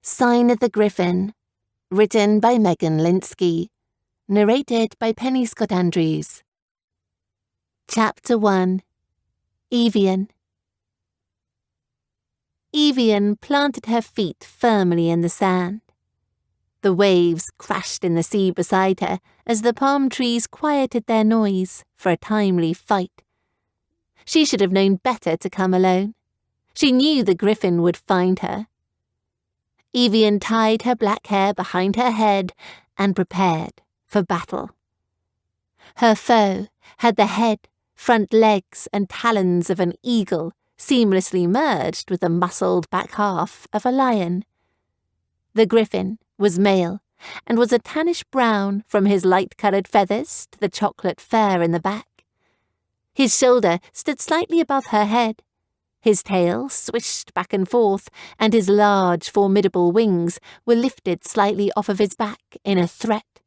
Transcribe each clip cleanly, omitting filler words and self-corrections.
Sign of the Griffin, written by Megan Linsky, narrated by Penny Scott Andrews. Chapter 1. Evian. Evian planted her feet firmly in the sand. The waves crashed in the sea beside her as the palm trees quieted their noise for a timely fight. She should have known better to come alone. She knew the Griffin would find her. Evian tied her black hair behind her head and prepared for battle. Her foe had the head, front legs and talons of an eagle seamlessly merged with the muscled back half of a lion. The Griffin was male and was a tannish brown from his light-coloured feathers to the chocolate fur in the back. His shoulder stood slightly above her head. His tail swished back and forth, and his large, formidable wings were lifted slightly off of his back in a threat.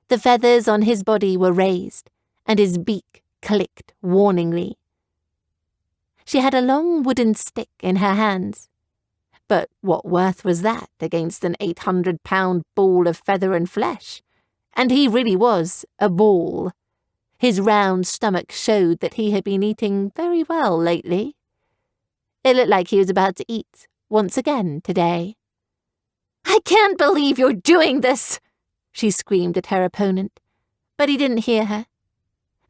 The feathers on his body were raised, and his beak clicked warningly. She had a long wooden stick in her hands. But what worth was that against an 800-pound ball of feather and flesh? And he really was a ball. His round stomach showed that he had been eating very well lately. It looked like he was about to eat once again today. "I can't believe you're doing this!" she screamed at her opponent, but he didn't hear her.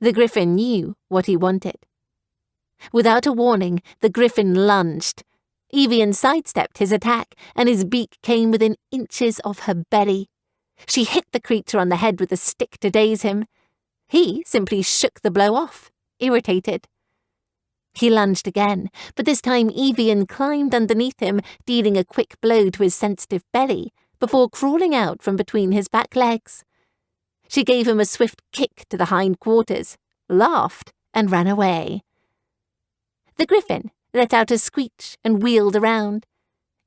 The Griffin knew what he wanted. Without a warning, the Griffin lunged. Evian sidestepped his attack, and his beak came within inches of her belly. She hit the creature on the head with a stick to daze him. He simply shook the blow off, irritated. He lunged again, but this time Evian climbed underneath him, dealing a quick blow to his sensitive belly, before crawling out from between his back legs. She gave him a swift kick to the hind quarters, laughed, and ran away. The Griffin let out a screech and wheeled around.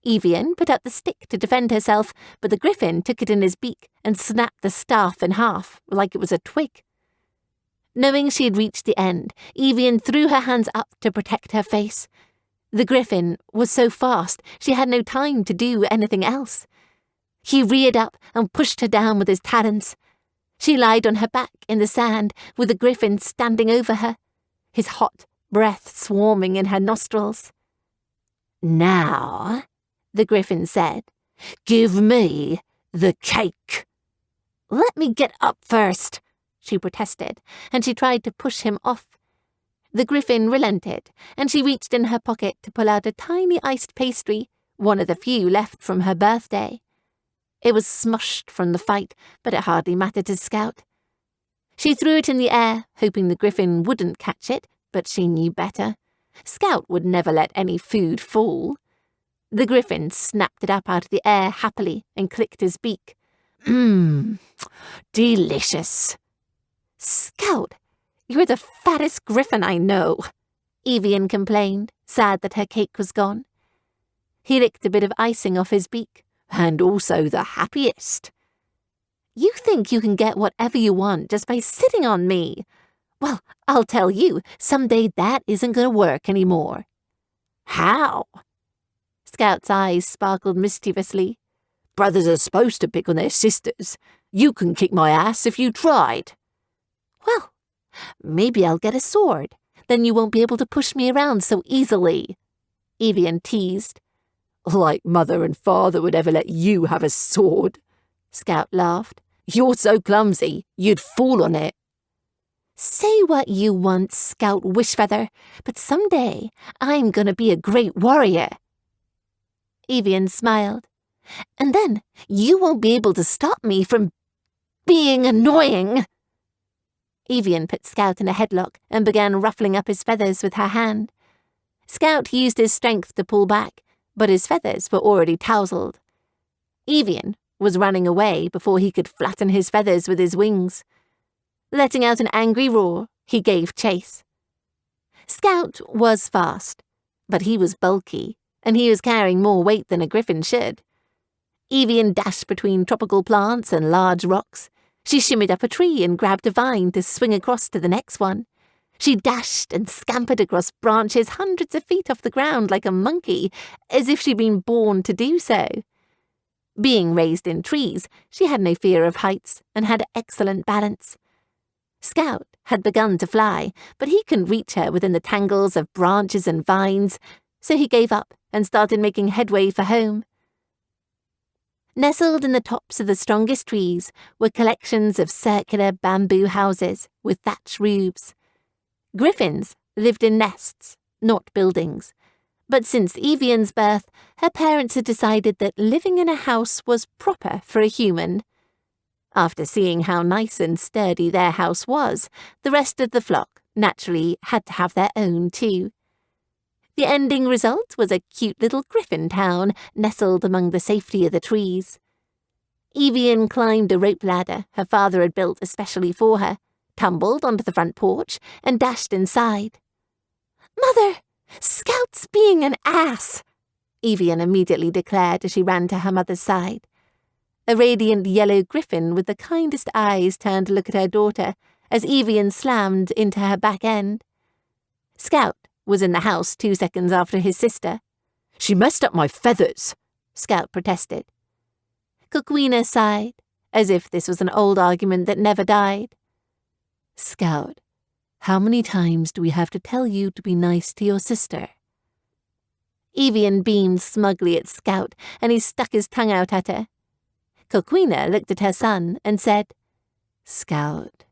Evian put up the stick to defend herself, but the Griffin took it in his beak and snapped the staff in half, like it was a twig. Knowing she had reached the end, Evian threw her hands up to protect her face. The Griffin was so fast she had no time to do anything else. He reared up and pushed her down with his talons. She lied on her back in the sand, with the Griffin standing over her, his hot breath swarming in her nostrils. "Now," the Griffin said, "give me the cake." "Let me get up first," she protested, and she tried to push him off. The Griffin relented, and she reached in her pocket to pull out a tiny iced pastry, one of the few left from her birthday. It was smushed from the fight, but it hardly mattered to Scout. She threw it in the air, hoping the Griffin wouldn't catch it, but she knew better. Scout would never let any food fall. The Griffin snapped it up out of the air happily and clicked his beak. Delicious." "Scout, you're the fattest Griffin I know," Evian complained, sad that her cake was gone. He licked a bit of icing off his beak. "And also the happiest." "You think you can get whatever you want just by sitting on me? Well, I'll tell you, someday that isn't going to work anymore." "How?" Scout's eyes sparkled mischievously. "Brothers are supposed to pick on their sisters. You can kick my ass if you tried." "Well, maybe I'll get a sword. Then you won't be able to push me around so easily," Evian teased. "Like Mother and Father would ever let you have a sword," Scout laughed. "You're so clumsy, you'd fall on it." "Say what you want, Scout Wishfeather, but someday I'm going to be a great warrior." Evian smiled. "And then you won't be able to stop me from being annoying." Evian put Scout in a headlock and began ruffling up his feathers with her hand. Scout used his strength to pull back, but his feathers were already tousled. Evian was running away before he could flatten his feathers with his wings. Letting out an angry roar, he gave chase. Scout was fast, but he was bulky, and he was carrying more weight than a Griffin should. Evian dashed between tropical plants and large rocks. She shimmied up a tree and grabbed a vine to swing across to the next one. She dashed and scampered across branches hundreds of feet off the ground like a monkey, as if she'd been born to do so. Being raised in trees, she had no fear of heights and had excellent balance. Scout had begun to fly, but he couldn't reach her within the tangles of branches and vines, so he gave up and started making headway for home. Nestled in the tops of the strongest trees were collections of circular bamboo houses with thatch roofs. Griffins lived in nests, not buildings, but since Evian's birth, her parents had decided that living in a house was proper for a human. After seeing how nice and sturdy their house was, the rest of the flock naturally had to have their own too. The ending result was a cute little griffin town nestled among the safety of the trees. Evian climbed a rope ladder her father had built especially for her, tumbled onto the front porch, and dashed inside. "Mother, Scout's being an ass," Evian immediately declared as she ran to her mother's side. A radiant yellow griffin with the kindest eyes turned to look at her daughter as Evian slammed into her back end. Scout was in the house 2 seconds after his sister. "She messed up my feathers," Scout protested. Coquina sighed, as if this was an old argument that never died. "Scout, how many times do we have to tell you to be nice to your sister?" Evian beamed smugly at Scout, and he stuck his tongue out at her. Coquina looked at her son and said, "Scout,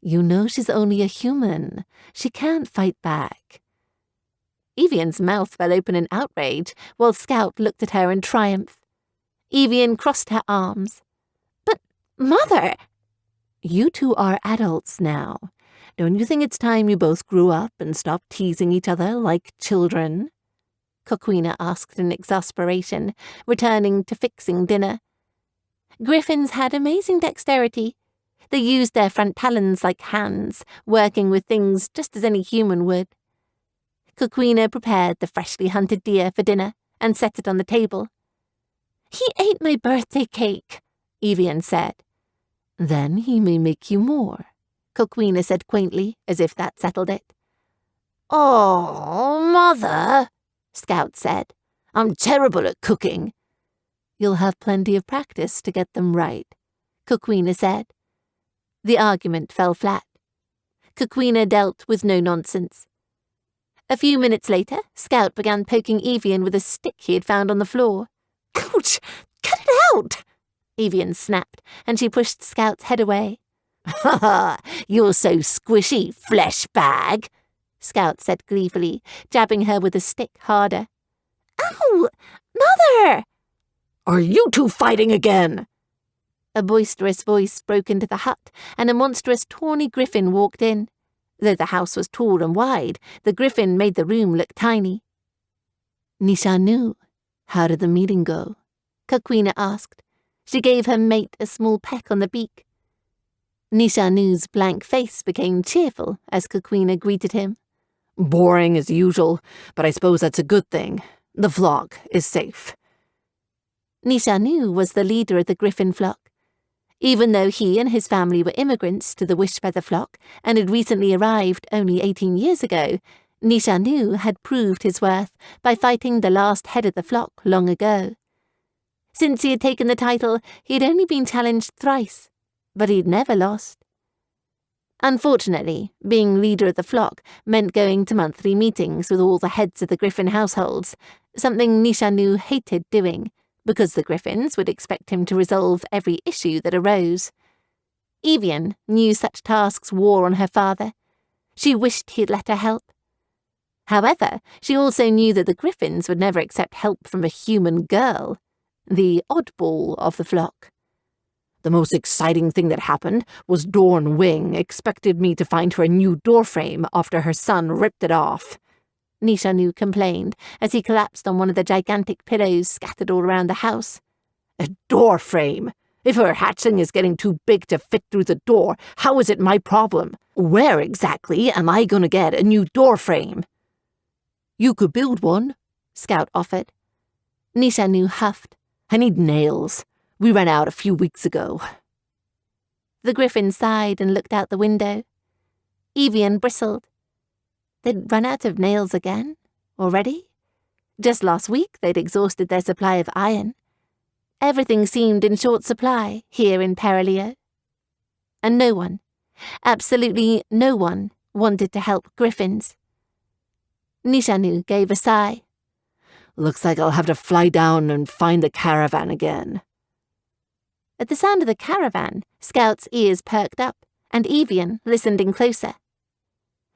you know she's only a human. She can't fight back." Evian's mouth fell open in outrage, while Scout looked at her in triumph. Evian crossed her arms. "But, Mother—" "You two are adults now. Don't you think it's time you both grew up and stopped teasing each other like children?" Coquina asked in exasperation, returning to fixing dinner. Griffins had amazing dexterity. They used their front talons like hands, working with things just as any human would. Coquina prepared the freshly hunted deer for dinner and set it on the table. "He ate my birthday cake," Evian said. "Then he may make you more," Coquina said quaintly, as if that settled it. "Oh, Mother," Scout said. "I'm terrible at cooking." "You'll have plenty of practice to get them right," Coquina said. The argument fell flat. Coquina dealt with no nonsense. A few minutes later, Scout began poking Evian with a stick he had found on the floor. "Ouch! Cut it out!" Evian snapped, and she pushed Scout's head away. "Ha ha! You're so squishy, flesh bag," Scout said gleefully, jabbing her with a stick harder. "Ow! Mother!" "Are you two fighting again?" A boisterous voice broke into the hut, and a monstrous tawny griffin walked in. Though the house was tall and wide, the griffin made the room look tiny. "Nishanu, how did the meeting go?" Coquina asked. She gave her mate a small peck on the beak. Nishanu's blank face became cheerful as Coquina greeted him. "Boring as usual, but I suppose that's a good thing. The flock is safe." Nishanu was the leader of the griffin flock. Even though he and his family were immigrants to the Wishfeather flock and had recently arrived only 18 years ago, Nishanu had proved his worth by fighting the last head of the flock long ago. Since he had taken the title, he had only been challenged thrice, but he'd never lost. Unfortunately, being leader of the flock meant going to monthly meetings with all the heads of the griffin households, something Nishanu hated doing, because the griffins would expect him to resolve every issue that arose. Evian knew such tasks wore on her father. She wished he'd let her help. However, she also knew that the griffins would never accept help from a human girl, the oddball of the flock. "The most exciting thing that happened was Dorn Wing expected me to find her a new door frame after her son ripped it off," Nishanu complained as he collapsed on one of the gigantic pillows scattered all around the house. "A door frame? If her hatchling is getting too big to fit through the door, how is it my problem? Where exactly am I going to get a new door frame?" "You could build one," Scout offered. Nishanu huffed. "I need nails. We ran out a few weeks ago." The griffin sighed and looked out the window. Evian bristled. They'd run out of nails again? Already? Just last week they'd exhausted their supply of iron. everything seemed in short supply here in Perilio. And no one, absolutely no one, wanted to help Griffins. Nishanu gave a sigh. Looks like I'll have to fly down and find the caravan again. At the sound of the caravan, Scout's ears perked up, and Evian listened in closer.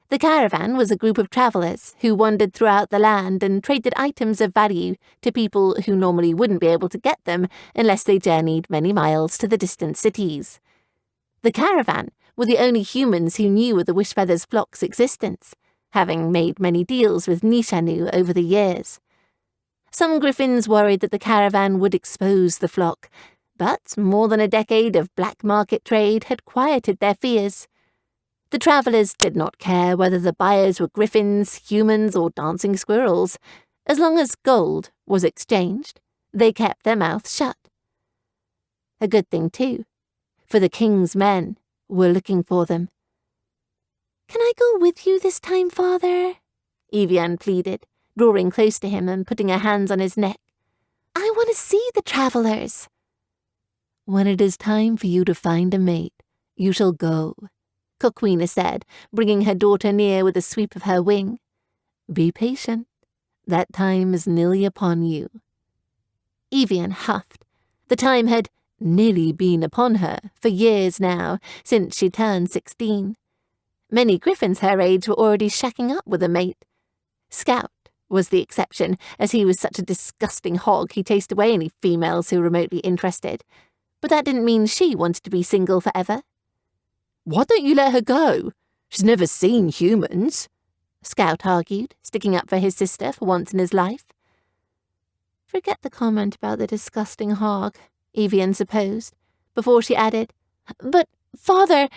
The caravan was a group of travellers who wandered throughout the land and traded items of value to people who normally wouldn't be able to get them unless they journeyed many miles to the distant cities. The caravan were the only humans who knew of the Wishfeather's flock's existence, having made many deals with Nishanu over the years. Some griffins worried that the caravan would expose the flock, but more than a decade of black market trade had quieted their fears. The travellers did not care whether the buyers were griffins, humans, or dancing squirrels. As long as gold was exchanged, they kept their mouths shut. A good thing, too, for the king's men were looking for them. "Can I go with you this time, Father?" Evian pleaded, drawing close to him and putting her hands on his neck. "I want to see the travellers." "When it is time for you to find a mate, you shall go," Coquina said, bringing her daughter near with a sweep of her wing. "Be patient. That time is nearly upon you." Evian huffed. The time had nearly been upon her for years now, since she turned 16. Many griffins her age were already shacking up with a mate. Scout was the exception, as he was such a disgusting hog he chased away any females who were remotely interested. But that didn't mean she wanted to be single forever. "Why don't you let her go? She's never seen humans," Scout argued, sticking up for his sister for once in his life. "Forget the comment about the disgusting hog," Evian supposed, before she added, "But, Father—"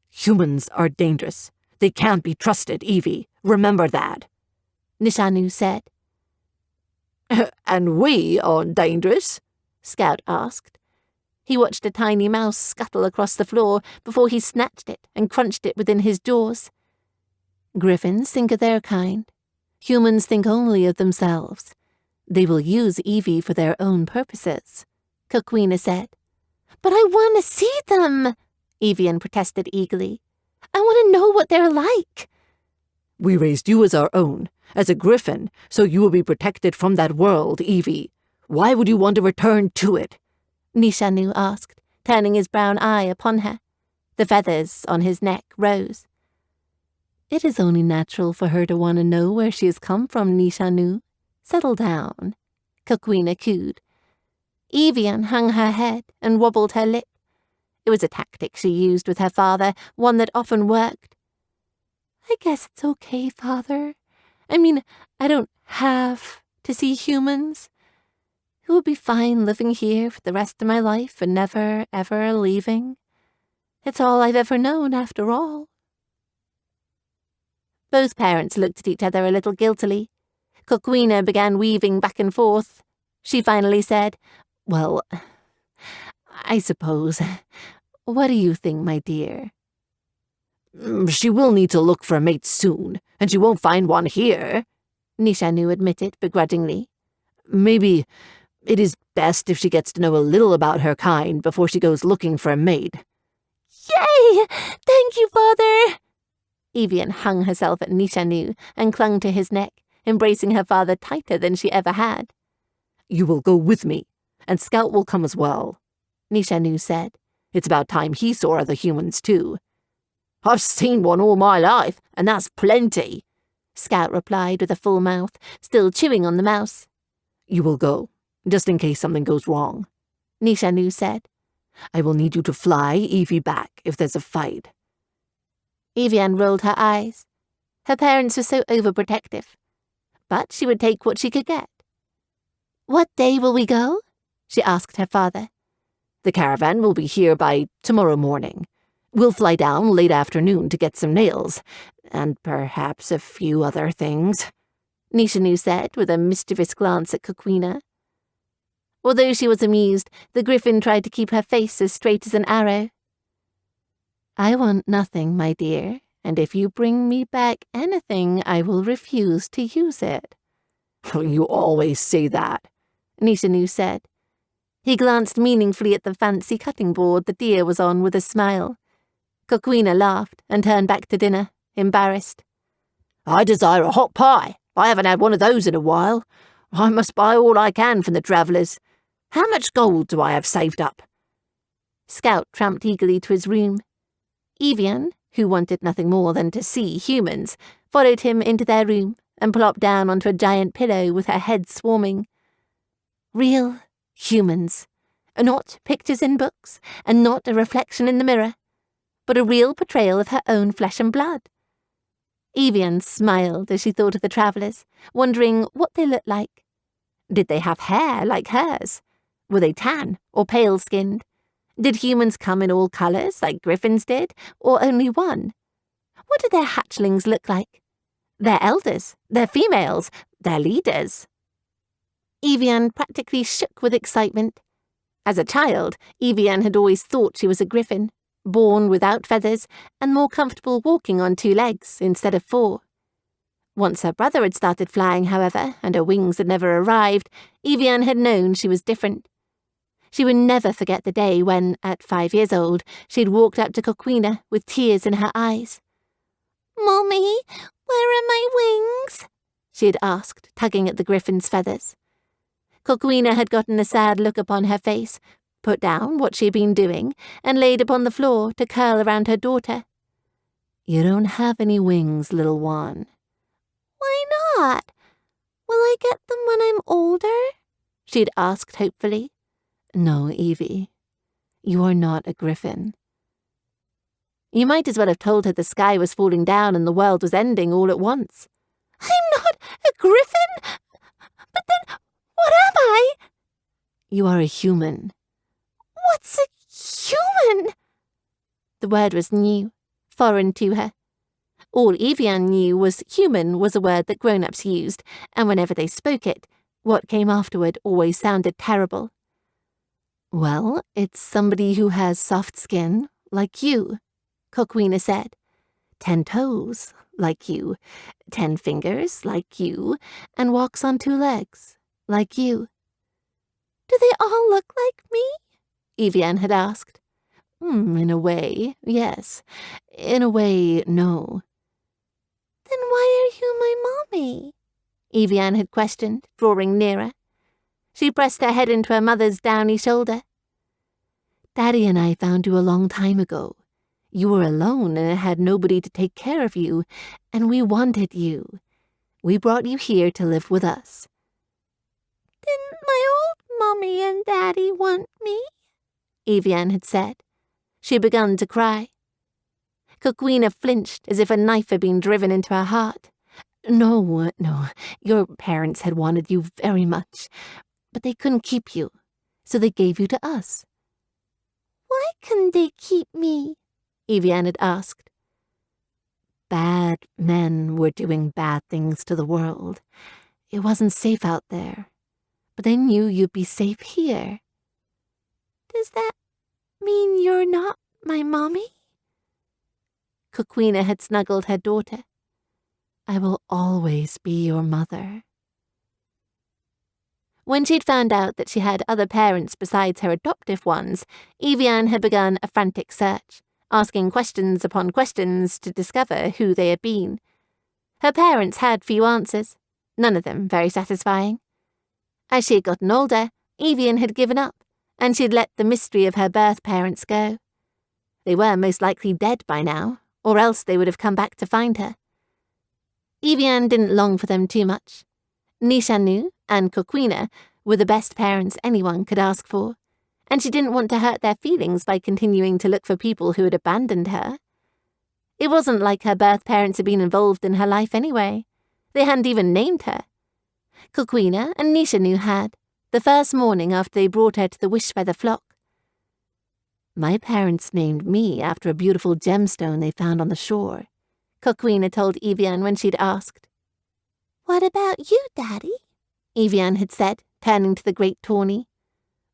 "Humans are dangerous. They can't be trusted, Evie. Remember that," Nishanu said. "And we aren't dangerous?" Scout asked. He watched a tiny mouse scuttle across the floor before he snatched it and crunched it within his jaws. "Griffins think of their kind. Humans think only of themselves. They will use Evie for their own purposes," Coquina said. "But I want to see them," Evian protested eagerly. "I want to know what they're like." "We raised you as our own, as a griffin, so you will be protected from that world, Evie. Why would you want to return to it?" Nishanu asked, turning his brown eye upon her. The feathers on his neck rose. "It is only natural for her to want to know where she has come from, Nishanu. Settle down," Coquina cooed. Evian hung her head and wobbled her lip. It was a tactic she used with her father, one that often worked. "I guess it's okay, Father. I mean, I don't have to see humans. It will be fine living here for the rest of my life and never, ever leaving. It's all I've ever known, after all." Both parents looked at each other a little guiltily. Coquina began weaving back and forth. She finally said, "Well, I suppose. What do you think, my dear?" "She will need to look for a mate soon, and she won't find one here," Nishanu admitted begrudgingly. "Maybe it is best if she gets to know a little about her kind before she goes looking for a mate." "Yay! Thank you, Father!" Evian hung herself at Nishanu and clung to his neck, embracing her father tighter than she ever had. "You will go with me, and Scout will come as well," Nishanu said. "It's about time he saw other humans, too." "I've seen one all my life, and that's plenty," Scout replied with a full mouth, still chewing on the mouse. "You will go, just in case something goes wrong," Nishanu said. "I will need you to fly Evie back if there's a fight." Evian rolled her eyes. Her parents were so overprotective. But she would take what she could get. "What day will we go?" she asked her father. "The caravan will be here by tomorrow morning. We'll fly down late afternoon to get some nails, and perhaps a few other things," Nishanu said with a mischievous glance at Coquina. Although she was amused, the griffin tried to keep her face as straight as an arrow. "I want nothing, my dear, and if you bring me back anything, I will refuse to use it." "You always say that," Nishanu said. He glanced meaningfully at the fancy cutting board the deer was on with a smile. Coquina laughed and turned back to dinner, embarrassed. I desire a hot pie. I haven't had one of those in a while. I must buy all I can from the travellers. How much gold do I have saved up? Scout tramped eagerly to his room. Evian, who wanted nothing more than to see humans, followed him into their room and plopped down onto a giant pillow with her head swarming. Real humans. Not pictures in books, and not a reflection in the mirror, but a real portrayal of her own flesh and blood. Evian smiled as she thought of the travellers, wondering what they looked like. Did they have hair like hers? Were they tan or pale-skinned? Did humans come in all colours like griffins did, or only one? What did their hatchlings look like? Their elders, their females, their leaders? Evian practically shook with excitement. As a child, Evian had always thought she was a griffin, born without feathers and more comfortable walking on 2 legs instead of 4. Once her brother had started flying, however, and her wings had never arrived, Evian had known she was different. She would never forget the day when, at 5 years old, she had walked up to Coquina with tears in her eyes. "Mommy, where are my wings?" she had asked, tugging at the griffin's feathers. Coquina had gotten a sad look upon her face, put down what she had been doing, and laid upon the floor to curl around her daughter. You don't have any wings, little one. "Why not? Will I get them when I'm older?" she had asked hopefully. No, Evie. You are not a griffin. You might as well have told her the sky was falling down and the world was ending all at once. "I'm not a griffin? But then, what am I?" You are a human. "What's a human?" The word was new, foreign to her. All Evian knew was human was a word that grown-ups used, and whenever they spoke it, what came afterward always sounded terrible. Well, it's somebody who has soft skin, like you, Coquina said. 10 toes, like you, 10 fingers, like you, and walks on 2 legs, like you. "Do they all look like me?" Evian had asked. In a way, yes. In a way, no. "Then why are you my mommy?" Evian had questioned, drawing nearer. She pressed her head into her mother's downy shoulder. Daddy and I found you a long time ago. You were alone and had nobody to take care of you, and we wanted you. We brought you here to live with us. "Didn't my old mommy and daddy want me?" Evian had said. She had begun to cry. Coquina flinched as if a knife had been driven into her heart. No, your parents had wanted you very much, but they couldn't keep you, so they gave you to us. "Why couldn't they keep me?" Evian had asked. Bad men were doing bad things to the world. It wasn't safe out there, but they knew you'd be safe here. "Does that mean you're not my mommy?" Coquina had snuggled her daughter. I will always be your mother. When she'd found out that she had other parents besides her adoptive ones, Evian had begun a frantic search, asking questions upon questions to discover who they had been. Her parents had few answers, none of them very satisfying. As she had gotten older, Evian had given up, and she had let the mystery of her birth parents go. They were most likely dead by now, or else they would have come back to find her. Evian didn't long for them too much. Nishanu and Coquina were the best parents anyone could ask for, and she didn't want to hurt their feelings by continuing to look for people who had abandoned her. It wasn't like her birth parents had been involved in her life anyway. They hadn't even named her. Coquina and Nishanu had, the first morning after they brought her to the Wishfeather flock. My parents named me after a beautiful gemstone they found on the shore, Coquina told Evian when she'd asked. "What about you, Daddy?" Evian had said, turning to the great tawny.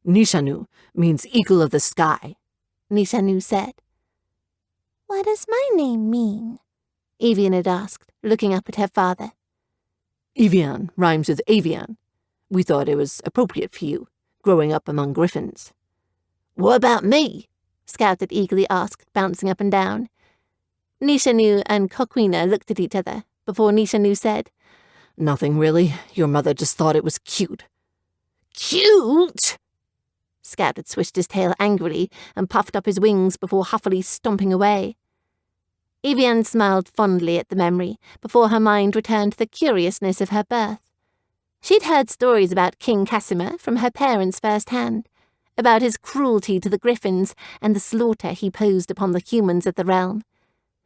Nishanu means eagle of the sky, Nishanu said. "What does my name mean?" Evian had asked, looking up at her father. Evian rhymes with Avian. We thought it was appropriate for you, growing up among griffins. What about me? Scout had eagerly asked, bouncing up and down. Nishanu and Coquina looked at each other before Nishanu said, Nothing really. Your mother just thought it was cute. Cute? Scout had swished his tail angrily and puffed up his wings before huffily stomping away. Evian smiled fondly at the memory before her mind returned to the curiousness of her birth. She'd heard stories about King Casimir from her parents firsthand, about his cruelty to the griffins and the slaughter he posed upon the humans of the realm.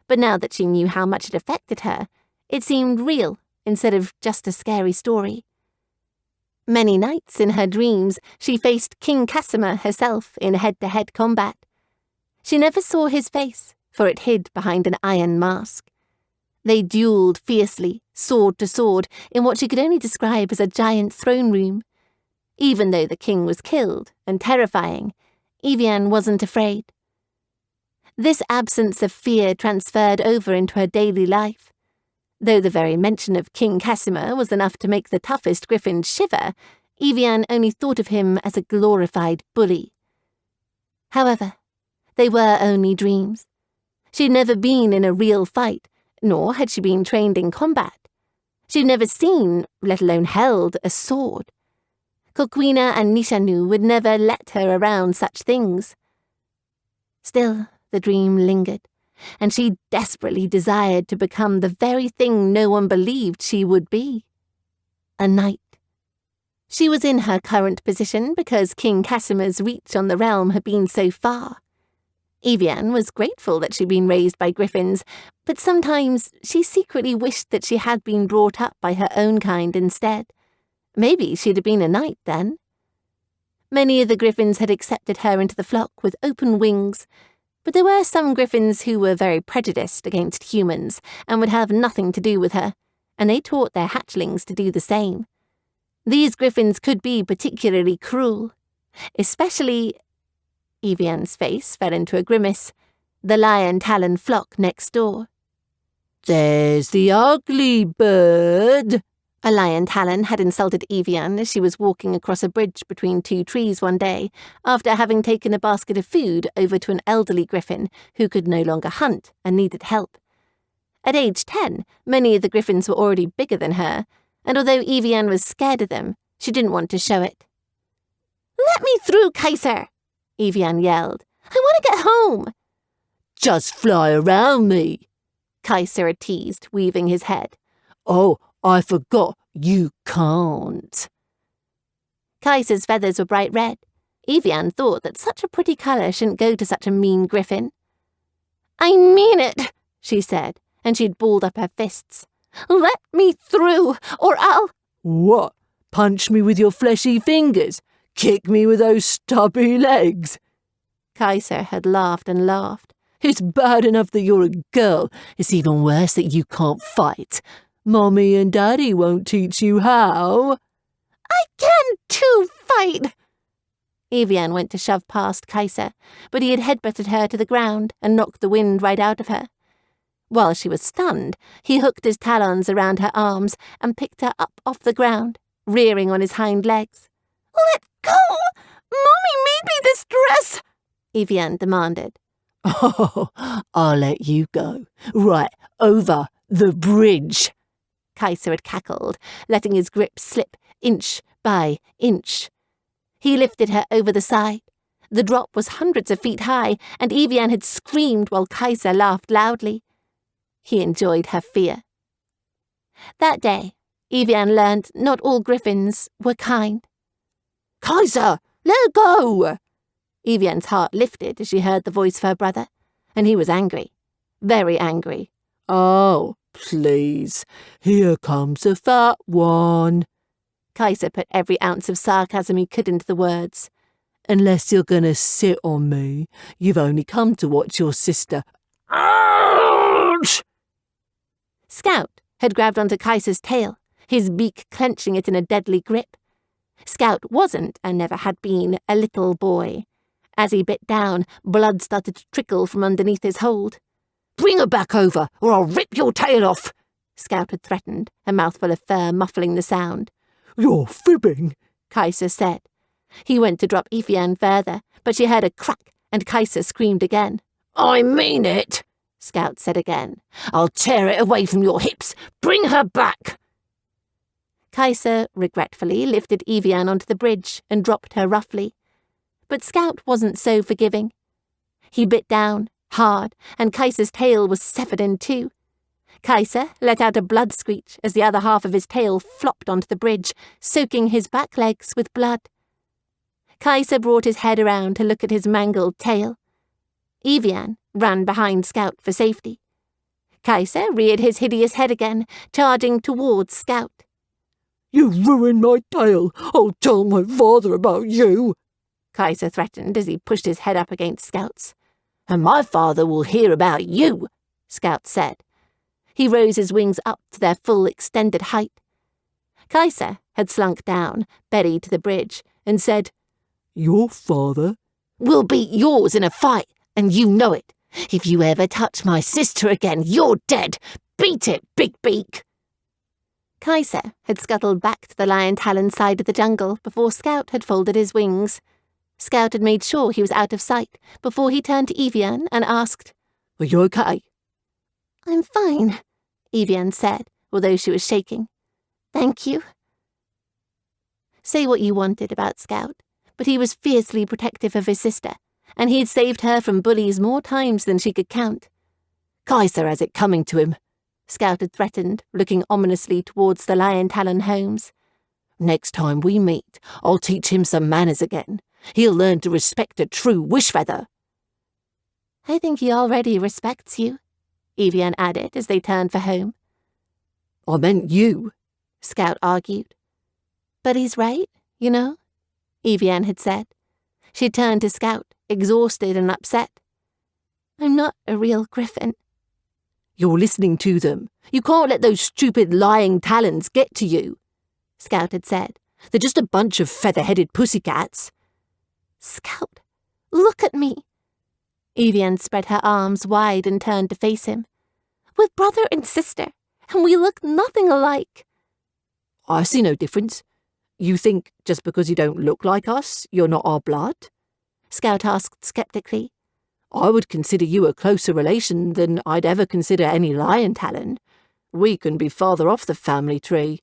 But now that she knew how much it affected her, it seemed real instead of just a scary story. Many nights in her dreams she faced King Casimir herself in head-to-head combat. She never saw his face, for it hid behind an iron mask. They duelled fiercely, sword to sword, in what she could only describe as a giant throne room. Even though the king was killed and terrifying, Evian wasn't afraid. This absence of fear transferred over into her daily life. Though the very mention of King Casimir was enough to make the toughest griffin shiver, Evian only thought of him as a glorified bully. However, they were only dreams. She'd never been in a real fight, nor had she been trained in combat. She'd never seen, let alone held, a sword. Coquina and Nishanu would never let her around such things. Still, the dream lingered, and she desperately desired to become the very thing no one believed she would be. A knight. She was in her current position because King Casimir's reach on the realm had been so far. Evian was grateful that she'd been raised by griffins, but sometimes she secretly wished that she had been brought up by her own kind instead. Maybe she'd have been a knight then. Many of the griffins had accepted her into the flock with open wings, but there were some griffins who were very prejudiced against humans and would have nothing to do with her, and they taught their hatchlings to do the same. These griffins could be particularly cruel, especially— Evian's face fell into a grimace— the lion talon flock next door. There's the ugly bird. A lion talon had insulted Evian as she was walking across a bridge between two trees one day, after having taken a basket of food over to an elderly griffin who could no longer hunt and needed help. At age 10, many of the griffins were already bigger than her, and although Evian was scared of them, she didn't want to show it. "Let me through, Kaiser!" Evian yelled. "I want to get home!" Just fly around me, Kaiser teased, weaving his head. Oh, I forgot you can't. Kaiser's feathers were bright red. Evian thought that such a pretty colour shouldn't go to such a mean griffin. "I mean it," she said, and she'd balled up her fists. "Let me through, or I'll—" What? Punch me with your fleshy fingers? Kick me with those stubby legs? Kaiser had laughed and laughed. It's bad enough that you're a girl. It's even worse that you can't fight. Mommy and Daddy won't teach you how. "I can too fight!" Evian went to shove past Kaiser, but he had headbutted her to the ground and knocked the wind right out of her. While she was stunned, he hooked his talons around her arms and picked her up off the ground, rearing on his hind legs. "Let go! Mommy made me this dress!" Evian demanded. Oh, I'll let you go. Right over the bridge. Kaiser had cackled, letting his grip slip inch by inch. He lifted her over the side. The drop was hundreds of feet high, and Evian had screamed while Kaiser laughed loudly. He enjoyed her fear. That day, Evian learned not all griffins were kind. Kaiser, let go! Evian's heart lifted as she heard the voice of her brother, and he was angry, very angry. Oh, please, here comes the fat one. Kaiser put every ounce of sarcasm he could into the words. Unless you're going to sit on me, you've only come to watch your sister. Ouch! Scout had grabbed onto Kaiser's tail, his beak clenching it in a deadly grip. Scout wasn't, and never had been, a little boy. As he bit down, blood started to trickle from underneath his hold. Bring her back over, or I'll rip your tail off, Scout had threatened, a mouthful of fur muffling the sound. You're fibbing, Kaiser said, He went to drop Evian further, but she heard a crack and Kaiser screamed again. I mean it, Scout said again. I'll tear it away from your hips. Bring her back. Kaiser regretfully lifted Evian onto the bridge and dropped her roughly. But Scout wasn't so forgiving. He bit down, hard, and Kaiser's tail was severed in two. Kaiser let out a blood screech as the other half of his tail flopped onto the bridge, soaking his back legs with blood. Kaiser brought his head around to look at his mangled tail. Evian ran behind Scout for safety. Kaiser reared his hideous head again, charging towards Scout. You ruined my tail. I'll tell my father about you, Kaiser threatened as he pushed his head up against Scout's. And my father will hear about you, Scout said. He rose his wings up to their full extended height. Kaiser had slunk down, belly to the bridge, and said, Your father will beat yours in a fight, and you know it. If you ever touch my sister again, you're dead. Beat it, Big Beak. Kaiser had scuttled back to the lion-talon side of the jungle before Scout had folded his wings. Scout had made sure he was out of sight before he turned to Evian and asked, Are you okay? I'm fine, Evian said, although she was shaking. Thank you. Say what you wanted about Scout, but he was fiercely protective of his sister, and he had saved her from bullies more times than she could count. Kaiser has it coming to him, Scout had threatened, looking ominously towards the lion-talon homes. Next time we meet, I'll teach him some manners again. He'll learn to respect a true wish-feather. I think he already respects you, Evian added as they turned for home. I meant you, Scout argued. But he's right, you know, Evian had said. She turned to Scout, exhausted and upset. I'm not a real griffin. You're listening to them. You can't let those stupid lying talons get to you, Scout had said. They're just a bunch of feather-headed pussycats. Scout, look at me. Evian spread her arms wide and turned to face him. We're brother and sister, and we look nothing alike. I see no difference. You think just because you don't look like us, you're not our blood? Scout asked skeptically. I would consider you a closer relation than I'd ever consider any lion-talon. We couldn't be farther off the family tree.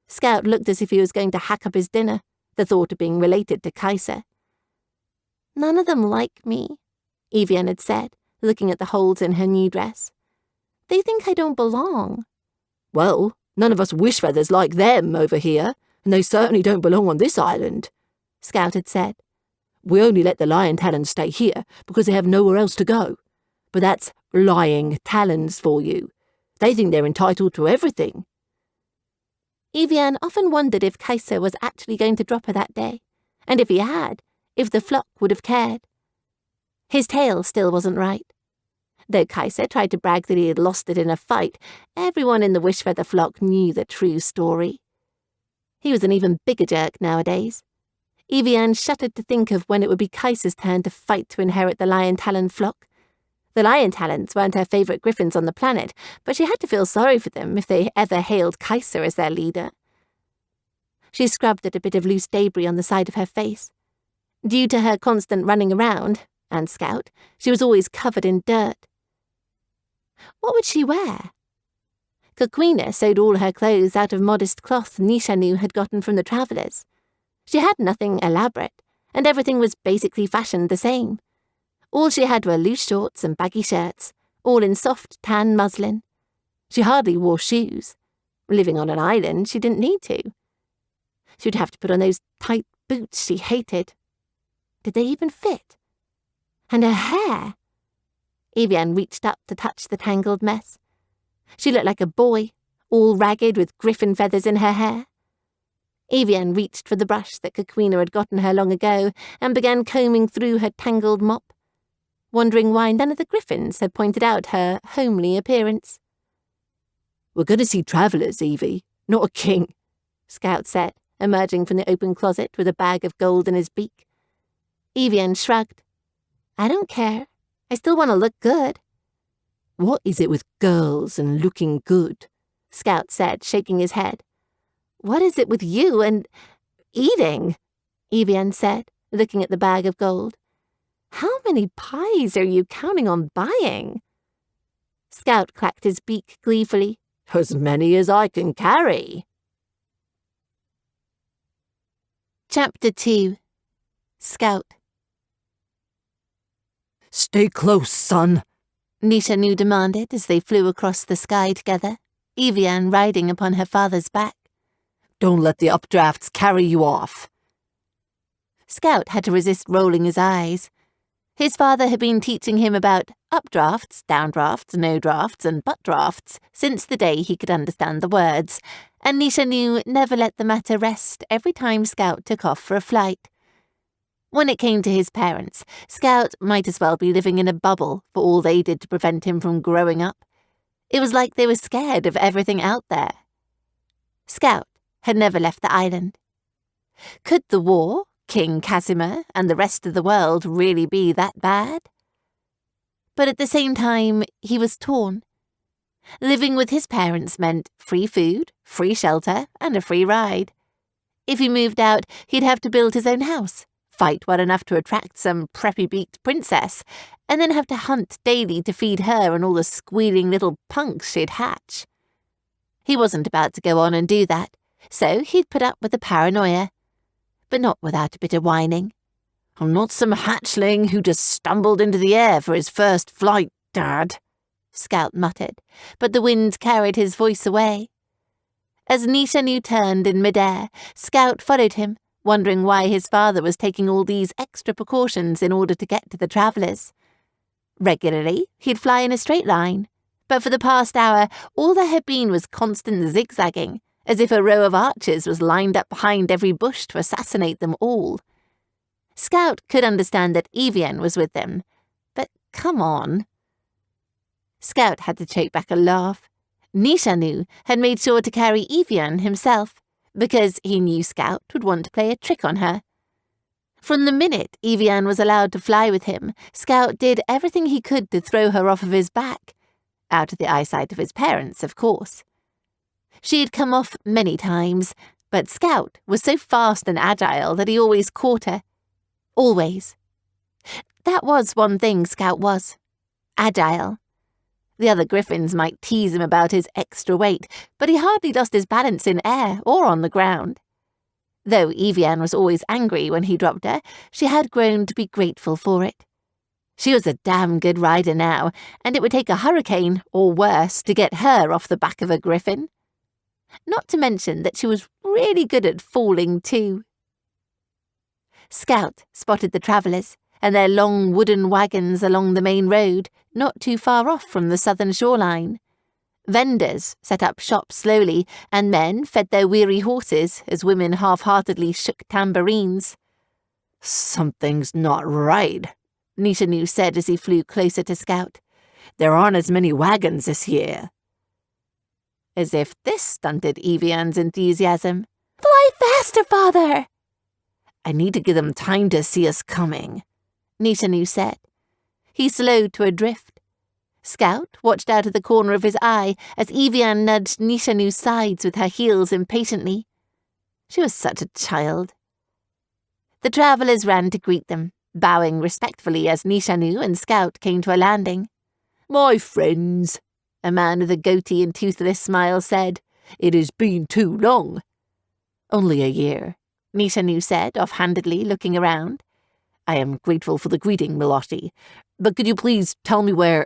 Scout looked as if he was going to hack up his dinner, the thought of being related to Kaiser. None of them like me, Evian had said, looking at the holes in her new dress. They think I don't belong. Well, none of us wish-feathers like them over here, and they certainly don't belong on this island, Scout had said. We only let the lion-talons stay here because they have nowhere else to go. But that's lying talons for you. They think they're entitled to everything. Evian often wondered if Kaiser was actually going to drop her that day, and if he had, if the flock would have cared. His tail still wasn't right. Though Kaiser tried to brag that he had lost it in a fight, everyone in the Wishfeather flock knew the true story. He was an even bigger jerk nowadays. Evian shuddered to think of when it would be Kaiser's turn to fight to inherit the lion-talon flock. The lion-talons weren't her favourite griffins on the planet, but she had to feel sorry for them if they ever hailed Kaiser as their leader. She scrubbed at a bit of loose debris on the side of her face. Due to her constant running around, and Scout, she was always covered in dirt. What would she wear? Coquina sewed all her clothes out of modest cloth Nishanu had gotten from the travellers. She had nothing elaborate, and everything was basically fashioned the same. All she had were loose shorts and baggy shirts, all in soft tan muslin. She hardly wore shoes. Living on an island, she didn't need to. She would have to put on those tight boots she hated. Did they even fit? And her hair! Evian reached up to touch the tangled mess. She looked like a boy, all ragged with griffin feathers in her hair. Evian reached for the brush that Coquina had gotten her long ago and began combing through her tangled mop, wondering why none of the griffins had pointed out her homely appearance. We're going to see travellers, Evie, not a king, Scout said, emerging from the open closet with a bag of gold in his beak. Evian shrugged. I don't care. I still want to look good. What is it with girls and looking good? Scout said, shaking his head. What is it with you and eating? Evian said, looking at the bag of gold. How many pies are you counting on buying? Scout clacked his beak gleefully. As many as I can carry. Chapter 2. Scout. Stay close, son, Nishanu demanded as they flew across the sky together, Evian riding upon her father's back. Don't let the updrafts carry you off. Scout had to resist rolling his eyes. His father had been teaching him about updrafts, downdrafts, no drafts, and butt drafts since the day he could understand the words, and Nishanu never let the matter rest every time Scout took off for a flight. When it came to his parents, Scout might as well be living in a bubble for all they did to prevent him from growing up. It was like they were scared of everything out there. Scout had never left the island. Could the war, King Casimir, and the rest of the world really be that bad? But at the same time, he was torn. Living with his parents meant free food, free shelter, and a free ride. If he moved out, he'd have to build his own house, fight well enough to attract some preppy-beaked princess, and then have to hunt daily to feed her and all the squealing little punks she'd hatch. He wasn't about to go on and do that, so he'd put up with the paranoia, but not without a bit of whining. I'm not some hatchling who just stumbled into the air for his first flight, Dad, Scout muttered, but the wind carried his voice away. As Nishanu turned in midair, Scout followed him, wondering why his father was taking all these extra precautions in order to get to the travellers. Regularly, he'd fly in a straight line, but for the past hour, all there had been was constant zigzagging, as if a row of archers was lined up behind every bush to assassinate them all. Scout could understand that Evian was with them, but come on. Scout had to choke back a laugh. Nishanu had made sure to carry Evian himself, because he knew Scout would want to play a trick on her. From the minute Evian was allowed to fly with him, Scout did everything he could to throw her off of his back, out of the eyesight of his parents, of course. She had come off many times, but Scout was so fast and agile that he always caught her. Always. That was one thing Scout was. Agile. The other griffins might tease him about his extra weight, but he hardly lost his balance in air or on the ground. Though Evian was always angry when he dropped her, she had grown to be grateful for it. She was a damn good rider now, and it would take a hurricane, or worse, to get her off the back of a griffin. Not to mention that she was really good at falling too. Scout spotted the travellers and their long wooden wagons along the main road, not too far off from the southern shoreline. Vendors set up shop slowly, and men fed their weary horses as women half-heartedly shook tambourines. Something's not right, Nishanu said as he flew closer to Scout. There aren't as many wagons this year. As if this stunted Evian's enthusiasm. Fly faster, father! I need to give them time to see us coming, Nishanu said. He slowed to a drift. Scout watched out of the corner of his eye as Evian nudged Nishanu's sides with her heels impatiently. She was such a child. The travellers ran to greet them, bowing respectfully as Nishanu and Scout came to a landing. My friends, a man with a goatee and toothless smile said. It has been too long. Only a year, Nishanu said, offhandedly looking around. I am grateful for the greeting, Miloshi, but could you please tell me where...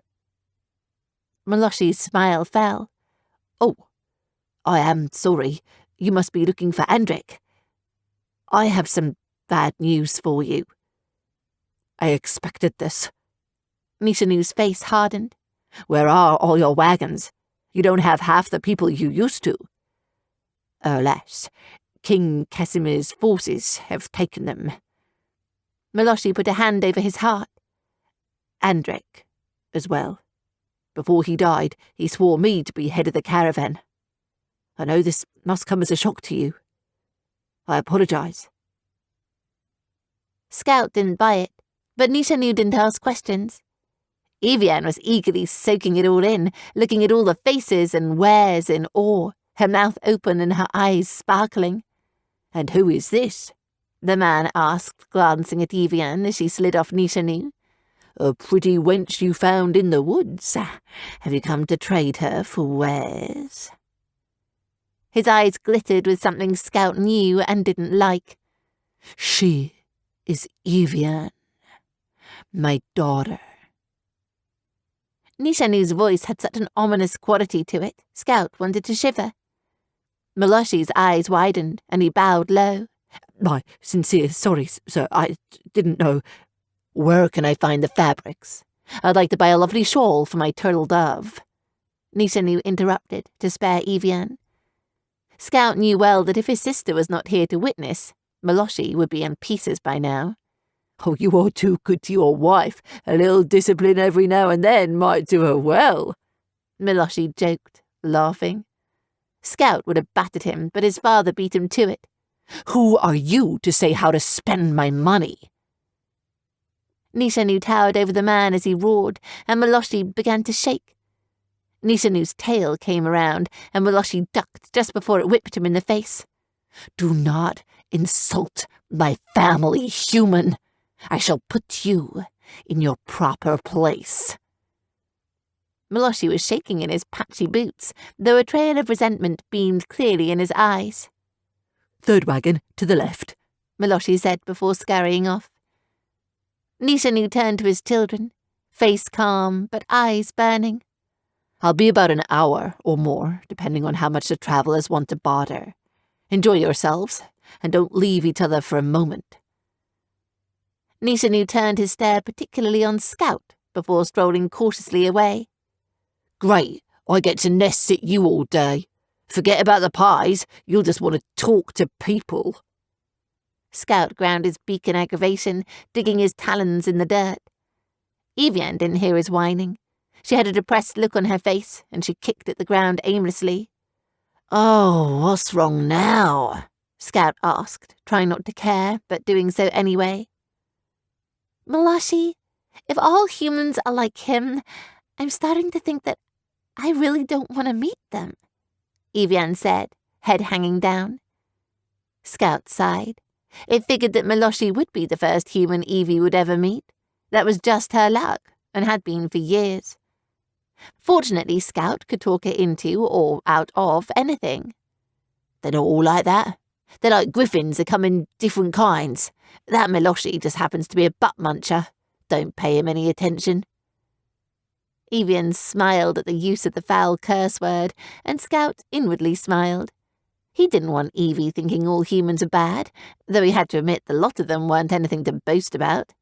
Miloshi's smile fell. Oh, I am sorry. You must be looking for Andrik. I have some bad news for you. I expected this. Nishanu's face hardened. Where are all your wagons? You don't have half the people you used to. Alas, King Casimir's forces have taken them. Miloshi put a hand over his heart. Andrik, as well. Before he died, he swore me to be head of the caravan. I know this must come as a shock to you. I apologize. Scout didn't buy it, but Nishanu didn't ask questions. Evian was eagerly soaking it all in, looking at all the faces and wares in awe, her mouth open and her eyes sparkling. And who is this? the man asked, glancing at Evian as she slid off Nishanu. A pretty wench you found in the woods. Have you come to trade her for wares? His eyes glittered with something Scout knew and didn't like. She is Evian, my daughter. Nishanu's voice had such an ominous quality to it, Scout wanted to shiver. Meloshi's eyes widened, and he bowed low. My sincere sorry, sir, I didn't know. Where can I find the fabrics? I'd like to buy a lovely shawl for my turtle dove. Nishanu interrupted to spare Evian. Scout knew well that if his sister was not here to witness, Meloshi would be in pieces by now. Oh, you are too good to your wife. A little discipline every now and then might do her well. Meloshi joked, laughing. Scout would have battered him, but his father beat him to it. Who are you to say how to spend my money? Nishanu towered over the man as he roared, and Meloshi began to shake. Nishanu's tail came around, and Meloshi ducked just before it whipped him in the face. Do not insult my family, human. I shall put you in your proper place. Meloshi was shaking in his patchy boots, though a trail of resentment beamed clearly in his eyes. Third wagon to the left, Meloshi said before scurrying off. Nishanu turned to his children, face calm but eyes burning. I'll be about an hour or more, depending on how much the travellers want to barter. Enjoy yourselves, and don't leave each other for a moment. Nishanu turned his stare particularly on Scout before strolling cautiously away. Great, I get to nest sit you all day. Forget about the pies, you'll just want to talk to people. Scout ground his beak in aggravation, digging his talons in the dirt. Evian didn't hear his whining. She had a depressed look on her face, and she kicked at the ground aimlessly. Oh, what's wrong now? Scout asked, trying not to care, but doing so anyway. Meloshi, if all humans are like him, I'm starting to think that I really don't want to meet them, Evian said, head hanging down. Scout sighed. It figured that Meloshi would be the first human Evie would ever meet. That was just her luck, and had been for years. Fortunately, Scout could talk her into, or out of, anything. They're not all like that. They're like griffins that come in different kinds. That Meloshi just happens to be a butt muncher. Don't pay him any attention. Evian smiled at the use of the foul curse word, and Scout inwardly smiled. He didn't want Evie thinking all humans are bad, though he had to admit the lot of them weren't anything to boast about.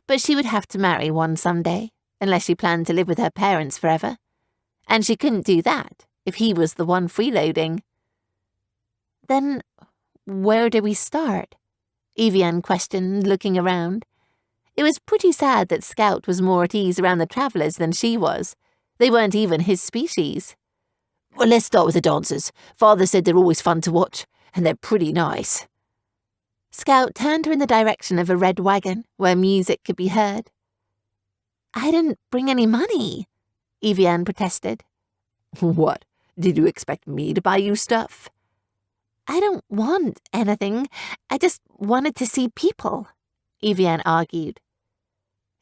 But she would have to marry one someday, unless she planned to live with her parents forever. And she couldn't do that if he was the one freeloading. Then, where do we start? Evian questioned, looking around. It was pretty sad that Scout was more at ease around the travellers than she was. They weren't even his species. Well, let's start with the dancers. Father said they're always fun to watch, and they're pretty nice. Scout turned her in the direction of a red wagon, where music could be heard. I didn't bring any money, Evian protested. What? Did you expect me to buy you stuff? I don't want anything. I just wanted to see people, Evian argued.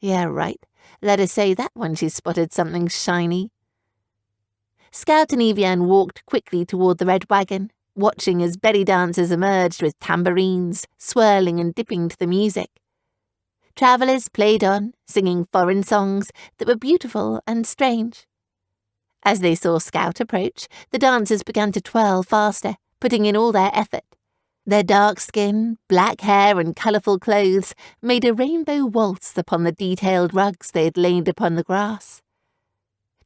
Yeah, right. Let her say that when she spotted something shiny. Scout and Evian walked quickly toward the red wagon, watching as belly dancers emerged with tambourines, swirling and dipping to the music. Travellers played on, singing foreign songs that were beautiful and strange. As they saw Scout approach, the dancers began to twirl faster, putting in all their effort. Their dark skin, black hair and colourful clothes made a rainbow waltz upon the detailed rugs they had laid upon the grass.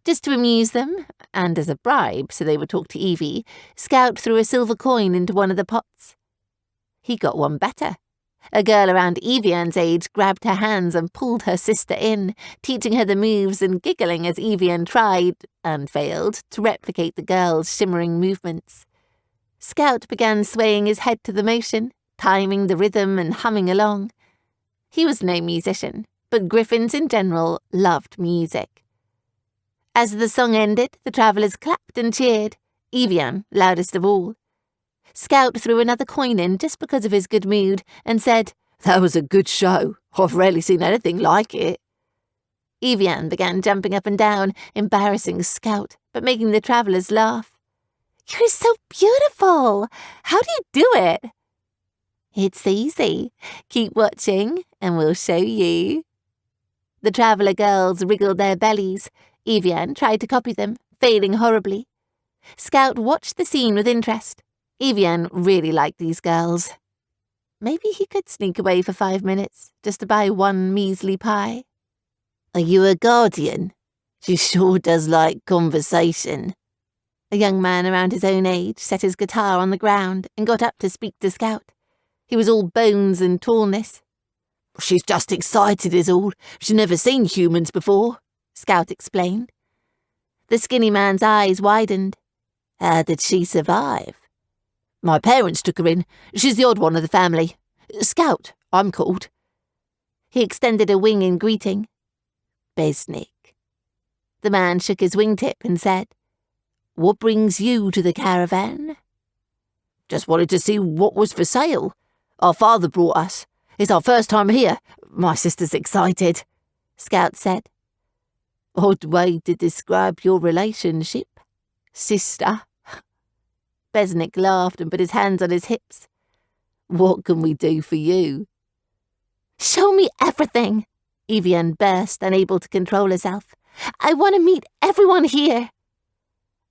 Just to amuse them, and as a bribe so they would talk to Evie, Scout threw a silver coin into one of the pots. He got one better. A girl around Evian's age grabbed her hands and pulled her sister in, teaching her the moves and giggling as Evian tried, and failed, to replicate the girl's shimmering movements. Scout began swaying his head to the motion, timing the rhythm and humming along. He was no musician, but griffins in general loved music. As the song ended, the travellers clapped and cheered, Evian loudest of all. Scout threw another coin in just because of his good mood and said, "That was a good show. I've rarely seen anything like it." Evian began jumping up and down, embarrassing Scout, but making the travellers laugh. "You're so beautiful! How do you do it?" "It's easy. Keep watching and we'll show you." The traveller girls wriggled their bellies. Evian tried to copy them, failing horribly. Scout watched the scene with interest. Evian really liked these girls. Maybe he could sneak away for 5 minutes, just to buy one measly pie. "Are you a guardian? She sure does like conversation." A young man around his own age set his guitar on the ground and got up to speak to Scout. He was all bones and tallness. "She's just excited is all. She's never seen humans before," Scout explained. The skinny man's eyes widened. "How did she survive?" "My parents took her in. She's the odd one of the family. Scout, I'm called." He extended a wing in greeting. "Besnick." The man shook his wingtip and said, "What brings you to the caravan?" "Just wanted to see what was for sale. Our father brought us. It's our first time here. My sister's excited," Scout said. "Odd way to describe your relationship, sister." Besnick laughed and put his hands on his hips. "What can we do for you?" "Show me everything!" Evian burst, unable to control herself. "I want to meet everyone here."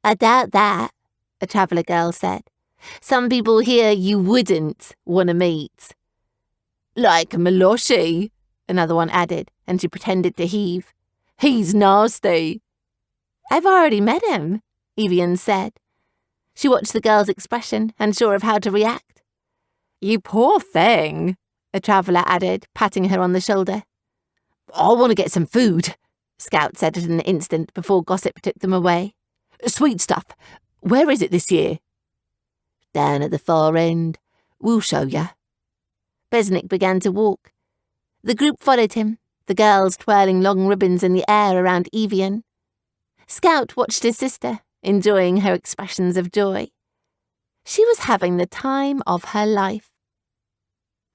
"I doubt that," a traveller girl said. "Some people here you wouldn't want to meet." "Like Miloshi," another one added, and she pretended to heave. "He's nasty." "I've already met him," Evian said. She watched the girl's expression, unsure of how to react. "You poor thing," a traveller added, patting her on the shoulder. "I want to get some food," Scout said in an instant before gossip took them away. "Sweet stuff. Where is it this year?" "Down at the far end. We'll show ya." Besnick began to walk. The group followed him, the girls twirling long ribbons in the air around Evian. Scout watched his sister, enjoying her expressions of joy. She was having the time of her life.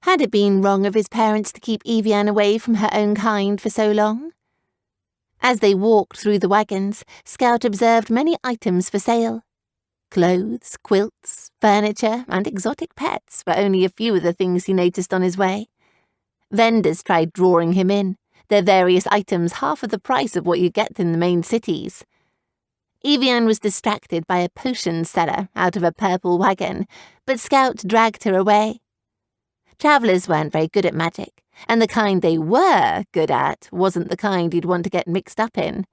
Had it been wrong of his parents to keep Evian away from her own kind for so long? As they walked through the wagons, Scout observed many items for sale. Clothes, quilts, furniture, and exotic pets were only a few of the things he noticed on his way. Vendors tried drawing him in, their various items half of the price of what you get in the main cities. Evian was distracted by a potion seller out of a purple wagon, but Scout dragged her away. Travellers weren't very good at magic, and the kind they were good at wasn't the kind you'd want to get mixed up in.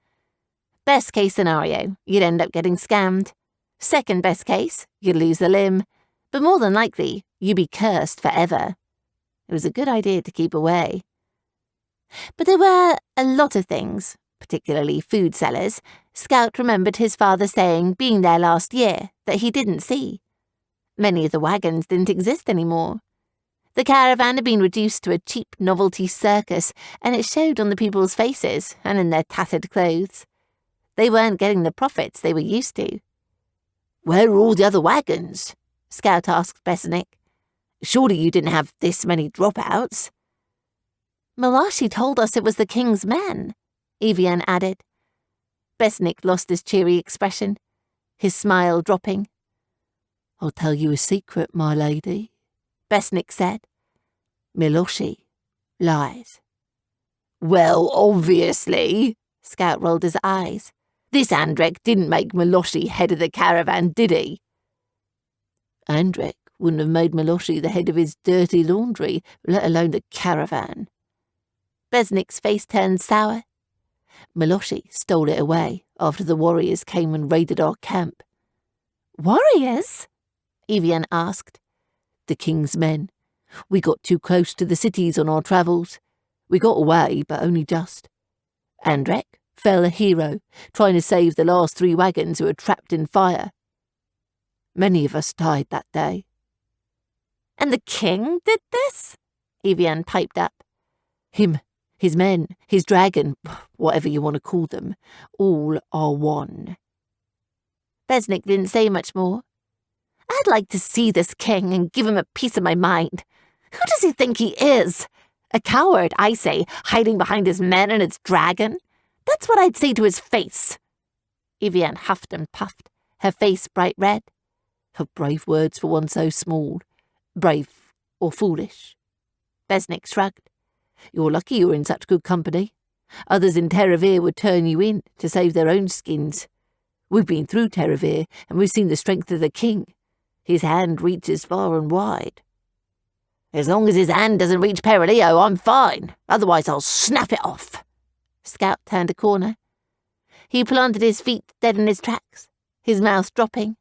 Best case scenario, you'd end up getting scammed. Second best case, you'd lose a limb. But more than likely, you'd be cursed forever. It was a good idea to keep away. But there were a lot of things, particularly food sellers, Scout remembered his father saying, being there last year, that he didn't see. Many of the wagons didn't exist anymore. The caravan had been reduced to a cheap novelty circus, and it showed on the people's faces and in their tattered clothes. They weren't getting the profits they were used to. "Where are all the other wagons?" Scout asked Besnick. "Surely you didn't have this many dropouts." "Miloshi told us it was the king's men," Evian added. Besnick lost his cheery expression, his smile dropping. "I'll tell you a secret, my lady," Besnick said. "Miloshi lies." "Well, obviously," Scout rolled his eyes. "This Andrek didn't make Miloshi head of the caravan, did he?" "Andrek wouldn't have made Miloshi the head of his dirty laundry, let alone the caravan." Besnick's face turned sour. "Miloshi stole it away after the warriors came and raided our camp." "Warriors?" Evian asked. "The king's men. We got too close to the cities on our travels. We got away, but only just. Andrek fell a hero, trying to save the last 3 wagons who were trapped in fire. Many of us died that day." "And the king did this?" Evian piped up. "Him, his men, his dragon, whatever you want to call them, all are one." Besnick didn't say much more. I'd like to see this king and give him a piece of my mind. Who does he think he is? A coward, I say, hiding behind his men and his dragon? That's what I'd say to his face." Evian huffed and puffed, her face bright red. Brave words for one so small. Brave or foolish? Besnick shrugged. You're lucky you're in such good company. Others in Terravere would turn you in to save their own skins. We've been through Terravere, and we've seen the strength of the king. His hand reaches far and wide. As long as his hand doesn't reach Perilio, I'm fine. Otherwise I'll snap it off. Scout turned a corner. He planted his feet dead in his tracks, his mouth dropping,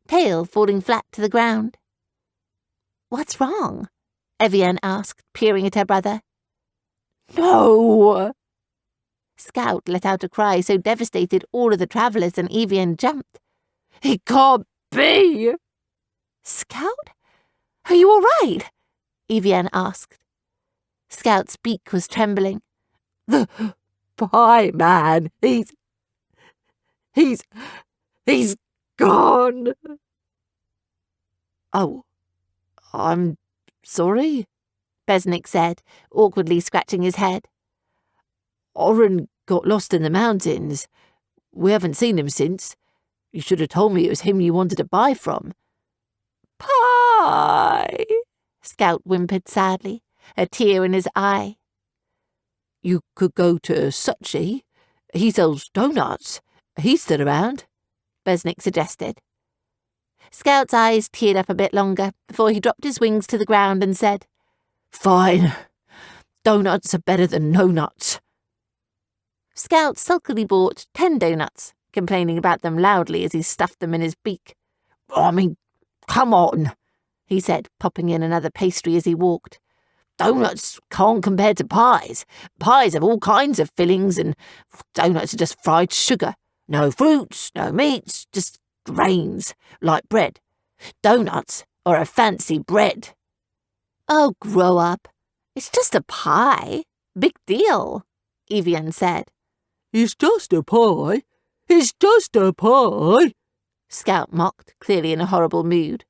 tail falling flat to the ground. "What's wrong?" Evian asked, peering at her brother. "No!" Scout let out a cry so devastated all of the travellers and Evian jumped. "It can't be!" "Scout? Are you all right?" Evian asked. Scout's beak was trembling. "The pie man, he's gone." "Oh, I'm sorry," Besnick said, awkwardly scratching his head. "Oren got lost in the mountains. We haven't seen him since. You should have told me it was him you wanted to buy from." "Pie," Scout whimpered sadly, a tear in his eye. "You could go to Suchi. He sells doughnuts. He's still around," Besnick suggested. Scout's eyes teared up a bit longer before he dropped his wings to the ground and said, "Fine. Doughnuts are better than no nuts." Scout sulkily bought 10 doughnuts, complaining about them loudly as he stuffed them in his beak. "I mean, come on," he said, popping in another pastry as he walked. "Doughnuts can't compare to pies. Pies have all kinds of fillings, and doughnuts are just fried sugar. No fruits, no meats, just grains, like bread. Doughnuts are a fancy bread." "Oh, grow up. It's just a pie. Big deal," Evian said. "It's just a pie. It's just a pie," Scout mocked, clearly in a horrible mood.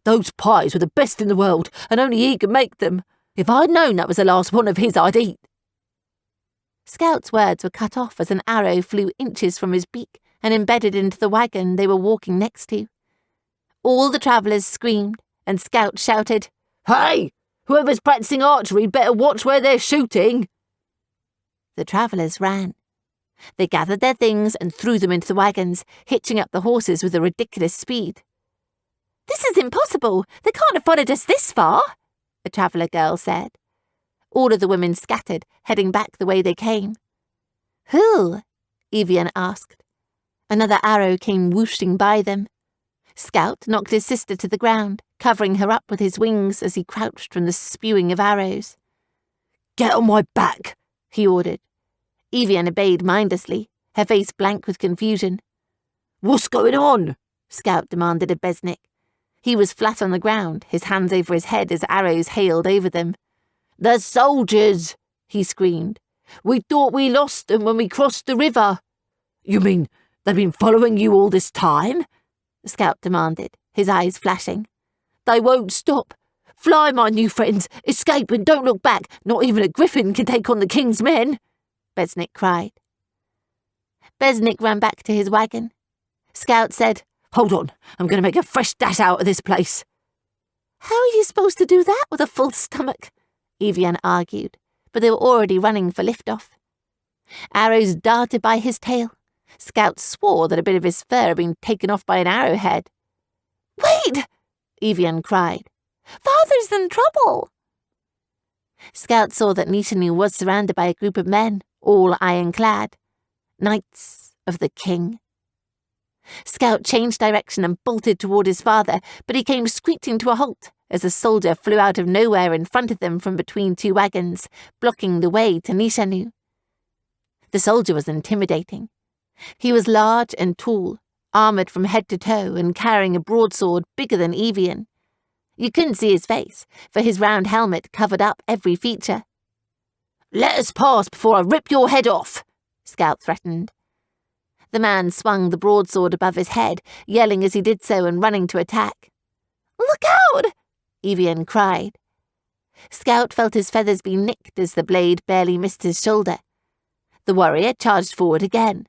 "Those pies were the best in the world, and only he could make them. If I'd known that was the last one of his, I'd eat." Scout's words were cut off as an arrow flew inches from his beak and embedded into the wagon they were walking next to. All the travellers screamed, and Scout shouted, "Hey! Whoever's practicing archery better watch where they're shooting." The travellers ran. They gathered their things and threw them into the wagons, hitching up the horses with a ridiculous speed. "This is impossible. They can't have followed us this far," a traveller girl said. All of the women scattered, heading back the way they came. "Who?" Evian asked. Another arrow came whooshing by them. Scout knocked his sister to the ground, covering her up with his wings as he crouched from the spewing of arrows. "Get on my back," he ordered. Evian obeyed mindlessly, her face blank with confusion. "What's going on?" Scout demanded of Besnick. He was flat on the ground, his hands over his head as arrows hailed over them. "The soldiers!" he screamed. "We thought we lost them when we crossed the river." "You mean they've been following you all this time?" Scout demanded, his eyes flashing. "They won't stop. Fly, my new friends. Escape and don't look back. Not even a griffin can take on the king's men," Besnick cried. Besnick ran back to his wagon. Scout said, "Hold on, I'm going to make a fresh dash out of this place." "How are you supposed to do that with a full stomach?" Evian argued, but they were already running for liftoff. Arrows darted by his tail. Scout swore that a bit of his fur had been taken off by an arrowhead. "Wait!" Evian cried. "Father's in trouble!" Scout saw that Nishanu was surrounded by a group of men, all ironclad. Knights of the king. Scout changed direction and bolted toward his father, but he came screeching to a halt as a soldier flew out of nowhere in front of them from between two wagons, blocking the way to Nishanu. The soldier was intimidating. He was large and tall, armoured from head to toe and carrying a broadsword bigger than Evian. You couldn't see his face, for his round helmet covered up every feature. "Let us pass before I rip your head off," Scout threatened. The man swung the broadsword above his head, yelling as he did so and running to attack. Look out! Evian cried. Scout felt his feathers be nicked as the blade barely missed his shoulder. The warrior charged forward again.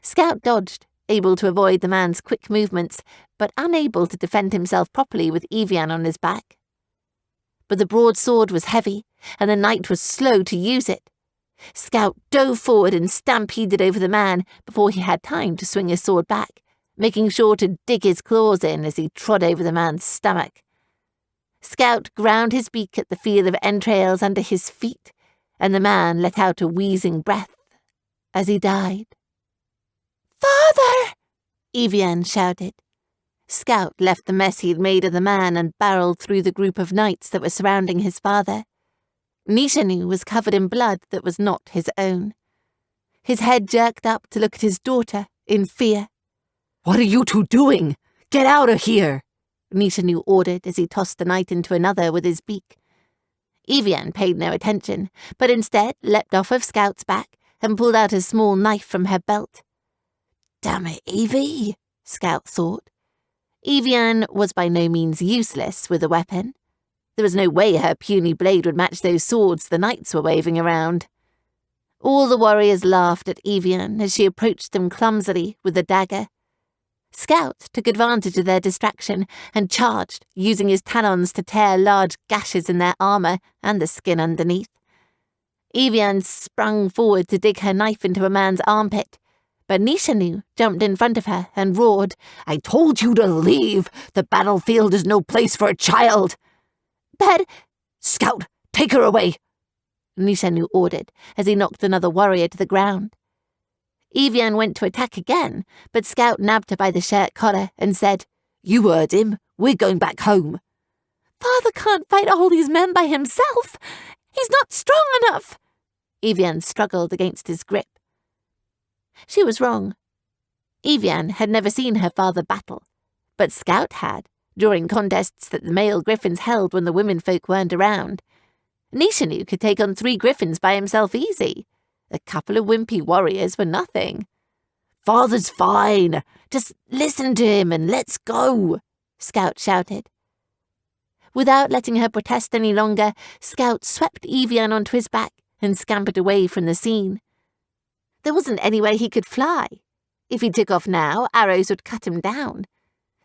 Scout dodged, able to avoid the man's quick movements, but unable to defend himself properly with Evian on his back. But the broadsword was heavy, and the knight was slow to use it. Scout dove forward and stampeded over the man before he had time to swing his sword back, making sure to dig his claws in as he trod over the man's stomach. Scout ground his beak at the feel of entrails under his feet, and the man let out a wheezing breath as he died. "Father!" Evian shouted. Scout left the mess he'd made of the man and barreled through the group of knights that were surrounding his father. Nishanu was covered in blood that was not his own. His head jerked up to look at his daughter in fear. "What are you two doing? Get out of here!" Nishanu ordered as he tossed the knight into another with his beak. Evian paid no attention, but instead leapt off of Scout's back and pulled out a small knife from her belt. "Damn it, Evie," Scout thought. Evian was by no means useless with a weapon. There was no way her puny blade would match those swords the knights were waving around. All the warriors laughed at Evian as she approached them clumsily with the dagger. Scout took advantage of their distraction and charged, using his talons to tear large gashes in their armour and the skin underneath. Evian sprung forward to dig her knife into a man's armpit, but Nishanu jumped in front of her and roared, "I told you to leave! The battlefield is no place for a child!" "But—" "Scout, take her away!" Nishanu ordered as he knocked another warrior to the ground. Evian went to attack again, but Scout nabbed her by the shirt collar and said, "You heard him. We're going back home." "Father can't fight all these men by himself. He's not strong enough." Evian struggled against his grip. She was wrong. Evian had never seen her father battle, but Scout had, during contests that the male griffins held when the womenfolk weren't around. Nishanu could take on 3 griffins by himself easy. A couple of wimpy warriors were nothing. "Father's fine. Just listen to him and let's go," Scout shouted. Without letting her protest any longer, Scout swept Evian onto his back and scampered away from the scene. There wasn't any way he could fly. If he took off now, arrows would cut him down.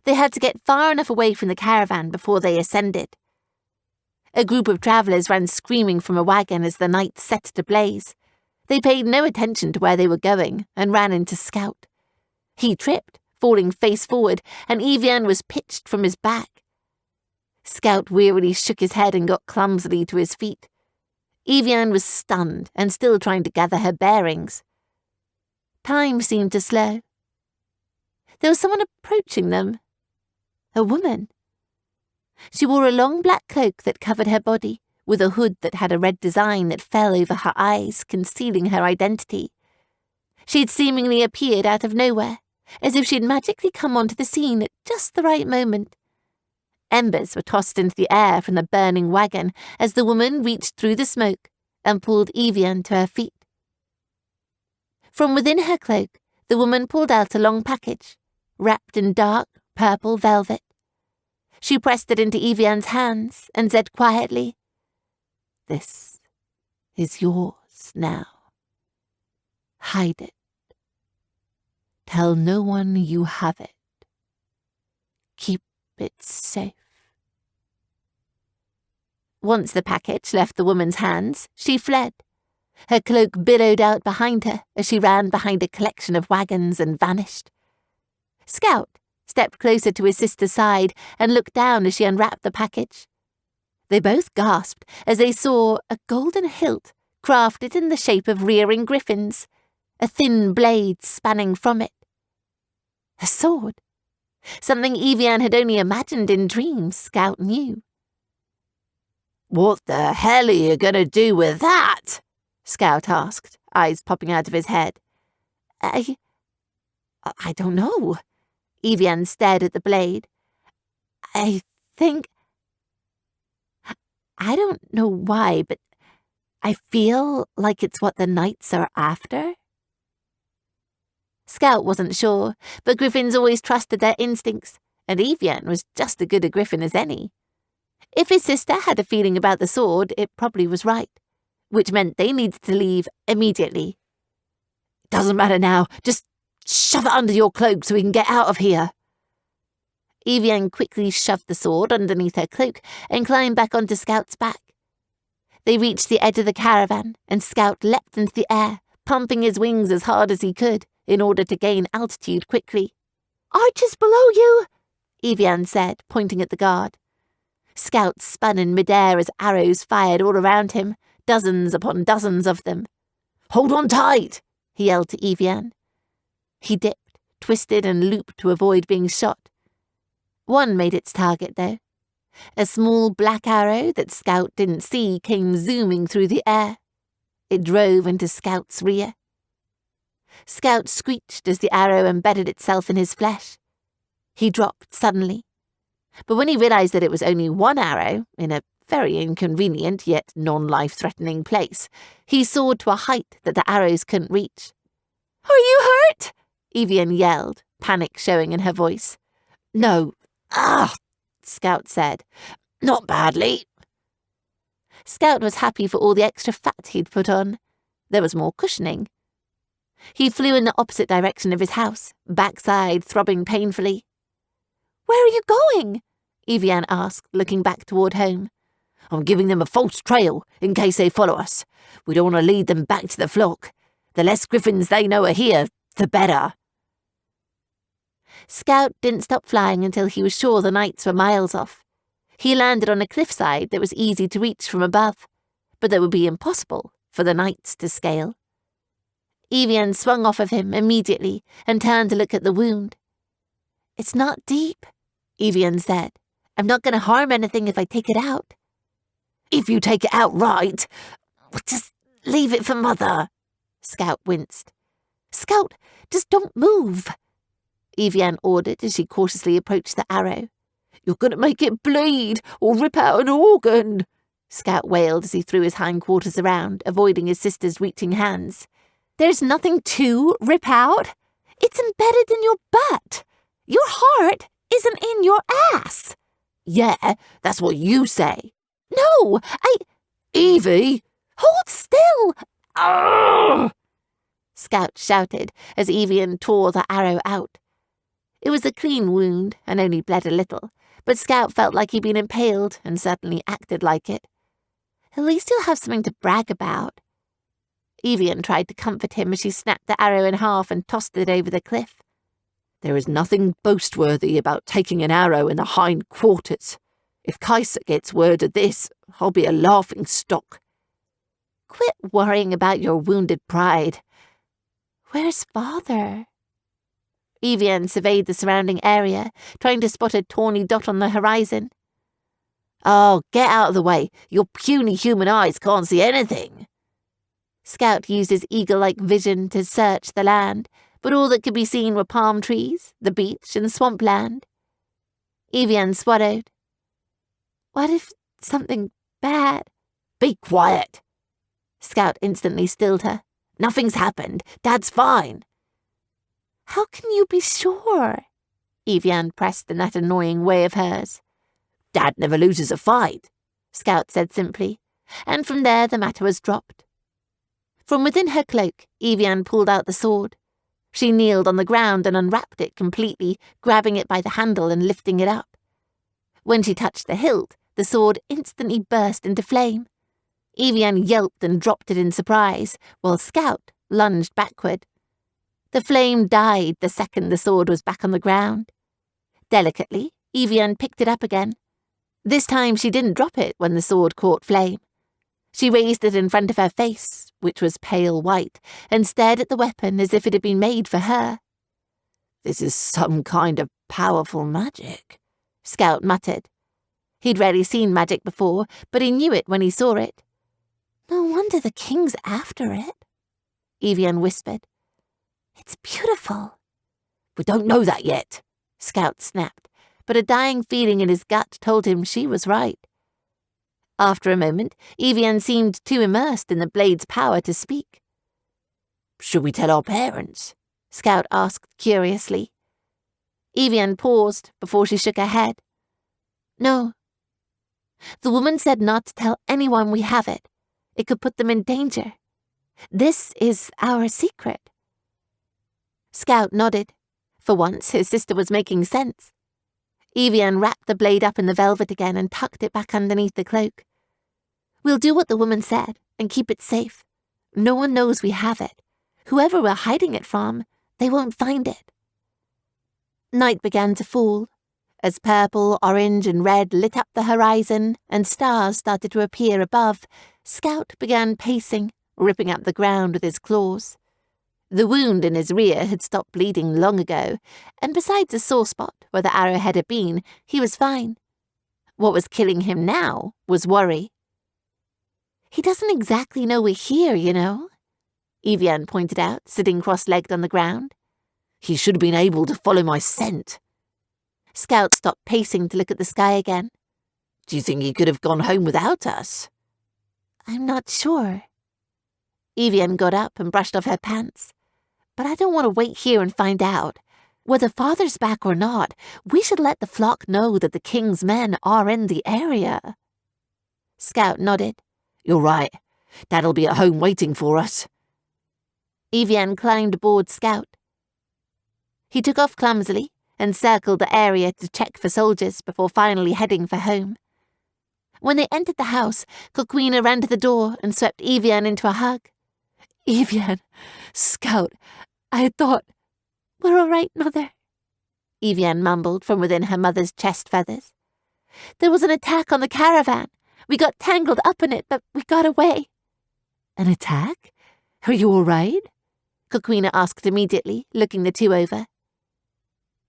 They had to get far enough away from the caravan before they ascended. A group of travellers ran screaming from a wagon as the night set it ablaze. They paid no attention to where they were going and ran into Scout. He tripped, falling face forward, and Evian was pitched from his back. Scout wearily shook his head and got clumsily to his feet. Evian was stunned and still trying to gather her bearings. Time seemed to slow. There was someone approaching them. A woman. She wore a long black cloak that covered her body, with a hood that had a red design that fell over her eyes, concealing her identity. She'd seemingly appeared out of nowhere, as if she'd magically come onto the scene at just the right moment. Embers were tossed into the air from the burning wagon as the woman reached through the smoke and pulled Evian to her feet. From within her cloak, the woman pulled out a long package, wrapped in dark purple velvet. She pressed it into Evian's hands and said quietly, "This is yours now. Hide it. Tell no one you have it. Keep it safe." Once the package left the woman's hands, she fled. Her cloak billowed out behind her as she ran behind a collection of wagons and vanished. Scout stepped closer to his sister's side and looked down as she unwrapped the package. They both gasped as they saw a golden hilt crafted in the shape of rearing griffins, a thin blade spanning from it. A sword. Something Evian had only imagined in dreams, Scout knew. "What the hell are you going to do with that?" Scout asked, eyes popping out of his head. I don't know. Evian stared at the blade. I don't know why, but I feel like it's what the knights are after. Scout wasn't sure, but griffins always trusted their instincts, and Evian was just as good a griffin as any. If his sister had a feeling about the sword, it probably was right, which meant they needed to leave immediately. Doesn't matter now, just shove it under your cloak so we can get out of here. Evian quickly shoved the sword underneath her cloak and climbed back onto Scout's back. They reached the edge of the caravan, and Scout leapt into the air, pumping his wings as hard as he could in order to gain altitude quickly. "Archers below you," Evian said, pointing at the guard. Scout spun in midair as arrows fired all around him, dozens upon dozens of them. "Hold on tight," he yelled to Evian. He dipped, twisted and looped to avoid being shot. One made its target, though. A small black arrow that Scout didn't see came zooming through the air. It drove into Scout's rear. Scout screeched as the arrow embedded itself in his flesh. He dropped suddenly. But when he realized that it was only one arrow, in a very inconvenient yet non-life-threatening place, he soared to a height that the arrows couldn't reach. "Are you hurt?" Evian yelled, panic showing in her voice. "No, Scout said. Not badly." Scout was happy for all the extra fat he'd put on. There was more cushioning. He flew in the opposite direction of his house, backside throbbing painfully. "Where are you going?" Evian asked, looking back toward home. "I'm giving them a false trail in case they follow us. We don't want to lead them back to the flock. The less griffins they know are here, the better." Scout didn't stop flying until he was sure the knights were miles off. He landed on a cliffside that was easy to reach from above, but that would be impossible for the knights to scale. Evian swung off of him immediately and turned to look at the wound. "It's not deep," Evian said. "I'm not going to harm anything if I take it out." "If you take it out right, just leave it for Mother." Scout winced. "Scout, just don't move," Evian ordered as she cautiously approached the arrow. "You're going to make it bleed or rip out an organ," Scout wailed as he threw his hindquarters around, avoiding his sister's reaching hands. "There's nothing to rip out. It's embedded in your butt. Your heart isn't in your ass." "Yeah, that's what you say." "No, Evie!" Hold still!" Arrgh! Scout shouted as Evian tore the arrow out. It was a clean wound and only bled a little, but Scout felt like he'd been impaled and certainly acted like it. At least he'll have something to brag about. Evian tried to comfort him as she snapped the arrow in half and tossed it over the cliff. "There is nothing boastworthy about taking an arrow in the hind quarters. If Kaiser gets word of this, I'll be a laughing stock." "Quit worrying about your wounded pride. Where's Father?" Evian surveyed the surrounding area, trying to spot a tawny dot on the horizon. "Oh, get out of the way. Your puny human eyes can't see anything." Scout used his eagle-like vision to search the land, but all that could be seen were palm trees, the beach, and swampland. Evian swallowed. "What if something bad?" "Be quiet." Scout instantly stilled her. "Nothing's happened. Dad's fine." "How can you be sure?" Evian pressed in that annoying way of hers. "Dad never loses a fight," Scout said simply, and from there the matter was dropped. From within her cloak, Evian pulled out the sword. She kneeled on the ground and unwrapped it completely, grabbing it by the handle and lifting it up. When she touched the hilt, the sword instantly burst into flame. Evian yelped and dropped it in surprise, while Scout lunged backward. The flame died the second the sword was back on the ground. Delicately, Evian picked it up again. This time she didn't drop it when the sword caught flame. She raised it in front of her face, which was pale white, and stared at the weapon as if it had been made for her. "This is some kind of powerful magic," Scout muttered. He'd rarely seen magic before, but he knew it when he saw it. "No wonder the king's after it," Evian whispered. "It's beautiful." "We don't know that yet," Scout snapped, but a dying feeling in his gut told him she was right. After a moment, Evian seemed too immersed in the blade's power to speak. "Should we tell our parents?" Scout asked curiously. Evian paused before she shook her head. No. The woman said not to tell anyone we have it. It could put them in danger. This is our secret. Scout nodded. For once, his sister was making sense. Evian wrapped the blade up in the velvet again and tucked it back underneath the cloak. We'll do what the woman said and keep it safe. No one knows we have it. Whoever we're hiding it from, they won't find it. Night began to fall. As purple, orange, and red lit up the horizon and stars started to appear above, Scout began pacing, ripping up the ground with his claws. The wound in his rear had stopped bleeding long ago, and besides a sore spot where the arrowhead had been, he was fine. What was killing him now was worry. He doesn't exactly know we're here, you know, Evian pointed out, sitting cross-legged on the ground. He should have been able to follow my scent. Scout stopped pacing to look at the sky again. Do you think he could have gone home without us? I'm not sure. Evian got up and brushed off her pants. But I don't want to wait here and find out. Whether father's back or not, we should let the flock know that the king's men are in the area. Scout nodded. You're right. Dad'll be at home waiting for us. Evian climbed aboard Scout. He took off clumsily and circled the area to check for soldiers before finally heading for home. When they entered the house, Coquina ran to the door and swept Evian into a hug. Evian, Scout, I thought... We're all right, Mother, Evian mumbled from within her mother's chest feathers. There was an attack on the caravan. We got tangled up in it, but we got away. An attack? Are you all right? Coquina asked immediately, looking the two over.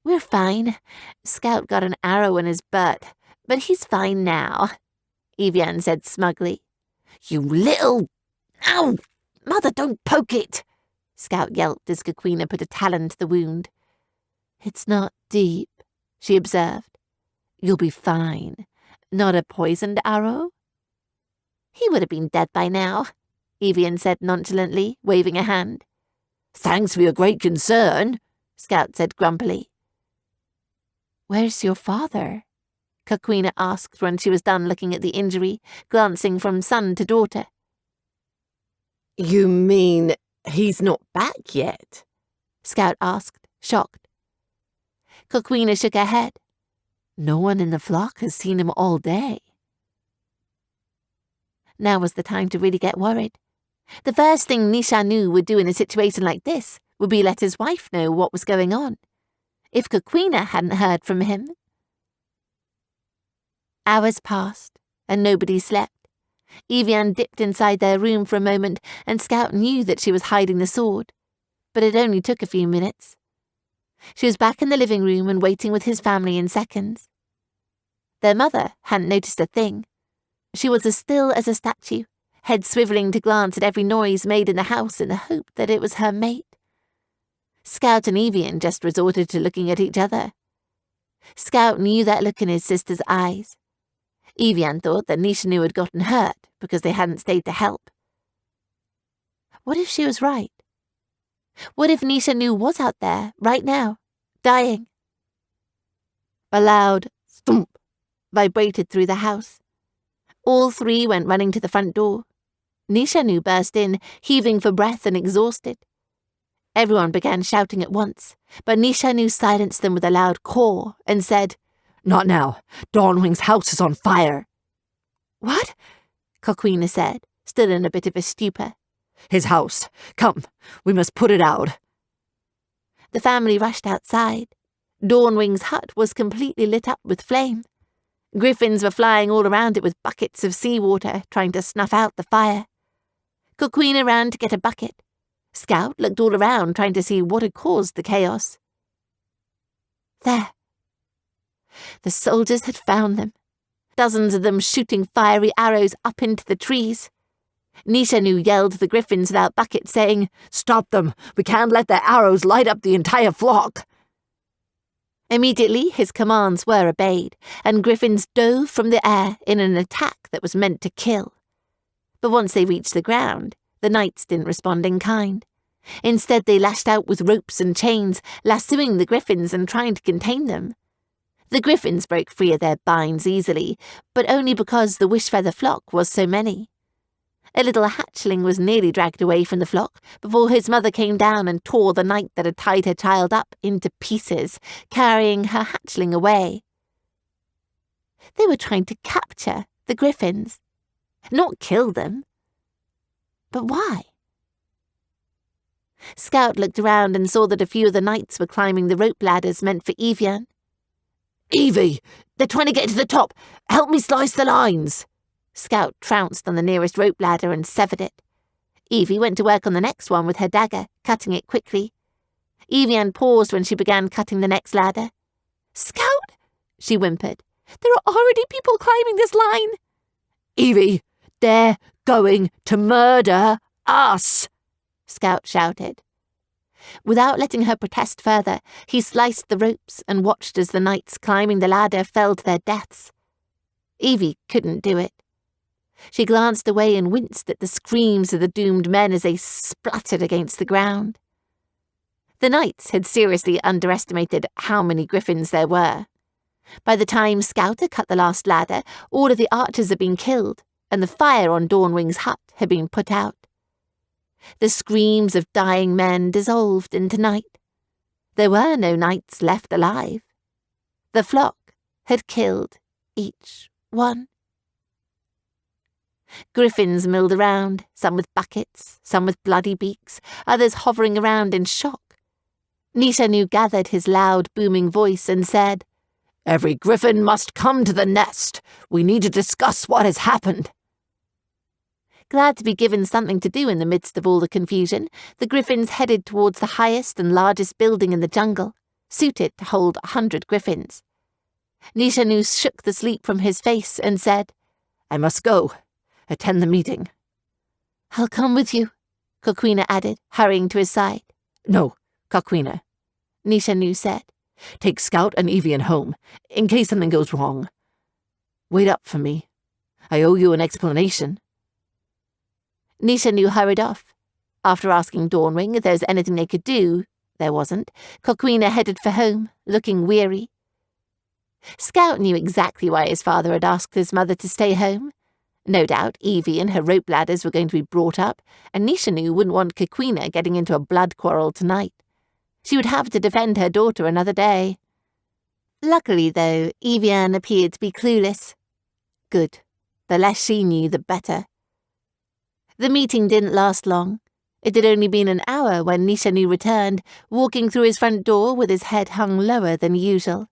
We're fine. Scout got an arrow in his butt, but he's fine now, Evian said smugly. You little... Ow! Mother, don't poke it! Scout yelped as Coquina put a talon to the wound. It's not deep, she observed. You'll be fine. Not a poisoned arrow? He would have been dead by now, Evian said nonchalantly, waving a hand. Thanks for your great concern, Scout said grumpily. Where's your father? Coquina asked when she was done looking at the injury, glancing from son to daughter. You mean he's not back yet? Scout asked, shocked. Coquina shook her head. No one in the flock has seen him all day. Now was the time to really get worried. The first thing Nishanu would do in a situation like this would be let his wife know what was going on. If Coquina hadn't heard from him. Hours passed, and nobody slept. Evian dipped inside their room for a moment, and Scout knew that she was hiding the sword. But it only took a few minutes. She was back in the living room and waiting with his family in seconds. Their mother hadn't noticed a thing. She was as still as a statue, head swiveling to glance at every noise made in the house in the hope that it was her mate. Scout and Evian just resorted to looking at each other. Scout knew that look in his sister's eyes. Evian thought that Nishanu had gotten hurt because they hadn't stayed to help. What if she was right? What if Nishanu was out there, right now, dying? A loud thump vibrated through the house. All three went running to the front door. Nishanu burst in, heaving for breath and exhausted. Everyone began shouting at once, but Nishanu silenced them with a loud caw and said, Not now. Dawnwing's house is on fire. What? Coquina said, still in a bit of a stupor. His house. Come, we must put it out. The family rushed outside. Dawnwing's hut was completely lit up with flame. Griffins were flying all around it with buckets of seawater, trying to snuff out the fire. Coquina ran to get a bucket. Scout looked all around, trying to see what had caused the chaos. There. The soldiers had found them, dozens of them shooting fiery arrows up into the trees. Nishanu yelled to the griffins without buckets, saying, Stop them! We can't let their arrows light up the entire flock! Immediately his commands were obeyed, and griffins dove from the air in an attack that was meant to kill. But once they reached the ground, the knights didn't respond in kind. Instead, they lashed out with ropes and chains, lassoing the griffins and trying to contain them. The griffins broke free of their binds easily, but only because the wish-feather flock was so many. A little hatchling was nearly dragged away from the flock before his mother came down and tore the knight that had tied her child up into pieces, carrying her hatchling away. They were trying to capture the griffins, not kill them. But why? Scout looked around and saw that a few of the knights were climbing the rope ladders meant for Evian. Evie, they're trying to get to the top. Help me slice the lines. Scout trounced on the nearest rope ladder and severed it. Evie went to work on the next one with her dagger, cutting it quickly. Evian paused when she began cutting the next ladder. "Scout," she whimpered, "there are already people climbing this line." Evie, they're going to murder us, Scout shouted. Without letting her protest further, he sliced the ropes and watched as the knights climbing the ladder fell to their deaths. Evie couldn't do it. She glanced away and winced at the screams of the doomed men as they spluttered against the ground. The knights had seriously underestimated how many griffins there were. By the time Scout had cut the last ladder, all of the archers had been killed, and the fire on Dawnwing's hut had been put out. The screams of dying men dissolved into night. There were no knights left alive. The flock had killed each one. Griffins milled around, some with buckets, some with bloody beaks, others hovering around in shock. Nishanu gathered his loud, booming voice and said, "Every griffin must come to the nest. We need to discuss what has happened." Glad to be given something to do in the midst of all the confusion, the griffins headed towards the highest and largest building in the jungle, suited to hold 100 griffins. Nishanu shook the sleep from his face and said, "I must go. Attend the meeting." "I'll come with you," Coquina added, hurrying to his side. "No, Coquina," Nishanu said. "Take Scout and Evian home, in case something goes wrong. Wait up for me. I owe you an explanation." Nishanu hurried off. After asking Dawnwing if there was anything they could do, there wasn't. Coquina headed for home, looking weary. Scout knew exactly why his father had asked his mother to stay home. No doubt Evie and her rope ladders were going to be brought up, and Nishanu wouldn't want Coquina getting into a blood quarrel tonight. She would have to defend her daughter another day. Luckily, though, Evian appeared to be clueless. Good. The less she knew, the better. The meeting didn't last long. It had only been an hour when Nishanu returned, walking through his front door with his head hung lower than usual.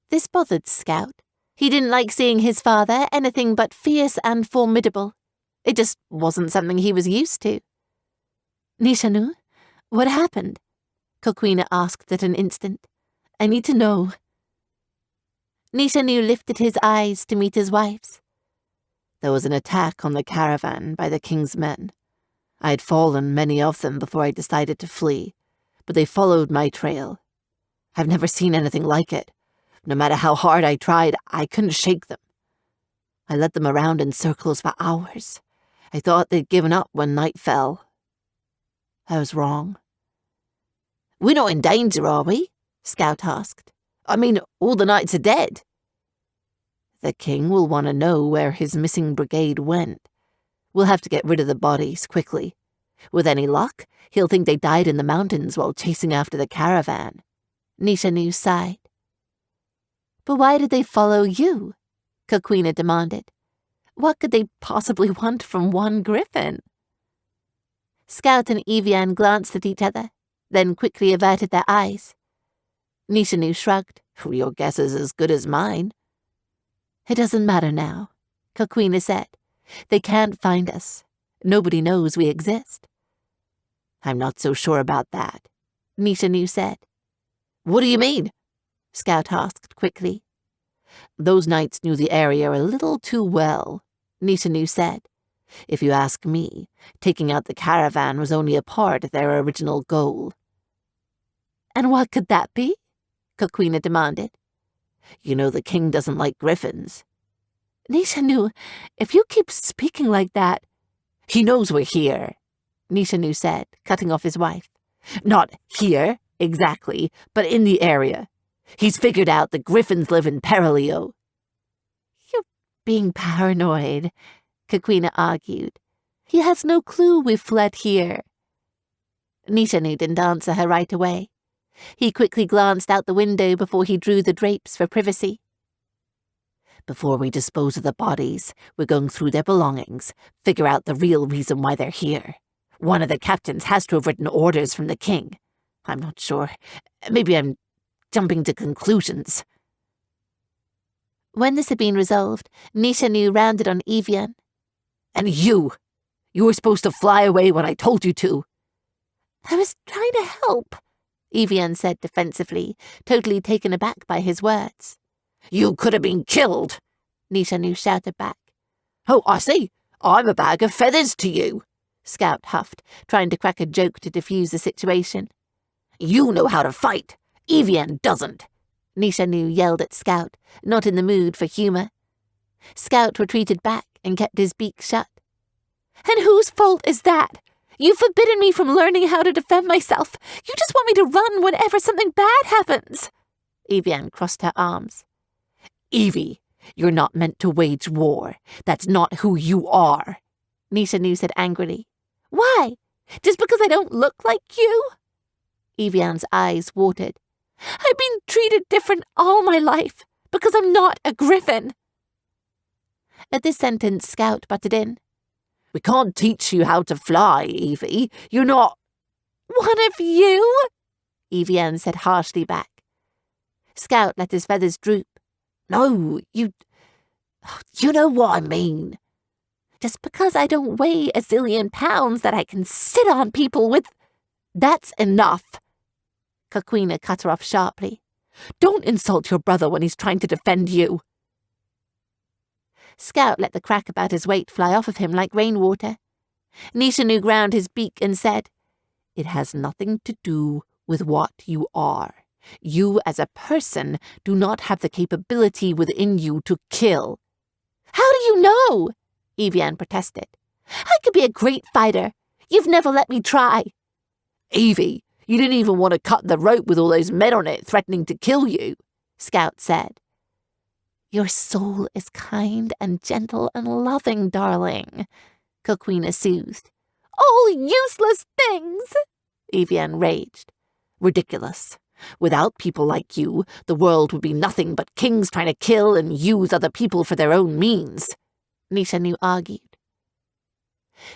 This bothered Scout. He didn't like seeing his father anything but fierce and formidable. It just wasn't something he was used to. "Nishanu, what happened?" Coquina asked at an instant. "I need to know." Nishanu lifted his eyes to meet his wife's. "There was an attack on the caravan by the king's men. I had fallen many of them before I decided to flee, but they followed my trail. I've never seen anything like it. No matter how hard I tried, I couldn't shake them. I led them around in circles for hours. I thought they'd given up when night fell. I was wrong." "We're not in danger, are we?" Scout asked. "I mean, all the knights are dead." "The king will want to know where his missing brigade went. We'll have to get rid of the bodies quickly. With any luck, he'll think they died in the mountains while chasing after the caravan." Nishanu sighed. "But why did they follow you?" Coquina demanded. "What could they possibly want from one griffin?" Scout and Evian glanced at each other, then quickly averted their eyes. Nishanu shrugged. "Your guess is as good as mine." "It doesn't matter now," Coquina said. "They can't find us. Nobody knows we exist." "I'm not so sure about that," Nishanu said. "What do you mean?" Scout asked quickly. "Those knights knew the area a little too well," Nishanu said. "If you ask me, taking out the caravan was only a part of their original goal." "And what could that be?" Coquina demanded. "You know the king doesn't like griffins." "Nishanu, if you keep speaking like that—" "He knows we're here," Nishanu said, cutting off his wife. Not here, exactly, but in the area. He's figured out the griffins live in Perilio. You're being paranoid, Kakwina argued. He has no clue we've fled here. Nishanu didn't answer her right away. He quickly glanced out the window before he drew the drapes for privacy. Before we dispose of the bodies, we're going through their belongings, figure out the real reason why they're here. One of the captains has to have written orders from the king. I'm not sure. Maybe I'm jumping to conclusions. When this had been resolved, Nishanu rounded on Evian. And you were supposed to fly away when I told you to. I was trying to help, Evian said defensively, totally taken aback by his words. You could have been killed, Nishanu shouted back. Oh, I see. I'm a bag of feathers to you, Scout huffed, trying to crack a joke to defuse the situation. You know how to fight. Evian doesn't, Nishanu yelled at Scout, not in the mood for humour. Scout retreated back and kept his beak shut. And whose fault is that? You've forbidden me from learning how to defend myself. You just want me to run whenever something bad happens. Evian crossed her arms. Evie, you're not meant to wage war. That's not who you are, Nishanu said angrily. Why? Just because I don't look like you? Evian's eyes watered. I've been treated different all my life because I'm not a griffin. At this sentence, Scout butted in. We can't teach you how to fly, Evie. You're not... One of you? Evian said harshly back. Scout let his feathers droop. No, you know what I mean. Just because I don't weigh a zillion pounds that I can sit on people with... That's enough. Kakwina cut her off sharply. Don't insult your brother when he's trying to defend you. Scout let the crack about his weight fly off of him like rainwater. Nishanu ground his beak and said, It has nothing to do with what you are. You as a person do not have the capability within you to kill. How do you know? Evian protested. I could be a great fighter. You've never let me try. Evie, you didn't even want to cut the rope with all those men on it threatening to kill you, Scout said. Your soul is kind and gentle and loving, darling, Kakwina soothed. All useless things, Evian raged. Ridiculous. Without people like you, the world would be nothing but kings trying to kill and use other people for their own means, Nishanu argued.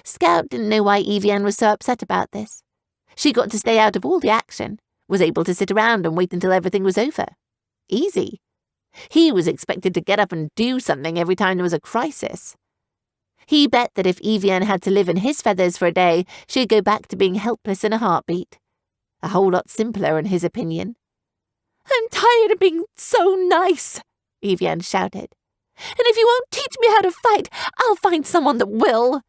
Scout didn't know why Evian was so upset about this. She got to stay out of all the action, was able to sit around and wait until everything was over. Easy. He was expected to get up and do something every time there was a crisis. He bet that if Evian had to live in his feathers for a day, she'd go back to being helpless in a heartbeat. A whole lot simpler, in his opinion. I'm tired of being so nice, Evian shouted. And if you won't teach me how to fight, I'll find someone that will.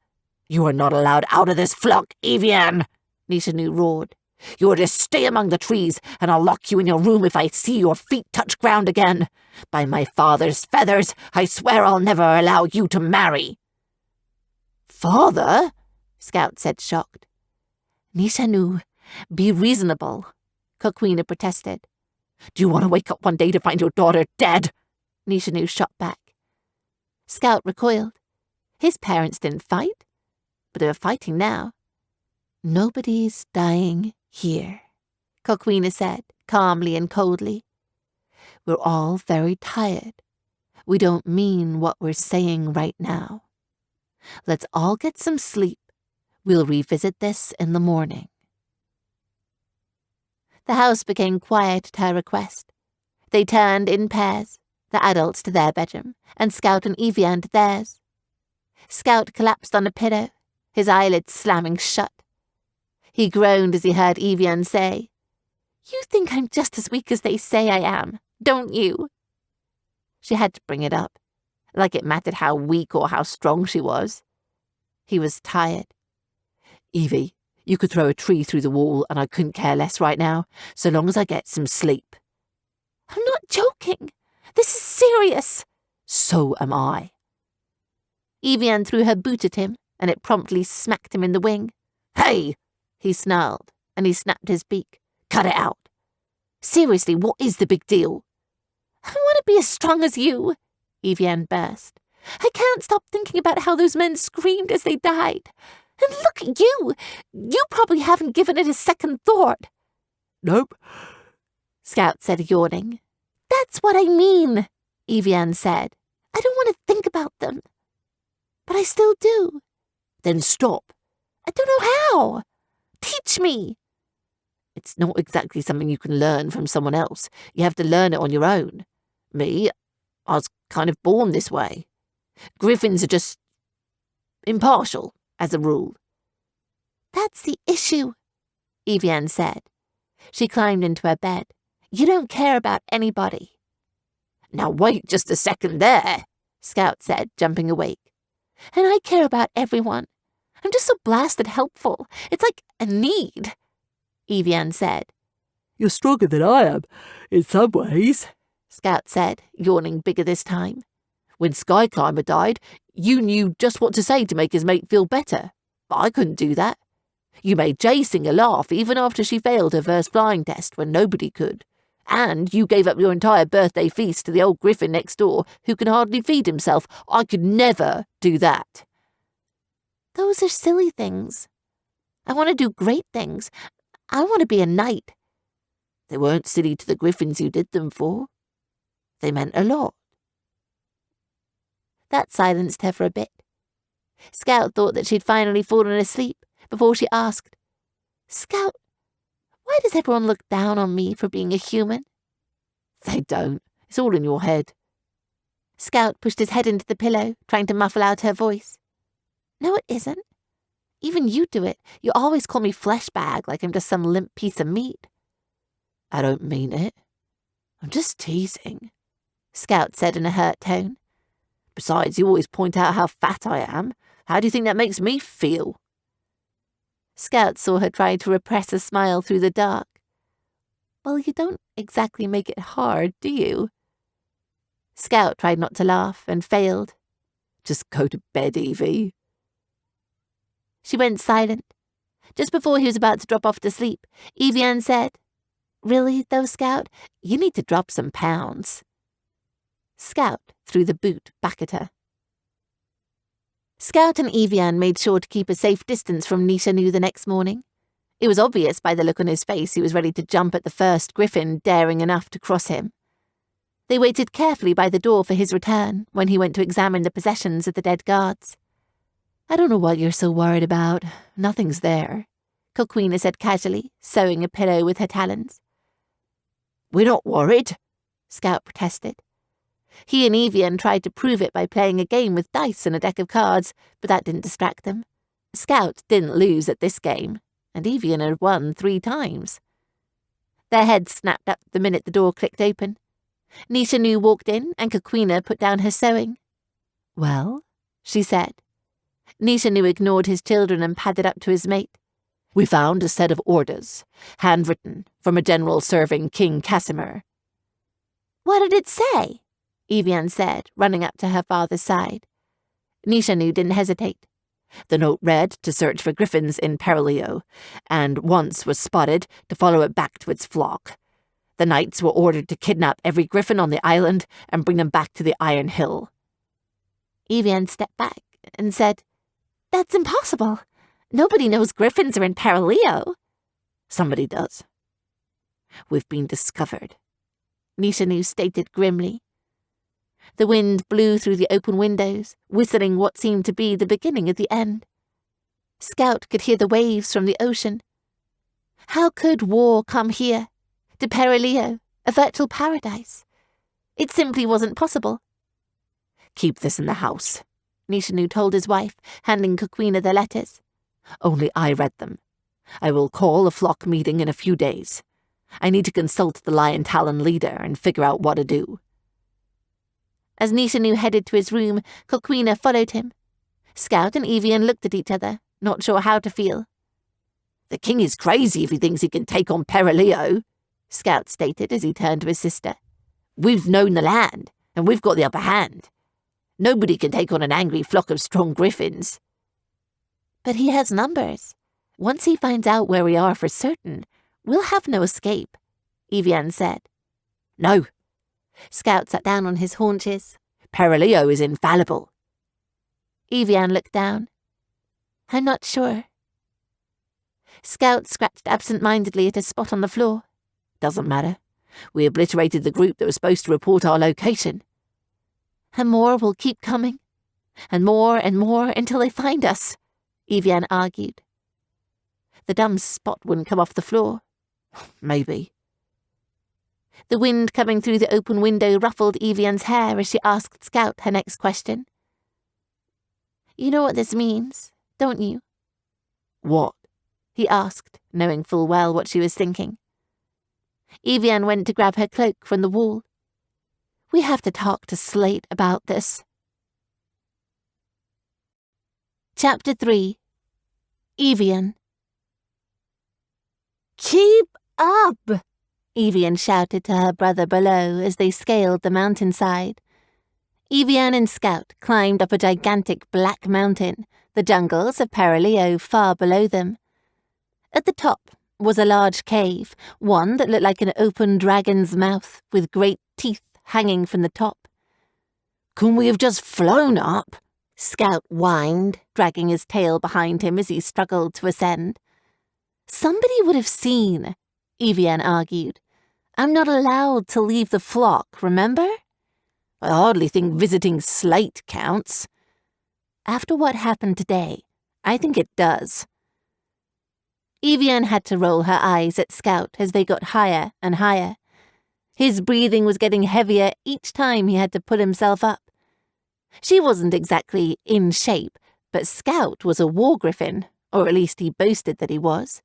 You are not allowed out of this flock, Evian, Nishanu roared. You are to stay among the trees, and I'll lock you in your room if I see your feet touch ground again. By my father's feathers, I swear I'll never allow you to marry. Father? Scout said, shocked. Nishanu, be reasonable, Kakwina protested. Do you want to wake up one day to find your daughter dead? Nishanu shot back. Scout recoiled. His parents didn't fight, but they were fighting now. Nobody's dying here, Kakwina said, calmly and coldly. We're all very tired. We don't mean what we're saying right now. Let's all get some sleep. We'll revisit this in the morning. The house became quiet at her request. They turned in pairs, the adults to their bedroom, and Scout and Evian to theirs. Scout collapsed on a pillow, his eyelids slamming shut. He groaned as he heard Evian say, You think I'm just as weak as they say I am, don't you? She had to bring it up, like it mattered how weak or how strong she was. He was tired. Evie, you could throw a tree through the wall and I couldn't care less right now, so long as I get some sleep. I'm not joking. This is serious. So am I. Evian threw her boot at him, and it promptly smacked him in the wing. Hey, he snarled, and he snapped his beak. Cut it out. Seriously, what is the big deal? I want to be as strong as you, Evian burst. I can't stop thinking about how those men screamed as they died. And look at you! You probably haven't given it a second thought. Nope, Scout said, yawning. That's what I mean, Evian said. I don't want to think about them. But I still do. Then stop. I don't know how. Teach me. It's not exactly something you can learn from someone else. You have to learn it on your own. Me, I was kind of born this way. Griffins are just impartial, as a rule. That's the issue, Evian said. She climbed into her bed. You don't care about anybody. Now wait just a second there, Scout said, jumping awake. And I care about everyone. I'm just so blasted helpful. It's like a need, Evian said. You're stronger than I am, in some ways, Scout said, yawning bigger this time. When Sky Climber died, you knew just what to say to make his mate feel better. But I couldn't do that. You made Jay sing a laugh even after she failed her first flying test when nobody could. And you gave up your entire birthday feast to the old Griffin next door who can hardly feed himself. I could never do that. Those are silly things. I want to do great things. I want to be a knight. They weren't silly to the Griffins you did them for. They meant a lot. That silenced her for a bit. Scout thought that she'd finally fallen asleep before she asked, Scout, why does everyone look down on me for being a human? They don't. It's all in your head. Scout pushed his head into the pillow, trying to muffle out her voice. No, it isn't. Even you do it. You always call me flesh bag like I'm just some limp piece of meat. I don't mean it. I'm just teasing, Scout said in a hurt tone. Besides, you always point out how fat I am. How do you think that makes me feel? Scout saw her try to repress a smile through the dark. Well, you don't exactly make it hard, do you? Scout tried not to laugh and failed. Just go to bed, Evie. She went silent. Just before he was about to drop off to sleep, Evian said, Really, though, Scout, you need to drop some pounds. Scout threw the boot back at her. Scout and Evian made sure to keep a safe distance from Nishanu the next morning. It was obvious by the look on his face he was ready to jump at the first Griffin daring enough to cross him. They waited carefully by the door for his return when he went to examine the possessions of the dead guards. I don't know what you're so worried about. Nothing's there, Coquina said casually, sewing a pillow with her talons. We're not worried, Scout protested. He and Evian tried to prove it by playing a game with dice and a deck of cards, but that didn't distract them. Scout didn't lose at this game, and Evian had won 3 times. Their heads snapped up the minute the door clicked open. Nishanu walked in, and Coquina put down her sewing. Well, she said. Nishanu ignored his children and padded up to his mate. We found a set of orders, handwritten, from a general serving King Casimir. What did it say? Evian said, running up to her father's side. Nishanu didn't hesitate. The note read to search for griffins in Perilio, and once was spotted to follow it back to its flock. The knights were ordered to kidnap every griffin on the island and bring them back to the Iron Hill. Evian stepped back and said, That's impossible. Nobody knows griffins are in Perilio. Somebody does. We've been discovered, Nishanu stated grimly. The wind blew through the open windows, whistling what seemed to be the beginning of the end. Scout could hear the waves from the ocean. How could war come here, to Perilio, a virtual paradise? It simply wasn't possible. Keep this in the house, Nishanu told his wife, handing Coquina the letters. Only I read them. I will call a flock meeting in a few days. I need to consult the Lion Talon leader and figure out what to do. As Nishanu headed to his room, Coquina followed him. Scout and Evian looked at each other, not sure how to feel. The king is crazy if he thinks he can take on Perilio, Scout stated as he turned to his sister. We've known the land, and we've got the upper hand. Nobody can take on an angry flock of strong griffins. But he has numbers. Once he finds out where we are for certain, we'll have no escape, Evian said. No. Scout sat down on his haunches. Perilio is infallible. Evian looked down. I'm not sure. Scout scratched absent-mindedly at a spot on the floor. Doesn't matter. We obliterated the group that was supposed to report our location. And more will keep coming. And more until they find us, Evian argued. The dumb spot wouldn't come off the floor. Maybe. The wind coming through the open window ruffled Evian's hair as she asked Scout her next question. You know what this means, don't you? What? He asked, knowing full well what she was thinking. Evian went to grab her cloak from the wall. We have to talk to Slate about this. Chapter 3. Evian. Keep up! Evian shouted to her brother below as they scaled the mountainside. Evian and Scout climbed up a gigantic black mountain, the jungles of Perilio far below them. At the top was a large cave, one that looked like an open dragon's mouth with great teeth hanging from the top. Couldn't we have just flown up? Scout whined, dragging his tail behind him as he struggled to ascend. Somebody would have seen, Evian argued. I'm not allowed to leave the flock, remember? I hardly think visiting Slate counts. After what happened today, I think it does. Evian had to roll her eyes at Scout as they got higher and higher. His breathing was getting heavier each time he had to pull himself up. She wasn't exactly in shape, but Scout was a war griffin, or at least he boasted that he was.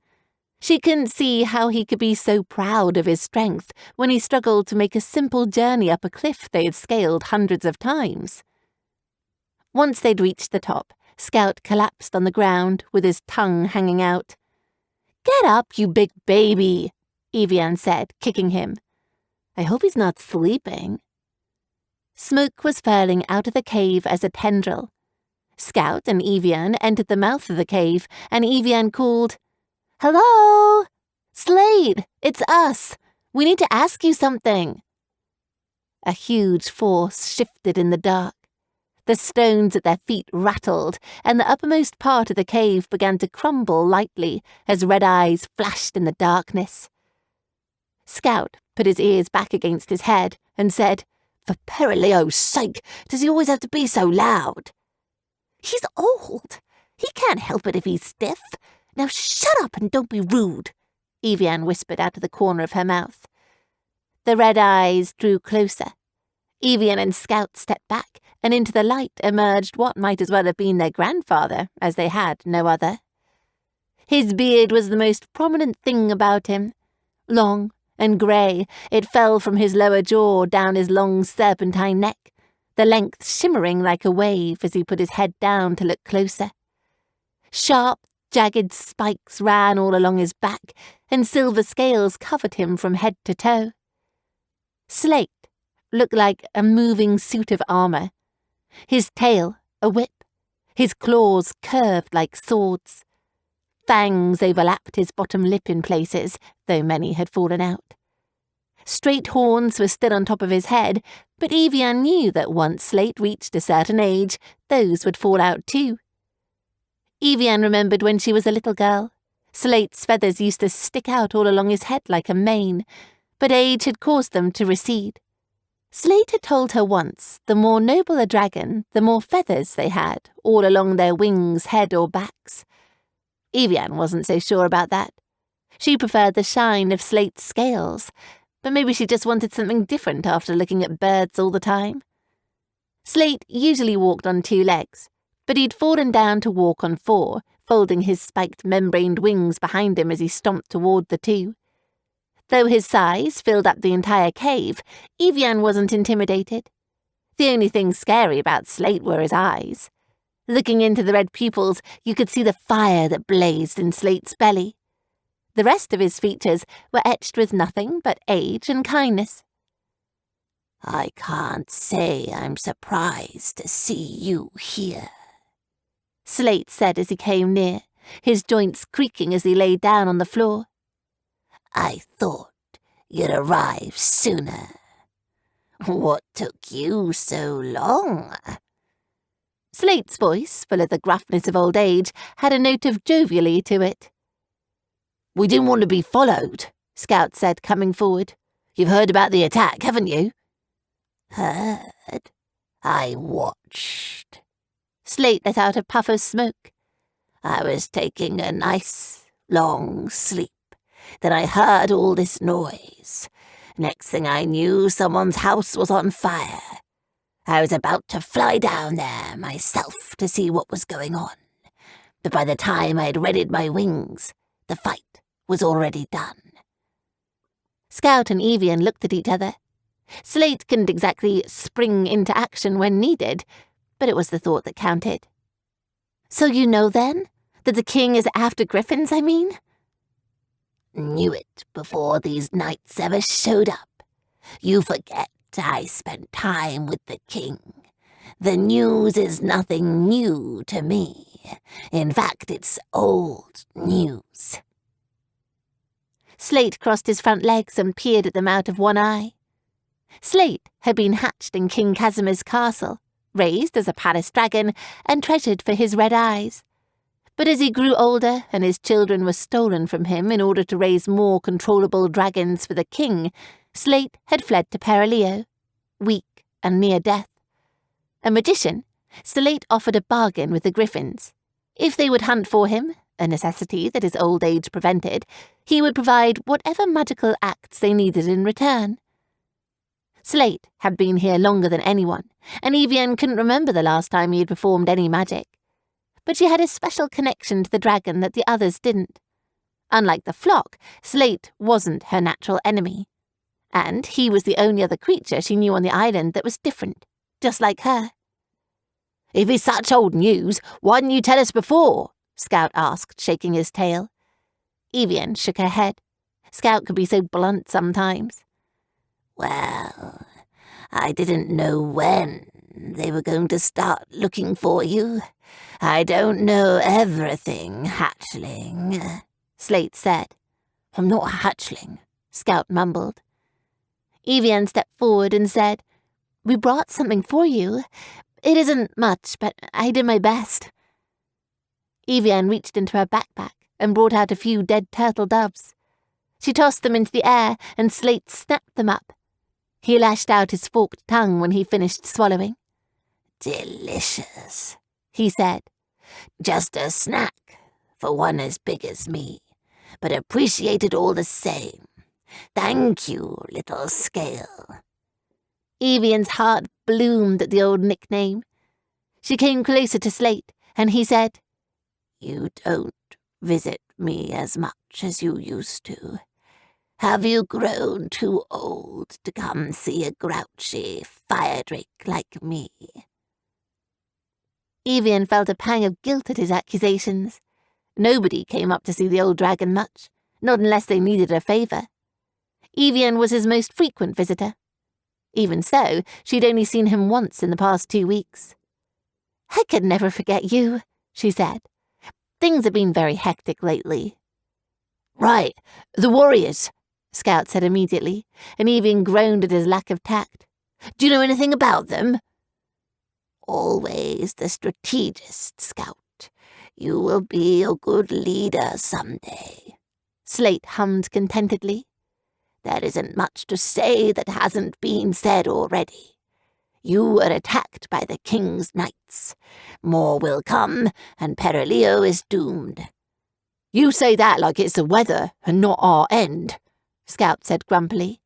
She couldn't see how he could be so proud of his strength when he struggled to make a simple journey up a cliff they had scaled hundreds of times. Once they'd reached the top, Scout collapsed on the ground with his tongue hanging out. Get up, you big baby, Evian said, kicking him. I hope he's not sleeping. Smoke was furling out of the cave as a tendril. Scout and Evian entered the mouth of the cave, and Evian called, Hello? Slade, it's us. We need to ask you something. A huge force shifted in the dark. The stones at their feet rattled, and the uppermost part of the cave began to crumble lightly as red eyes flashed in the darkness. Scout put his ears back against his head and said, For Perilio's sake, does he always have to be so loud? He's old. He can't help it if he's stiff. Now shut up and don't be rude, Evian whispered out of the corner of her mouth. The red eyes drew closer. Evian and Scout stepped back, and into the light emerged what might as well have been their grandfather, as they had no other. His beard was the most prominent thing about him. Long and grey, it fell from his lower jaw down his long serpentine neck, the length shimmering like a wave as he put his head down to look closer. Sharp, jagged spikes ran all along his back, and silver scales covered him from head to toe. Slate looked like a moving suit of armour. His tail, a whip. His claws curved like swords. Fangs overlapped his bottom lip in places, though many had fallen out. Straight horns were still on top of his head, but Evian knew that once Slate reached a certain age, those would fall out too. Evian remembered when she was a little girl. Slate's feathers used to stick out all along his head like a mane, but age had caused them to recede. Slate had told her once the more noble a dragon, the more feathers they had, all along their wings, head or backs. Evian wasn't so sure about that. She preferred the shine of Slate's scales, but maybe she just wanted something different after looking at birds all the time. Slate usually walked on 2 legs, but he'd fallen down to walk on 4, folding his spiked membraned wings behind him as he stomped toward the 2. Though his size filled up the entire cave, Evian wasn't intimidated. The only thing scary about Slate were his eyes. Looking into the red pupils, you could see the fire that blazed in Slate's belly. The rest of his features were etched with nothing but age and kindness. I can't say I'm surprised to see you here, Slate said as he came near, his joints creaking as he lay down on the floor. I thought you'd arrive sooner. What took you so long? Slate's voice, full of the gruffness of old age, had a note of joviality to it. We didn't want to be followed, Scout said, coming forward. You've heard about the attack, haven't you? Heard? I watched. Slate let out a puff of smoke. I was taking a nice, long sleep. Then I heard all this noise. Next thing I knew, someone's house was on fire. I was about to fly down there myself to see what was going on. But by the time I had readied my wings, the fight was already done. Scout and Evian looked at each other. Slate couldn't exactly spring into action when needed, but it was the thought that counted. So you know, then, that the king is after griffins, I mean? Knew it before these knights ever showed up. You forget I spent time with the king. The news is nothing new to me. In fact, it's old news. Slate crossed his front legs and peered at them out of one eye. Slate had been hatched in King Casimir's castle, raised as a palace dragon, and treasured for his red eyes. But as he grew older and his children were stolen from him in order to raise more controllable dragons for the king, Slate had fled to Perillio, weak and near death. A magician, Slate offered a bargain with the griffins. If they would hunt for him, a necessity that his old age prevented, he would provide whatever magical acts they needed in return. Slate had been here longer than anyone, and Evian couldn't remember the last time he had performed any magic. But she had a special connection to the dragon that the others didn't. Unlike the flock, Slate wasn't her natural enemy. And he was the only other creature she knew on the island that was different, just like her. If it's such old news, why didn't you tell us before? Scout asked, shaking his tail. Evian shook her head. Scout could be so blunt sometimes. Well, I didn't know when they were going to start looking for you. I don't know everything, hatchling, Slate said. I'm not a hatchling, Scout mumbled. Evian stepped forward and said, We brought something for you. It isn't much, but I did my best. Evian reached into her backpack and brought out a few dead turtle doves. She tossed them into the air, and Slate snapped them up. He lashed out his forked tongue when he finished swallowing. Delicious, he said. Just a snack for one as big as me, but appreciated all the same. Thank you, little scale. Evian's heart bloomed at the old nickname. She came closer to Slate, and he said, You don't visit me as much as you used to. Have you grown too old to come see a grouchy fire drake like me? Evian felt a pang of guilt at his accusations. Nobody came up to see the old dragon much, not unless they needed a favour. Evian was his most frequent visitor. Even so, she'd only seen him once in the past 2 weeks. I could never forget you, she said. Things have been very hectic lately. Right, the warriors, Scout said immediately, and Evian groaned at his lack of tact. Do you know anything about them? Always the strategist, Scout. You will be a good leader someday. Slate hummed contentedly. There isn't much to say that hasn't been said already. You were attacked by the king's knights. More will come, and Perillio is doomed. You say that like it's the weather and not our end, Scout said grumpily.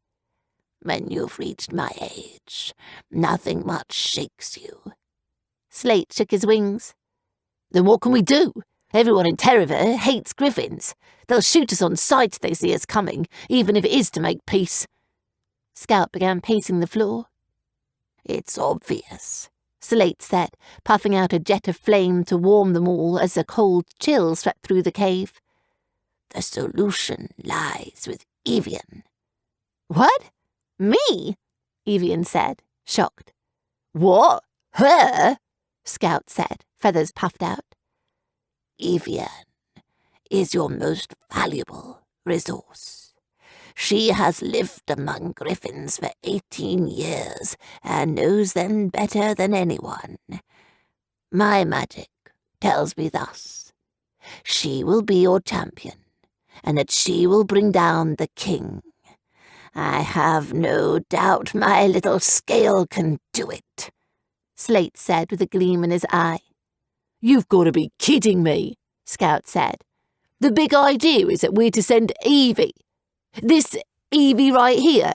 When you've reached my age, nothing much shakes you. Slate shook his wings. Then what can we do? Everyone in Terriver hates griffins. They'll shoot us on sight if they see us coming, even if it is to make peace. Scout began pacing the floor. It's obvious, Slate said, puffing out a jet of flame to warm them all as a cold chill swept through the cave. The solution lies with Evian. What? Me? Evian said, shocked. What? Her? Scout said, feathers puffed out. Evian, is your most valuable resource. She has lived among griffins for 18 years and knows them better than anyone. My magic tells me thus. She will be your champion, and that she will bring down the king. I have no doubt my little scale can do it, Slate said with a gleam in his eye. You've got to be kidding me, Scout said. The big idea is that we're to send Evie, this Evie right here,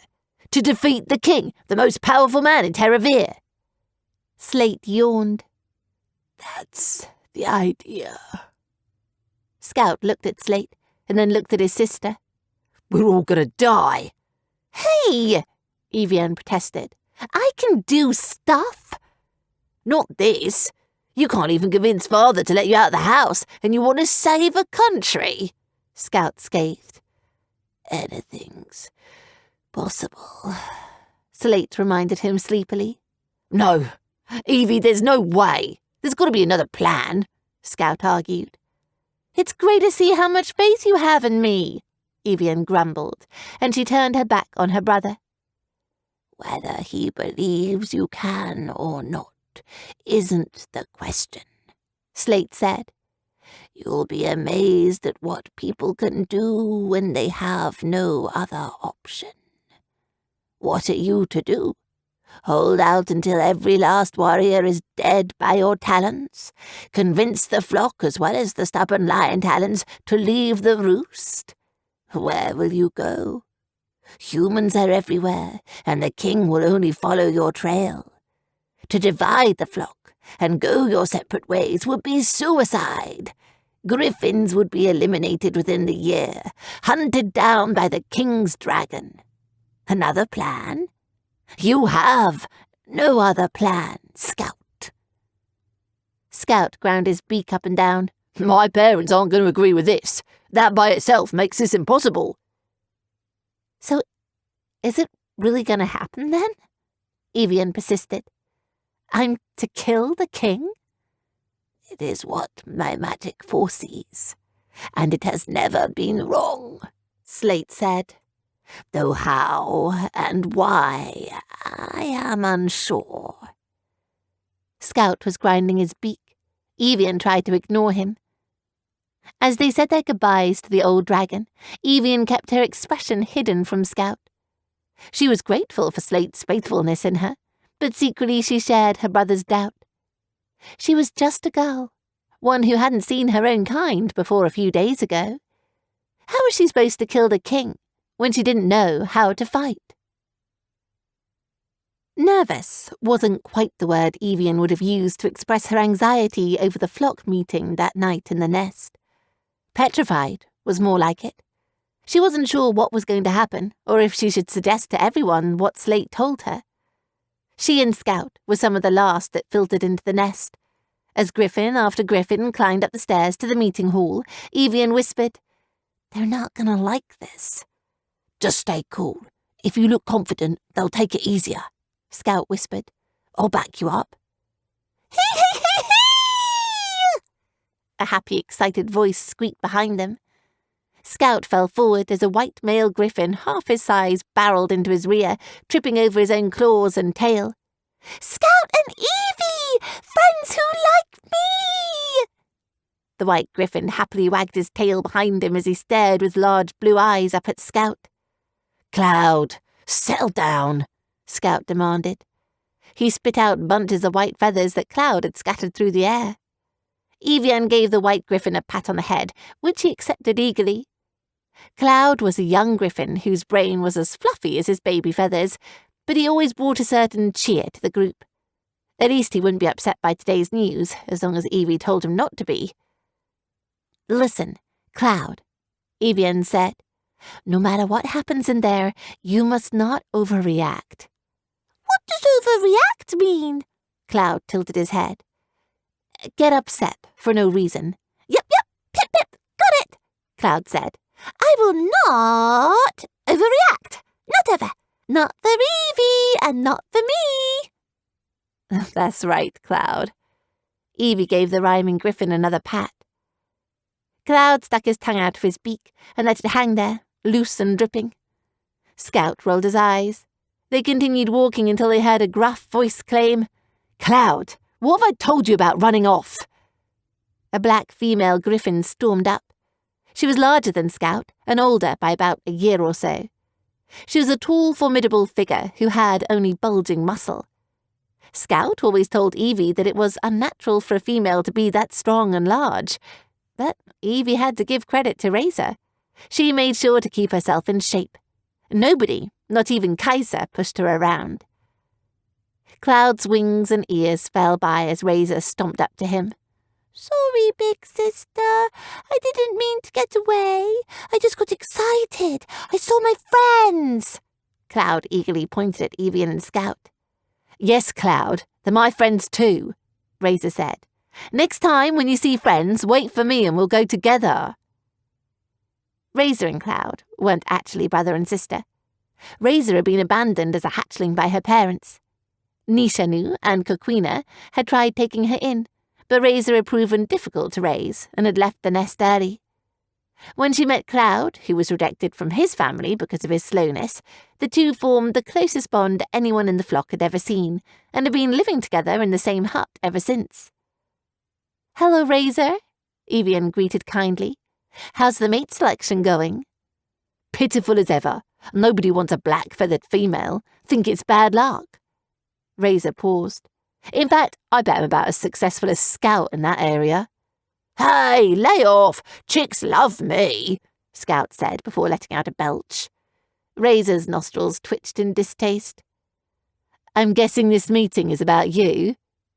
to defeat the king, the most powerful man in Terravere. Slate yawned. That's the idea. Scout looked at Slate and then looked at his sister. We're all gonna die. Hey, Evian protested. I can do stuff. Not this. You can't even convince Father to let you out of the house, and you want to save a country, Scout scathed. Anything's possible, Slate reminded him sleepily. No, Evie, there's no way. There's got to be another plan, Scout argued. It's great to see how much faith you have in me, Evian grumbled, and she turned her back on her brother. Whether he believes you can or not isn't the question, Slate said. You'll be amazed at what people can do when they have no other option. What are you to do? Hold out until every last warrior is dead by your talons? Convince the flock as well as the stubborn lion talons to leave the roost? Where will you go? Humans are everywhere, and the king will only follow your trail. To divide the flock and go your separate ways would be suicide. Griffins would be eliminated within the year, hunted down by the king's dragon. Another plan? You have no other plan, Scout. Scout ground his beak up and down. My parents aren't going to agree with this. That by itself makes this impossible. So, is it really going to happen then? Evian persisted. I'm to kill the king? It is what my magic foresees, and it has never been wrong, Slate said. Though how and why, I am unsure. Scout was grinding his beak. Evian tried to ignore him. As they said their goodbyes to the old dragon, Evian kept her expression hidden from Scout. She was grateful for Slate's faithfulness in her, but secretly she shared her brother's doubt. She was just a girl, one who hadn't seen her own kind before a few days ago. How was she supposed to kill the king when she didn't know how to fight? Nervous wasn't quite the word Evian would have used to express her anxiety over the flock meeting that night in the nest. Petrified was more like it. She wasn't sure what was going to happen, or if she should suggest to everyone what Slate told her. She and Scout were some of the last that filtered into the nest. As Griffin after Griffin climbed up the stairs to the meeting hall, Evian whispered, "They're not going to like this." "Just stay cool. If you look confident, they'll take it easier," Scout whispered. "I'll back you up." "Hee-hee-hee-hee!" A happy, excited voice squeaked behind them. Scout fell forward as a white male griffin half his size barreled into his rear, tripping over his own claws and tail. "Scout and Evie! Friends who like me!" The white griffin happily wagged his tail behind him as he stared with large blue eyes up at Scout. "Cloud, settle down," Scout demanded. He spit out bunches of white feathers that Cloud had scattered through the air. Evian gave the white griffin a pat on the head, which he accepted eagerly. Cloud was a young griffin whose brain was as fluffy as his baby feathers, but he always brought a certain cheer to the group. At least he wouldn't be upset by today's news, as long as Evie told him not to be. "Listen, Cloud," Evian said. "No matter what happens in there, you must not overreact." "What does overreact mean?" Cloud tilted his head. "Get upset for no reason." Yep, pip, got it," Cloud said. "I will not overreact. Not ever. Not for Evie, and not for me." "That's right, Cloud." Evie gave the rhyming griffin another pat. Cloud stuck his tongue out of his beak and let it hang there, loose and dripping. Scout rolled his eyes. They continued walking until they heard a gruff voice claim, "Cloud, what have I told you about running off?" A black female griffin stormed up. She was larger than Scout and older by about a year or so. She was a tall, formidable figure who had only bulging muscle. Scout always told Evie that it was unnatural for a female to be that strong and large, but Evie had to give credit to Razor. She made sure to keep herself in shape. Nobody, not even Kaiser, pushed her around. Cloud's wings and ears fell by as Razor stomped up to him. "Sorry, big sister. I didn't mean to get away. I just got excited. I saw my friends." Cloud eagerly pointed at Evian and Scout. "Yes, Cloud, they're my friends too," Razor said. "Next time when you see friends, wait for me and we'll go together." Razor and Cloud weren't actually brother and sister. Razor had been abandoned as a hatchling by her parents. Nishanu and Coquina had tried taking her in, but Razor had proven difficult to raise and had left the nest early. When she met Cloud, who was rejected from his family because of his slowness, the two formed the closest bond anyone in the flock had ever seen, and had been living together in the same hut ever since. "Hello, Razor," Evian greeted kindly. "How's the mate selection going?" "Pitiful as ever. Nobody wants a black-feathered female. Think it's bad luck." Razor paused. "In fact, I bet I'm about as successful as Scout in that area." "Hey, lay off! Chicks love me," Scout said before letting out a belch. Razor's nostrils twitched in distaste. "I'm guessing this meeting is about you,"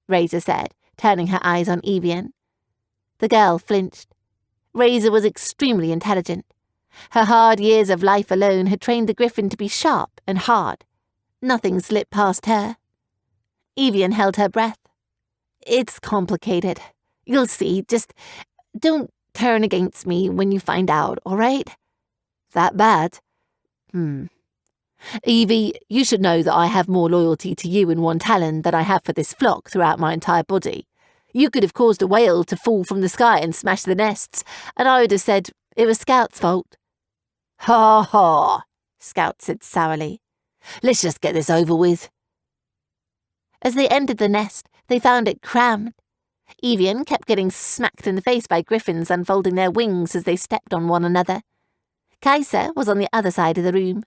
Razor said, turning her eyes on Evian. The girl flinched. Razor was extremely intelligent. Her hard years of life alone had trained the griffin to be sharp and hard. Nothing slipped past her. Evian held her breath. "It's complicated. You'll see. Just don't turn against me when you find out, all right?" "That bad?" "Evie, you should know that I have more loyalty to you in one talon than I have for this flock throughout my entire body. You could have caused a whale to fall from the sky and smash the nests, and I would have said it was Scout's fault." "Ha ha," Scout said sourly. "Let's just get this over with." As they entered the nest, they found it crammed. Evian kept getting smacked in the face by griffins unfolding their wings as they stepped on one another. Kaiser was on the other side of the room.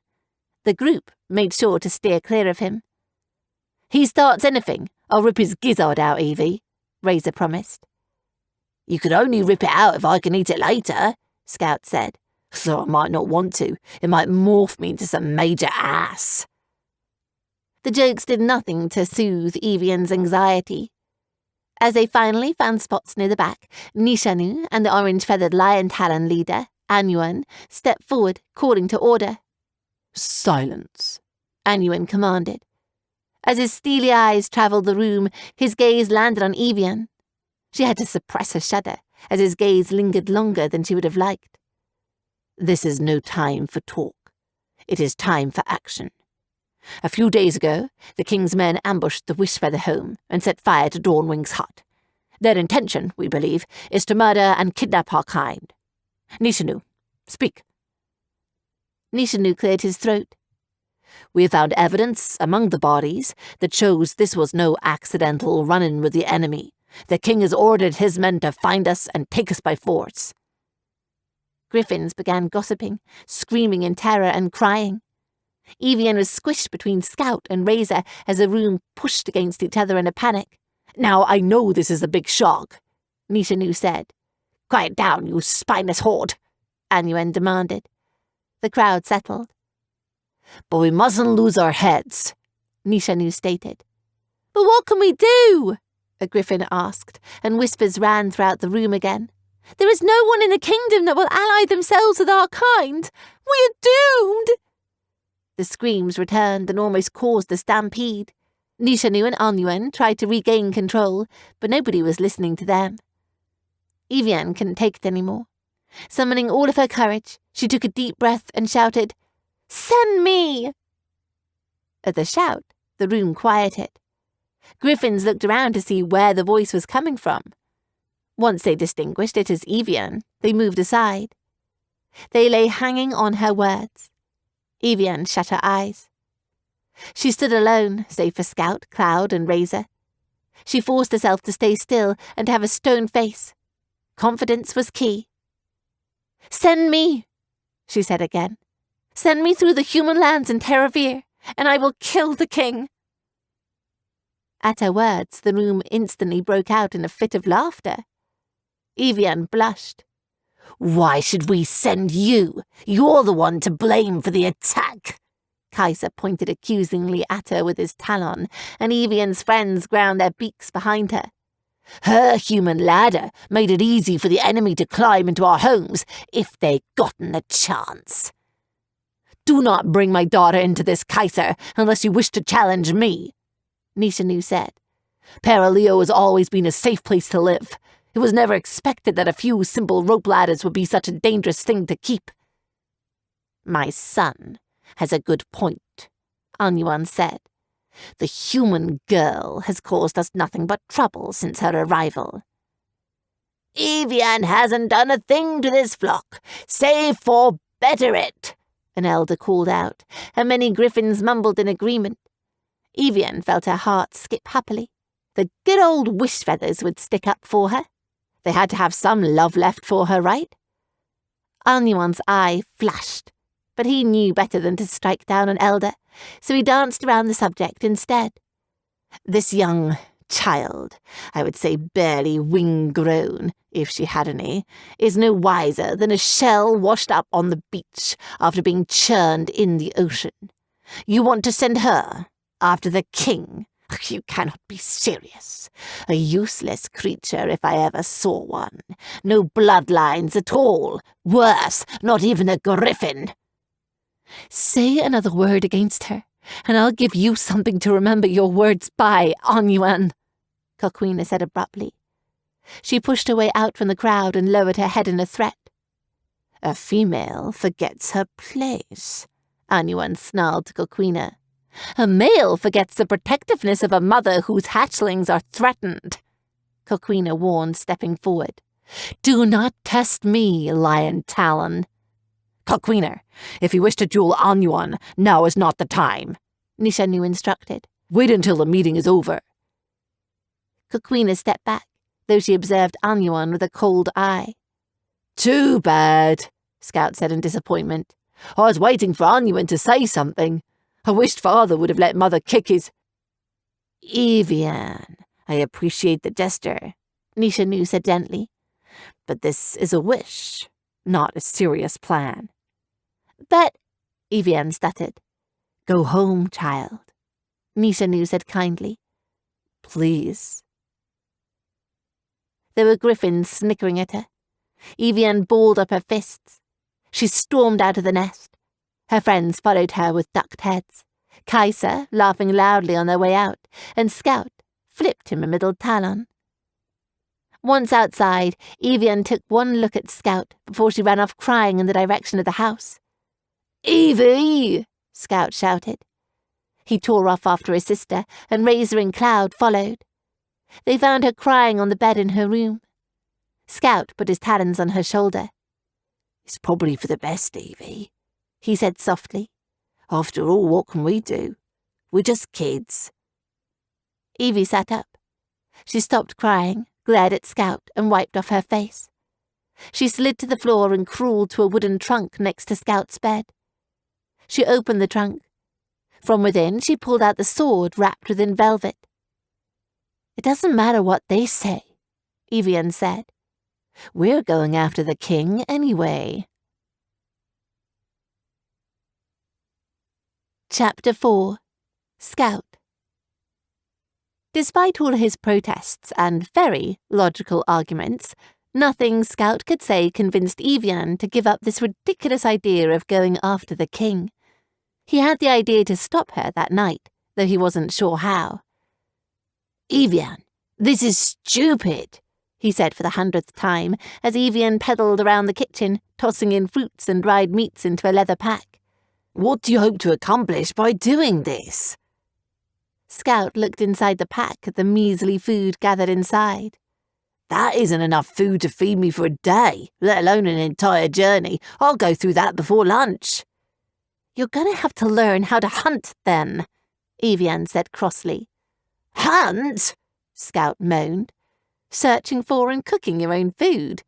The group made sure to steer clear of him. "He starts anything, I'll rip his gizzard out, Evie," Razor promised. "You could only rip it out if I can eat it later," Scout said. "So I might not want to. It might morph me into some major ass." The jokes did nothing to soothe Evian's anxiety. As they finally found spots near the back, Nishanu and the orange-feathered lion talon leader, Anyuan, stepped forward, calling to order. "Silence," Anyuan commanded. As his steely eyes travelled the room, his gaze landed on Evian. She had to suppress a shudder, as his gaze lingered longer than she would have liked. "This is no time for talk. It is time for action. A few days ago, the king's men ambushed the Wishfeather home and set fire to Dawnwing's hut. Their intention, we believe, is to murder and kidnap our kind. Nishanu, speak." Nishanu cleared his throat. "We have found evidence among the bodies that shows this was no accidental run-in with the enemy. The king has ordered his men to find us and take us by force." Griffins began gossiping, screaming in terror and crying. Evian was squished between Scout and Razor as the room pushed against each other in a panic. "Now I know this is a big shock," Nishanu said. "Quiet down, you spineless horde," Anyuan demanded. The crowd settled. "But we mustn't lose our heads," Nishanu stated. "But what can we do?" a griffin asked, and whispers ran throughout the room again. "There is no one in the kingdom that will ally themselves with our kind. We are doomed!" The screams returned and almost caused a stampede. Nishanu and Anyuan tried to regain control, but nobody was listening to them. Evian couldn't take it anymore. Summoning all of her courage, she took a deep breath and shouted, "Send me!" At the shout, the room quieted. Griffins looked around to see where the voice was coming from. Once they distinguished it as Evian, they moved aside. They lay hanging on her words. Evian shut her eyes. She stood alone, save for Scout, Cloud, and Razor. She forced herself to stay still and have a stone face. Confidence was key. "Send me," she said again. "Send me through the human lands in Terravir, and I will kill the king." At her words, the room instantly broke out in a fit of laughter. Evian blushed. "Why should we send you? You're the one to blame for the attack." Kaiser pointed accusingly at her with his talon, and Evian's friends ground their beaks behind her. "Her human ladder made it easy for the enemy to climb into our homes if they'd gotten a chance." "Do not bring my daughter into this, Kaiser, unless you wish to challenge me," Nishanu said. "Paraleo has always been a safe place to live. It was never expected that a few simple rope ladders would be such a dangerous thing to keep." "My son has a good point," Anyuan said. "The human girl has caused us nothing but trouble since her arrival." "Evian hasn't done a thing to this flock, save for better it," an elder called out, and many griffins mumbled in agreement. Evian felt her heart skip happily. The good old wish feathers would stick up for her. They had to have some love left for her, right? Anyuan's eye flashed, but he knew better than to strike down an elder, so he danced around the subject instead. "This young child, I would say barely wing-grown, if she had any, is no wiser than a shell washed up on the beach after being churned in the ocean. You want to send her after the king? You cannot be serious. A useless creature if I ever saw one. No bloodlines at all. Worse, not even a griffin." "Say another word against her, and I'll give you something to remember your words by, Anyuan," Coquina said abruptly. She pushed her way out from the crowd and lowered her head in a threat. "A female forgets her place," Anyuan snarled to Coquina. "A male forgets the protectiveness of a mother whose hatchlings are threatened," Coquina warned, stepping forward. "Do not test me, Lion Talon." "Coquina, if you wish to duel Anyuan, now is not the time," Nishanu instructed. "Wait until the meeting is over." Coquina stepped back, though she observed Anyuan with a cold eye. "Too bad," Scout said in disappointment. "I was waiting for Anyuan to say something. I wished father would have let mother kick his—" "Evian, I appreciate the gesture," Nishanu said gently. "But this is a wish, not a serious plan." "But," Evian stuttered. "Go home, child," Nishanu said kindly. "Please." There were griffins snickering at her. Evian balled up her fists. She stormed out of the nest. Her friends followed her with ducked heads. Kaiser, laughing loudly on their way out, and Scout flipped him a middle talon. Once outside, Evian took one look at Scout before she ran off crying in the direction of the house. "Evie!" Scout shouted. He tore off after his sister, and Razor and Cloud followed. They found her crying on the bed in her room. Scout put his talons on her shoulder. "It's probably for the best, Evie," he said softly. "After all, what can we do? We're just kids." Evie sat up. She stopped crying, glared at Scout, and wiped off her face. She slid to the floor and crawled to a wooden trunk next to Scout's bed. She opened the trunk. From within, she pulled out the sword wrapped within velvet. "It doesn't matter what they say," Evian said. "We're going after the king anyway." Chapter 4. Scout. Despite all his protests and very logical arguments, nothing Scout could say convinced Evian to give up this ridiculous idea of going after the king. He had the idea to stop her that night, though he wasn't sure how. "Evian, this is stupid," he said for the 100th time, as Evian pedalled around the kitchen, tossing in fruits and dried meats into a leather pack. "What do you hope to accomplish by doing this?" Scout looked inside the pack at the measly food gathered inside. That isn't enough food to feed me for a day, let alone an entire journey. I'll go through that before lunch. You're going to have to learn how to hunt, then, Evian said crossly. Hunt? Scout moaned. Searching for and cooking your own food.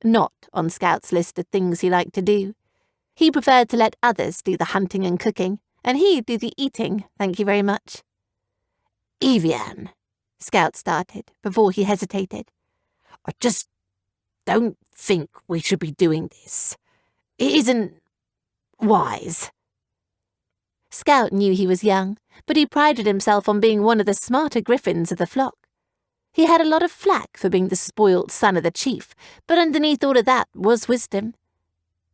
Not on Scout's list of things he liked to do. He preferred to let others do the hunting and cooking, and he'd do the eating, thank you very much. Evian, Scout started, before he hesitated. I just don't think we should be doing this. It isn't wise. Scout knew he was young, but he prided himself on being one of the smarter griffins of the flock. He had a lot of flack for being the spoilt son of the chief, but underneath all of that was wisdom.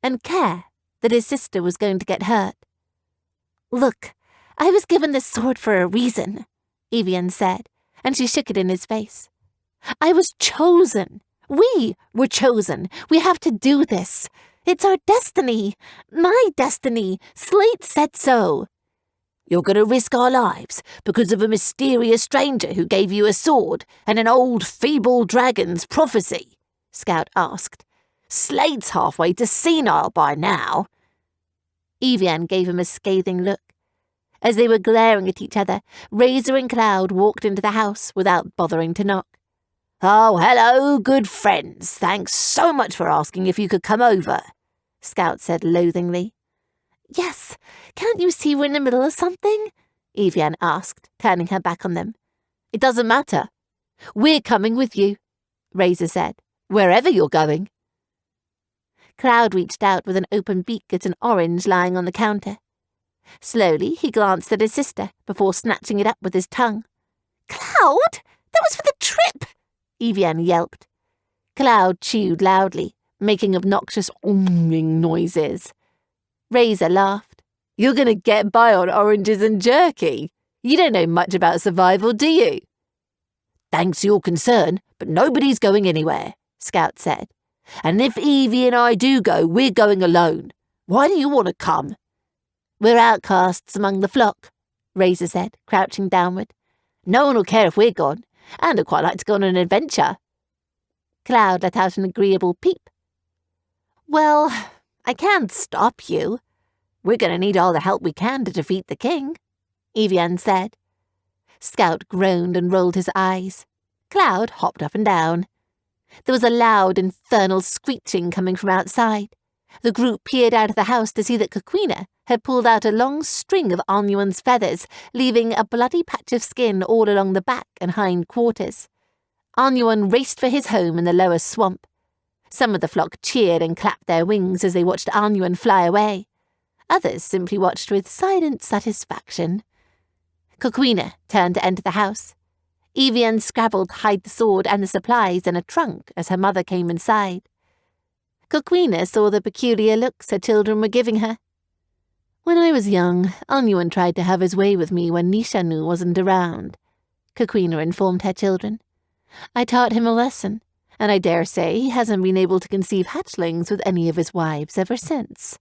And care that his sister was going to get hurt. Look, I was given this sword for a reason, Evian said, and she shook it in his face. I was chosen. We were chosen. We have to do this. It's our destiny. My destiny. Slate said so. You're going to risk our lives because of a mysterious stranger who gave you a sword and an old feeble dragon's prophecy? Scout asked. Slate's halfway to senile by now. Evian gave him a scathing look. As they were glaring at each other, Razor and Cloud walked into the house without bothering to knock. Oh, hello, good friends. Thanks so much for asking if you could come over, Scout said loathingly. Yes, can't you see we're in the middle of something? Evian asked, turning her back on them. It doesn't matter. We're coming with you, Razor said, wherever you're going. Cloud reached out with an open beak at an orange lying on the counter. Slowly, he glanced at his sister before snatching it up with his tongue. Cloud, that was for the trip, Evian yelped. Cloud chewed loudly, making obnoxious ooming noises. Razor laughed. You're going to get by on oranges and jerky. You don't know much about survival, do you? Thanks for your concern, but nobody's going anywhere, Scout said. And if Evie and I do go, we're going alone. Why do you want to come? We're outcasts among the flock, Razor said, crouching downward. No one will care if we're gone, and I'd quite like to go on an adventure. Cloud let out an agreeable peep. Well, I can't stop you. We're going to need all the help we can to defeat the king, Evian said. Scout groaned and rolled his eyes. Cloud hopped up and down. There was a loud, infernal screeching coming from outside. The group peered out of the house to see that Coquina had pulled out a long string of Anuan's feathers, leaving a bloody patch of skin all along the back and hind quarters. Anuan raced for his home in the lower swamp. Some of the flock cheered and clapped their wings as they watched Anuan fly away. Others simply watched with silent satisfaction. Coquina turned to enter the house. Evian scrabbled to hide the sword and the supplies in a trunk as her mother came inside. Coquina saw the peculiar looks her children were giving her. When I was young, Anuan tried to have his way with me when Nishanu wasn't around, Coquina informed her children. I taught him a lesson, and I dare say he hasn't been able to conceive hatchlings with any of his wives ever since.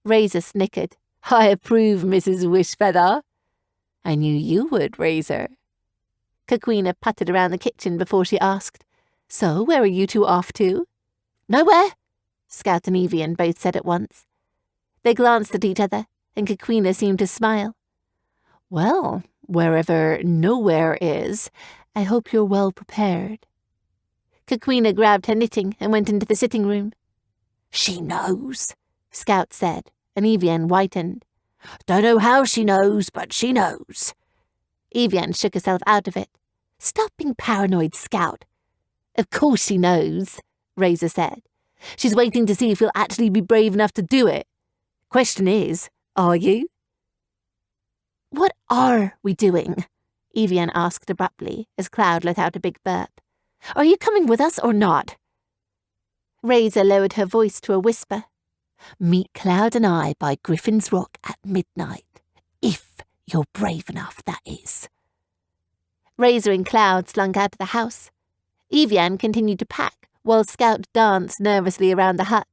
Razor snickered. I approve, Mrs. Wishfeather. I knew you would, Razor. Coquina puttered around the kitchen before she asked, So, where are you two off to? Nowhere, Scout and Evian both said at once. They glanced at each other, and Coquina seemed to smile. Well, wherever nowhere is, I hope you're well prepared. Coquina grabbed her knitting and went into the sitting room. She knows, Scout said, and Evian whitened. Don't know how she knows, but she knows. Evian shook herself out of it. Stop being paranoid, Scout. Of course she knows, Razor said. She's waiting to see if you'll actually be brave enough to do it. Question is, are you? What are we doing? Evian asked abruptly as Cloud let out a big burp. Are you coming with us or not? Razor lowered her voice to a whisper. Meet Cloud and I by Griffin's Rock at midnight. If you're brave enough, that is. Razor and Cloud slunk out of the house. Evian continued to pack while Scout danced nervously around the hut.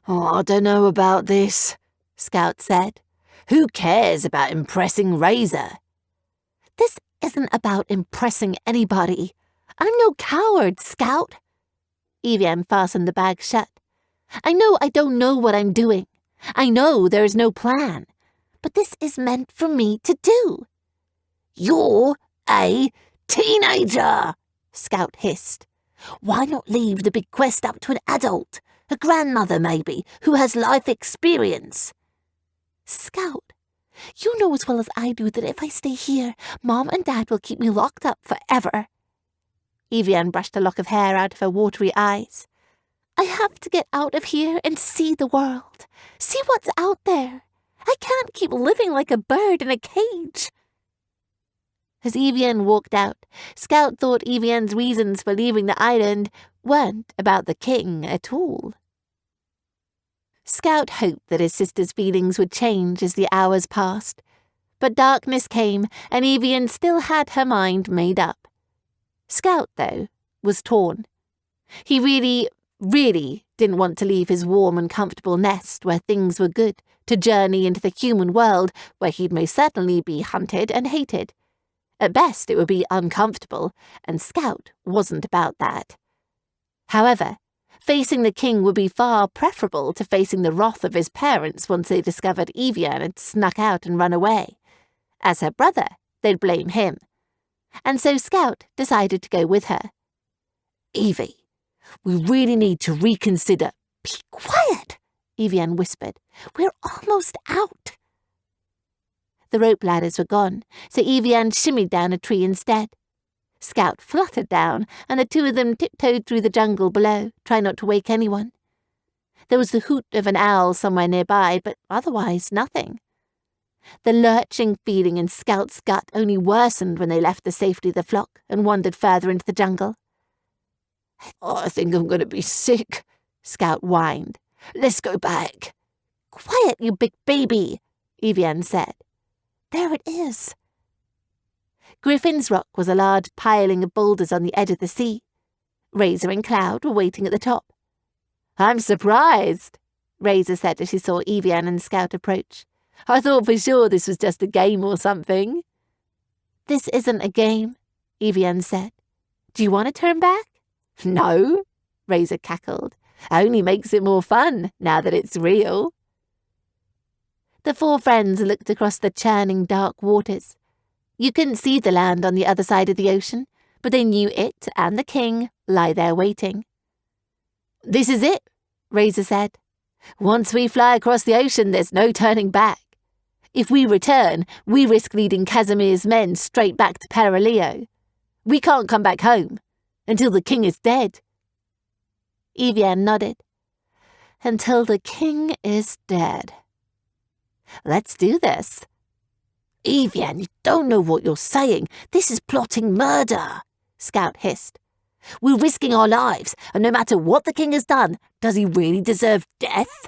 Oh, I don't know about this, Scout said. Who cares about impressing Razor? This isn't about impressing anybody. I'm no coward, Scout. Evian fastened the bag shut. I know I don't know what I'm doing. I know there is no plan. But this is meant for me to do. You're a teenager, Scout hissed. Why not leave the big quest up to an adult? A grandmother, maybe, who has life experience. Scout, you know as well as I do that if I stay here, Mom and Dad will keep me locked up forever. Evian brushed a lock of hair out of her watery eyes. I have to get out of here and see the world. See what's out there. I can't keep living like a bird in a cage. As Evian walked out, Scout thought Evian's reasons for leaving the island weren't about the king at all. Scout hoped that his sister's feelings would change as the hours passed, but darkness came and Evian still had her mind made up. Scout, though, was torn. He really didn't want to leave his warm and comfortable nest where things were good to journey into the human world where he'd most certainly be hunted and hated. At best, it would be uncomfortable, and Scout wasn't about that. However, facing the king would be far preferable to facing the wrath of his parents once they discovered Evian had snuck out and run away. As her brother, they'd blame him. And so Scout decided to go with her. Evie, we really need to reconsider. Be quiet, Evian whispered. We're almost out. The rope ladders were gone, so Evian shimmied down a tree instead. Scout fluttered down, and the two of them tiptoed through the jungle below, trying not to wake anyone. There was the hoot of an owl somewhere nearby, but otherwise nothing. The lurching feeling in Scout's gut only worsened when they left the safety of the flock and wandered further into the jungle. I think I'm going to be sick, Scout whined. Let's go back. Quiet, you big baby, Evian said. There it is. Griffin's Rock was a large piling of boulders on the edge of the sea. Razor and Cloud were waiting at the top. I'm surprised, Razor said as she saw Evian and Scout approach. I thought for sure this was just a game or something. This isn't a game, Evian said. Do you want to turn back? No, Razor cackled. Only makes it more fun now that it's real. The four friends looked across the churning dark waters. You couldn't see the land on the other side of the ocean, but they knew it and the king lie there waiting. This is it, Razor said. Once we fly across the ocean, there's no turning back. If we return, we risk leading Casimir's men straight back to Paraleo. We can't come back home until the king is dead. Evian nodded. Until the king is dead. Let's do this. Evian, you don't know what you're saying. This is plotting murder, Scout hissed. We're risking our lives, and no matter what the king has done, does he really deserve death?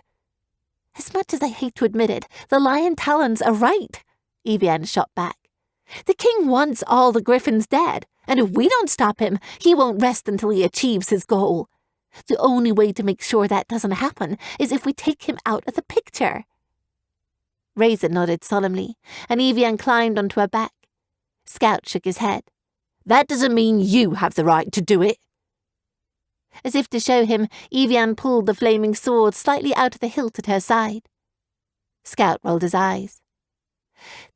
As much as I hate to admit it, the lion talons are right, Evian shot back. The king wants all the griffins dead, and if we don't stop him, he won't rest until he achieves his goal. The only way to make sure that doesn't happen is if we take him out of the picture. Razor nodded solemnly, and Evian climbed onto her back. Scout shook his head. That doesn't mean you have the right to do it. As if to show him, Evian pulled the flaming sword slightly out of the hilt at her side. Scout rolled his eyes.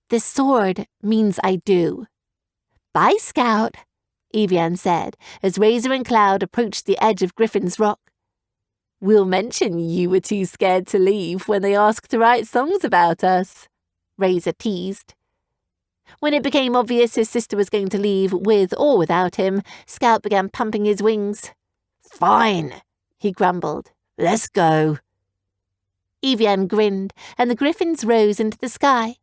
This sword means I do. Bye, Scout, Evian said, as Razor and Cloud approached the edge of Griffin's Rock. We'll mention you were too scared to leave when they asked to write songs about us, Razor teased. When it became obvious his sister was going to leave with or without him, Scout began pumping his wings. Fine, he grumbled. Let's go. Evian grinned, and the griffins rose into the sky.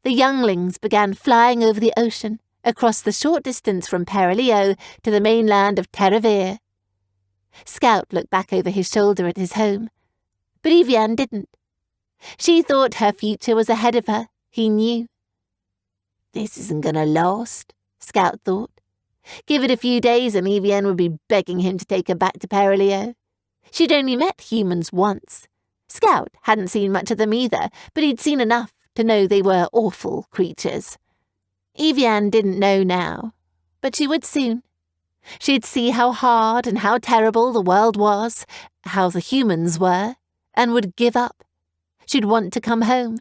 The younglings began flying over the ocean, across the short distance from Paraleo to the mainland of Terravere. Scout looked back over his shoulder at his home, but Evian didn't. She thought her future was ahead of her, he knew. This isn't going to last, Scout thought. Give it a few days and Evian would be begging him to take her back to Paraleo. She'd only met humans once. Scout hadn't seen much of them either, but he'd seen enough to know they were awful creatures. Evian didn't know now, but she would soon. She'd see how hard and how terrible the world was, how the humans were, and would give up. She'd want to come home.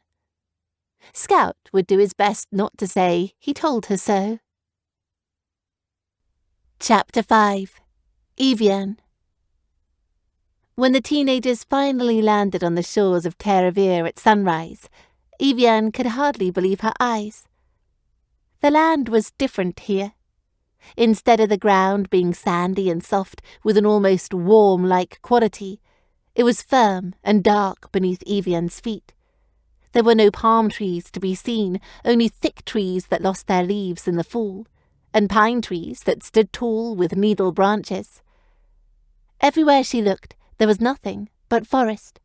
Scout would do his best not to say he told her so. Chapter 5. Evian. When the teenagers finally landed on the shores of Terravere at sunrise, Evian could hardly believe her eyes. The land was different here. Instead of the ground being sandy and soft with an almost warm-like quality, it was firm and dark beneath Evian's feet. There were no palm trees to be seen, only thick trees that lost their leaves in the fall, and pine trees that stood tall with needle branches. Everywhere she looked, there was nothing but forest.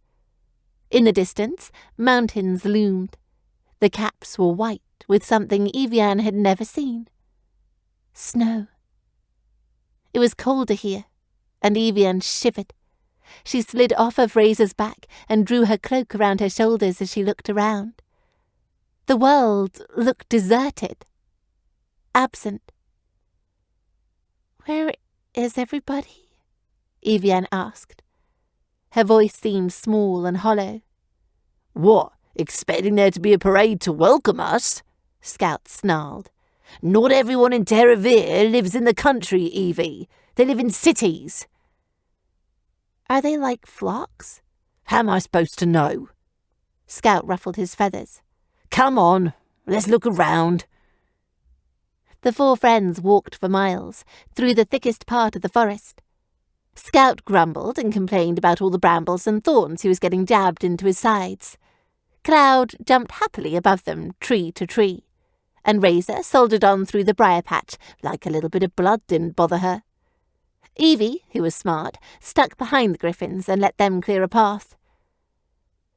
In the distance, mountains loomed. The caps were white with something Evian had never seen. Snow. It was colder here, and Evian shivered. She slid off of Razor's back and drew her cloak around her shoulders as she looked around. The world looked deserted, absent. "Where is everybody?" Evian asked. Her voice seemed small and hollow. "What, expecting there to be a parade to welcome us?" Scout snarled. "Not everyone in Terravere lives in the country, Evie. They live in cities." "Are they like flocks?" "How am I supposed to know?" Scout ruffled his feathers. "Come on, let's look around." The four friends walked for miles, through the thickest part of the forest. Scout grumbled and complained about all the brambles and thorns he was getting jabbed into his sides. Cloud jumped happily above them, tree to tree, and Razor soldiered on through the briar patch like a little bit of blood didn't bother her. Evie, who was smart, stuck behind the griffins and let them clear a path.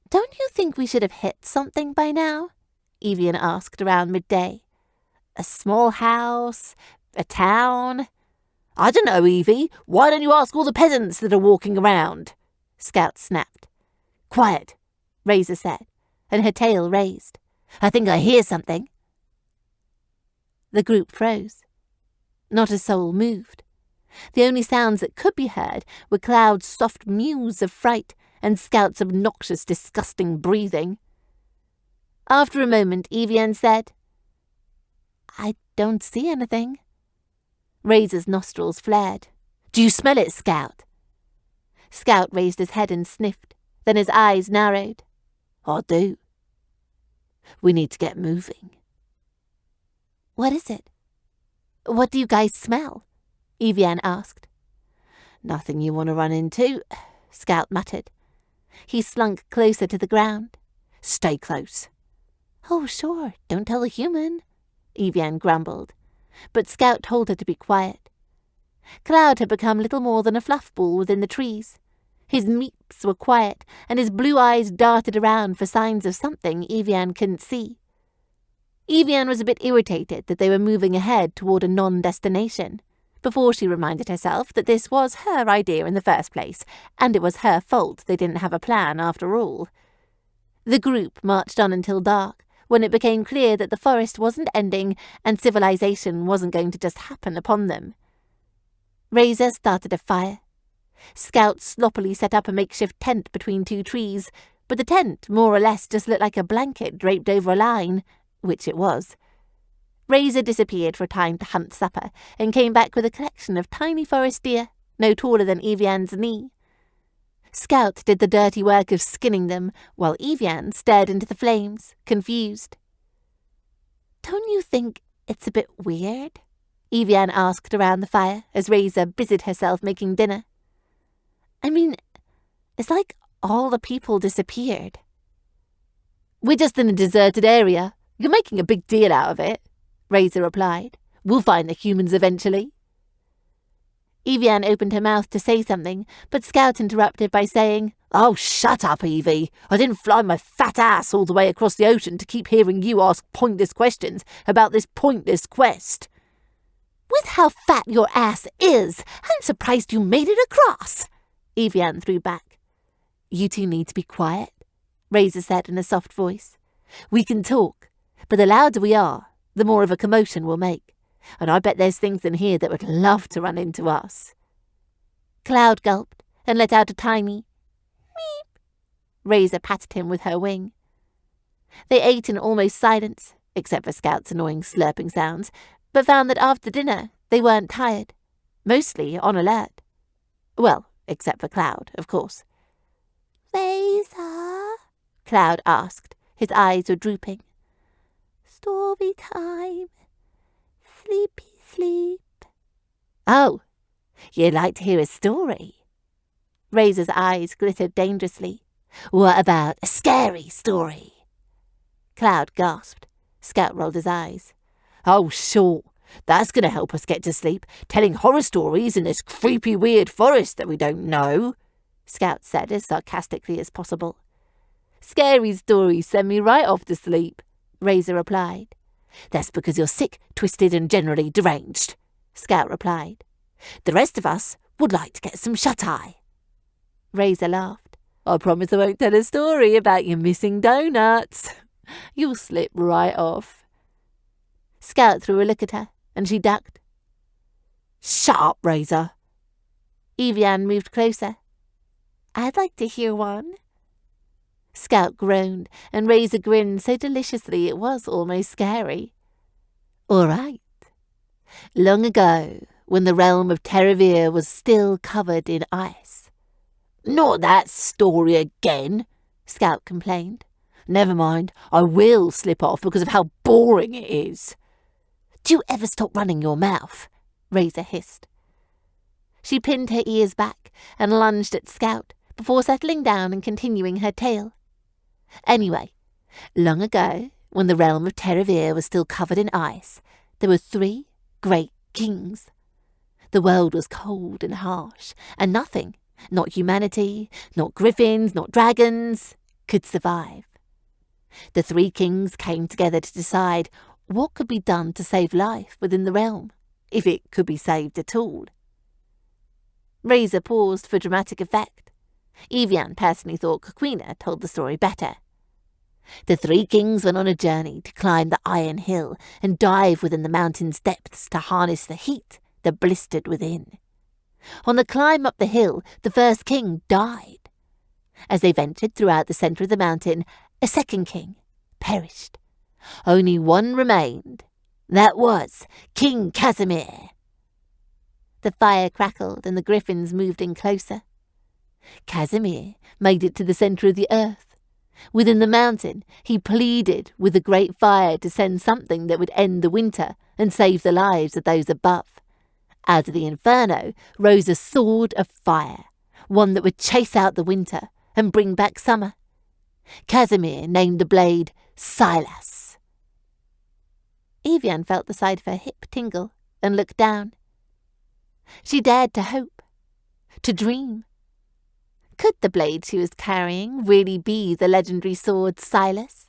"Don't you think we should have hit something by now?" Evian asked around midday. "A small house? A town?" "I don't know, Evie. Why don't you ask all the peasants that are walking around?" Scout snapped. "Quiet," Razor said, and her tail raised. "I think I hear something." The group froze. Not a soul moved. The only sounds that could be heard were Cloud's soft mews of fright and Scout's obnoxious, disgusting breathing. After a moment, Evian said, "I don't see anything." Razor's nostrils flared. "Do you smell it, Scout?" Scout raised his head and sniffed, then his eyes narrowed. "I do. We need to get moving." "What is it? What do you guys smell?" Evian asked. "Nothing you want to run into," Scout muttered. He slunk closer to the ground. "Stay close." "Oh, sure, don't tell a human," Evian grumbled, but Scout told her to be quiet. Cloud had become little more than a fluff ball within the trees. His meeps were quiet, and his blue eyes darted around for signs of something Evian couldn't see. Evian was a bit irritated that they were moving ahead toward a non-destination, before she reminded herself that this was her idea in the first place, and it was her fault they didn't have a plan after all. The group marched on until dark, when it became clear that the forest wasn't ending and civilization wasn't going to just happen upon them. Razor started a fire. Scout sloppily set up a makeshift tent between two trees, but the tent more or less just looked like a blanket draped over a line, which it was. Razor disappeared for a time to hunt supper, and came back with a collection of tiny forest deer, no taller than Evian's knee. Scout did the dirty work of skinning them, while Evian stared into the flames, confused. "Don't you think it's a bit weird?" Evian asked around the fire, as Razor busied herself making dinner. "I mean, it's like all the people disappeared." "We're just in a deserted area. You're making a big deal out of it," Razor replied. "We'll find the humans eventually." Evian opened her mouth to say something, but Scout interrupted by saying, "Oh, shut up, Evie. I didn't fly my fat ass all the way across the ocean to keep hearing you ask pointless questions about this pointless quest." "With how fat your ass is, I'm surprised you made it across," Evian threw back. "You two need to be quiet," Razor said in a soft voice. "We can talk, but the louder we are, the more of a commotion we'll make. and I bet there's things in here that would love to run into us." Cloud gulped and let out a tiny meep. Razor patted him with her wing. They ate in almost silence, except for Scout's annoying slurping sounds, but found that after dinner they weren't tired, mostly on alert. Well, except for Cloud, of course. "Razor?" Cloud asked. His eyes were drooping. "Story time. Sleepy sleep." "Oh, you'd like to hear a story?" Razor's eyes glittered dangerously. "What about a scary story?" Cloud gasped. Scout rolled his eyes. "Oh, sure. That's going to help us get to sleep, telling horror stories in this creepy, weird forest that we don't know," Scout said as sarcastically as possible. "Scary stories send me right off to sleep," Razor replied. "That's because you're sick, twisted, and generally deranged," Scout replied. "The rest of us would like to get some shut-eye." Razor laughed. "I promise I won't tell a story about your missing donuts. You'll slip right off." Scout threw a look at her, and she ducked. "Shut up, Razor." Evian moved closer. "I'd like to hear one." Scout groaned, and Razor grinned so deliciously it was almost scary. "All right. Long ago, when the realm of Terravere was still covered in ice." "Not that story again," Scout complained. "Never mind, I will slip off because of how boring it is." "Do you ever stop running your mouth?" Razor hissed. She pinned her ears back and lunged at Scout before settling down and continuing her tale. "Anyway, long ago, when the realm of Terravere was still covered in ice, there were 3 great kings. The world was cold and harsh, and nothing, not humanity, not griffins, not dragons, could survive. The 3 kings came together to decide what could be done to save life within the realm, if it could be saved at all." Razor paused for dramatic effect. Evian personally thought Coquina told the story better. "The 3 kings went on a journey to climb the Iron Hill and dive within the mountain's depths to harness the heat that blistered within. On the climb up the hill, the first king died. As they ventured throughout the centre of the mountain, a second king perished. Only one remained. That was King Casimir." The fire crackled and the griffins moved in closer. "Casimir made it to the centre of the earth. Within the mountain, he pleaded with the great fire to send something that would end the winter and save the lives of those above. Out of the inferno rose a sword of fire, one that would chase out the winter and bring back summer. Casimir named the blade Silas." Evian felt the side of her hip tingle and looked down. She dared to hope, to dream. Could the blade she was carrying really be the legendary sword Silas?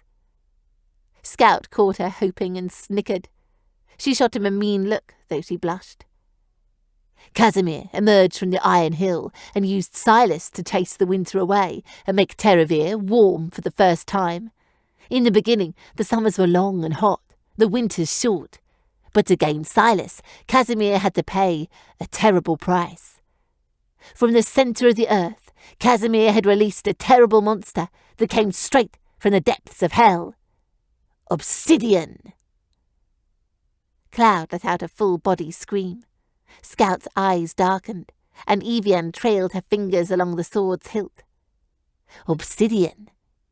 Scout caught her hoping and snickered. She shot him a mean look, though she blushed. "Casimir emerged from the Iron Hill and used Silas to chase the winter away and make Terravere warm for the first time. In the beginning, the summers were long and hot, the winters short. But to gain Silas, Casimir had to pay a terrible price. From the centre of the earth, Casimir had released a terrible monster that came straight from the depths of hell. Obsidian." Cloud let out a full-body scream. Scout's eyes darkened, and Evian trailed her fingers along the sword's hilt. Obsidian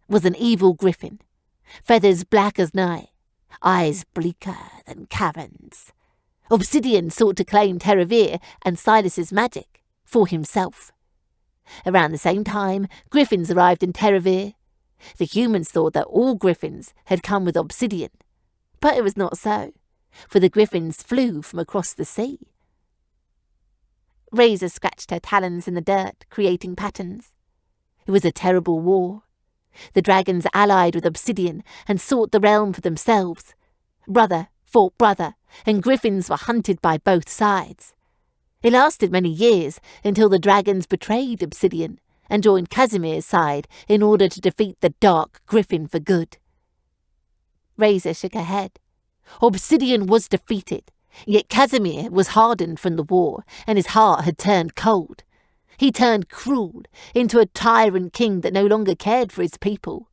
was an evil griffin, feathers black as night, eyes bleaker than caverns. Obsidian sought to claim Terravere and Silas's magic for himself. Around the same time, griffins arrived in Terravere. The humans thought that all griffins had come with obsidian, but it was not so, for the griffins flew from across the sea. Razor scratched her talons in the dirt, creating patterns. It was a terrible war. The dragons allied with Obsidian and sought the realm for themselves. Brother fought brother, and griffins were hunted by both sides. It lasted many years until the dragons betrayed Obsidian and joined Casimir's side in order to defeat the dark griffin for good. Razor shook her head. Obsidian was defeated, Yet Casimir was hardened from the war, and his heart had turned cold. He turned cruel, into a tyrant king that no longer cared for his people.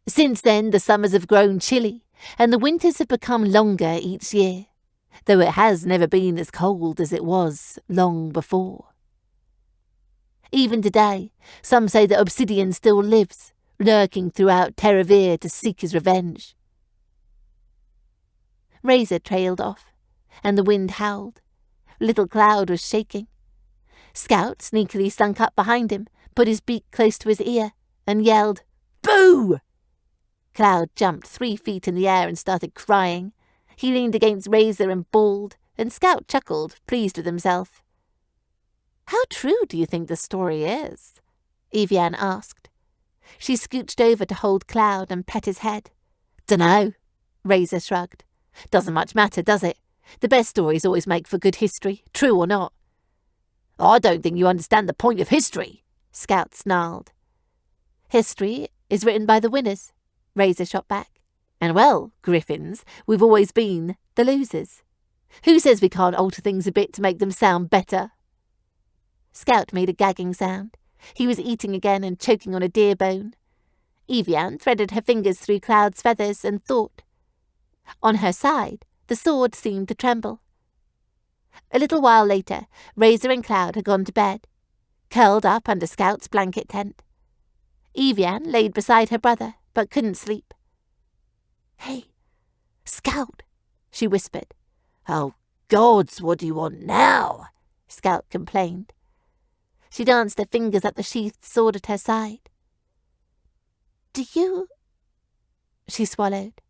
Since then, the summers have grown chilly, and the winters have become longer each year, though it has never been as cold as it was long before. Even today, some say that Obsidian still lives, lurking throughout Terravir to seek his revenge. Razor trailed off, and the wind howled. Little Cloud was shaking. Scout sneakily slunk up behind him, put his beak close to his ear, and yelled, "Boo!" Cloud jumped 3 feet in the air and started crying. He leaned against Razor and bawled, and Scout chuckled, pleased with himself. "How true do you think the story is?" Evian asked. She scooched over to hold Cloud and pet his head. "Dunno," Razor shrugged. "Doesn't much matter, does it? The best stories always make for good history, true or not." "I don't think you understand the point of history," Scout snarled. "History is written by the winners," Razor shot back. "And well, Griffins, we've always been the losers. Who says we can't alter things a bit to make them sound better?" Scout made a gagging sound. He was eating again and choking on a deer bone. Evian threaded her fingers through Cloud's feathers and thought. On her side, the sword seemed to tremble. A little while later, Razor and Cloud had gone to bed, curled up under Scout's blanket tent. Evian laid beside her brother, but couldn't sleep. "Hey, Scout," she whispered. "Oh, gods, what do you want now?" Scout complained. She danced her fingers up the sheathed sword at her side. "Do you—" She swallowed.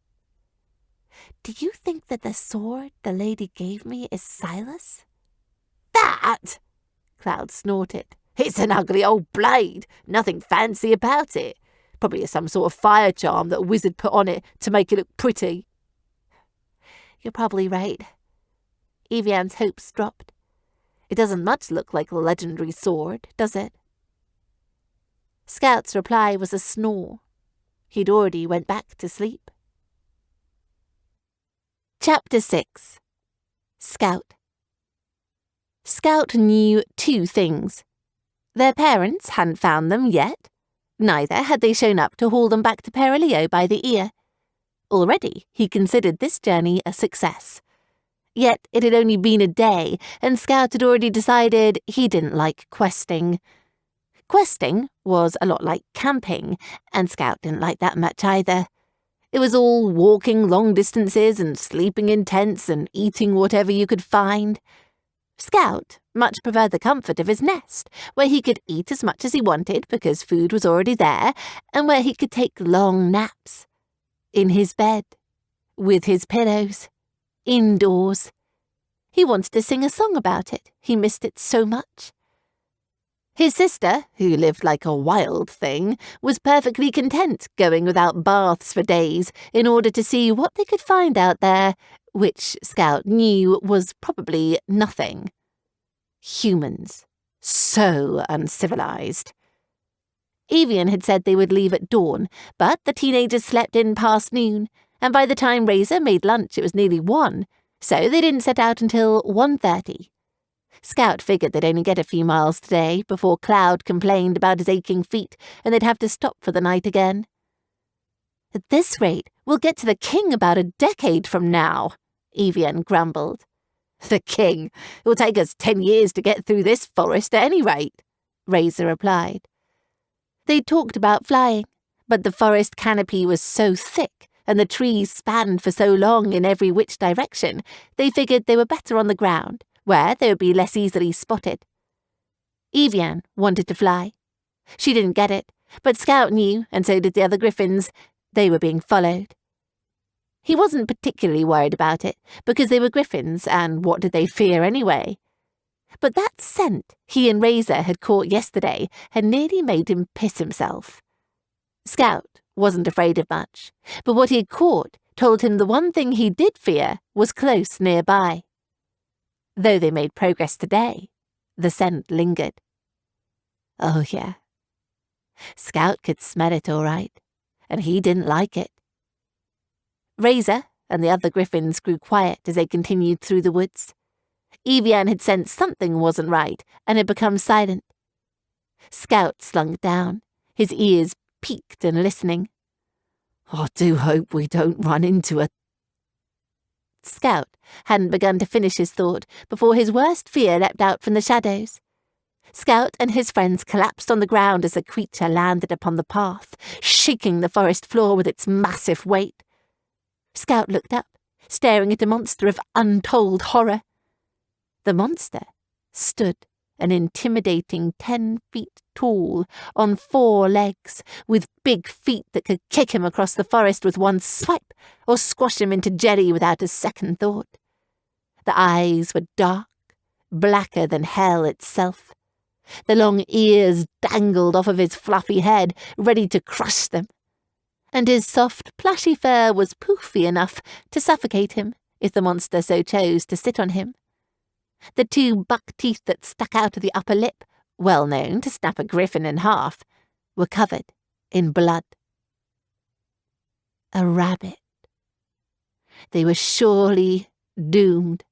"Do you think that the sword the lady gave me is Silas?" "That?" Cloud snorted. "It's an ugly old blade. Nothing fancy about it. Probably some sort of fire charm that a wizard put on it to make it look pretty." "You're probably right." Evian's hopes dropped. "It doesn't much look like a legendary sword, does it?" Scout's reply was a snore. He'd already went back to sleep. Chapter 6. Scout. Scout knew 2 things. Their parents hadn't found them yet. Neither had they shown up to haul them back to Perilio by the ear. Already he considered this journey a success. Yet it had only been a day, and Scout had already decided he didn't like questing. Questing was a lot like camping, and Scout didn't like that much either. It was all walking long distances and sleeping in tents and eating whatever you could find. Scout much preferred the comfort of his nest, where he could eat as much as he wanted because food was already there, and where he could take long naps. In his bed, with his pillows, indoors. He wanted to sing a song about it. He missed it so much. His sister, who lived like a wild thing, was perfectly content going without baths for days in order to see what they could find out there, which Scout knew was probably nothing. Humans. So uncivilized. Evian had said they would leave at dawn, but the teenagers slept in past noon, and by the time Razor made lunch it was nearly 1, so they didn't set out until 1:30. Scout figured they'd only get a few miles today before Cloud complained about his aching feet and they'd have to stop for the night again. "At this rate, we'll get to the king about a decade from now," Evian grumbled. "The king? It will take us 10 years to get through this forest at any rate," Razor replied. They talked about flying, but the forest canopy was so thick and the trees spanned for so long in every which direction, they figured they were better on the ground, where they would be less easily spotted. Evian wanted to fly. She didn't get it, but Scout knew, and so did the other griffins. They were being followed. He wasn't particularly worried about it, because they were griffins, and what did they fear anyway? But that scent he and Razor had caught yesterday had nearly made him piss himself. Scout wasn't afraid of much, but what he had caught told him the one thing he did fear was close nearby. Though they made progress today, the scent lingered. Oh, yeah. Scout could smell it all right, and he didn't like it. Razor, and the other griffins grew quiet as they continued through the woods. Evian had sensed something wasn't right and had become silent. Scout slunk down, his ears peaked and listening. I do hope we don't run into a... Scout hadn't begun to finish his thought before his worst fear leapt out from the shadows. Scout and his friends collapsed on the ground as the creature landed upon the path, shaking the forest floor with its massive weight. Scout looked up, staring at a monster of untold horror. The monster stood an intimidating 10 feet tall, on 4 legs, with big feet that could kick him across the forest with one swipe or squash him into jelly without a second thought. The eyes were dark, blacker than hell itself. The long ears dangled off of his fluffy head, ready to crush them. And his soft, plushy fur was poofy enough to suffocate him, if the monster so chose to sit on him. The 2 buck teeth that stuck out of the upper lip, well known to snap a griffin in half, were covered in blood. A rabbit. They were surely doomed.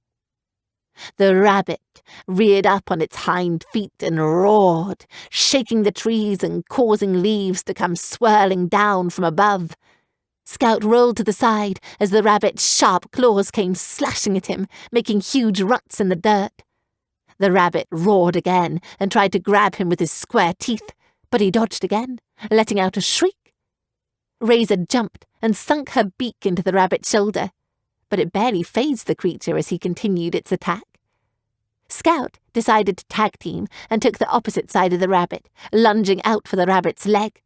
The rabbit reared up on its hind feet and roared, shaking the trees and causing leaves to come swirling down from above. Scout rolled to the side as the rabbit's sharp claws came slashing at him, making huge ruts in the dirt. The rabbit roared again and tried to grab him with his square teeth, but he dodged again, letting out a shriek. Razor jumped and sunk her beak into the rabbit's shoulder, but it barely fazed the creature as he continued its attack. Scout decided to tag team and took the opposite side of the rabbit, lunging out for the rabbit's leg.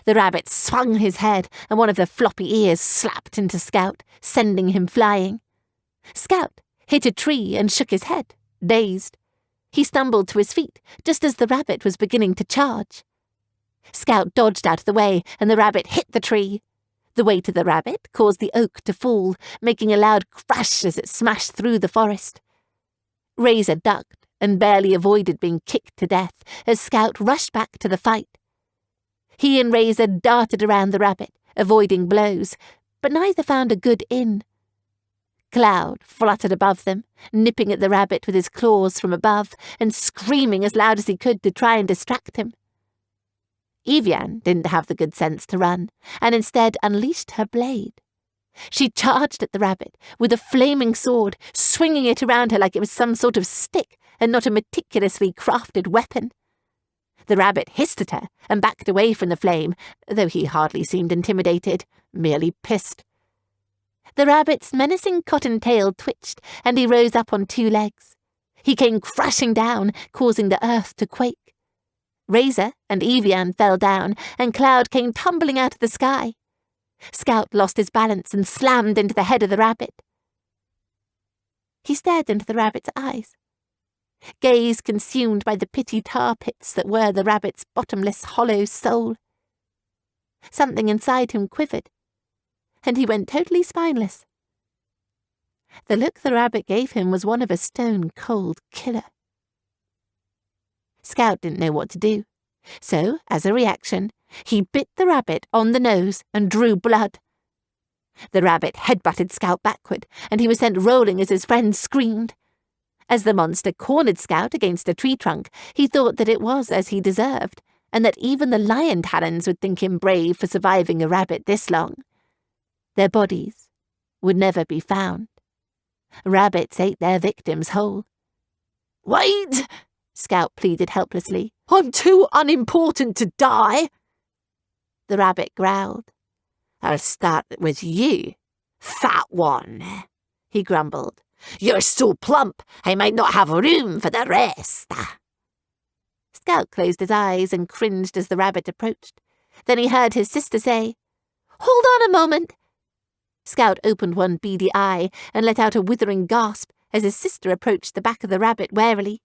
The rabbit swung his head, and one of the floppy ears slapped into Scout, sending him flying. Scout hit a tree and shook his head, dazed. He stumbled to his feet just as the rabbit was beginning to charge. Scout dodged out of the way, and the rabbit hit the tree. The weight of the rabbit caused the oak to fall, making a loud crash as it smashed through the forest. Razor ducked and barely avoided being kicked to death as Scout rushed back to the fight. He and Razor darted around the rabbit, avoiding blows, but neither found a good in. Cloud fluttered above them, nipping at the rabbit with his claws from above and screaming as loud as he could to try and distract him. Evian didn't have the good sense to run, and instead unleashed her blade. She charged at the rabbit with a flaming sword, swinging it around her like it was some sort of stick and not a meticulously crafted weapon. The rabbit hissed at her and backed away from the flame, though he hardly seemed intimidated, merely pissed. The rabbit's menacing cotton-tail twitched, and he rose up on 2 legs. He came crashing down, causing the earth to quake. Razor and Evian fell down, and Cloud came tumbling out of the sky. Scout lost his balance and slammed into the head of the rabbit. He stared into the rabbit's eyes, gaze consumed by the pitty tar pits that were the rabbit's bottomless, hollow soul. Something inside him quivered, and he went totally spineless. The look the rabbit gave him was one of a stone-cold killer. Scout didn't know what to do, so, as a reaction, he bit the rabbit on the nose and drew blood. The rabbit headbutted Scout backward, and he was sent rolling as his friends screamed. As the monster cornered Scout against a tree trunk, he thought that it was as he deserved, and that even the lion talons would think him brave for surviving a rabbit this long. Their bodies would never be found. Rabbits ate their victims whole. "Wait!" Scout pleaded helplessly. "I'm too unimportant to die." The rabbit growled. "I'll start with you, fat one," he grumbled. "You're so plump, I might not have room for the rest." Scout closed his eyes and cringed as the rabbit approached. Then he heard his sister say, "Hold on a moment." Scout opened one beady eye and let out a withering gasp as his sister approached the back of the rabbit warily.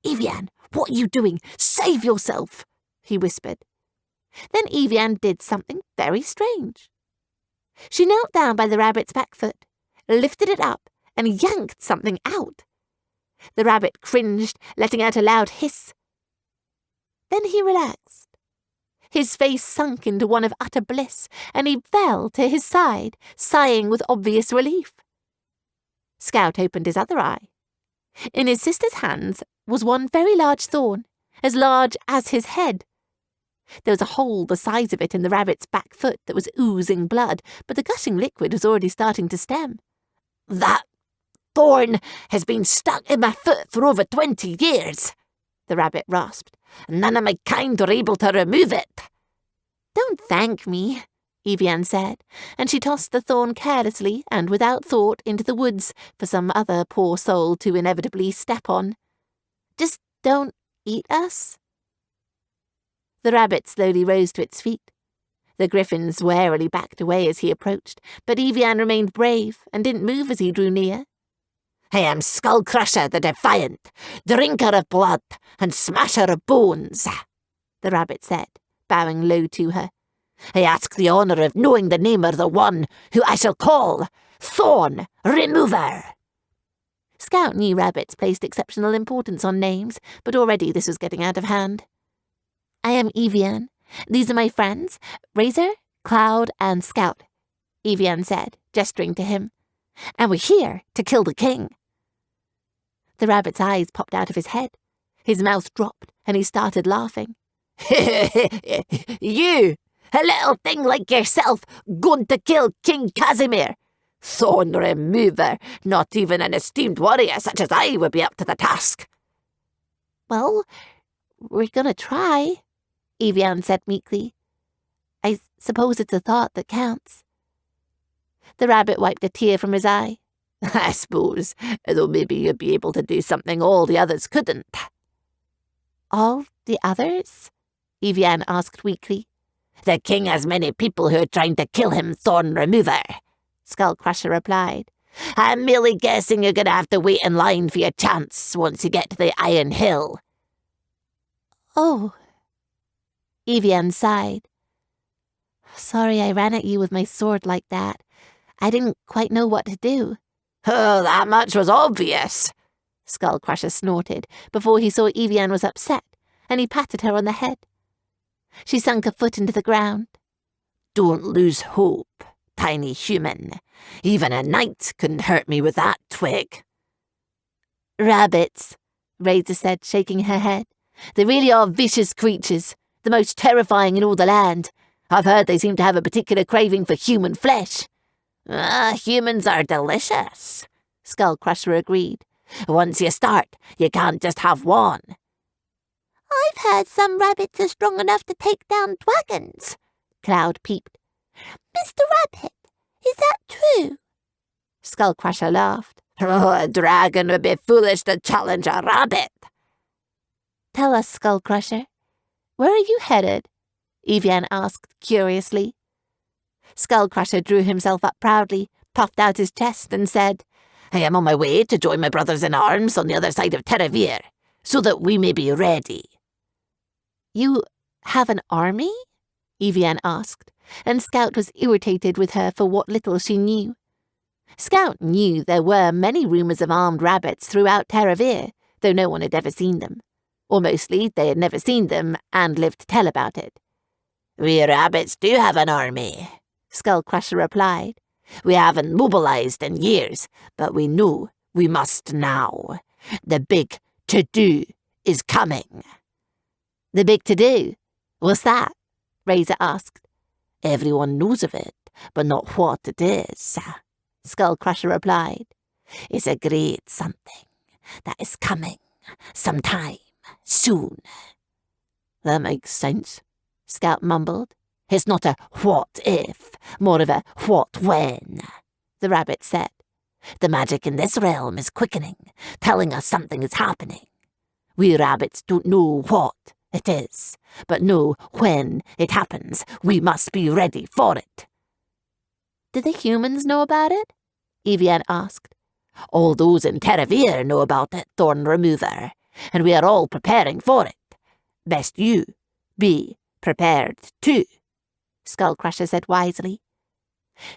"Evian, what are you doing? Save yourself," he whispered. Then Evian did something very strange. She knelt down by the rabbit's back foot, lifted it up, and yanked something out. The rabbit cringed, letting out a loud hiss. Then he relaxed. His face sunk into one of utter bliss, and he fell to his side, sighing with obvious relief. Scout opened his other eye. In his sister's hands was one very large thorn, as large as his head. There was a hole the size of it in the rabbit's back foot that was oozing blood, but the gushing liquid was already starting to stem. "That thorn has been stuck in my foot for over 20 years, the rabbit rasped. "None of my kind were able to remove it." "Don't thank me," Evian said, and she tossed the thorn carelessly and without thought into the woods for some other poor soul to inevitably step on. "Just don't eat us." The rabbit slowly rose to its feet. The griffins warily backed away as he approached, but Evian remained brave and didn't move as he drew near. "I am Skullcrusher the Defiant, drinker of blood and smasher of bones," the rabbit said, bowing low to her. "I ask the honour of knowing the name of the one who I shall call Thorn Remover." Scout knew rabbits placed exceptional importance on names, but already this was getting out of hand. "I am Evian. These are my friends, Razor, Cloud, and Scout," Evian said, gesturing to him. "And we're here to kill the king." The rabbit's eyes popped out of his head. His mouth dropped, and he started laughing. "You, a little thing like yourself, going to kill King Casimir? Thorn Remover, not even an esteemed warrior such as I would be up to the task." "Well, we're gonna try," Evian said meekly. "I suppose it's a thought that counts." The rabbit wiped a tear from his eye. "I suppose, though maybe you'd be able to do something all the others couldn't." "All the others?" Evian asked weakly. "The king has many people who are trying to kill him, Thorn Remover," Skullcrusher replied. "I'm merely guessing you're going to have to wait in line for your chance once you get to the Iron Hill." "Oh." Evian sighed. "Sorry I ran at you with my sword like that. I didn't quite know what to do." "Oh, that much was obvious," Skullcrusher snorted before he saw Evian was upset, and he patted her on the head. She sunk a foot into the ground. "Don't lose hope, tiny human. Even a knight couldn't hurt me with that twig." "Rabbits," Razor said, shaking her head. "They really are vicious creatures, the most terrifying in all the land. I've heard they seem to have a particular craving for human flesh." Humans are delicious," Skullcrusher agreed. "Once you start, you can't just have one." "I've heard some rabbits are strong enough to take down dragons," Cloud peeped. "Mr. Rabbit, is that true?" Skullcrusher laughed. "Oh, a dragon would be foolish to challenge a rabbit." "Tell us, Skullcrusher, where are you headed?" Evian asked curiously. Skullcrusher drew himself up proudly, puffed out his chest, and said, "I am on my way to join my brothers in arms on the other side of Terravir, so that we may be ready." "You have an army?" Evian asked, and Scout was irritated with her for what little she knew. Scout knew there were many rumours of armed rabbits throughout Terravir, though no one had ever seen them. Or mostly they had never seen them and lived to tell about it. "We rabbits do have an army," Skullcrusher replied. "We haven't mobilized in years, but we know we must now. The big to-do is coming." "The big to-do? What's that?" Razor asked. "Everyone knows of it, but not what it is," Skullcrusher replied. "It's a great something that is coming sometime soon." "That makes sense," Scout mumbled. "It's not a what if, more of a what when," the rabbit said. "The magic in this realm is quickening, telling us something is happening. We rabbits don't know what it is, but know when it happens. We must be ready for it." "Do the humans know about it?" Evian asked. "All those in Terravir know about it, Thorn Remover, and we are all preparing for it. Best you be prepared too," Skullcrusher said wisely.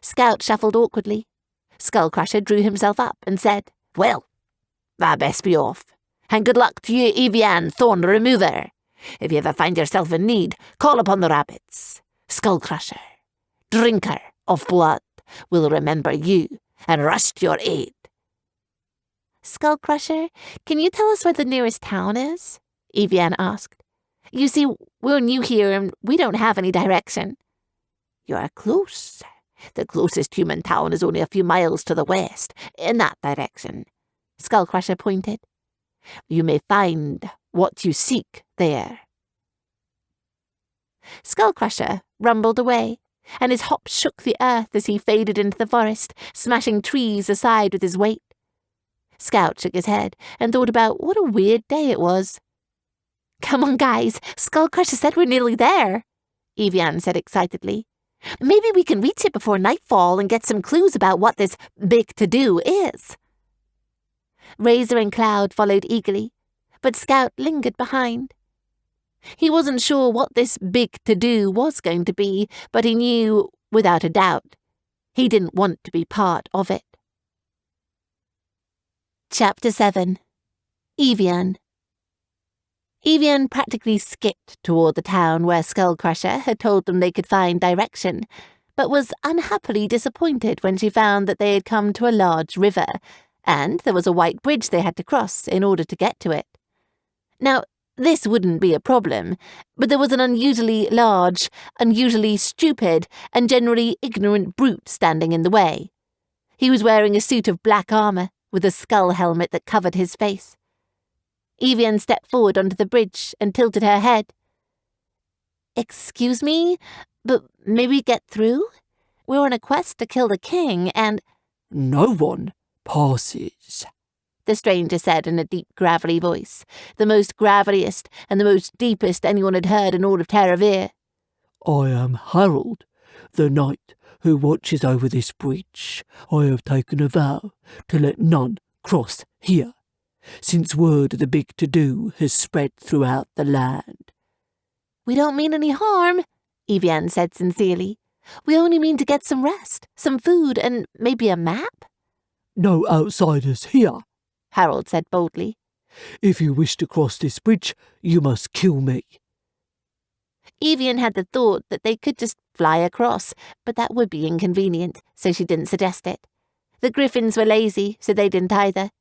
Scout shuffled awkwardly. Skullcrusher drew himself up and said, "Well, I best be off. And good luck to you, Evian, Thorn Remover. If you ever find yourself in need, call upon the rabbits. Skullcrusher, drinker of blood, will remember you and rush to your aid. Skullcrusher, can you tell us where the nearest town is? Evian asked. You see, we're new here and we don't have any direction. You are close. The closest human town is only a few miles to the west, in that direction. Skullcrusher pointed. You may find what you seek there. Skullcrusher rumbled away, and his hop shook the earth as he faded into the forest, smashing trees aside with his weight. Scout shook his head and thought about what a weird day it was. Come on, guys, Skullcrusher said we're nearly there, Evian said excitedly. Maybe we can reach it before nightfall and get some clues about what this big to-do is. Razor and Cloud followed eagerly, but Scout lingered behind. He wasn't sure what this big to-do was going to be, but he knew, without a doubt, he didn't want to be part of it. Chapter 7. Evian. Evian practically skipped toward the town where Skullcrusher had told them they could find direction, but was unhappily disappointed when she found that they had come to a large river, and there was a white bridge they had to cross in order to get to it. Now, this wouldn't be a problem, but there was an unusually large, unusually stupid, and generally ignorant brute standing in the way. He was wearing a suit of black armor, with a skull helmet that covered his face. Evian stepped forward onto the bridge and tilted her head. Excuse me, but may we get through? We're on a quest to kill the king and— No one passes, the stranger said in a deep, gravelly voice, the most graveliest and the most deepest anyone had heard in all of Terravere. I am Harold, the knight who watches over this bridge. I have taken a vow to let none cross here, since word of the big to-do has spread throughout the land. We don't mean any harm, Evian said sincerely. We only mean to get some rest, some food, and maybe a map. No outsiders here, Harold said boldly. If you wish to cross this bridge, you must kill me. Evian had the thought that they could just fly across, but that would be inconvenient, so she didn't suggest it. The griffins were lazy, so they didn't either.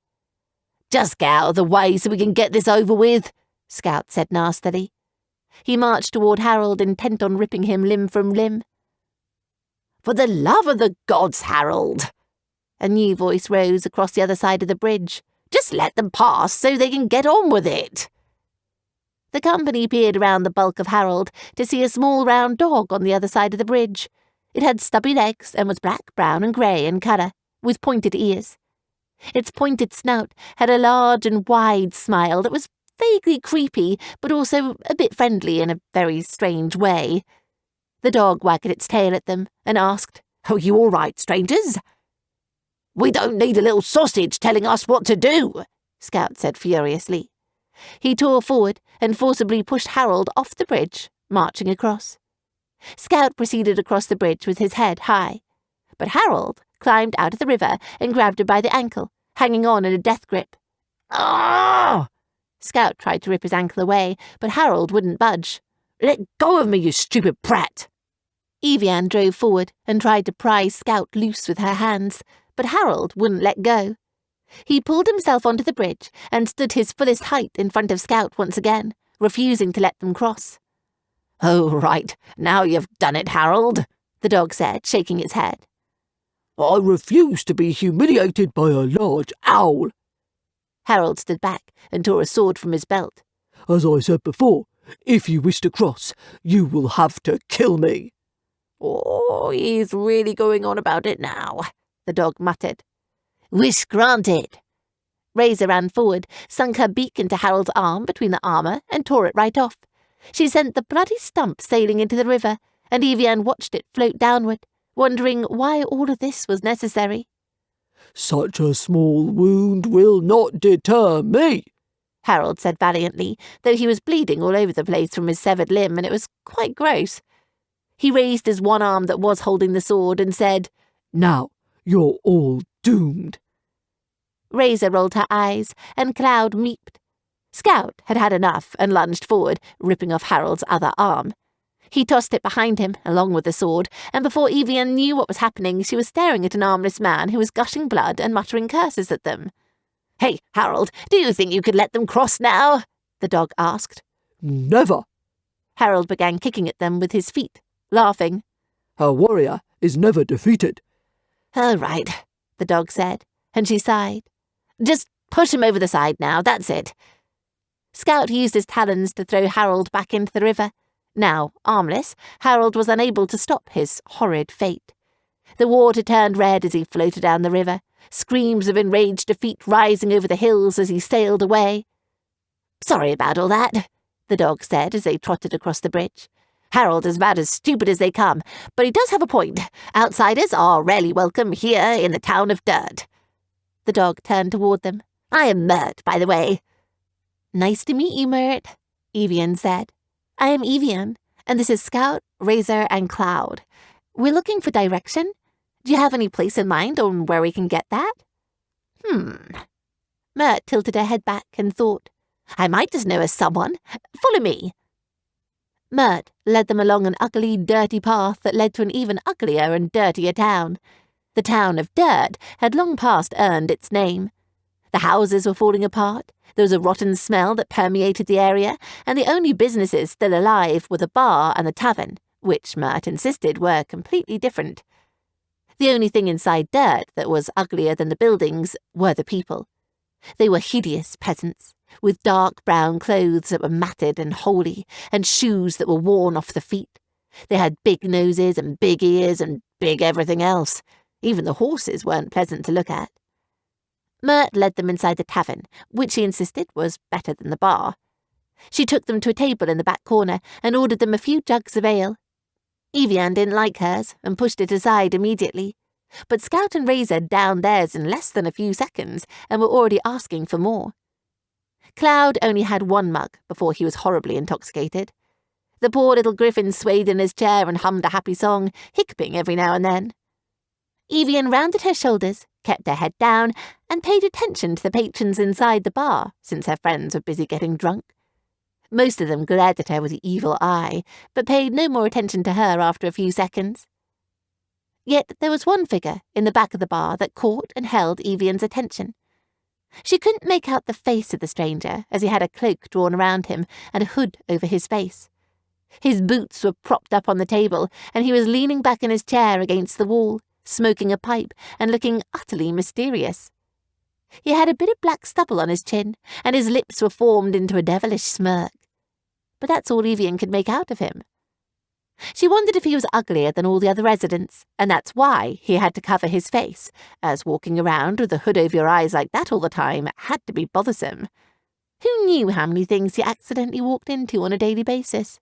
Just get out of the way so we can get this over with, Scout said nastily. He marched toward Harold, intent on ripping him limb from limb. For the love of the gods, Harold! A new voice rose across the other side of the bridge. Just let them pass so they can get on with it. The company peered around the bulk of Harold to see a small round dog on the other side of the bridge. It had stubby legs and was black, brown and grey in colour, with pointed ears. Its pointed snout had a large and wide smile that was vaguely creepy, but also a bit friendly in a very strange way. The dog wagged its tail at them and asked, Are you all right, strangers? We don't need a little sausage telling us what to do, Scout said furiously. He tore forward and forcibly pushed Harold off the bridge, marching across. Scout proceeded across the bridge with his head high, but Harold climbed out of the river and grabbed her by the ankle, hanging on in a death grip. Ah! Scout tried to rip his ankle away, but Harold wouldn't budge. Let go of me, you stupid prat! Evian drove forward and tried to pry Scout loose with her hands, but Harold wouldn't let go. He pulled himself onto the bridge and stood his fullest height in front of Scout once again, refusing to let them cross. Oh, right, now you've done it, Harold, the dog said, shaking its head. I refuse to be humiliated by a large owl. Harold stood back and tore a sword from his belt. As I said before, if you wish to cross, you will have to kill me. Oh, he's really going on about it now, the dog muttered. Wish granted. Razor ran forward, sunk her beak into Harold's arm between the armour, and tore it right off. She sent the bloody stump sailing into the river, and Evian watched it float downward, wondering why all of this was necessary. Such a small wound will not deter me, Harold said valiantly, though he was bleeding all over the place from his severed limb, and it was quite gross. He raised his one arm that was holding the sword and said, Now you're all doomed. Razor rolled her eyes, and Cloud meeped. Scout had had enough and lunged forward, ripping off Harold's other arm. He tossed it behind him, along with the sword, and before Evian knew what was happening, she was staring at an armless man who was gushing blood and muttering curses at them. "Hey, Harold, do you think you could let them cross now?" the dog asked. Never. Harold began kicking at them with his feet, laughing. A warrior is never defeated. "All right," the dog said, and she sighed. "Just push him over the side now, that's it." Scout used his talons to throw Harold back into the river. Now, armless, Harold was unable to stop his horrid fate. The water turned red as he floated down the river, screams of enraged defeat rising over the hills as he sailed away. "Sorry about all that," the dog said as they trotted across the bridge. "Harold is about as stupid as they come, but he does have a point. Outsiders are rarely welcome here in the town of Dirt." The dog turned toward them. "I am Mert, by the way." "Nice to meet you, Mert," Evian said. "I am Evian, and this is Scout, Razor, and Cloud. We're looking for direction. Do you have any place in mind on where we can get that?" Mert tilted her head back and thought, "I might just know of someone. Follow me." Mert led them along an ugly, dirty path that led to an even uglier and dirtier town. The town of Dirt had long past earned its name. The houses were falling apart, there was a rotten smell that permeated the area, and the only businesses still alive were the bar and the tavern, which Mert insisted were completely different. The only thing inside Dirt that was uglier than the buildings were the people. They were hideous peasants, with dark brown clothes that were matted and holey, and shoes that were worn off the feet. They had big noses and big ears and big everything else. Even the horses weren't pleasant to look at. Mert led them inside the tavern, which she insisted was better than the bar. She took them to a table in the back corner and ordered them a few jugs of ale. Evian didn't like hers and pushed it aside immediately, but Scout and Razor downed theirs in less than a few seconds and were already asking for more. Cloud only had one mug before he was horribly intoxicated. The poor little Griffin swayed in his chair and hummed a happy song, hiccuping every now and then. Evian rounded her shoulders, kept her head down, and paid attention to the patrons inside the bar, since her friends were busy getting drunk. Most of them glared at her with an evil eye, but paid no more attention to her after a few seconds. Yet there was one figure in the back of the bar that caught and held Evian's attention. She couldn't make out the face of the stranger, as he had a cloak drawn around him and a hood over his face. His boots were propped up on the table, and he was leaning back in his chair against the wall, smoking a pipe and looking utterly mysterious. He had a bit of black stubble on his chin, and his lips were formed into a devilish smirk. But that's all Evian could make out of him. She wondered if he was uglier than all the other residents, and that's why he had to cover his face, as walking around with a hood over your eyes like that all the time had to be bothersome. Who knew how many things he accidentally walked into on a daily basis?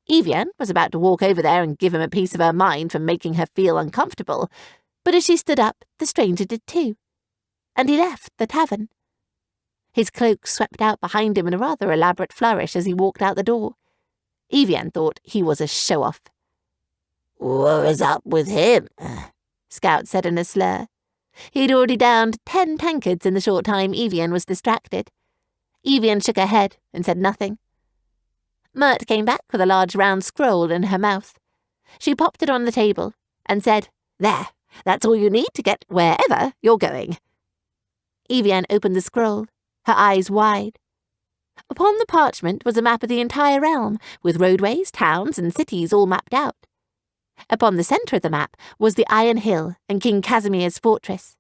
Evian was about to walk over there and give him a piece of her mind for making her feel uncomfortable, but as she stood up, the stranger did too, and he left the tavern. His cloak swept out behind him in a rather elaborate flourish as he walked out the door. Evian thought he was a show-off. "What was up with him?" Scout said in a slur. He'd already downed 10 tankards in the short time Evian was distracted. Evian shook her head and said nothing. Mert came back with a large round scroll in her mouth. She popped it on the table and said, "There, that's all you need to get wherever you're going." Evian opened the scroll, her eyes wide. Upon the parchment was a map of the entire realm, with roadways, towns, and cities all mapped out. Upon the centre of the map was the Iron Hill and King Casimir's fortress.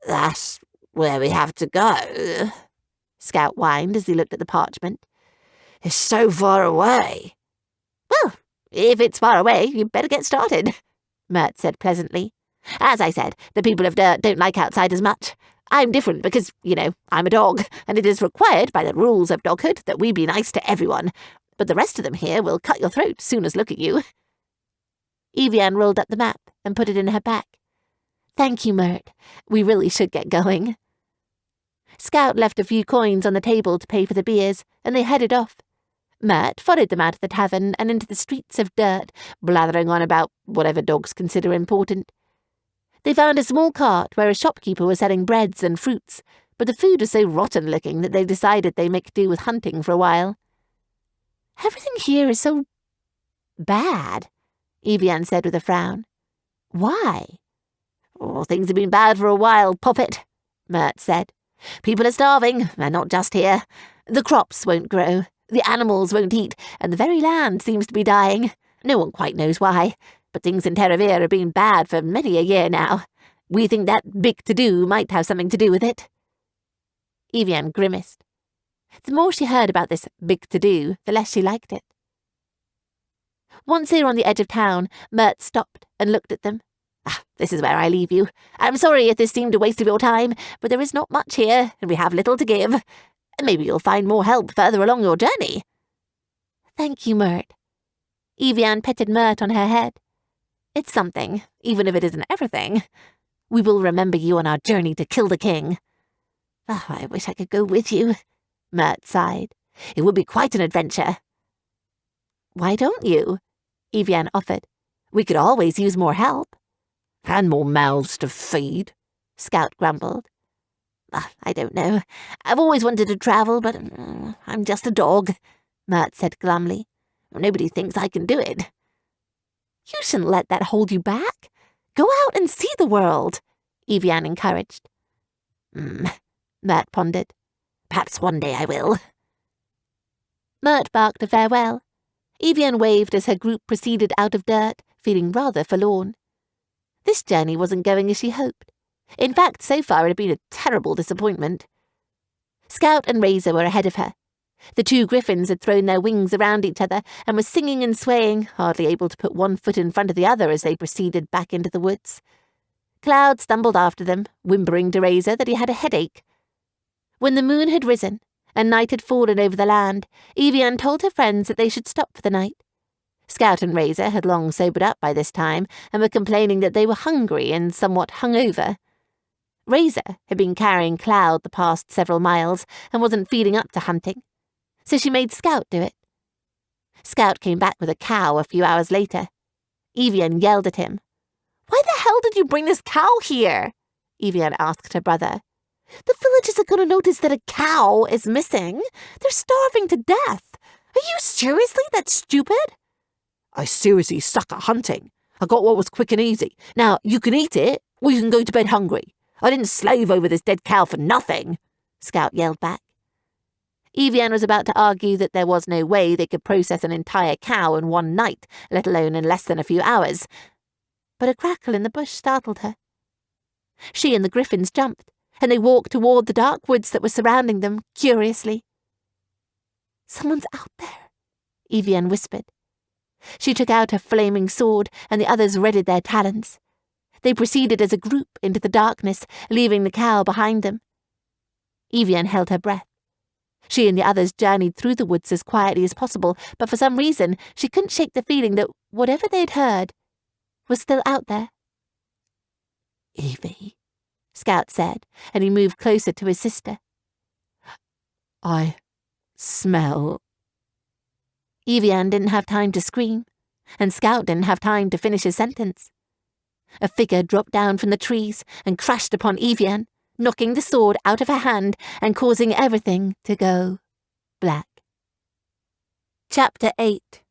"That's where we have to go," Scout whined as he looked at the parchment. "It's so far away." "Well, if it's far away, you'd better get started," Mert said pleasantly. "As I said, the people of Dirt don't like outsiders much. I'm different because, I'm a dog, and it is required by the rules of doghood that we be nice to everyone, but the rest of them here will cut your throat as soon as look at you." Evian rolled up the map and put it in her pack. "Thank you, Mert. We really should get going." Scout left a few coins on the table to pay for the beers, and they headed off. Mert followed them out of the tavern and into the streets of Dirt, blathering on about whatever dogs consider important. They found a small cart where a shopkeeper was selling breads and fruits, but the food was so rotten-looking that they decided they'd make do with hunting for a while. "Everything here is so bad," Evian said with a frown. "Why?" "Oh, things have been bad for a while, Poppet," Mert said. "People are starving, and not just here. The crops won't grow, the animals won't eat, and the very land seems to be dying. No one quite knows why, but things in Terravere have been bad for many a year now. We think that big to-do might have something to do with it." Evian grimaced. The more she heard about this big to-do, the less she liked it. Once they were on the edge of town, Mert stopped and looked at them. "This is where I leave you. I'm sorry if this seemed a waste of your time, but there is not much here, and we have little to give. Maybe you'll find more help further along your journey." "Thank you, Mert." Evian petted Mert on her head. "It's something, even if it isn't everything. We will remember you on our journey to kill the king." "I wish I could go with you," Mert sighed. "It would be quite an adventure." "Why don't you?" Evian offered. "We could always use more help." "And more mouths to feed," Scout grumbled. "I don't know. I've always wanted to travel, but I'm just a dog," Mert said glumly. "Nobody thinks I can do it." "You shouldn't let that hold you back. Go out and see the world," Evian encouraged. Mert pondered. "Perhaps one day I will." Mert barked a farewell. Evian waved as her group proceeded out of Dirt, feeling rather forlorn. This journey wasn't going as she hoped. In fact, so far it had been a terrible disappointment. Scout and Razor were ahead of her. The two griffins had thrown their wings around each other and were singing and swaying, hardly able to put one foot in front of the other as they proceeded back into the woods. Cloud stumbled after them, whimpering to Razor that he had a headache. When the moon had risen and night had fallen over the land, Evian told her friends that they should stop for the night. Scout and Razor had long sobered up by this time and were complaining that they were hungry and somewhat hungover. Razor had been carrying Cloud the past several miles and wasn't feeling up to hunting, so she made Scout do it. Scout came back with a cow a few hours later. Evian yelled at him. "Why the hell did you bring this cow here?" Evian asked her brother. "The villagers are going to notice that a cow is missing. They're starving to death. Are you seriously that stupid?" "I seriously suck at hunting. I got what was quick and easy. Now, you can eat it, or you can go to bed hungry. I didn't slave over this dead cow for nothing," Scout yelled back. Evian was about to argue that there was no way they could process an entire cow in one night, let alone in less than a few hours. But a crackle in the bush startled her. She and the griffins jumped, and they walked toward the dark woods that were surrounding them, curiously. "Someone's out there," Evian whispered. She took out her flaming sword, and the others readied their talons. They proceeded as a group into the darkness, leaving the cow behind them. Evian held her breath. She and the others journeyed through the woods as quietly as possible, but for some reason she couldn't shake the feeling that whatever they'd heard was still out there. "Evie," Scout said, and he moved closer to his sister. "I smell." Evian didn't have time to scream, and Scout didn't have time to finish his sentence. A figure dropped down from the trees and crashed upon Evian, knocking the sword out of her hand and causing everything to go black. Chapter 8.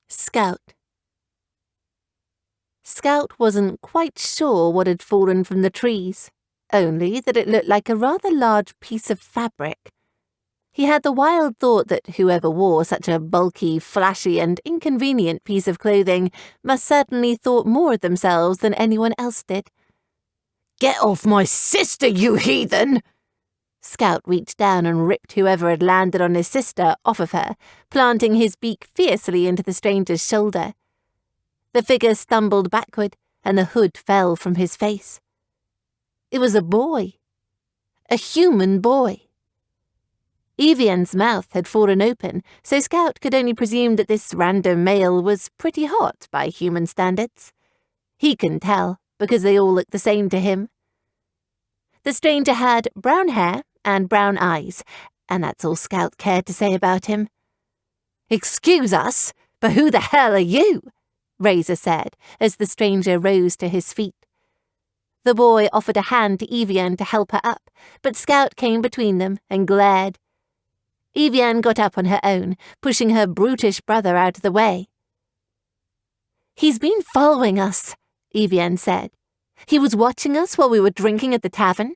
Scout. Scout wasn't quite sure what had fallen from the trees, only that it looked like a rather large piece of fabric. He had the wild thought that whoever wore such a bulky, flashy, and inconvenient piece of clothing must certainly thought more of themselves than anyone else did. "Get off my sister, you heathen!" Scout reached down and ripped whoever had landed on his sister off of her, planting his beak fiercely into the stranger's shoulder. The figure stumbled backward, and the hood fell from his face. It was a boy. A human boy. Evian's mouth had fallen open, so Scout could only presume that this random male was pretty hot by human standards. He couldn't tell, because they all looked the same to him. The stranger had brown hair and brown eyes, and that's all Scout cared to say about him. "Excuse us, but who the hell are you?" Razor said, as the stranger rose to his feet. The boy offered a hand to Evian to help her up, but Scout came between them and glared. Evian got up on her own, pushing her brutish brother out of the way. "He's been following us," Evian said. "He was watching us while we were drinking at the tavern."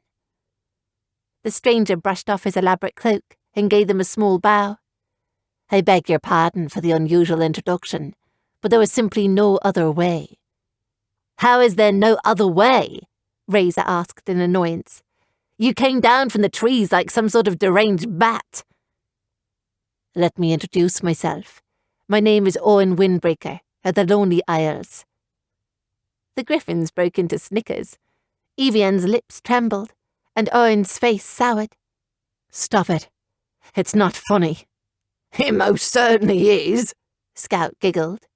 The stranger brushed off his elaborate cloak and gave them a small bow. "I beg your pardon for the unusual introduction, but there was simply no other way." "How is there no other way?" Razor asked in annoyance. "You came down from the trees like some sort of deranged bat." "Let me introduce myself. My name is Owen Windbreaker, of the Lonely Isles." The griffins broke into snickers. Evian's lips trembled, and Owen's face soured. "Stop it. It's not funny." "It most certainly is," Scout giggled.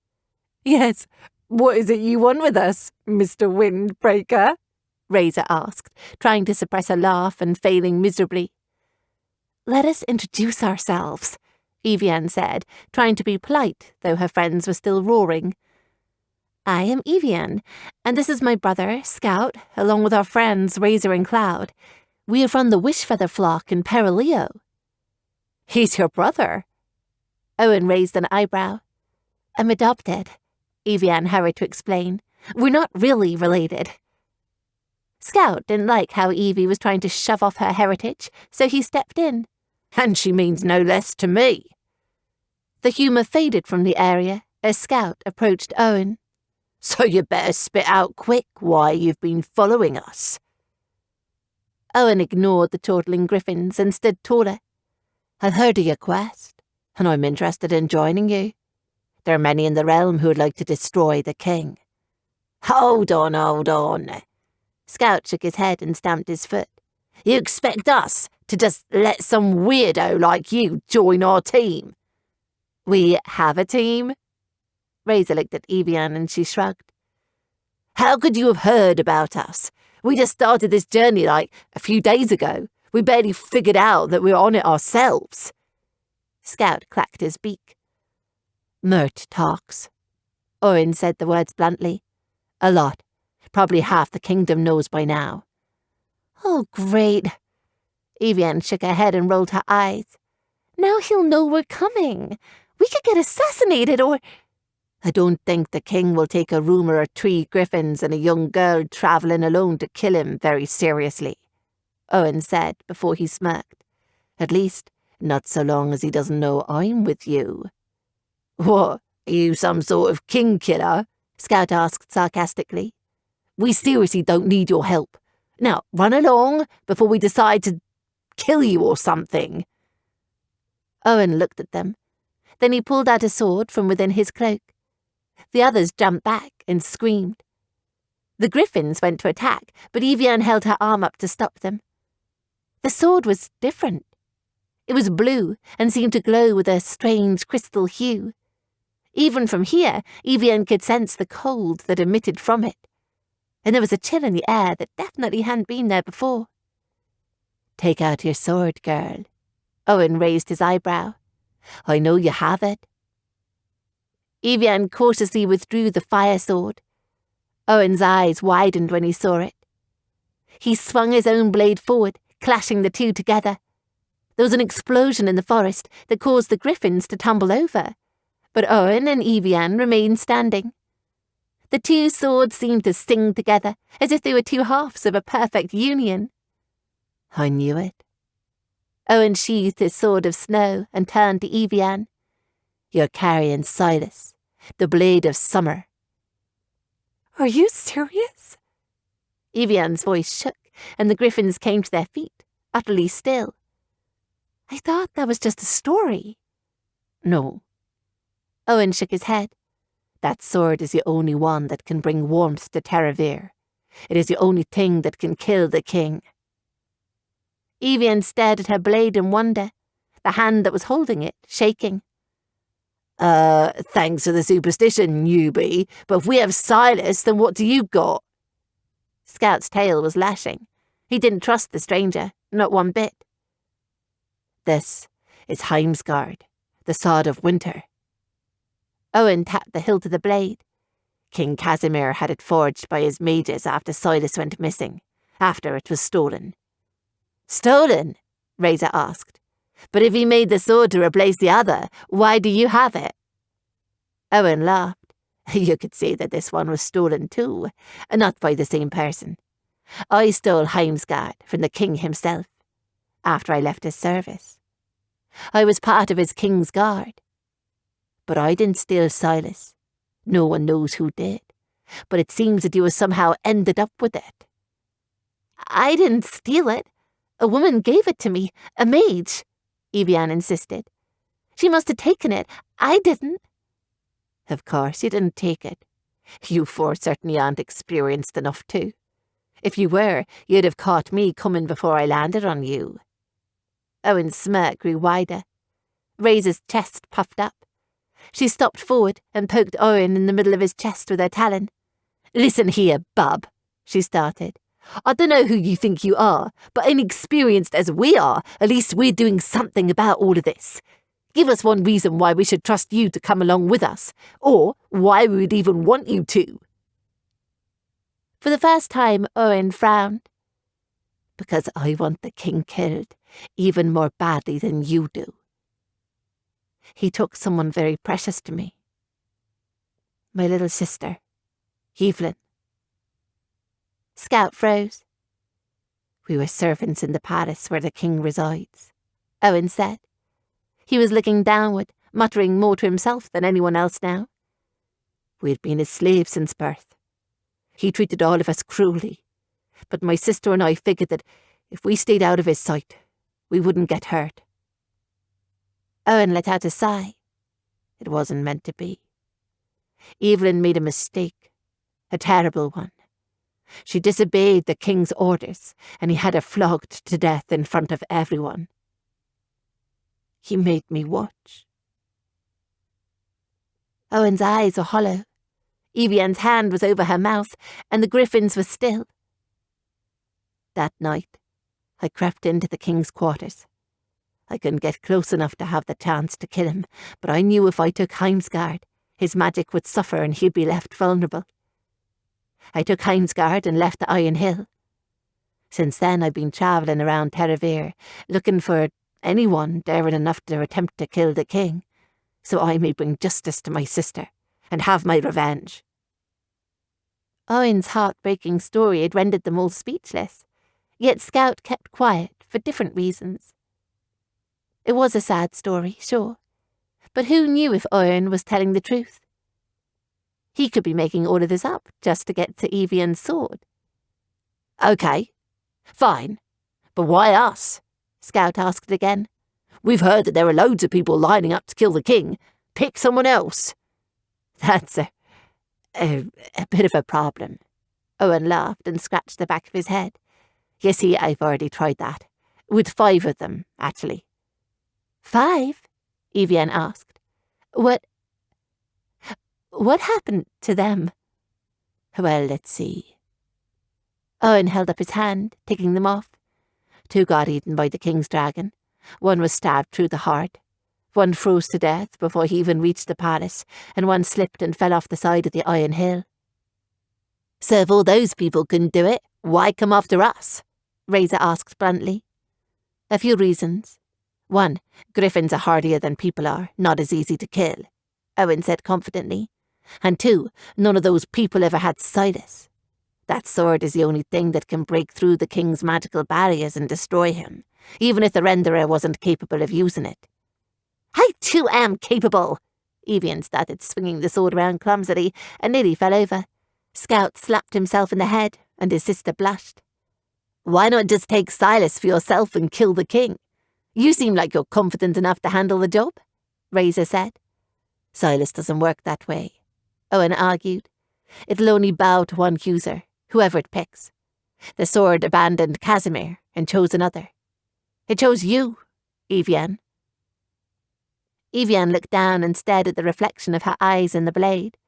"Yes, what is it you want with us, Mr. Windbreaker?" Razor asked, trying to suppress a laugh and failing miserably. "Let us introduce ourselves," Evian said, trying to be polite, though her friends were still roaring. "I am Evian, and this is my brother, Scout, along with our friends Razor and Cloud. We are from the Wishfeather flock in Perileo." "He's your brother?" Owen raised an eyebrow. "I'm adopted," Evian hurried to explain. "We're not really related." Scout didn't like how Evie was trying to shove off her heritage, so he stepped in. "And she means no less to me." The humour faded from the area as Scout approached Owen. "So you better spit out quick why you've been following us." Owen ignored the chortling griffins and stood taller. "I've heard of your quest, and I'm interested in joining you. There are many in the realm who would like to destroy the king." Hold on. Scout shook his head and stamped his foot. "You expect us to just let some weirdo like you join our team?" "We have a team?" Razor looked at Evian and she shrugged. "How could you have heard about us? We just started this journey like a few days ago. We barely figured out that we were on it ourselves." Scout clacked his beak. "Mert talks." Owen said the words bluntly. "A lot. Probably half the kingdom knows by now." "Oh, great." Evian shook her head and rolled her eyes. "Now he'll know we're coming. We could get assassinated or—" "I don't think the king will take a rumour of 3 griffins and a young girl travelling alone to kill him very seriously," Owen said before he smirked. "At least, not so long as he doesn't know I'm with you." "What, are you some sort of king killer?" Scout asked sarcastically. "We seriously don't need your help. Now, run along before we decide to kill you or something." Owen looked at them. Then he pulled out a sword from within his cloak. The others jumped back and screamed. The griffins went to attack, but Evian held her arm up to stop them. The sword was different. It was blue and seemed to glow with a strange crystal hue. Even from here, Evian could sense the cold that emitted from it, and there was a chill in the air that definitely hadn't been there before. "Take out your sword, girl." Owen raised his eyebrow. "I know you have it." Evian cautiously withdrew the fire sword. Owen's eyes widened when he saw it. He swung his own blade forward, clashing the two together. There was an explosion in the forest that caused the griffins to tumble over, but Owen and Evian remained standing. The two swords seemed to sing together, as if they were two halves of a perfect union. "I knew it." Owen sheathed his sword of snow and turned to Evian. "You're carrying Silas, the blade of summer." "Are you serious?" Evian's voice shook, and the griffins came to their feet, utterly still. "I thought that was just a story." "No." Owen shook his head. "That sword is the only one that can bring warmth to Terravere. It is the only thing that can kill the king." Evian stared at her blade in wonder, the hand that was holding it shaking. Thanks for the superstition, newbie, but if we have Silas, then what do you got?" Scout's tail was lashing. He didn't trust the stranger, not one bit. "This is Heimsgard, the sword of winter." Owen tapped the hilt of the blade. King Casimir had it forged by his mages after Silas went missing, after it was stolen. Stolen? Reza asked. But if he made the sword to replace the other, why do you have it? Owen laughed. You could say that this one was stolen too, not by the same person. I stole Heimsgard from the king himself, after I left his service. I was part of his king's guard. But I didn't steal Silas. No one knows who did, but it seems that you have somehow ended up with it. I didn't steal it. A woman gave it to me, a mage, Evian insisted. She must have taken it. I didn't. Of course you didn't take it. You four certainly aren't experienced enough to. If you were, you'd have caught me coming before I landed on you. Owen's smirk grew wider. Reza's chest puffed up. She stopped forward and poked Owen in the middle of his chest with her talon. Listen here, bub, she started. I don't know who you think you are, but inexperienced as we are, at least we're doing something about all of this. Give us one reason why we should trust you to come along with us, or why we would even want you to. For the first time, Owen frowned. Because I want the king killed, even more badly than you do. He took someone very precious to me. My little sister, Evelyn. Scout froze. We were servants in the palace where the king resides, Owen said. He was looking downward, muttering more to himself than anyone else now. We'd been his slaves since birth. He treated all of us cruelly, but my sister and I figured that if we stayed out of his sight, we wouldn't get hurt. Owen let out a sigh. It wasn't meant to be. Evelyn made a mistake, a terrible one. She disobeyed the king's orders, and he had her flogged to death in front of everyone. He made me watch. Owen's eyes were hollow. Evian's hand was over her mouth, and the griffins were still. That night, I crept into the king's quarters. I couldn't get close enough to have the chance to kill him, but I knew if I took Heimsgard, his magic would suffer and he'd be left vulnerable. I took Heimsgard and left the Iron Hill. Since then I've been travelling around Terravere, looking for anyone daring enough to attempt to kill the king, so I may bring justice to my sister and have my revenge. Owen's heartbreaking story had rendered them all speechless, yet Scout kept quiet for different reasons. It was a sad story, sure, but who knew if Owen was telling the truth? He could be making all of this up just to get to Evian's sword. Okay, fine, but why us? Scout asked again. We've heard that there are loads of people lining up to kill the king. Pick someone else. That's a bit of a problem. Owen laughed and scratched the back of his head. You see, I've already tried that. With 5 of them, actually. 5? Evian asked. What happened to them? Well, let's see. Owen held up his hand, taking them off. 2 got eaten by the king's dragon. 1 was stabbed through the heart. 1 froze to death before he even reached the palace, and 1 slipped and fell off the side of the Iron Hill. So if all those people couldn't do it, why come after us? Reza asked bluntly. A few reasons. 1, griffins are hardier than people are, not as easy to kill, Owen said confidently. And 2, none of those people ever had Silas. That sword is the only thing that can break through the king's magical barriers and destroy him, even if the renderer wasn't capable of using it. I too am capable. Evian started swinging the sword around clumsily and nearly fell over. Scout slapped himself in the head, and his sister blushed. Why not just take Silas for yourself and kill the king? You seem like you're confident enough to handle the job, Reza said. Silas doesn't work that way, Owen argued. It'll only bow to one user, whoever it picks. The sword abandoned Casimir and chose another. It chose you, Evian. Evian looked down and stared at the reflection of her eyes in the blade.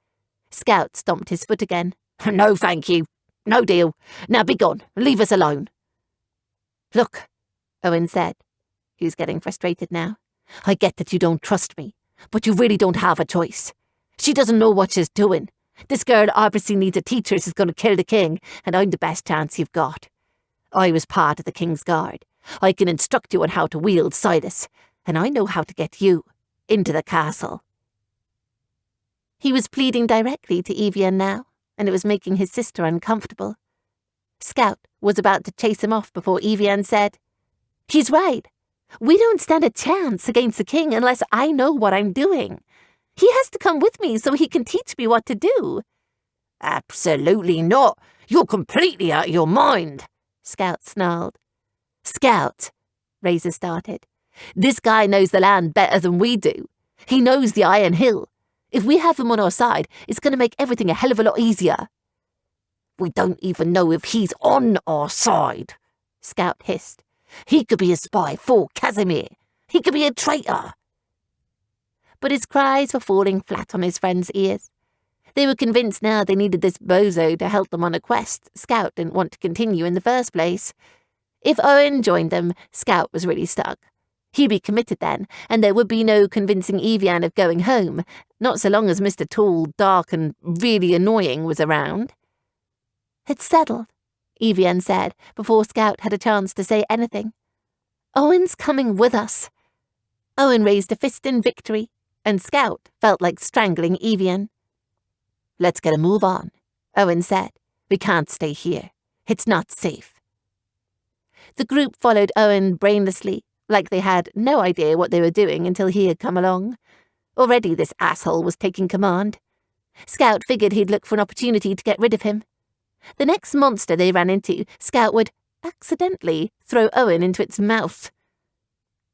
Scout stomped his foot again. No, thank you. No deal. Now be gone. Leave us alone. Look, Owen said. He was getting frustrated now. I get that you don't trust me, but you really don't have a choice. She doesn't know what she's doing, This girl obviously needs a teacher who's going to kill the king, and I'm the best chance you've got. I was part of the king's guard. I can instruct you on how to wield Silas, and I know how to get you into the castle." He was pleading directly to Evian now, and it was making his sister uncomfortable. Scout was about to chase him off before Evian said, "He's right. We don't stand a chance against the king unless I know what I'm doing. He has to come with me so he can teach me what to do." "Absolutely not. You're completely out of your mind," Scout snarled. "Scout," Razor started, "this guy knows the land better than we do. He knows the Iron Hill. If we have him on our side, it's going to make everything a hell of a lot easier." "We don't even know if he's on our side," Scout hissed. "He could be a spy for Casimir. He could be a traitor." But his cries were falling flat on his friends' ears. They were convinced now they needed this bozo to help them on a quest Scout didn't want to continue in the first place. If Owen joined them, Scout was really stuck. He'd be committed then, and there would be no convincing Evian of going home, not so long as Mr. Tall, Dark, and really annoying was around. "It's settled," Evian said, before Scout had a chance to say anything. "Owen's coming with us." Owen raised a fist in victory, and Scout felt like strangling Evian. "Let's get a move on," Owen said. "We can't stay here. It's not safe." The group followed Owen brainlessly, like they had no idea what they were doing until he had come along. Already this asshole was taking command. Scout figured he'd look for an opportunity to get rid of him. The next monster they ran into, Scout would accidentally throw Owen into its mouth.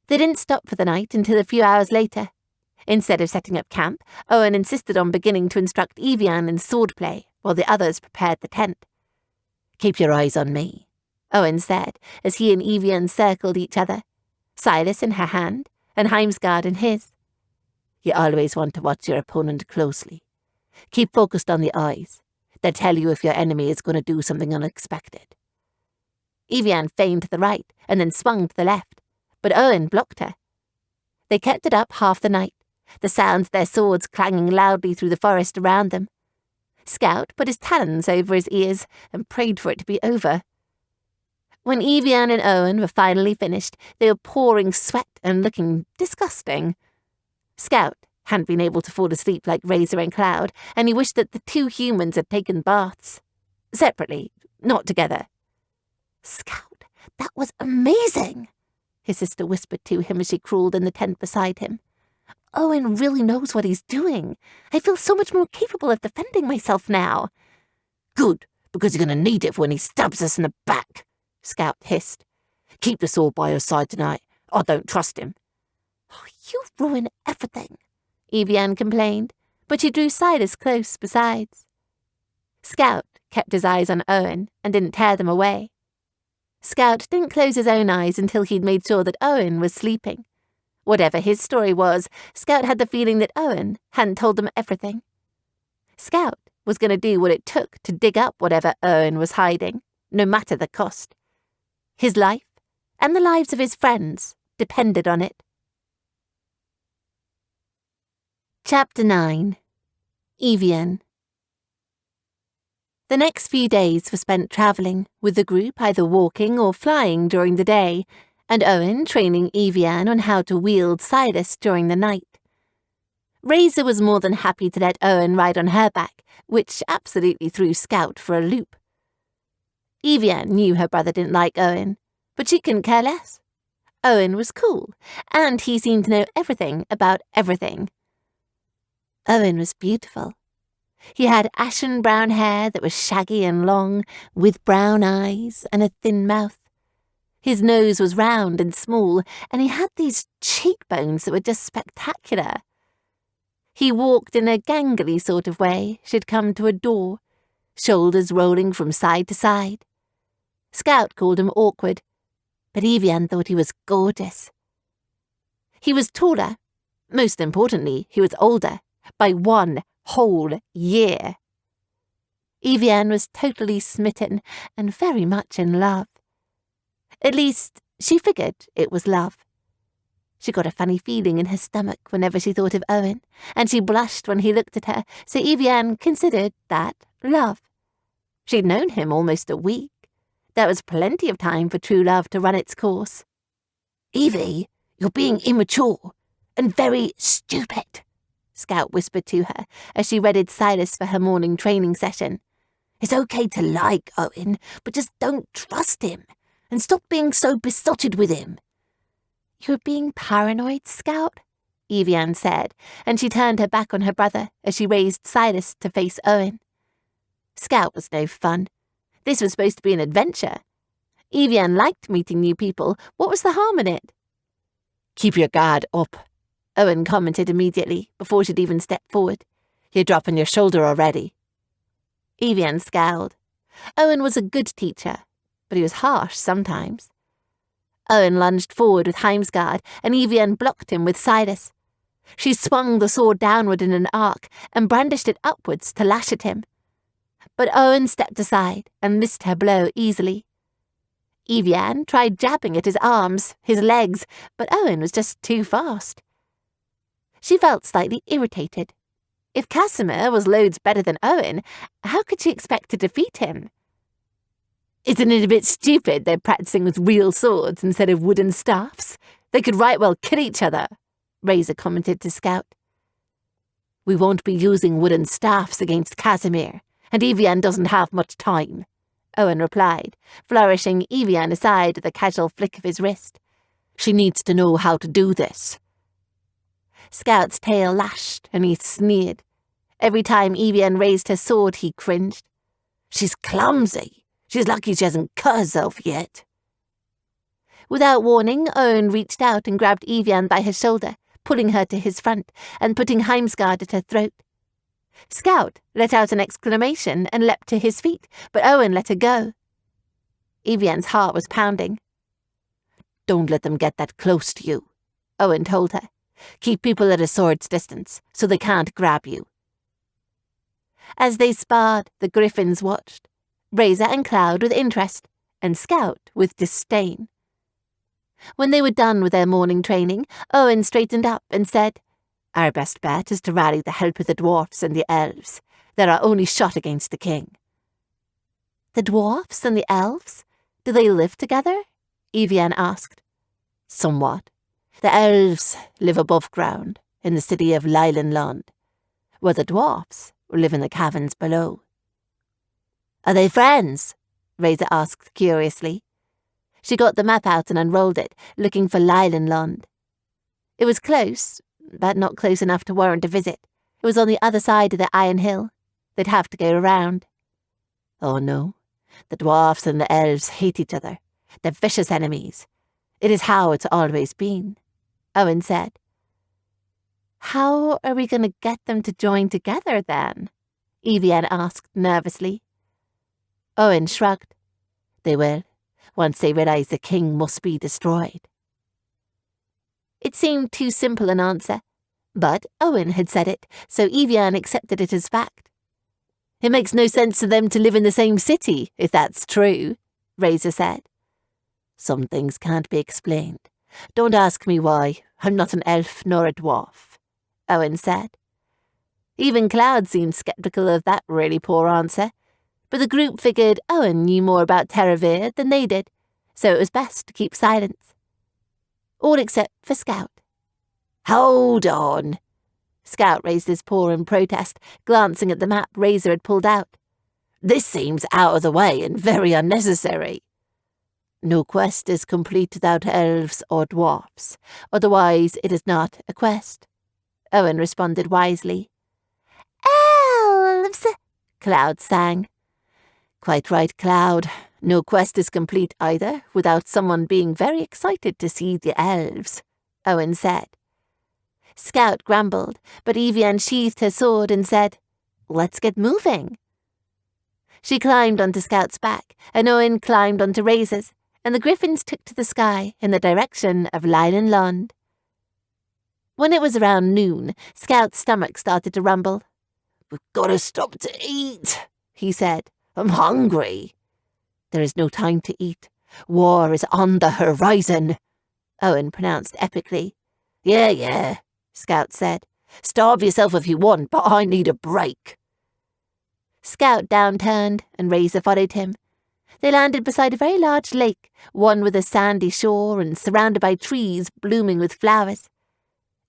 They didn't stop for the night until a few hours later. Instead of setting up camp, Owen insisted on beginning to instruct Evian in swordplay while the others prepared the tent. "Keep your eyes on me," Owen said as he and Evian circled each other, Silas in her hand and Heimsgard in his. "You always want to watch your opponent closely. Keep focused on the eyes. They'll tell you if your enemy is going to do something unexpected." Evian feigned to the right and then swung to the left, but Owen blocked her. They kept it up half the night, the sounds of their swords clanging loudly through the forest around them. Scout put his talons over his ears and prayed for it to be over. When Evian and Owen were finally finished, they were pouring sweat and looking disgusting. Scout hadn't been able to fall asleep like Razor and Cloud, and he wished that the two humans had taken baths. Separately, not together. "Scout, that was amazing," his sister whispered to him as she crawled in the tent beside him. "Owen really knows what he's doing. I feel so much more capable of defending myself now." "Good, because you're going to need it for when he stabs us in the back," Scout hissed. "Keep the sword by your side tonight. I don't trust him." "Oh, you ruin everything," Evian complained, but she drew Silas close besides. Scout kept his eyes on Owen and didn't tear them away. Scout didn't close his own eyes until he'd made sure that Owen was sleeping. Whatever his story was, Scout had the feeling that Owen hadn't told them everything. Scout was going to do what it took to dig up whatever Owen was hiding, no matter the cost. His life, and the lives of his friends, depended on it. Chapter 9. Evian. The next few days were spent travelling, with the group either walking or flying during the day, and Owen training Evian on how to wield Silas during the night. Razor was more than happy to let Owen ride on her back, which absolutely threw Scout for a loop. Evian knew her brother didn't like Owen, but she couldn't care less. Owen was cool, and he seemed to know everything about everything. Owen was beautiful. He had ashen brown hair that was shaggy and long, with brown eyes and a thin mouth. His nose was round and small, and he had these cheekbones that were just spectacular. He walked in a gangly sort of way she'd come to adore, shoulders rolling from side to side. Scout called him awkward, but Evian thought he was gorgeous. He was taller. Most importantly, he was older, by 1 whole year. Evian was totally smitten and very much in love. At least, she figured it was love. She got a funny feeling in her stomach whenever she thought of Owen, and she blushed when he looked at her, so Evian considered that love. She'd known him almost a week. There was plenty of time for true love to run its course. Evie, you're being immature and very stupid, Scout whispered to her as she readied Silas for her morning training session. It's okay to like Owen, but just don't trust him, and stop being so besotted with him. You're being paranoid, Scout, Evian said, and she turned her back on her brother as she raised Silas to face Owen. Scout was no fun. This was supposed to be an adventure. Evian liked meeting new people. What was the harm in it? Keep your guard up, Owen commented immediately, before she'd even stepped forward. You're dropping your shoulder already. Evian scowled. Owen was a good teacher, but he was harsh sometimes. Owen lunged forward with Heimsguard, and Evian blocked him with Silas. She swung the sword downward in an arc and brandished it upwards to lash at him. But Owen stepped aside and missed her blow easily. Evian tried jabbing at his arms, his legs, but Owen was just too fast. She felt slightly irritated. If Casimir was loads better than Owen, how could she expect to defeat him? Isn't it a bit stupid they're practicing with real swords instead of wooden staffs? They could right well kill each other, Razor commented to Scout. We won't be using wooden staffs against Casimir, and Evian doesn't have much time, Owen replied, flourishing Evian aside with a casual flick of his wrist. She needs to know how to do this. Scout's tail lashed, and he sneered. Every time Evian raised her sword, he cringed. She's clumsy. She's lucky she hasn't cut herself yet. Without warning, Owen reached out and grabbed Evian by her shoulder, pulling her to his front and putting Heimsguard at her throat. Scout let out an exclamation and leapt to his feet, but Owen let her go. Evian's heart was pounding. Don't let them get that close to you, Owen told her. Keep people at a sword's distance, so they can't grab you. As they sparred, the Griffins watched, Razor and Cloud with interest, and Scout with disdain. When they were done with their morning training, Owen straightened up and said, Our best bet is to rally the help of the dwarfs and the elves. They're our only shot against the king. The dwarfs and the elves? Do they live together? Evian asked. Somewhat. The elves live above ground, in the city of Leylandland, where the dwarfs live in the caverns below. Are they friends? Razor asked curiously. She got the map out and unrolled it, looking for Leylandland. It was close, but not close enough to warrant a visit. It was on the other side of the Iron Hill. They'd have to go around. Oh no, the dwarfs and the elves hate each other. They're vicious enemies. It is how it's always been, Owen said. How are we going to get them to join together then? Evian asked nervously. Owen shrugged. They will, once they realize the king must be destroyed. It seemed too simple an answer, but Owen had said it, so Evian accepted it as fact. It makes no sense for them to live in the same city, if that's true, Razor said. Some things can't be explained. Don't ask me why. I'm not an elf nor a dwarf, Owen said. Even Cloud seemed sceptical of that really poor answer, but the group figured Owen knew more about Terravir than they did, so it was best to keep silence. All except for Scout. Hold on. Scout raised his paw in protest, glancing at the map Razor had pulled out. This seems out of the way and very unnecessary. No quest is complete without elves or dwarfs, otherwise it is not a quest, Owen responded wisely. Elves, Cloud sang. Quite right, Cloud. No quest is complete either without someone being very excited to see the elves, Owen said. Scout grumbled, but Evian sheathed her sword and said, Let's get moving. She climbed onto Scout's back, and Owen climbed onto Razor's, and the griffins took to the sky in the direction of Leylandland. When it was around noon, Scout's stomach started to rumble. We've got to stop to eat, he said. I'm hungry. There is no time to eat. War is on the horizon, Owen pronounced epically. Yeah, Scout said. Starve yourself if you want, but I need a break. Scout downturned, and Razor followed him. They landed beside a very large lake, one with a sandy shore and surrounded by trees blooming with flowers.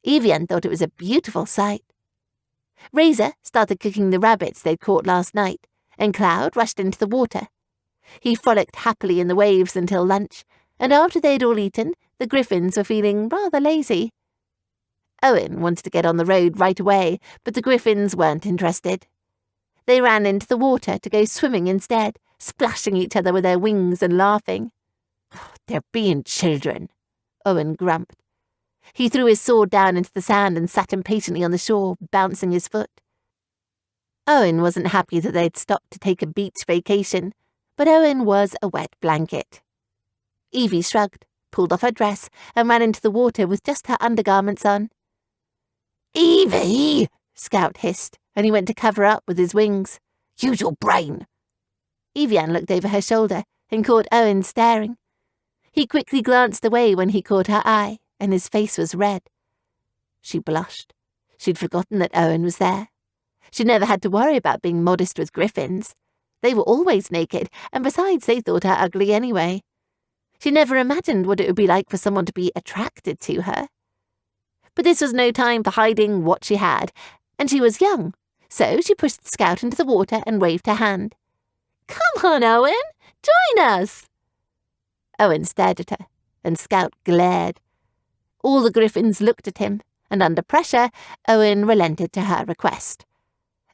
Evian thought it was a beautiful sight. Razor started cooking the rabbits they'd caught last night, and Cloud rushed into the water. He frolicked happily in the waves until lunch, and after they'd all eaten, the Griffins were feeling rather lazy. Owen wanted to get on the road right away, but the Griffins weren't interested. They ran into the water to go swimming instead, splashing each other with their wings and laughing. They're being children, Owen grumped. He threw his sword down into the sand and sat impatiently on the shore, bouncing his foot. Owen wasn't happy that they'd stopped to take a beach vacation, but Owen was a wet blanket. Evie shrugged, pulled off her dress, and ran into the water with just her undergarments on. Evie! Scout hissed, and he went to cover up with his wings. Use your brain! Evian looked over her shoulder and caught Owen staring. He quickly glanced away when he caught her eye, and his face was red. She blushed. She'd forgotten that Owen was there. She never had to worry about being modest with Griffins. They were always naked, and besides, they thought her ugly anyway. She never imagined what it would be like for someone to be attracted to her. But this was no time for hiding what she had, and she was young, so she pushed Scout into the water and waved her hand. "Come on, Owen! Join us!" Owen stared at her, and Scout glared. All the Griffins looked at him, and under pressure, Owen relented to her request.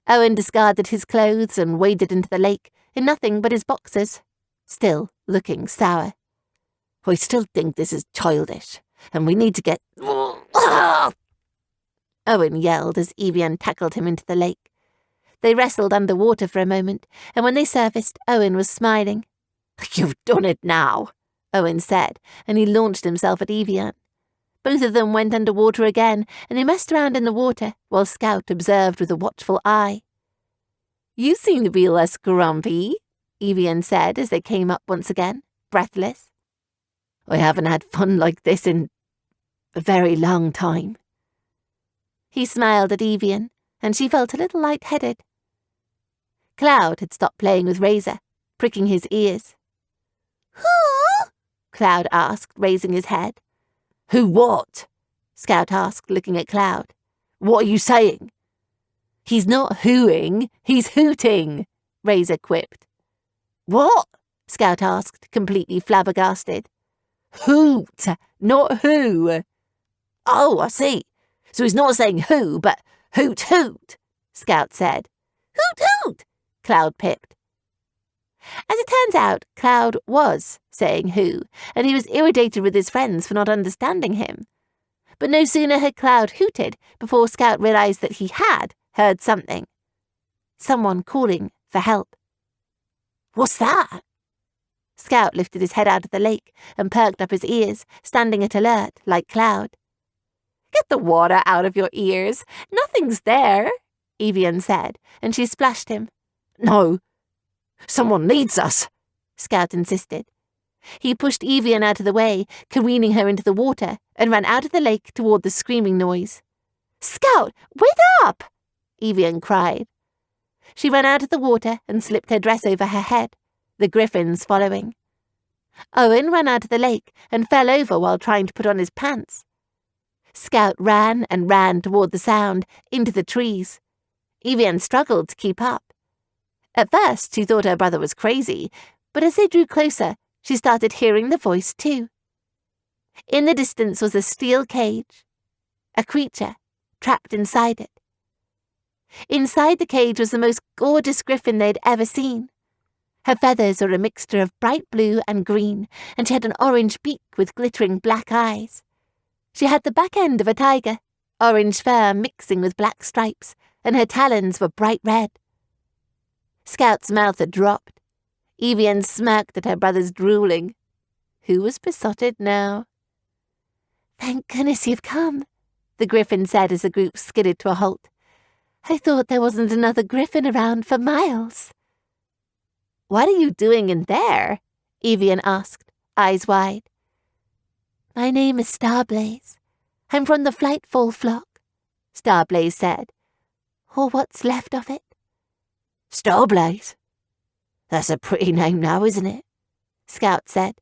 Owen discarded his clothes and waded into the lake in nothing but his boxers, still looking sour. I still think this is childish, and we need to get... Owen yelled as Evian tackled him into the lake. They wrestled underwater for a moment, and when they surfaced, Owen was smiling. "You've done it now," Owen said, and he launched himself at Evian. Both of them went underwater again, and they messed around in the water, while Scout observed with a watchful eye. "You seem to be less grumpy," Evian said as they came up once again, breathless. "I haven't had fun like this in a very long time." He smiled at Evian, and she felt a little light-headed. Cloud had stopped playing with Razor, pricking his ears. "Who?" Cloud asked, raising his head. "Who what?" Scout asked, looking at Cloud. "What are you saying?" "He's not hooing, he's hooting," Razor quipped. "What?" Scout asked, completely flabbergasted. "Hoot, not who." "Oh, I see. So he's not saying who, but hoot hoot," Scout said. "Hoot hoot," Cloud pipped. As it turns out, Cloud was saying who, and he was irritated with his friends for not understanding him. But no sooner had Cloud hooted before Scout realized that he had heard something. Someone calling for help. "What's that?" Scout lifted his head out of the lake and perked up his ears, standing at alert, like Cloud. "Get the water out of your ears. Nothing's there," Evian said, and she splashed him. "No. Someone needs us," Scout insisted. He pushed Evian out of the way, careening her into the water, and ran out of the lake toward the screaming noise. "Scout, wait up!" Evian cried. She ran out of the water and slipped her dress over her head, the Griffins following. Owen ran out of the lake and fell over while trying to put on his pants. Scout ran and ran toward the sound, into the trees. Evian struggled to keep up. At first, she thought her brother was crazy, but as they drew closer, she started hearing the voice too. In the distance was a steel cage, a creature trapped inside it. Inside the cage was the most gorgeous griffin they'd ever seen. Her feathers were a mixture of bright blue and green, and she had an orange beak with glittering black eyes. She had the back end of a tiger, orange fur mixing with black stripes, and her talons were bright red. Scout's mouth had dropped. Evian smirked at her brother's drooling. Who was besotted now? "Thank goodness you've come," the Griffin said as the group skidded to a halt. "I thought there wasn't another Griffin around for miles." "What are you doing in there?" Evian asked, eyes wide. "My name is Starblaze. I'm from the Flightful flock, Starblaze said. Or what's left of it. Starblaze? That's a pretty name now, isn't it? Scout said.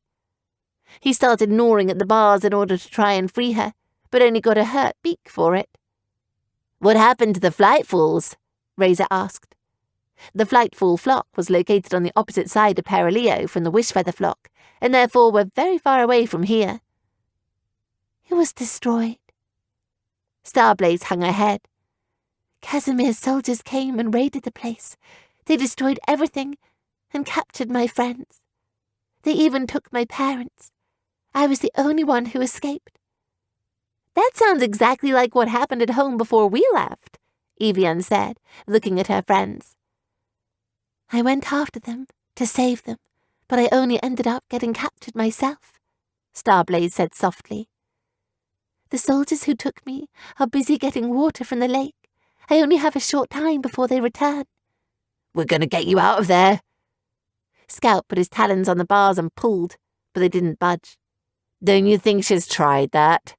He started gnawing at the bars in order to try and free her, but only got a hurt beak for it. What happened to the Flightfuls? Razor asked. The Flightful flock was located on the opposite side of Perileo from the Wishfeather flock, and therefore were very far away from here. It was destroyed. Starblaze hung her head. Casimir's soldiers came and raided the place. They destroyed everything and captured my friends. They even took my parents. I was the only one who escaped. That sounds exactly like what happened at home before we left, Evian said, looking at her friends. I went after them to save them, but I only ended up getting captured myself, Starblaze said softly. The soldiers who took me are busy getting water from the lake. I only have a short time before they return. We're going to get you out of there. Scout put his talons on the bars and pulled, but they didn't budge. Don't you think she's tried that?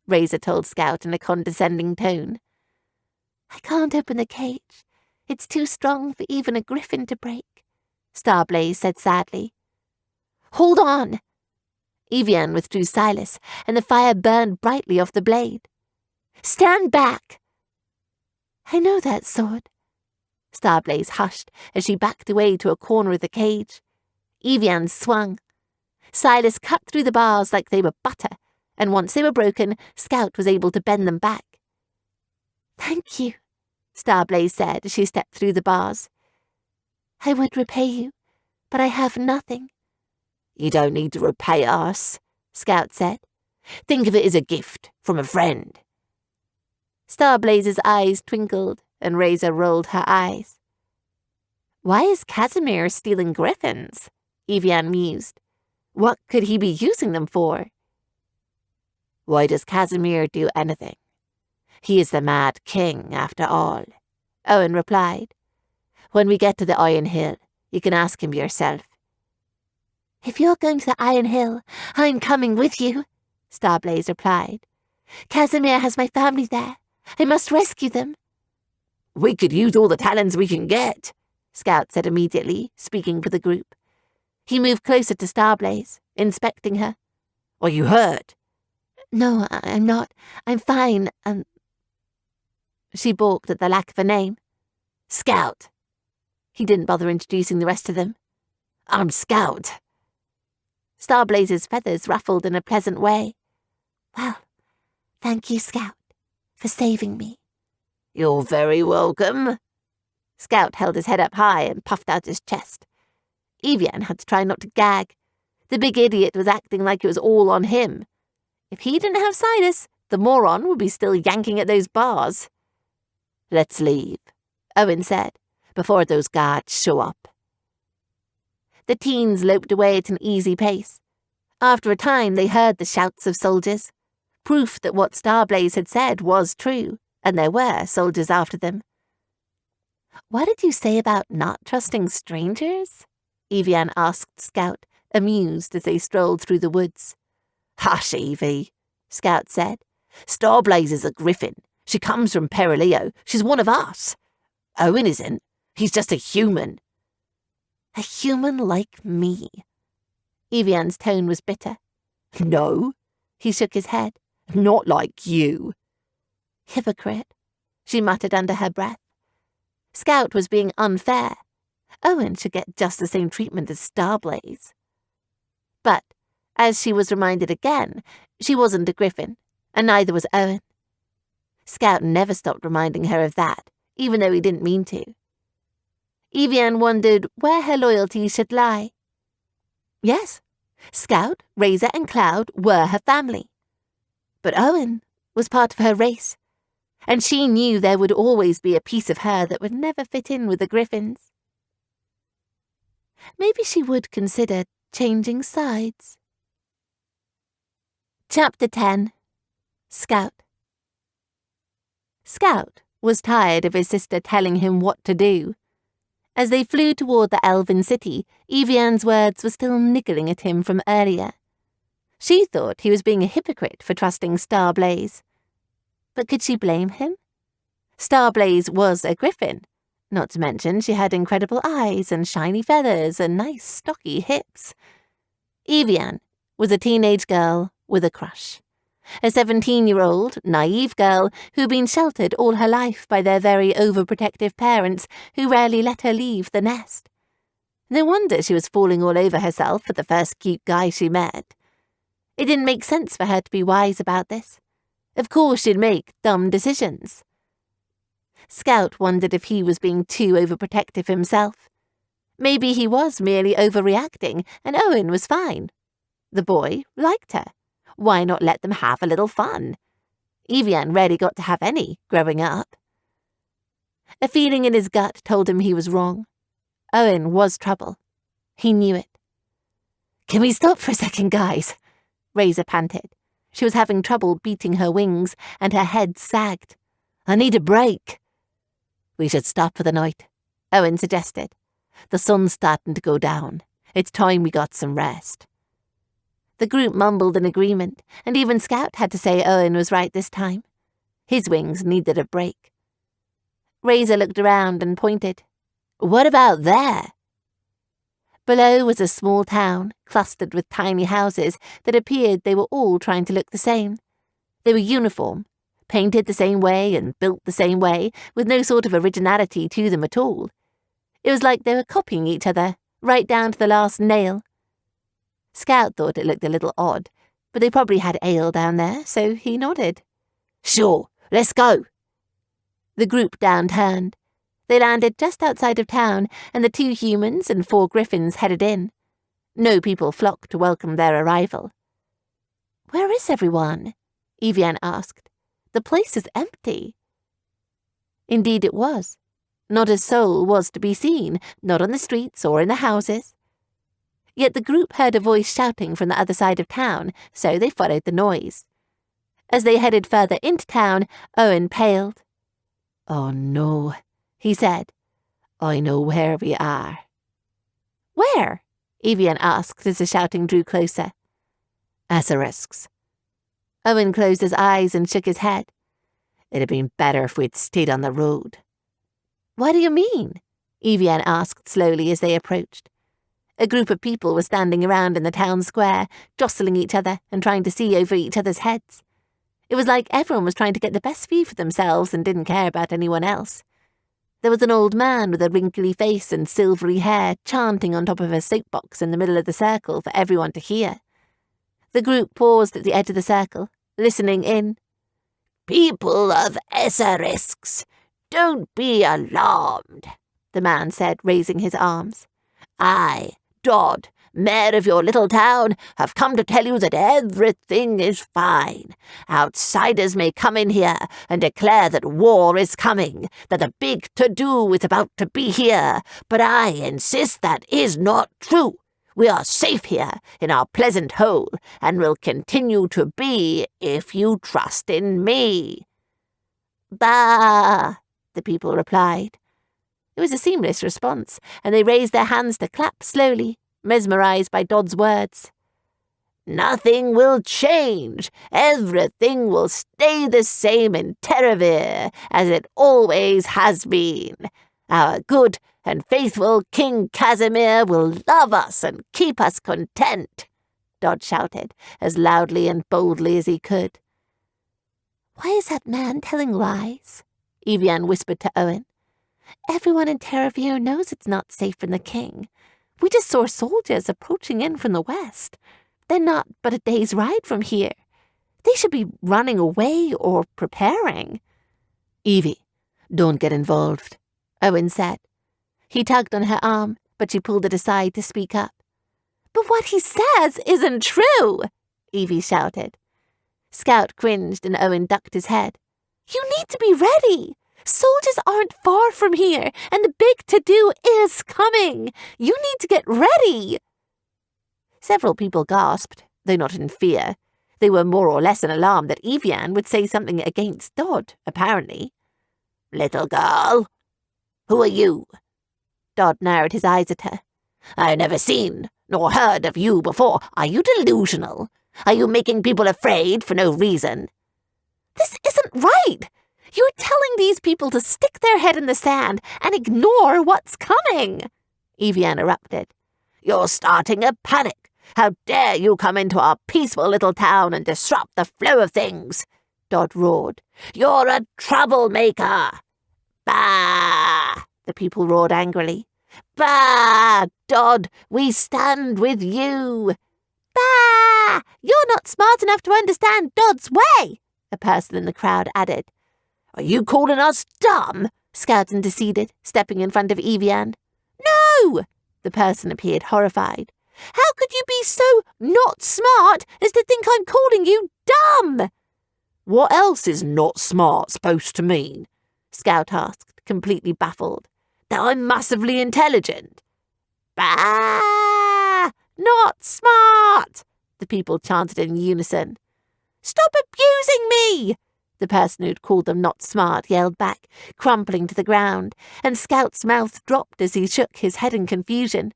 Razor told Scout in a condescending tone. I can't open the cage. It's too strong for even a griffin to break, Starblaze said sadly. Hold on! Evian withdrew Silas, and the fire burned brightly off the blade. Stand back! I know that sword. Starblaze hushed as she backed away to a corner of the cage. Evian swung. Silas cut through the bars like they were butter, and once they were broken, Scout was able to bend them back. Thank you, Starblaze said as she stepped through the bars. I would repay you, but I have nothing. You don't need to repay us, Scout said. Think of it as a gift from a friend. Starblaze's eyes twinkled, and Razor rolled her eyes. Why is Casimir stealing griffins? Evian mused. What could he be using them for? Why does Casimir do anything? He is the Mad King, after all, Owen replied. When we get to the Iron Hill, you can ask him yourself. If you're going to the Iron Hill, I'm coming with you, Starblaze replied. Casimir has my family there. I must rescue them. We could use all the talons we can get, Scout said immediately, speaking for the group. He moved closer to Starblaze, inspecting her. Are you hurt? No, I'm not. I'm fine. She balked at the lack of a name. Scout. He didn't bother introducing the rest of them. I'm Scout. Starblaze's feathers ruffled in a pleasant way. Well, thank you, Scout, for saving me. You're very welcome. Scout held his head up high and puffed out his chest. Evian had to try not to gag. The big idiot was acting like it was all on him. If he didn't have Silas, the moron would be still yanking at those bars. Let's leave, Owen said, before those guards show up. The teens loped away at an easy pace. After a time, they heard the shouts of soldiers, proof that what Starblaze had said was true, and there were soldiers after them. What did you say about not trusting strangers? Evian asked Scout, amused as they strolled through the woods. Hush, Evie, Scout said. Starblaze is a griffin. She comes from Perileo. She's one of us. Owen isn't. He's just a human. A human like me. Evian's tone was bitter. No, he shook his head. Not like you. Hypocrite, she muttered under her breath. Scout was being unfair. Owen should get just the same treatment as Starblaze. But, as she was reminded again, she wasn't a griffin, and neither was Owen. Scout never stopped reminding her of that, even though he didn't mean to. Evian wondered where her loyalty should lie. Yes, Scout, Razor, and Cloud were her family. But Owen was part of her race, and she knew there would always be a piece of her that would never fit in with the griffins. Maybe she would consider changing sides. Chapter 10. Scout. Scout was tired of his sister telling him what to do. As they flew toward the elven city, Evian's words were still niggling at him from earlier. She thought he was being a hypocrite for trusting Starblaze, But could she blame him? Starblaze was a griffin, not to mention she had incredible eyes and shiny feathers and nice stocky hips. Evian was a teenage girl with a crush. A 17-year-old, naive girl who'd been sheltered all her life by their very overprotective parents who rarely let her leave the nest. No wonder she was falling all over herself for the first cute guy she met. It didn't make sense for her to be wise about this. Of course she'd make dumb decisions. Scout wondered if he was being too overprotective himself. Maybe he was merely overreacting and Owen was fine. The boy liked her. Why not let them have a little fun? Evian rarely got to have any growing up. A feeling in his gut told him he was wrong. Owen was trouble. He knew it. "Can we stop for a second, guys?" Razor panted. She was having trouble beating her wings and her head sagged. "I need a break." "We should stop for the night," Owen suggested. "The sun's starting to go down. It's time we got some rest." The group mumbled in agreement, and even Scout had to say Owen was right this time. His wings needed a break. Razor looked around and pointed. "What about there?" Below was a small town, clustered with tiny houses that appeared they were all trying to look the same. They were uniform, painted the same way and built the same way, with no sort of originality to them at all. It was like they were copying each other, right down to the last nail. Scout thought it looked a little odd, but they probably had ale down there, so he nodded. "Sure, let's go." The group downturned. They landed just outside of town, and the 2 humans and 4 griffins headed in. No people flocked to welcome their arrival. "Where is everyone?" Evian asked. "The place is empty." Indeed it was. Not a soul was to be seen, not on the streets or in the houses. Yet the group heard a voice shouting from the other side of town, so they followed the noise. As they headed further into town, Owen paled. "Oh no," he said. "I know where we are." "Where?" Evian asked as the shouting drew closer. "Asterisk's." Owen closed his eyes and shook his head. "It'd have been better if we'd stayed on the road." "What do you mean?" Evian asked slowly as they approached. A group of people were standing around in the town square, jostling each other and trying to see over each other's heads. It was like everyone was trying to get the best view for themselves and didn't care about anyone else. There was an old man with a wrinkly face and silvery hair chanting on top of a soapbox in the middle of the circle for everyone to hear. The group paused at the edge of the circle, listening in. "People of Asterisk's, don't be alarmed," the man said, raising his arms. "I, Dodd, mayor of your little town, have come to tell you that everything is fine. Outsiders may come in here and declare that war is coming, that the big to-do is about to be here, but I insist that is not true. We are safe here in our pleasant hole, and will continue to be if you trust in me." "Bah!" the people replied. It was a seamless response, and they raised their hands to clap slowly, mesmerized by Dodd's words. "Nothing will change. Everything will stay the same in Terravir, as it always has been. Our good and faithful King Casimir will love us and keep us content," Dodd shouted, as loudly and boldly as he could. "Why is that man telling lies?" Evian whispered to Owen. "Everyone in Terravir knows it's not safe from the king. We just saw soldiers approaching in from the west. They're not but a day's ride from here. They should be running away or preparing." "Evie, don't get involved," Owen said. He tugged on her arm, but she pulled it aside to speak up. "But what he says isn't true," Evie shouted. Scout cringed and Owen ducked his head. "You need to be ready. Soldiers aren't far from here, and the big to-do is coming. You need to get ready." Several people gasped, though not in fear. They were more or less in alarm that Evian would say something against Dodd, apparently. "Little girl, who are you?" Dodd narrowed his eyes at her. "I've never seen nor heard of you before. Are you delusional? Are you making people afraid for no reason?" This isn't right! You're telling these people to stick their head in the sand and ignore what's coming!" Evian erupted. "You're starting a panic! How dare you come into our peaceful little town and disrupt the flow of things!" Dodd roared. "You're a troublemaker!" "Bah!" the people roared angrily. "Bah! Dodd, we stand with you!" "Bah! You're not smart enough to understand Dodd's way," a person in the crowd added. "Are you calling us dumb?" Skelton decided, stepping in front of Evian. "No!" The person appeared horrified. "How could you be so not smart as to think I'm calling you dumb?" "What else is not smart supposed to mean?" Scout asked, completely baffled. "That I'm massively intelligent?" "Bah! Not smart!" the people chanted in unison. "Stop abusing me!" The person who'd called them not smart yelled back, crumpling to the ground, and Scout's mouth dropped as he shook his head in confusion.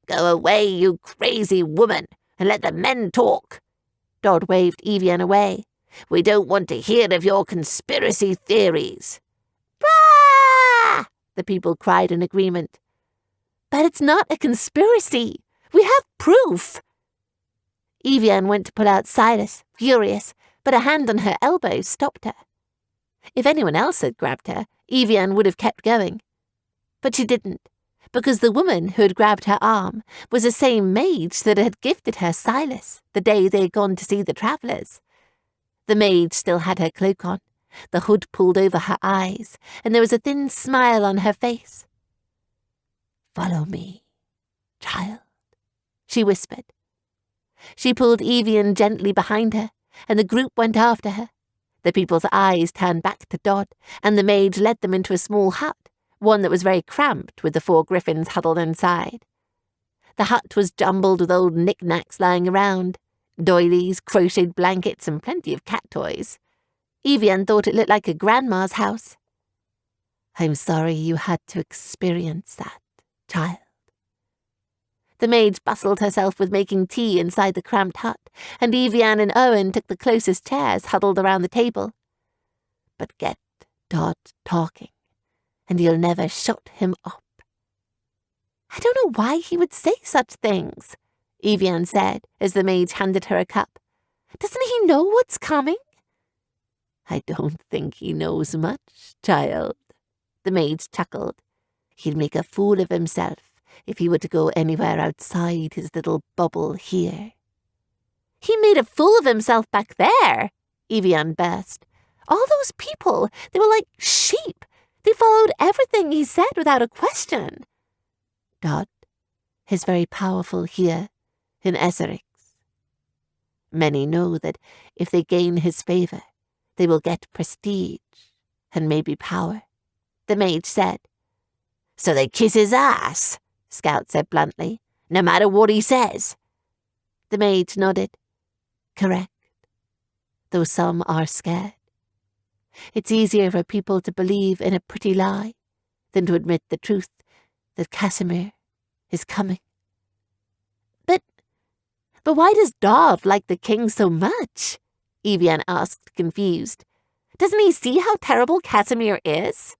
"Go away, you crazy woman, and let the men talk." Dodd waved Evian away. "We don't want to hear of your conspiracy theories." "Bah!" the people cried in agreement. "But it's not a conspiracy. We have proof." Evian went to pull out Silas, furious, but a hand on her elbow stopped her. If anyone else had grabbed her, Evian would have kept going. But she didn't, because the woman who had grabbed her arm was the same mage that had gifted her Silas the day they had gone to see the travellers. The mage still had her cloak on, the hood pulled over her eyes, and there was a thin smile on her face. "Follow me, child," she whispered. She pulled Evian gently behind her, and the group went after her. The people's eyes turned back to Dodd, and the mage led them into a small hut, one that was very cramped with the 4 griffins huddled inside. The hut was jumbled with old knickknacks lying around, doilies, crocheted blankets, and plenty of cat toys. Evian thought it looked like a grandma's house. "I'm sorry you had to experience that, child." The mage bustled herself with making tea inside the cramped hut, and Evian and Owen took the closest chairs huddled around the table. "But get Dodd talking, and you'll never shut him up." "I don't know why he would say such things," Evian said as the mage handed her a cup. "Doesn't he know what's coming?" "I don't think he knows much, child," the mage chuckled. "He'd make a fool of himself if he were to go anywhere outside his little bubble here." "He made a fool of himself back there," Evian burst. "All those people, they were like sheep. They followed everything he said without a question." "Dodd is very powerful here in Esserix. Many know that if they gain his favour, they will get prestige and maybe power," the mage said. "So they kiss his ass," Scout said bluntly, "no matter what he says." The mage nodded. "Correct, though some are scared. It's easier for people to believe in a pretty lie than to admit the truth that Casimir is coming." But why does Dodd like the king so much?" Evian asked, confused. "Doesn't he see how terrible Casimir is?"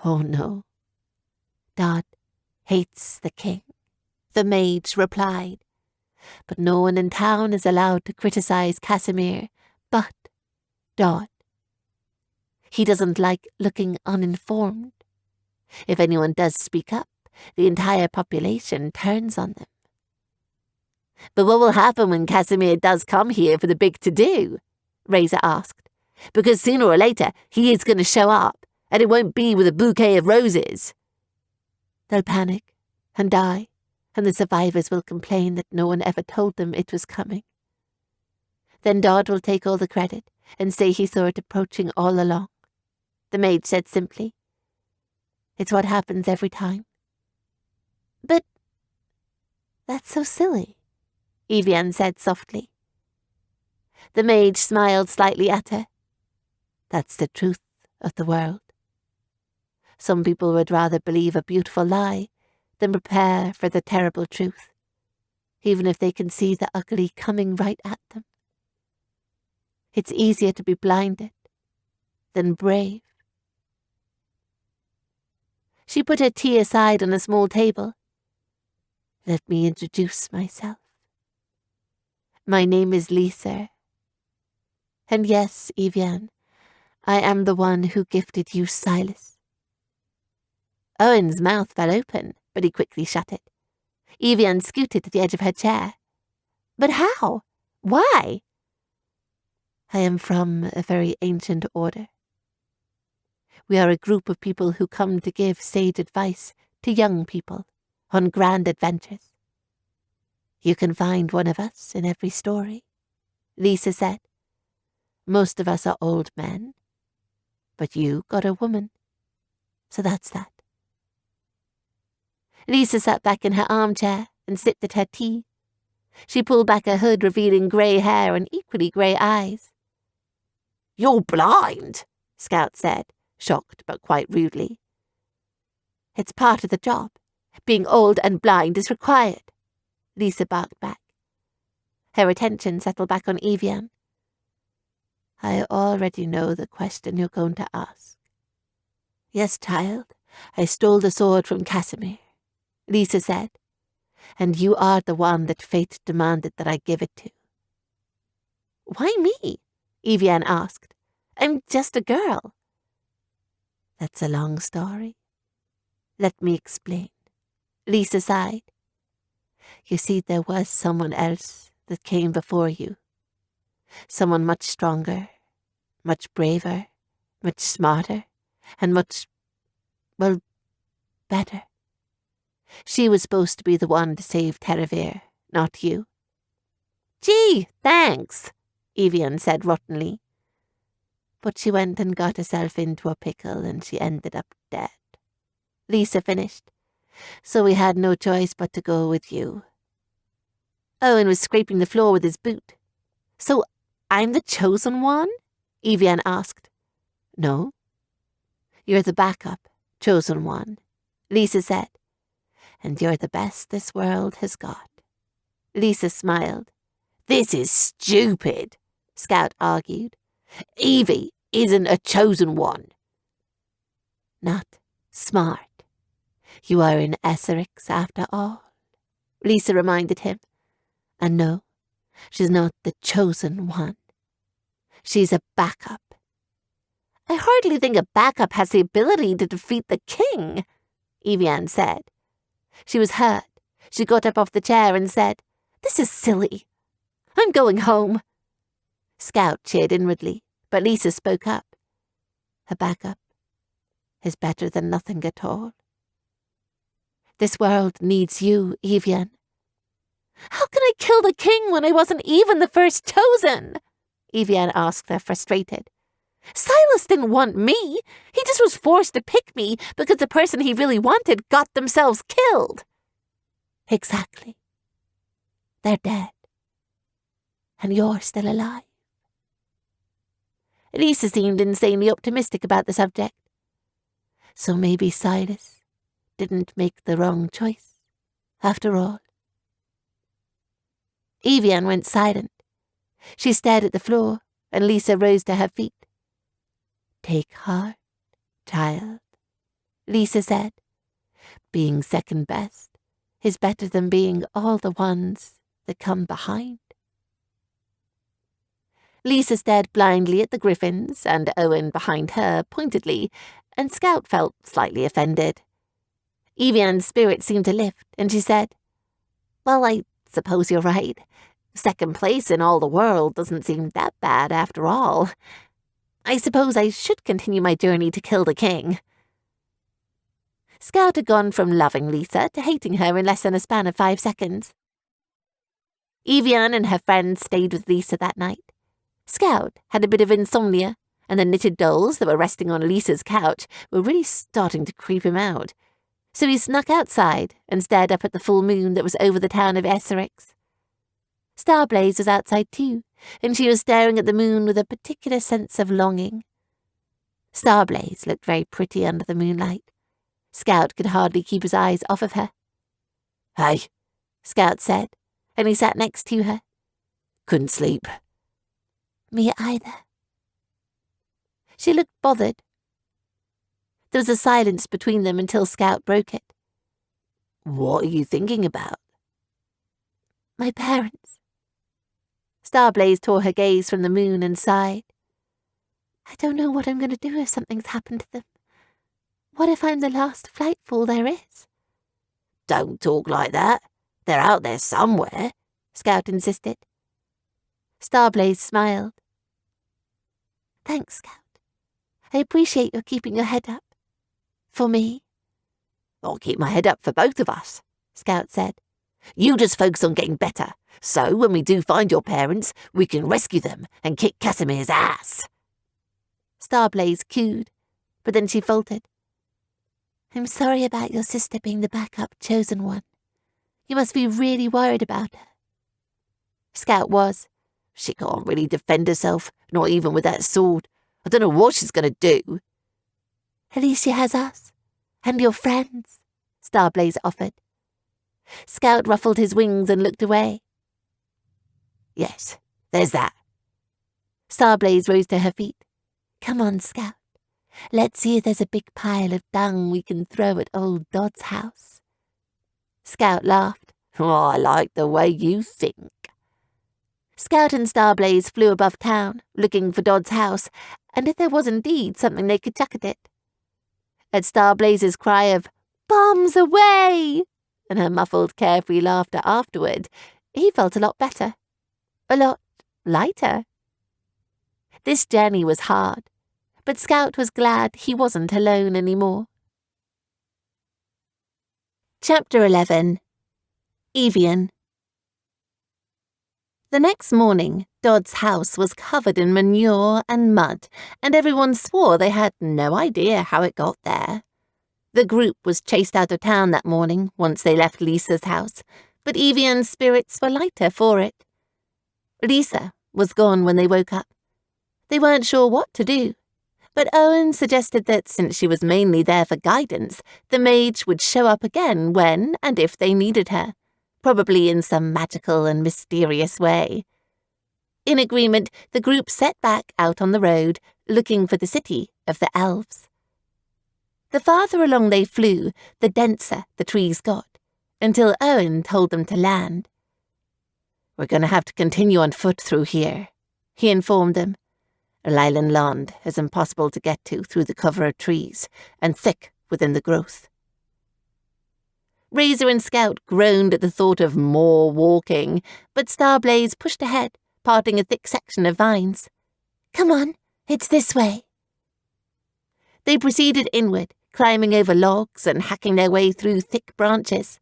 "Oh no, Dodd hates the king," the mage replied. "But no one in town is allowed to criticize Casimir but Dodd. He doesn't like looking uninformed. If anyone does speak up, the entire population turns on them." "But what will happen when Casimir does come here for the big to-do?" Razor asked. "Because sooner or later he is going to show up, and it won't be with a bouquet of roses." "They'll panic and die, and the survivors will complain that no one ever told them it was coming. Then Dodd will take all the credit and say he saw it approaching all along," the maid said simply. "It's what happens every time." "But that's so silly," Evian said softly. The mage smiled slightly at her. "That's the truth of the world. Some people would rather believe a beautiful lie than prepare for the terrible truth, even if they can see the ugly coming right at them. It's easier to be blinded than brave. She put her tea aside on a small table. Let me introduce myself. My name is Lisa. And yes, Evian, I am the one who gifted you Silas. Owen's mouth fell open, but he quickly shut it. Evian scooted to the edge of her chair. But how? Why? I am from a very ancient order. We are a group of people who come to give sage advice to young people on grand adventures. You can find one of us in every story, Lisa said. Most of us are old men, but you got a woman, so that's that. Lisa sat back in her armchair and sipped at her tea. She pulled back her hood, revealing grey hair and equally grey eyes. You're blind, Scout said, shocked but quite rudely. It's part of the job. Being old and blind is required, Lisa barked back. Her attention settled back on Evian. I already know the question you're going to ask. Yes, child, I stole the sword from Casimir, Lisa said, and you are the one that fate demanded that I give it to. Why me? Evian asked. I'm just a girl. That's a long story. Let me explain. Lisa sighed. You see, there was someone else that came before you. Someone much stronger, much braver, much smarter, and much, well, better. She was supposed to be the one to save Teravir, not you. Gee, thanks, Evian said rottenly. But she went and got herself into a pickle and she ended up dead. Lisa finished. So we had no choice but to go with you. Owen was scraping the floor with his boot. So I'm the chosen one? Evian asked. No. You're the backup, chosen one, Lisa said. And you're the best this world has got. Lisa smiled. This is stupid, Scout argued. Evie isn't a chosen one. Not smart. You are in Esserix after all, Lisa reminded him. And no, she's not the chosen one. She's a backup. I hardly think a backup has the ability to defeat the king, Evian said. She was hurt. She got up off the chair and said, This is silly. I'm going home. Scout cheered inwardly, but Lisa spoke up. A backup is better than nothing at all. This world needs you, Evian. How can I kill the king when I wasn't even the first chosen? Evian asked her, frustrated. Silas didn't want me. He just was forced to pick me because the person he really wanted got themselves killed. Exactly. They're dead. And you're still alive. Lisa seemed insanely optimistic about the subject. So maybe Silas didn't make the wrong choice, after all. Evian went silent. She stared at the floor, and Lisa rose to her feet. Take heart, child, Lisa said. Being second best is better than being all the ones that come behind. Lisa stared blindly at the Griffins, and Owen behind her pointedly, and Scout felt slightly offended. Evian's spirit seemed to lift, and she said, Well, I suppose you're right. Second place in all the world doesn't seem that bad after all. I suppose I should continue my journey to kill the king. Scout had gone from loving Lisa to hating her in less than a span of 5 seconds. Evian and her friends stayed with Lisa that night. Scout had a bit of insomnia, and the knitted dolls that were resting on Lisa's couch were really starting to creep him out. So he snuck outside and stared up at the full moon that was over the town of Esserix. Starblaze was outside too, and she was staring at the moon with a particular sense of longing. Starblaze looked very pretty under the moonlight. Scout could hardly keep his eyes off of her. Hey, Scout said, and he sat next to her. Couldn't sleep. Me either. She looked bothered. There was a silence between them until Scout broke it. What are you thinking about? My parents. Starblaze tore her gaze from the moon and sighed. I don't know what I'm going to do if something's happened to them. What if I'm the last Flightfall there is? Don't talk like that. They're out there somewhere, Scout insisted. Starblaze smiled. Thanks, Scout. I appreciate your keeping your head up. For me. I'll keep my head up for both of us, Scout said. You just focus on getting better, so when we do find your parents, we can rescue them and kick Casimir's ass. Starblaze cooed, but then she faltered. I'm sorry about your sister being the backup chosen one. You must be really worried about her. Scout was. She can't really defend herself, not even with that sword. I don't know what she's going to do. At least she has us. And your friends, Starblaze offered. Scout ruffled his wings and looked away. Yes, there's that. Starblaze rose to her feet. Come on, Scout. Let's see if there's a big pile of dung we can throw at old Dod's house. Scout laughed. Oh, I like the way you think. Scout and Starblaze flew above town, looking for Dod's house, and if there was indeed something they could chuck at it. At Starblaze's cry of, "Bombs away!" and her muffled, carefree laughter afterward, he felt a lot better. A lot lighter. This journey was hard, but Scout was glad he wasn't alone anymore. Chapter 11. Evian. The next morning, Dod's house was covered in manure and mud, and everyone swore they had no idea how it got there. The group was chased out of town that morning once they left Lisa's house, but Evian's spirits were lighter for it. Lisa was gone when they woke up. They weren't sure what to do, but Owen suggested that since she was mainly there for guidance, the mage would show up again when and if they needed her, probably in some magical and mysterious way. In agreement, the group set back out on the road, looking for the city of the elves. The farther along they flew, the denser the trees got, until Owen told them to land. We're going to have to continue on foot through here, he informed them. Leyland Land is impossible to get to through the cover of trees, and thick within the growth. Razor and Scout groaned at the thought of more walking, but Starblaze pushed ahead, parting a thick section of vines. Come on, it's this way. They proceeded inward, climbing over logs and hacking their way through thick branches.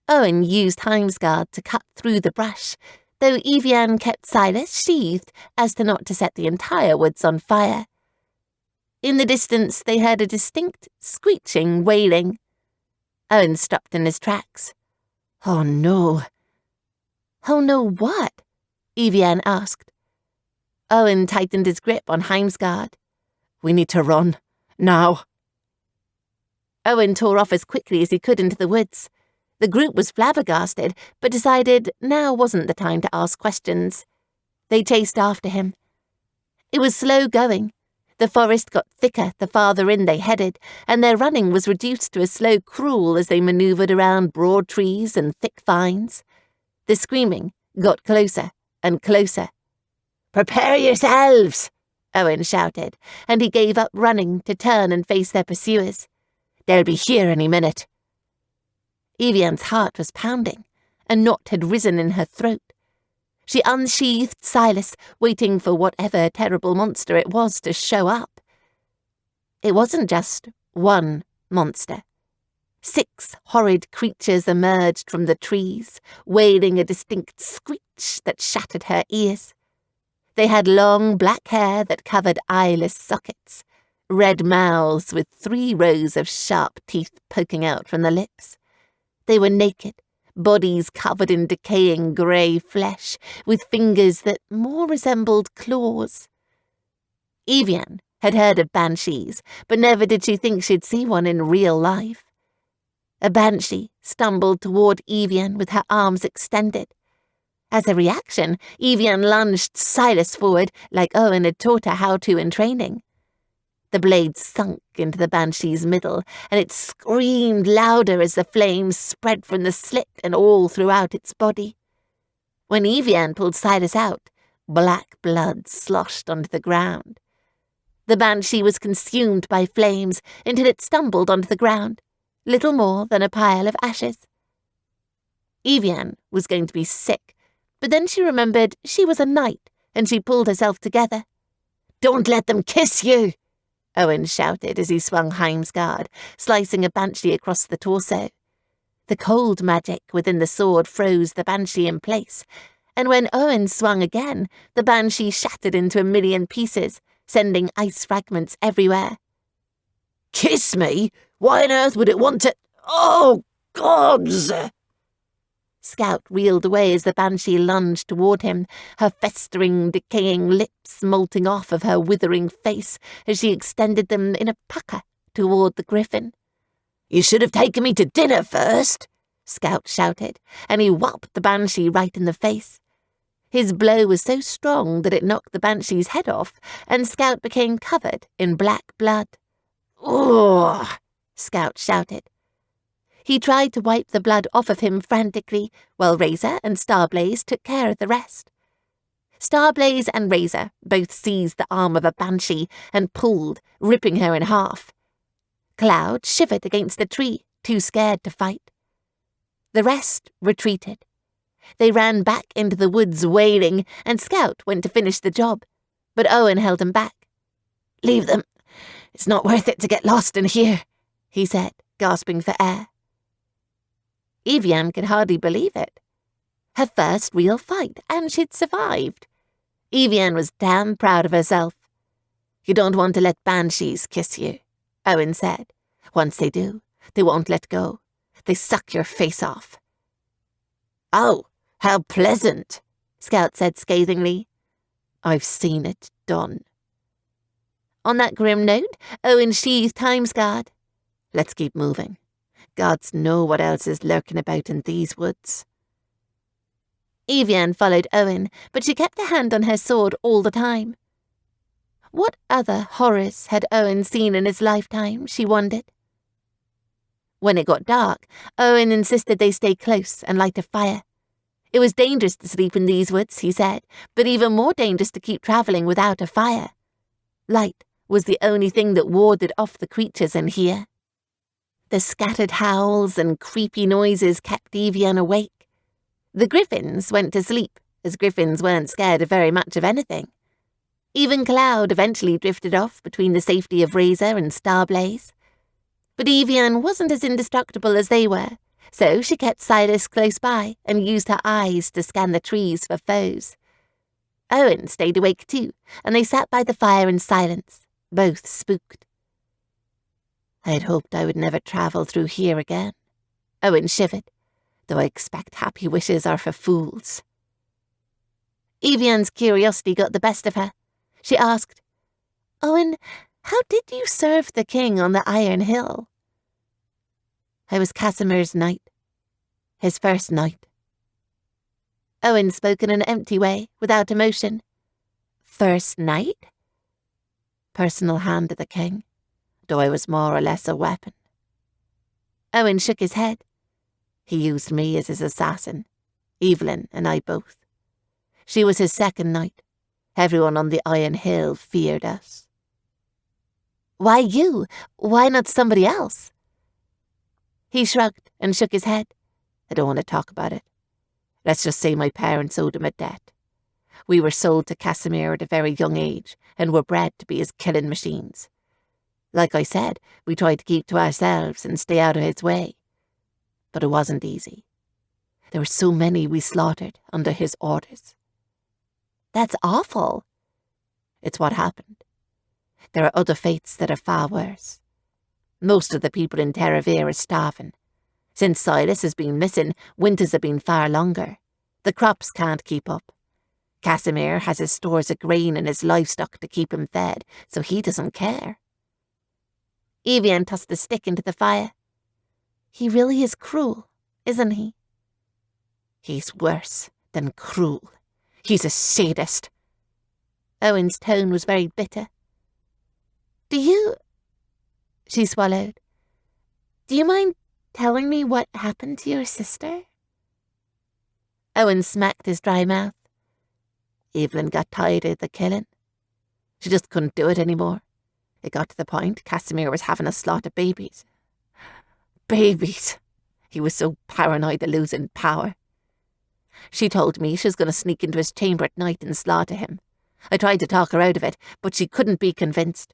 Owen used Heimsguard to cut through the brush, though Evian kept Silas sheathed as to not to set the entire woods on fire. In the distance they heard a distinct, screeching wailing. Owen stopped in his tracks. Oh no. Oh no what? Evian asked. Owen tightened his grip on Heimsguard. We need to run. Now. Owen tore off as quickly as he could into the woods. The group was flabbergasted, but decided now wasn't the time to ask questions. They chased after him. It was slow going. The forest got thicker the farther in they headed, and their running was reduced to a slow crawl as they manoeuvred around broad trees and thick vines. The screaming got closer and closer. Prepare yourselves, Owen shouted, and he gave up running to turn and face their pursuers. They'll be here any minute. Evian's heart was pounding. A knot had risen in her throat. She unsheathed Silas, waiting for whatever terrible monster it was to show up. It wasn't just one monster. 6 horrid creatures emerged from the trees, wailing a distinct screech that shattered her ears. They had long black hair that covered eyeless sockets, red mouths with 3 rows of sharp teeth poking out from the lips. They were naked, bodies covered in decaying grey flesh, with fingers that more resembled claws. Evian had heard of banshees, but never did she think she'd see one in real life. A banshee stumbled toward Evian with her arms extended. As a reaction, Evian lunged Silas forward like Owen had taught her how to in training. The blade sunk into the banshee's middle, and it screamed louder as the flames spread from the slit and all throughout its body. When Evian pulled Silas out, black blood sloshed onto the ground. The banshee was consumed by flames until it stumbled onto the ground, little more than a pile of ashes. Evian was going to be sick, but then she remembered she was a knight, and she pulled herself together. "Don't let them kiss you!" Owen shouted as he swung Heimsguard, slicing a banshee across the torso. The cold magic within the sword froze the banshee in place, and when Owen swung again, the banshee shattered into a million pieces, sending ice fragments everywhere. "Kiss me? Why on earth would it want to— Oh, gods!" Scout reeled away as the banshee lunged toward him, her festering, decaying lips molting off of her withering face as she extended them in a pucker toward the Griffin. "You should have taken me to dinner first," Scout shouted, and he whopped the banshee right in the face. His blow was so strong that it knocked the banshee's head off, and Scout became covered in black blood. "Ugh!" Scout shouted. He tried to wipe the blood off of him frantically, while Razor and Starblaze took care of the rest. Starblaze and Razor both seized the arm of a banshee and pulled, ripping her in half. Cloud shivered against a tree, too scared to fight. The rest retreated. They ran back into the woods wailing, and Scout went to finish the job, but Owen held him back. "Leave them. It's not worth it to get lost in here," he said, gasping for air. Evian could hardly believe it. Her first real fight, and she'd survived. Evian was damn proud of herself. "You don't want to let banshees kiss you," Owen said. "Once they do, they won't let go. They suck your face off." "Oh, how pleasant," Scout said scathingly. "I've seen it done." On that grim note, Owen sheathed Heimsguard. "Let's keep moving. Gods know what else is lurking about in these woods." Evian followed Owen, but she kept a hand on her sword all the time. What other horrors had Owen seen in his lifetime, she wondered. When it got dark, Owen insisted they stay close and light a fire. It was dangerous to sleep in these woods, he said, but even more dangerous to keep travelling without a fire. Light was the only thing that warded off the creatures in here. The scattered howls and creepy noises kept Evian awake. The Griffins went to sleep, as Griffins weren't scared of very much of anything. Even Cloud eventually drifted off between the safety of Razor and Starblaze. But Evian wasn't as indestructible as they were, so she kept Silas close by and used her eyes to scan the trees for foes. Owen stayed awake too, and they sat by the fire in silence, both spooked. "I'd hoped I would never travel through here again," Owen shivered. "Though I expect happy wishes are for fools." Evian's curiosity got the best of her. She asked, "Owen, how did you serve the king on the Iron Hill?" "I was Casimir's knight. His first knight." Owen spoke in an empty way, without emotion. "First knight?" "Personal hand to the king, though I was more or less a weapon." Owen shook his head. "He used me as his assassin, Evelyn and I both. She was his second knight. Everyone on the Iron Hill feared us." "Why you? Why not somebody else?" He shrugged and shook his head. "I don't want to talk about it. Let's just say my parents owed him a debt. We were sold to Casimir at a very young age and were bred to be his killing machines. Like I said, we tried to keep to ourselves and stay out of his way. But it wasn't easy. There were so many we slaughtered under his orders." "That's awful." "It's what happened. There are other fates that are far worse. Most of the people in Terravir are starving. Since Silas has been missing, winters have been far longer. The crops can't keep up. Casimir has his stores of grain and his livestock to keep him fed, so he doesn't care." Evian tossed a stick into the fire. "He really is cruel, isn't he?" "He's worse, and cruel. He's a sadist." Owen's tone was very bitter. "Do you—" she swallowed. "Do you mind telling me what happened to your sister?" Owen smacked his dry mouth. Evelyn got tired of the killing. She just couldn't do it anymore. It got to the point Casimir was having us slaughter babies. Babies! He was so paranoid of losing power. She told me she was going to sneak into his chamber at night and slaughter him. I tried to talk her out of it, but she couldn't be convinced.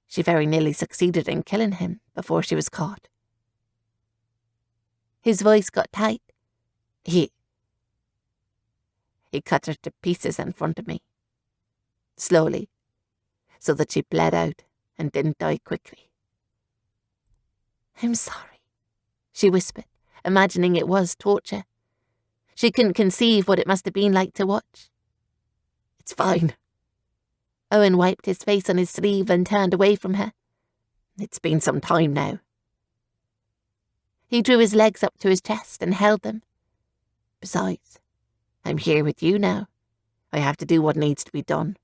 She very nearly succeeded in killing him before she was caught. His voice got tight. He cut her to pieces in front of me. Slowly, so that she bled out and didn't die quickly. "I'm sorry," she whispered, imagining it was torture. She couldn't conceive what it must have been like to watch. "It's fine." Owen wiped his face on his sleeve and turned away from her. "It's been some time now." He drew his legs up to his chest and held them. "Besides, I'm here with you now. I have to do what needs to be done."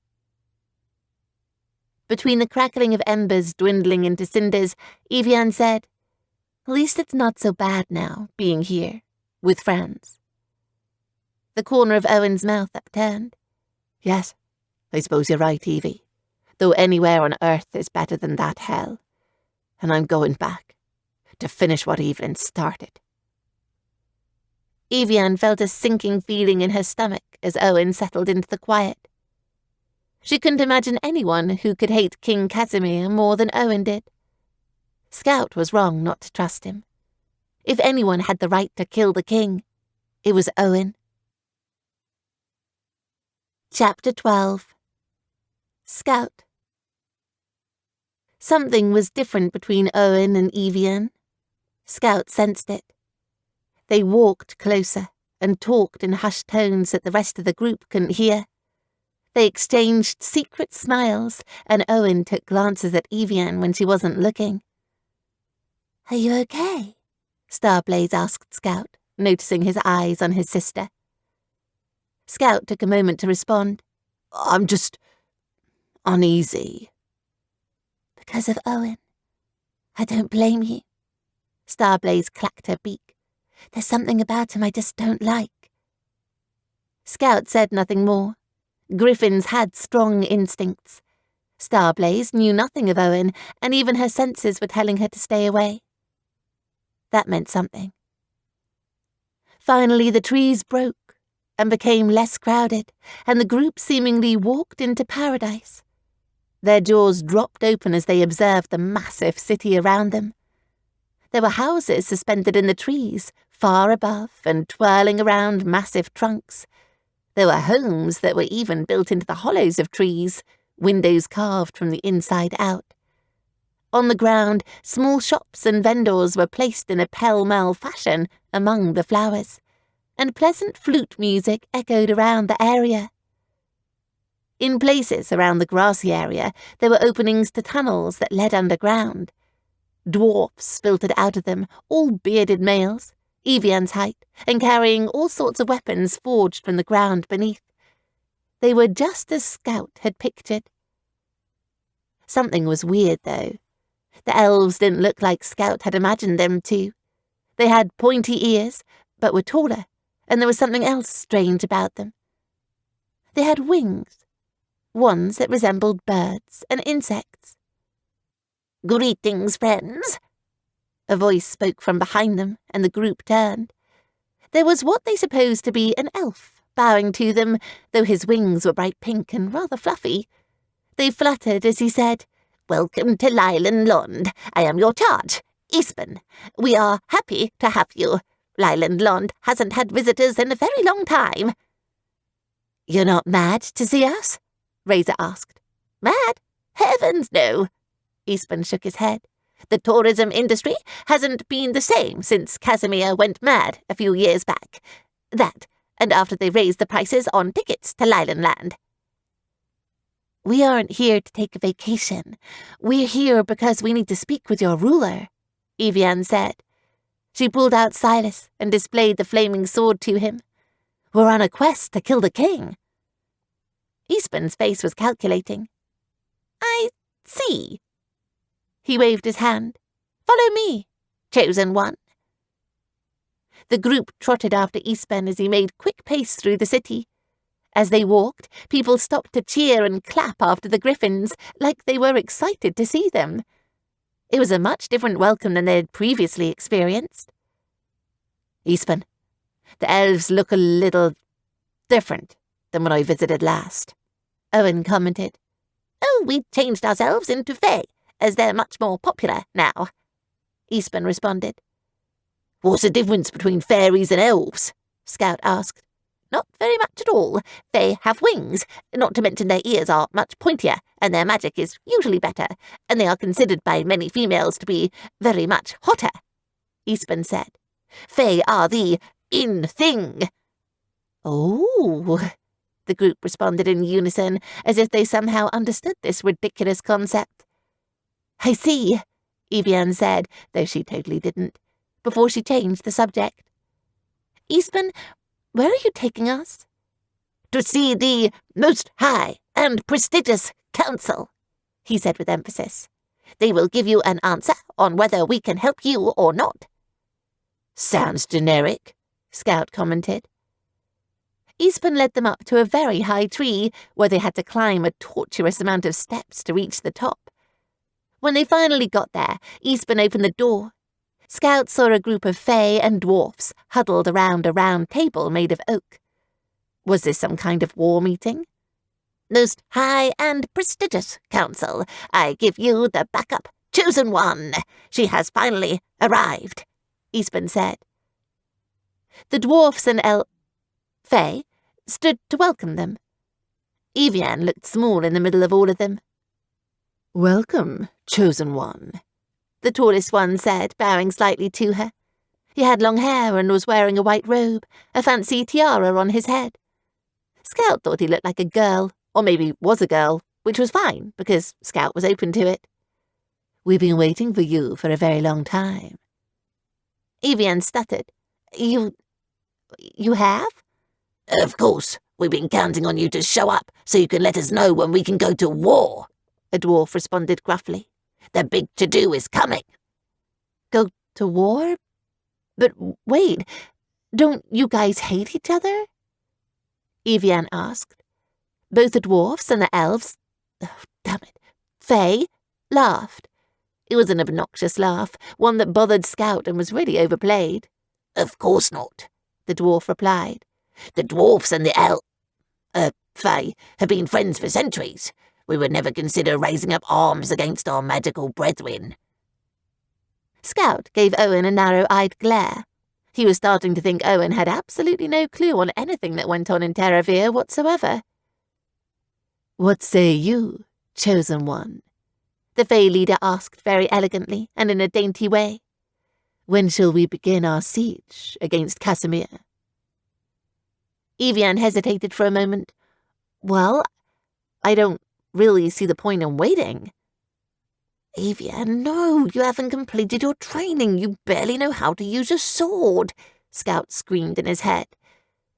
Between the crackling of embers dwindling into cinders, Evian said, "At least it's not so bad now, being here, with friends." The corner of Owen's mouth upturned. "Yes, I suppose you're right, Evie. Though anywhere on earth is better than that hell. And I'm going back, to finish what Evelyn started." Evian felt a sinking feeling in her stomach as Owen settled into the quiet. She couldn't imagine anyone who could hate King Casimir more than Owen did. Scout was wrong not to trust him. If anyone had the right to kill the king, it was Owen. Chapter 12. Scout. Something was different between Owen and Evian. Scout sensed it. They walked closer and talked in hushed tones that the rest of the group couldn't hear. They exchanged secret smiles, and Owen took glances at Evian when she wasn't looking. "Are you okay?" Starblaze asked Scout, noticing his eyes on his sister. Scout took a moment to respond. "I'm just uneasy." "Because of Owen? I don't blame you." Starblaze clacked her beak. "There's something about him I just don't like." Scout said nothing more. Griffins had strong instincts. Starblaze knew nothing of Owen, and even her senses were telling her to stay away. That meant something. Finally, the trees broke and became less crowded, and the group seemingly walked into paradise. Their jaws dropped open as they observed the massive city around them. There were houses suspended in the trees, far above and twirling around massive trunks. There were homes that were even built into the hollows of trees, windows carved from the inside out. On the ground, small shops and vendors were placed in a pell-mell fashion among the flowers, and pleasant flute music echoed around the area. In places around the grassy area, there were openings to tunnels that led underground. Dwarfs filtered out of them, all bearded males, Evian's height, and carrying all sorts of weapons forged from the ground beneath. They were just as Scout had pictured. Something was weird, though. The elves didn't look like Scout had imagined them to. They had pointy ears, but were taller, and there was something else strange about them. They had wings, ones that resembled birds and insects. "Greetings, friends." A voice spoke from behind them, and the group turned. There was what they supposed to be an elf, bowing to them, though his wings were bright pink and rather fluffy. They fluttered as he said, "Welcome to Leyland Lond. I am your charge, Eastman. We are happy to have you. Leyland Lond hasn't had visitors in a very long time." "You're not mad to see us?" Razor asked. "Mad? Heavens, no." Eastman shook his head. "The tourism industry hasn't been the same since Casimir went mad a few years back. That, and after they raised the prices on tickets to Leyland Land." "We aren't here to take a vacation. We're here because we need to speak with your ruler," Evian said. She pulled out Silas and displayed the flaming sword to him. We're on a quest to kill the king. Eastman's face was calculating. I see. He waved his hand. Follow me, chosen one. The group trotted after Eastman as he made quick pace through the city. As they walked, people stopped to cheer and clap after the griffins, like they were excited to see them. It was a much different welcome than they had previously experienced. Eastman, the elves look a little different than when I visited last, Owen commented. Oh, we changed ourselves into fae, as they're much more popular now, Eastman responded. What's the difference between fairies and elves? Scout asked. Not very much at all. They have wings, not to mention their ears are much pointier, and their magic is usually better, and they are considered by many females to be very much hotter, Eastman said. Fae are the in thing. Oh, the group responded in unison, as if they somehow understood this ridiculous concept. I see, Evian said, though she totally didn't, before she changed the subject. Eastman, where are you taking us? To see the most high and prestigious council, he said with emphasis. They will give you an answer on whether we can help you or not. Sounds generic, Scout commented. Eastman led them up to a very high tree, where they had to climb a tortuous amount of steps to reach the top. When they finally got there, Eastman opened the door. Scout saw a group of fae and dwarfs huddled around a round table made of oak. Was this some kind of war meeting? Most high and prestigious council, I give you the backup chosen one. She has finally arrived, Eastman said. The dwarfs and fae stood to welcome them. Evian looked small in the middle of all of them. Welcome, chosen one, the tallest one said, bowing slightly to her. He had long hair and was wearing a white robe, a fancy tiara on his head. Scout thought he looked like a girl, or maybe was a girl, which was fine, because Scout was open to it. We've been waiting for you for a very long time. Evian stuttered. You have? Of course. We've been counting on you to show up so you can let us know when we can go to war, a dwarf responded gruffly. The big to-do is coming. Go to war? But wait, don't you guys hate each other? Evian asked. Both the dwarfs and the elves, fae, laughed. It was an obnoxious laugh, one that bothered Scout and was really overplayed. Of course not, the dwarf replied. The dwarfs and the fae have been friends for centuries. We would never consider raising up arms against our magical brethren. Scout gave Owen a narrow-eyed glare. He was starting to think Owen had absolutely no clue on anything that went on in Terravere whatsoever. What say you, chosen one? The fae leader asked very elegantly and in a dainty way. When shall we begin our siege against Casimir? Evian hesitated for a moment. Well, I don't really see the point in waiting. Evian, no, you haven't completed your training. You barely know how to use a sword, Scout screamed in his head.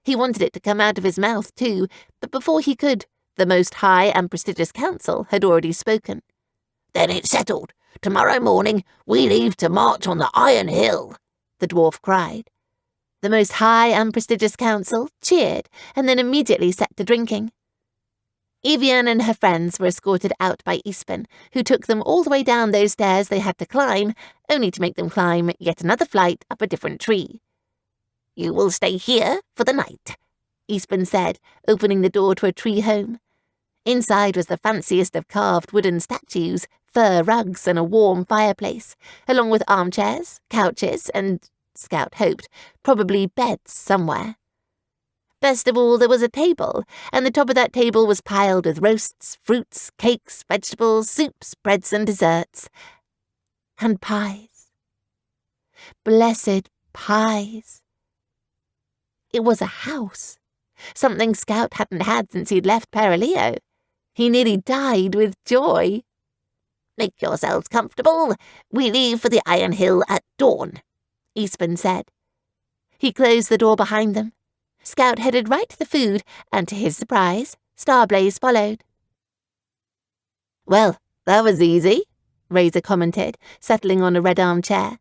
He wanted it to come out of his mouth too, but before he could, the most high and prestigious council had already spoken. Then it's settled. Tomorrow morning we leave to march on the Iron Hill, the dwarf cried. The most high and prestigious council cheered and then immediately set to drinking. Evian and her friends were escorted out by Eastman, who took them all the way down those stairs they had to climb, only to make them climb yet another flight up a different tree. You will stay here for the night, Eastman said, opening the door to a tree home. Inside was the fanciest of carved wooden statues, fur rugs, and a warm fireplace, along with armchairs, couches, and, Scout hoped, probably beds somewhere. Best of all, there was a table, and the top of that table was piled with roasts, fruits, cakes, vegetables, soups, breads, and desserts. And pies. Blessed pies. It was a house, something Scout hadn't had since he'd left Paraleo. He nearly died with joy. Make yourselves comfortable. We leave for the Iron Hill at dawn, Eastman said. He closed the door behind them. Scout headed right to the food, and to his surprise, Starblaze followed. Well, that was easy, Razor commented, settling on a red armchair.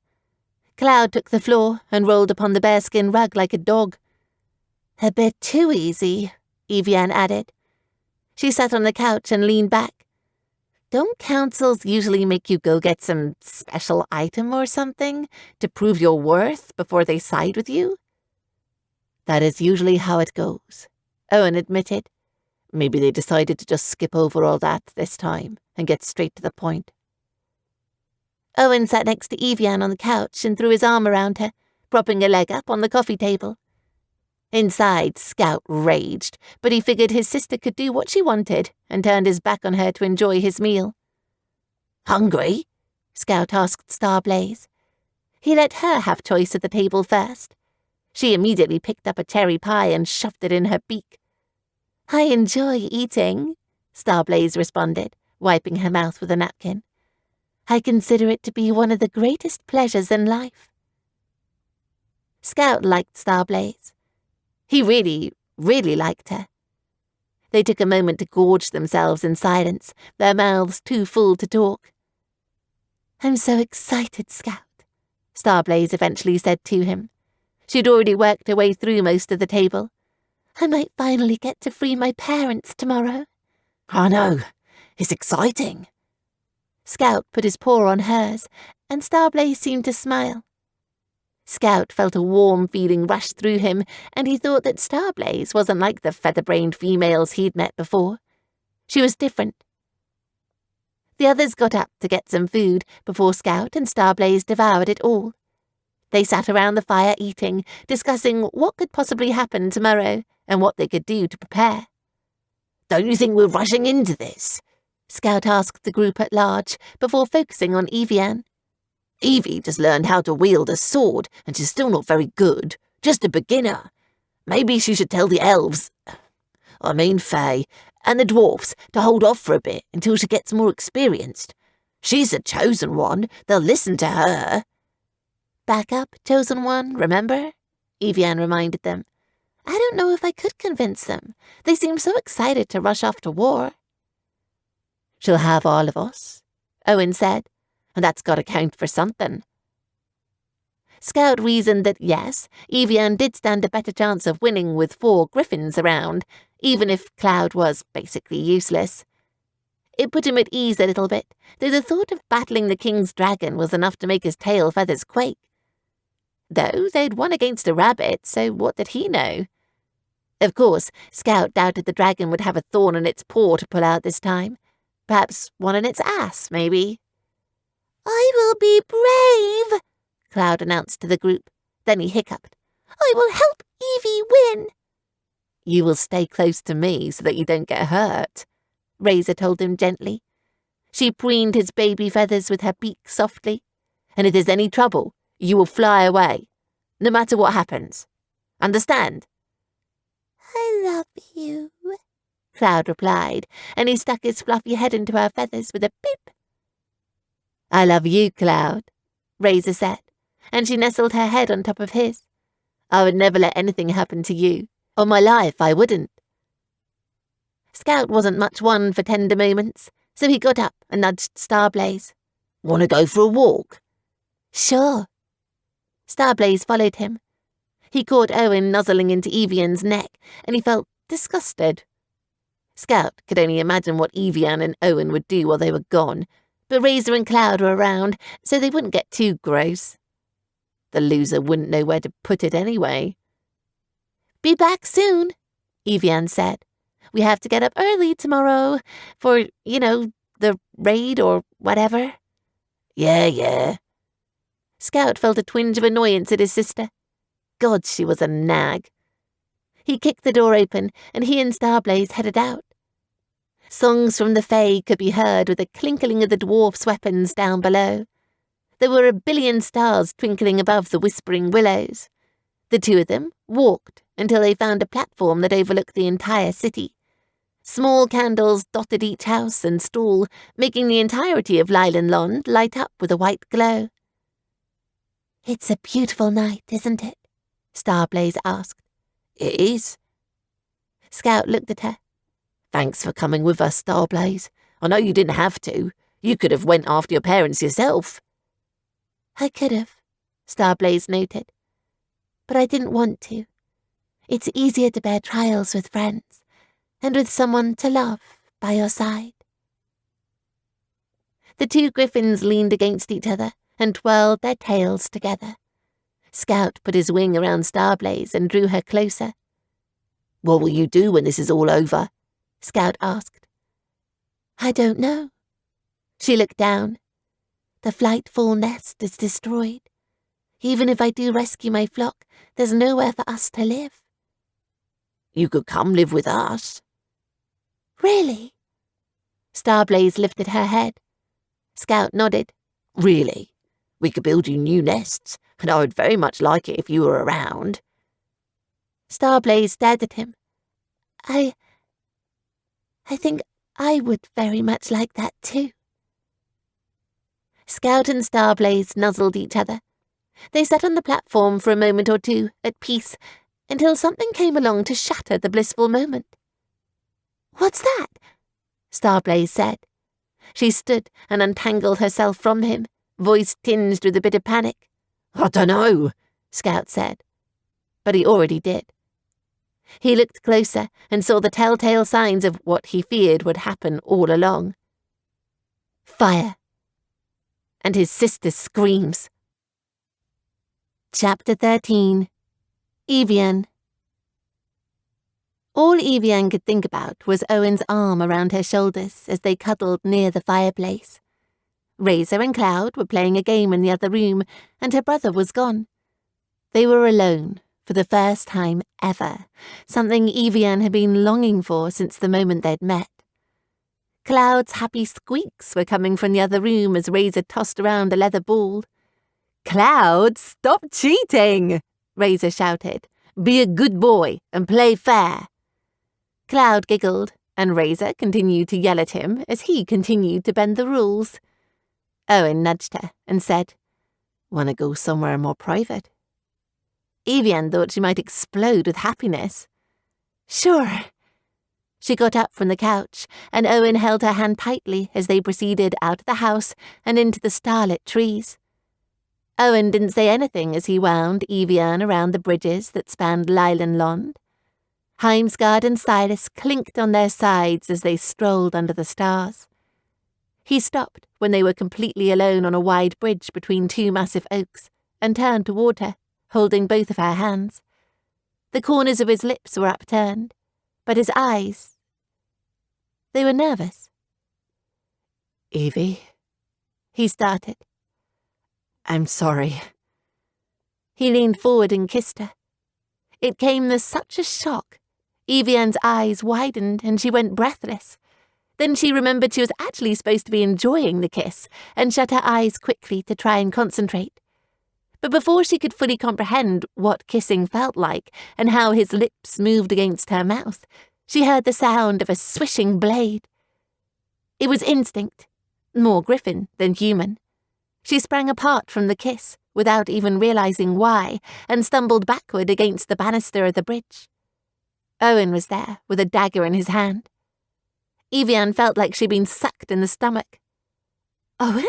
Cloud took the floor and rolled upon the bearskin rug like a dog. A bit too easy, Evian added. She sat on the couch and leaned back. Don't councils usually make you go get some special item or something to prove your worth before they side with you? That is usually how it goes, Owen admitted. Maybe they decided to just skip over all that this time and get straight to the point. Owen sat next to Evian on the couch and threw his arm around her, propping a leg up on the coffee table. Inside, Scout raged, but he figured his sister could do what she wanted and turned his back on her to enjoy his meal. Hungry? Scout asked Starblaze. He let her have choice at the table first. She immediately picked up a cherry pie and shoved it in her beak. I enjoy eating, Starblaze responded, wiping her mouth with a napkin. I consider it to be one of the greatest pleasures in life. Scout liked Starblaze. He really, really liked her. They took a moment to gorge themselves in silence, their mouths too full to talk. I'm so excited, Scout, Starblaze eventually said to him. She'd already worked her way through most of the table. I might finally get to free my parents tomorrow. I know. It's exciting. Scout put his paw on hers, and Starblaze seemed to smile. Scout felt a warm feeling rush through him, and he thought that Starblaze wasn't like the feather-brained females he'd met before. She was different. The others got up to get some food before Scout and Starblaze devoured it all. They sat around the fire eating, discussing what could possibly happen tomorrow and what they could do to prepare. Don't you think we're rushing into this? Scout asked the group at large before focusing on Evian. Evie just learned how to wield a sword, and she's still not very good. Just a beginner. Maybe she should tell the elves, Fae, and the dwarfs to hold off for a bit until she gets more experienced. She's the chosen one. They'll listen to her. Back up, chosen one, remember? Evian reminded them. I don't know if I could convince them. They seem so excited to rush off to war. She'll have all of us, Owen said, and that's got to count for something. Scout reasoned that yes, Evian did stand a better chance of winning with 4 griffins around, even if Cloud was basically useless. It put him at ease a little bit, though the thought of battling the king's dragon was enough to make his tail feathers quake. Though they'd won against a rabbit, so what did he know? Of course, Scout doubted the dragon would have a thorn in its paw to pull out this time. Perhaps one in its ass, maybe. I will be brave, Cloud announced to the group. Then he hiccuped. I will help Evie win. You will stay close to me so that you don't get hurt, Razor told him gently. She preened his baby feathers with her beak softly. And if there's any trouble, you will fly away, no matter what happens. Understand? I love you, Cloud replied, and he stuck his fluffy head into her feathers with a beep. I love you, Cloud, Razor said, and she nestled her head on top of his. I would never let anything happen to you. On my life, I wouldn't. Scout wasn't much one for tender moments, so he got up and nudged Starblaze. Want to go for a walk? Sure. Starblaze followed him. He caught Owen nuzzling into Evian's neck, and he felt disgusted. Scout could only imagine what Evian and Owen would do while they were gone, but Razor and Cloud were around, so they wouldn't get too gross. The loser wouldn't know where to put it anyway. Be back soon, Evian said. We have to get up early tomorrow for, the raid or whatever. Yeah. Scout felt a twinge of annoyance at his sister. God, she was a nag. He kicked the door open, and he and Starblaze headed out. Songs from the Fae could be heard with the clinkling of the dwarfs' weapons down below. There were a billion stars twinkling above the whispering willows. The two of them walked until they found a platform that overlooked the entire city. Small candles dotted each house and stall, making the entirety of Lylanlond light up with a white glow. It's a beautiful night, isn't it? Starblaze asked. It is. Scout looked at her. Thanks for coming with us, Starblaze. I know you didn't have to. You could have went after your parents yourself. I could have, Starblaze noted. But I didn't want to. It's easier to bear trials with friends, and with someone to love by your side. The two griffins leaned against each other and twirled their tails together. Scout put his wing around Starblaze and drew her closer. What will you do when this is all over? Scout asked. I don't know. She looked down. The flightful nest is destroyed. Even if I do rescue my flock, there's nowhere for us to live. You could come live with us. Really? Starblaze lifted her head. Scout nodded. Really? We could build you new nests, and I would very much like it if you were around. Starblaze stared at him. I think I would very much like that too. Scout and Starblaze nuzzled each other. They sat on the platform for a moment or two, at peace, until something came along to shatter the blissful moment. What's that? Starblaze said. She stood and untangled herself from him, voice tinged with a bit of panic. I dunno, Scout said. But he already did. He looked closer and saw the telltale signs of what he feared would happen all along. Fire. And his sister's screams. Chapter 13. Evian. All Evian could think about was Owen's arm around her shoulders as they cuddled near the fireplace. Razor and Cloud were playing a game in the other room, and her brother was gone. They were alone, for the first time ever, something Evian had been longing for since the moment they'd met. Cloud's happy squeaks were coming from the other room as Razor tossed around a leather ball. Cloud, stop cheating, Razor shouted. Be a good boy and play fair. Cloud giggled, and Razor continued to yell at him as he continued to bend the rules. Owen nudged her and said, "Want to go somewhere more private?" Evian thought she might explode with happiness. Sure. She got up from the couch, and Owen held her hand tightly as they proceeded out of the house and into the starlit trees. Owen didn't say anything as he wound Evian around the bridges that spanned Lylan Lond. Heimsgard and Silas clinked on their sides as they strolled under the stars. He stopped when they were completely alone on a wide bridge between two massive oaks and turned toward her, holding both of her hands. The corners of his lips were upturned, but his eyes, they were nervous. "Evie," he started. "I'm sorry." He leaned forward and kissed her. It came as such a shock. Evian's eyes widened and she went breathless. Then she remembered she was actually supposed to be enjoying the kiss and shut her eyes quickly to try and concentrate. But before she could fully comprehend what kissing felt like and how his lips moved against her mouth, she heard the sound of a swishing blade. It was instinct, more Griffin than human. She sprang apart from the kiss without even realizing why and stumbled backward against the banister of the bridge. Owen was there with a dagger in his hand. Evian felt like she'd been sucked in the stomach. "Owen?"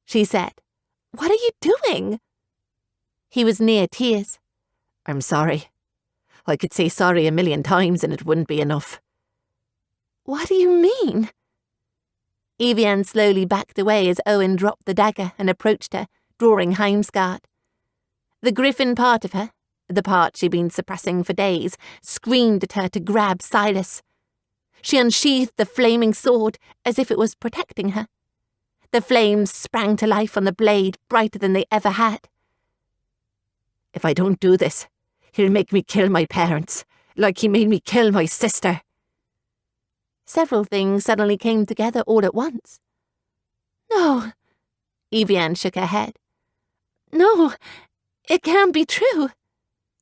she said. "What are you doing?" He was near tears. "I'm sorry. I could say sorry 1,000,000 times and it wouldn't be enough." "What do you mean?" Evian slowly backed away as Owen dropped the dagger and approached her, drawing Heimsgard. The Griffin part of her, the part she'd been suppressing for days, screamed at her to grab Silas. She unsheathed the flaming sword as if it was protecting her. The flames sprang to life on the blade, brighter than they ever had. "If I don't do this, he'll make me kill my parents, like he made me kill my sister." Several things suddenly came together all at once. "No," Evian shook her head. "No, it can't be true."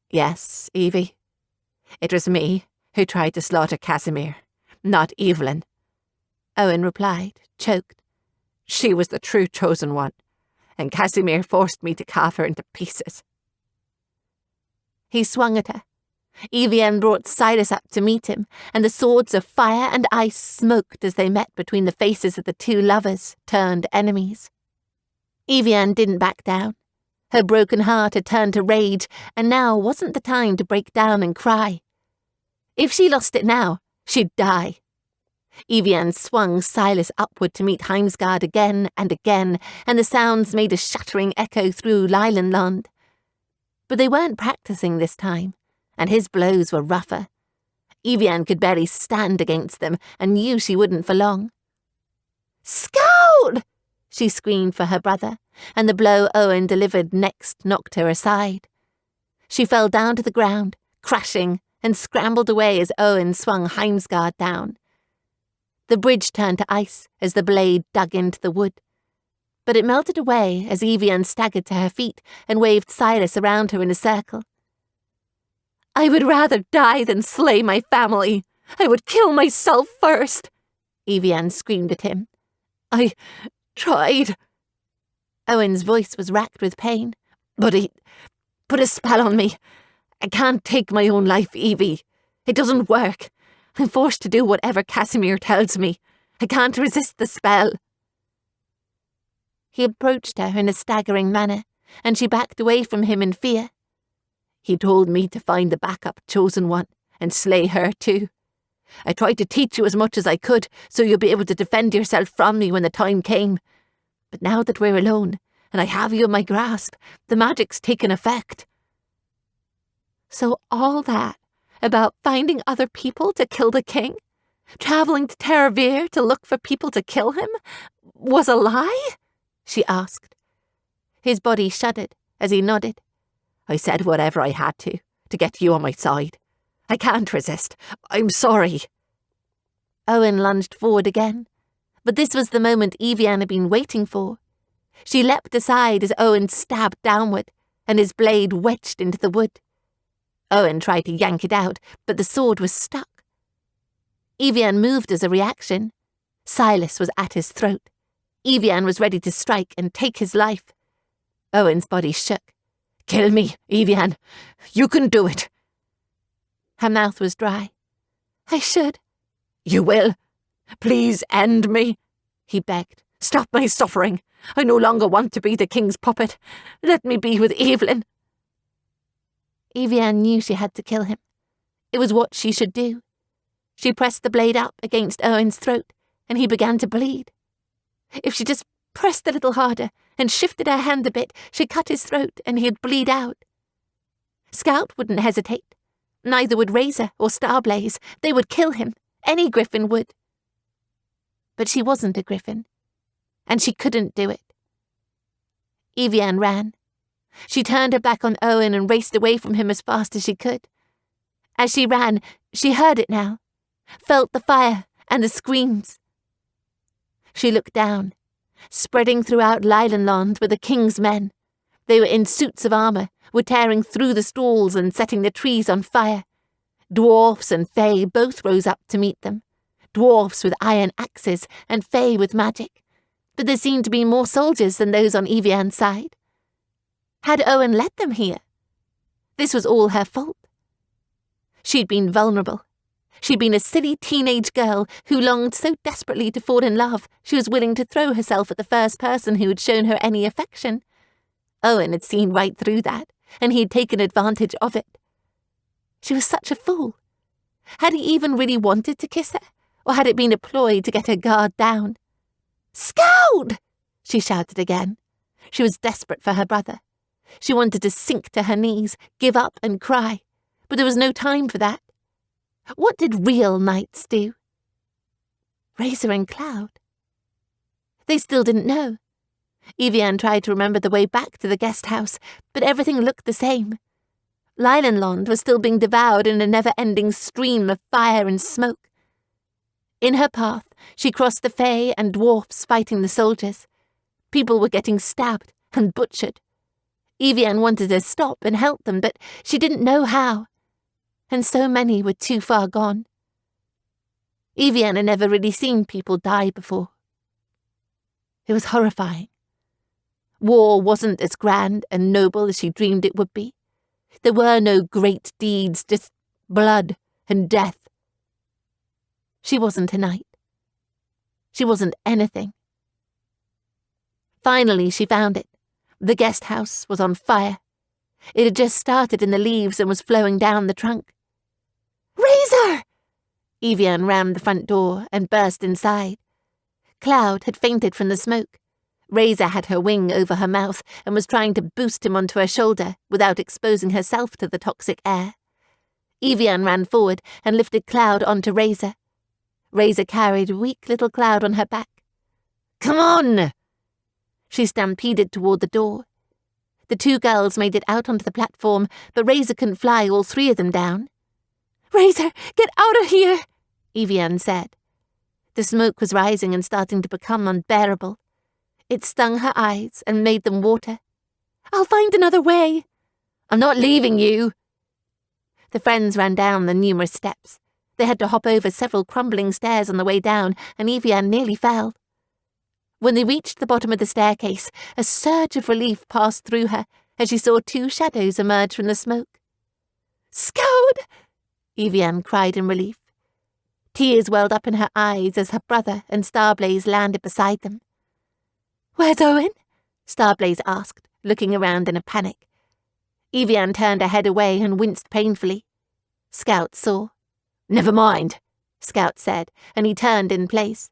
"Yes, Evie. It was me who tried to slaughter Casimir, not Evelyn," Owen replied, choked. "She was the true chosen one, and Casimir forced me to carve her into pieces." He swung at her. Evian brought Silas up to meet him, and the swords of fire and ice smoked as they met between the faces of the two lovers turned enemies. Evian didn't back down. Her broken heart had turned to rage, and now wasn't the time to break down and cry. If she lost it now, she'd die. Evian swung Silas upward to meet Heimsgard again, and the sounds made a shattering echo through Leylandland. But they weren't practicing this time, and his blows were rougher. Evian could barely stand against them, and knew she wouldn't for long. "Scout!" she screamed for her brother, and the blow Owen delivered next knocked her aside. She fell down to the ground, crashing, and scrambled away as Owen swung Heimsgard down. The bridge turned to ice as the blade dug into the wood, but it melted away as Evian staggered to her feet and waved Silas around her in a circle. "I would rather die than slay my family. I would kill myself first," Evian screamed at him. "I tried." Owen's voice was racked with pain. "But he put a spell on me. I can't take my own life, Evie. It doesn't work. I'm forced to do whatever Casimir tells me. I can't resist the spell." He approached her in a staggering manner, and she backed away from him in fear. "He told me to find the backup chosen one and slay her too. I tried to teach you as much as I could so you'll be able to defend yourself from me when the time came. But now that we're alone, and I have you in my grasp, the magic's taken effect." So all that about finding other people to kill the king, travelling to Terravir to look for people to kill him, was a lie? She asked. His body shuddered as he nodded. "I said whatever I had to get you on my side. I can't resist. I'm sorry." Owen lunged forward again, but this was the moment Evian had been waiting for. She leapt aside as Owen stabbed downward, and his blade wedged into the wood. Owen tried to yank it out, but the sword was stuck. Evian moved as a reaction. Silas was at his throat. Evian was ready to strike and take his life. Owen's body shook. "Kill me, Evian. You can do it." Her mouth was dry. "I should." "You will. Please end me," he begged. "Stop my suffering. I no longer want to be the king's puppet. Let me be with Evelyn." Evian knew she had to kill him. It was what she should do. She pressed the blade up against Owen's throat, and he began to bleed. If she just pressed a little harder and shifted her hand a bit, she'd cut his throat and he'd bleed out. Scout wouldn't hesitate. Neither would Razor or Starblaze. They would kill him. Any griffin would. But she wasn't a griffin, and she couldn't do it. Evian ran. She turned her back on Owen and raced away from him as fast as she could. As she ran, she heard it now, felt the fire and the screams. She looked down. Spreading throughout Leylandland were the king's men. They were in suits of armour, were tearing through the stalls and setting the trees on fire. Dwarfs and Fae both rose up to meet them. Dwarfs with iron axes and Fae with magic. But there seemed to be more soldiers than those on Evian's side. Had Owen led them here? This was all her fault. She'd been vulnerable. She'd been a silly teenage girl who longed so desperately to fall in love she was willing to throw herself at the first person who had shown her any affection. Owen had seen right through that, and he had taken advantage of it. She was such a fool. Had he even really wanted to kiss her, or had it been a ploy to get her guard down? "Scout!" she shouted again. She was desperate for her brother. She wanted to sink to her knees, give up and cry, but there was no time for that. What did real knights do? Razor and Cloud. They still didn't know. Evian tried to remember the way back to the guest house, but everything looked the same. Leylandland was still being devoured in a never-ending stream of fire and smoke. In her path, she crossed the Fae and dwarfs fighting the soldiers. People were getting stabbed and butchered. Evian wanted to stop and help them, but she didn't know how. And so many were too far gone. Evian had never really seen people die before. It was horrifying. War wasn't as grand and noble as she dreamed it would be. There were no great deeds, just blood, and death. She wasn't a knight. She wasn't anything. Finally, she found it. The guest house was on fire. It had just started in the leaves and was flowing down the trunk. "Razor!" Evian rammed the front door and burst inside. Cloud had fainted from the smoke. Razor had her wing over her mouth and was trying to boost him onto her shoulder without exposing herself to the toxic air. Evian ran forward and lifted Cloud onto Razor. Razor carried weak little Cloud on her back. "Come on!" She stampeded toward the door. The two girls made it out onto the platform, but Razor couldn't fly all three of them down. "Razor, get out of here!" Evian said. The smoke was rising and starting to become unbearable. It stung her eyes and made them water. "I'll find another way." "I'm not leaving you." The friends ran down the numerous steps. They had to hop over several crumbling stairs on the way down, and Evian nearly fell. When they reached the bottom of the staircase, a surge of relief passed through her as she saw two shadows emerge from the smoke. "Scout!" Evian cried in relief. Tears welled up in her eyes as her brother and Starblaze landed beside them. "Where's Owen?" Starblaze asked, looking around in a panic. Evian turned her head away and winced painfully. Scout saw. "Never mind," Scout said, and he turned in place.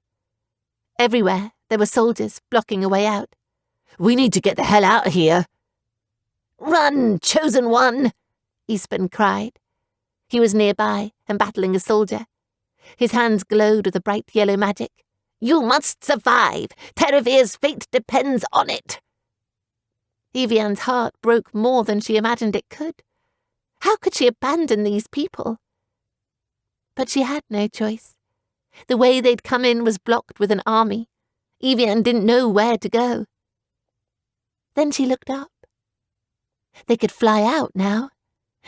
Everywhere, there were soldiers blocking a way out. "We need to get the hell out of here." "Run, chosen one!" Eastman cried. He was nearby and battling a soldier. His hands glowed with a bright yellow magic. "You must survive! Teravir's fate depends on it!" Evian's heart broke more than she imagined it could. How could she abandon these people? But she had no choice. The way they'd come in was blocked with an army. Evian didn't know where to go. Then she looked up. They could fly out now.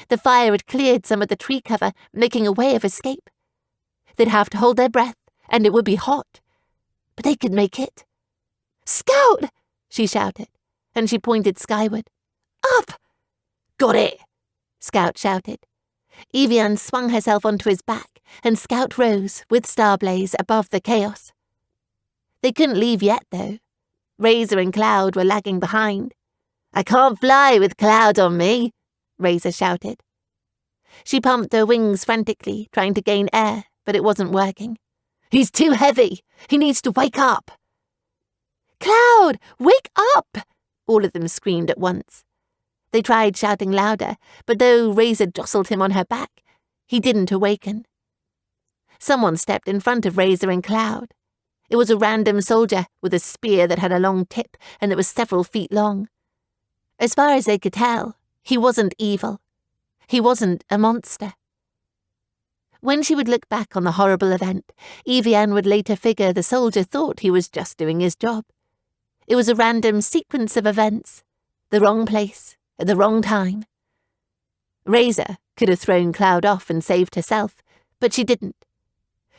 The fire had cleared some of the tree cover, making a way of escape. They'd have to hold their breath, and it would be hot. But they could make it. "Scout!" she shouted, and she pointed skyward. "Up!" "Got it!" Scout shouted. Evian swung herself onto his back, and Scout rose, with Starblaze, above the chaos. They couldn't leave yet, though. Razor and Cloud were lagging behind. "I can't fly with Cloud on me," Razor shouted. She pumped her wings frantically, trying to gain air, but it wasn't working. "He's too heavy! He needs to wake up!" "Cloud, wake up!" all of them screamed at once. They tried shouting louder, but though Razor jostled him on her back, he didn't awaken. Someone stepped in front of Razor and Cloud. It was a random soldier with a spear that had a long tip and that was several feet long. As far as they could tell, he wasn't evil. He wasn't a monster. When she would look back on the horrible event, Evian would later figure the soldier thought he was just doing his job. It was a random sequence of events, the wrong place, at the wrong time. Razor could have thrown Cloud off and saved herself, but she didn't.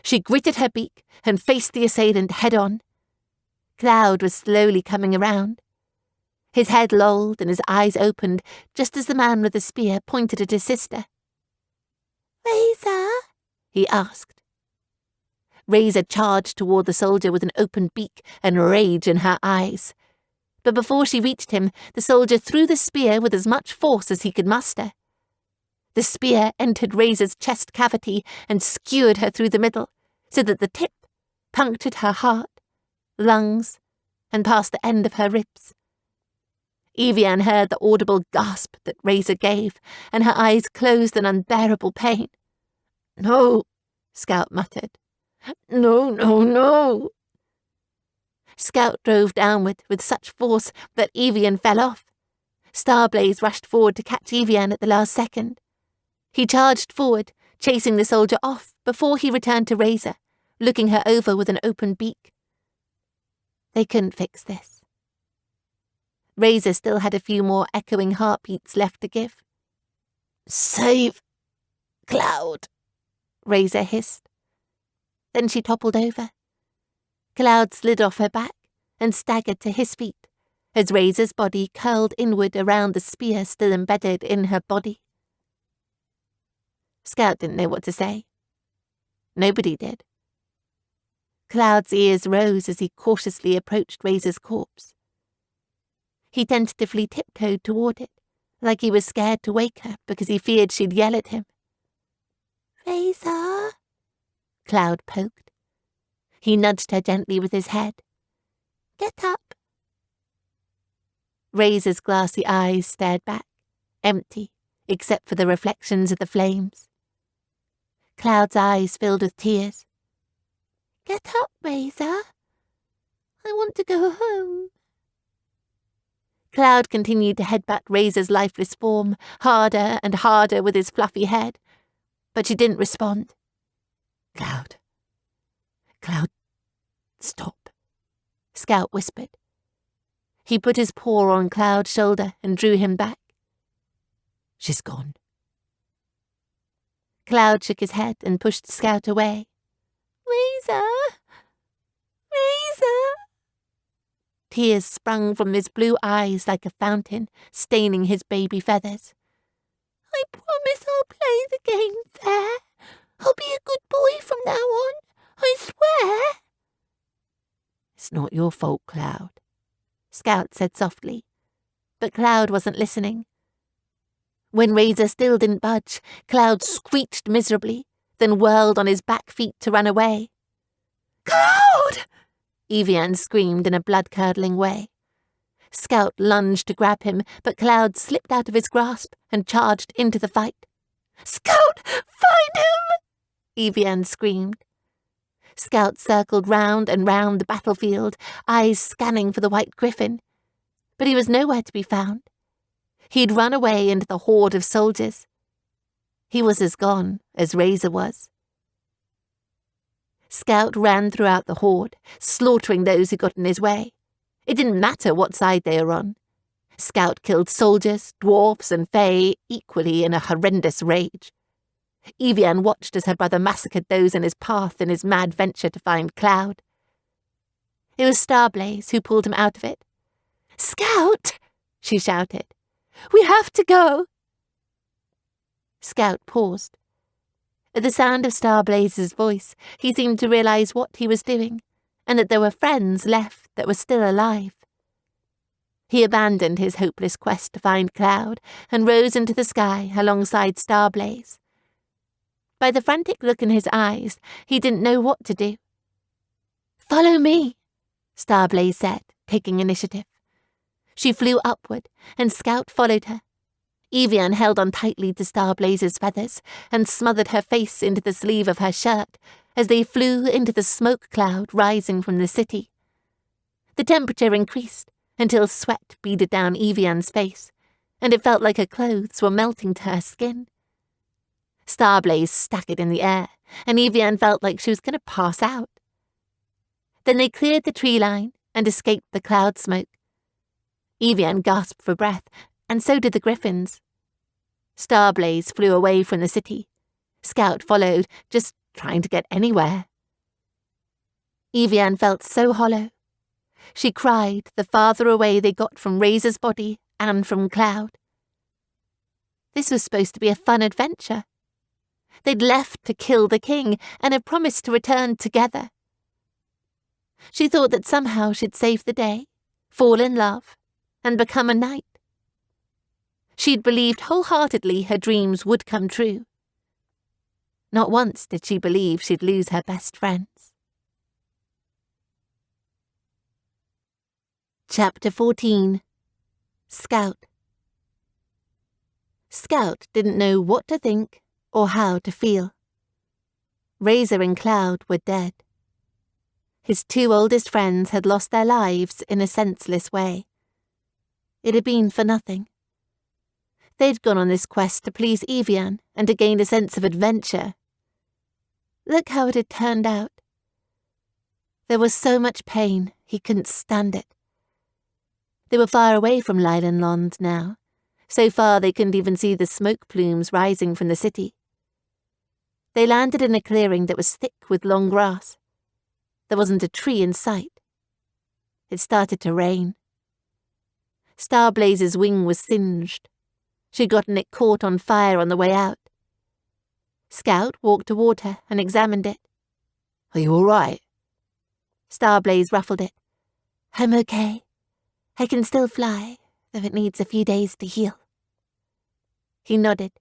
She gritted her beak and faced the assailant head-on. Cloud was slowly coming around. His head lolled and his eyes opened just as the man with the spear pointed at his sister. "Razor?" he asked. Razor charged toward the soldier with an open beak and rage in her eyes. But before she reached him, the soldier threw the spear with as much force as he could muster. The spear entered Razor's chest cavity and skewered her through the middle, so that the tip punctured her heart, lungs, and past the end of her ribs. Evian heard the audible gasp that Razor gave, and her eyes closed in unbearable pain. "No," Scout muttered. "No, no, no." Scout drove downward with such force that Evian fell off. Starblaze rushed forward to catch Evian at the last second. He charged forward, chasing the soldier off before he returned to Razor, looking her over with an open beak. They couldn't fix this. Razor still had a few more echoing heartbeats left to give. "Save Cloud," Razor hissed. Then she toppled over. Cloud slid off her back and staggered to his feet as Razor's body curled inward around the spear still embedded in her body. Scout didn't know what to say. Nobody did. Cloud's ears rose as he cautiously approached Razor's corpse. He tentatively tiptoed toward it, like he was scared to wake her because he feared she'd yell at him. "Razor?" Cloud poked. He nudged her gently with his head. "Get up." Razor's glassy eyes stared back, empty, except for the reflections of the flames. Cloud's eyes filled with tears. "Get up, Razor. I want to go home." Cloud continued to headbutt Razor's lifeless form, harder and harder with his fluffy head, but she didn't respond. Cloud, stop," Scout whispered. He put his paw on Cloud's shoulder and drew him back. "She's gone." Cloud shook his head and pushed Scout away. "Razor! Razor!" Tears sprung from his blue eyes like a fountain, staining his baby feathers. "I promise I'll play the game fair. I'll be a good boy from now on. I swear." "It's not your fault, Cloud," Scout said softly, but Cloud wasn't listening. When Razor still didn't budge, Cloud screeched miserably, then whirled on his back feet to run away. "Cloud!" Evian screamed in a blood-curdling way. Scout lunged to grab him, but Cloud slipped out of his grasp and charged into the fight. "Scout, find him!" Evian screamed. Scout circled round and round the battlefield, eyes scanning for the white griffin. But he was nowhere to be found. He'd run away into the horde of soldiers. He was as gone as Razor was. Scout ran throughout the horde, slaughtering those who got in his way. It didn't matter what side they were on. Scout killed soldiers, dwarfs, and fae equally in a horrendous rage. Evian watched as her brother massacred those in his path in his mad venture to find Cloud. It was Starblaze who pulled him out of it. "Scout!" she shouted. "We have to go!" Scout paused. At the sound of Starblaze's voice, he seemed to realize what he was doing, and that there were friends left that were still alive. He abandoned his hopeless quest to find Cloud and rose into the sky alongside Starblaze. By the frantic look in his eyes, he didn't know what to do. "Follow me," Starblaze said, taking initiative. She flew upward, and Scout followed her. Evian held on tightly to Starblaze's feathers and smothered her face into the sleeve of her shirt as they flew into the smoke cloud rising from the city. The temperature increased until sweat beaded down Evian's face, and it felt like her clothes were melting to her skin. Starblaze staggered in the air, and Evian felt like she was going to pass out. Then they cleared the tree line and escaped the cloud smoke. Evian gasped for breath, and so did the griffins. Starblaze flew away from the city. Scout followed, just trying to get anywhere. Evian felt so hollow. She cried the farther away they got from Razor's body and from Cloud. This was supposed to be a fun adventure. They'd left to kill the king and had promised to return together. She thought that somehow she'd save the day, fall in love, and become a knight. She'd believed wholeheartedly her dreams would come true. Not once did she believe she'd lose her best friends. Chapter 14. Scout. Scout didn't know what to think or how to feel. Razor and Cloud were dead. His two oldest friends had lost their lives in a senseless way. It had been for nothing. They'd gone on this quest to please Evian and to gain a sense of adventure. Look how it had turned out. There was so much pain, he couldn't stand it. They were far away from Lylanland now, so far they couldn't even see the smoke plumes rising from the city. They landed in a clearing that was thick with long grass. There wasn't a tree in sight. It started to rain. Starblaze's wing was singed. She'd gotten it caught on fire on the way out. Scout walked toward her and examined it. Are you all right? Starblaze ruffled it. I'm okay. I can still fly, though it needs a few days to heal. He nodded.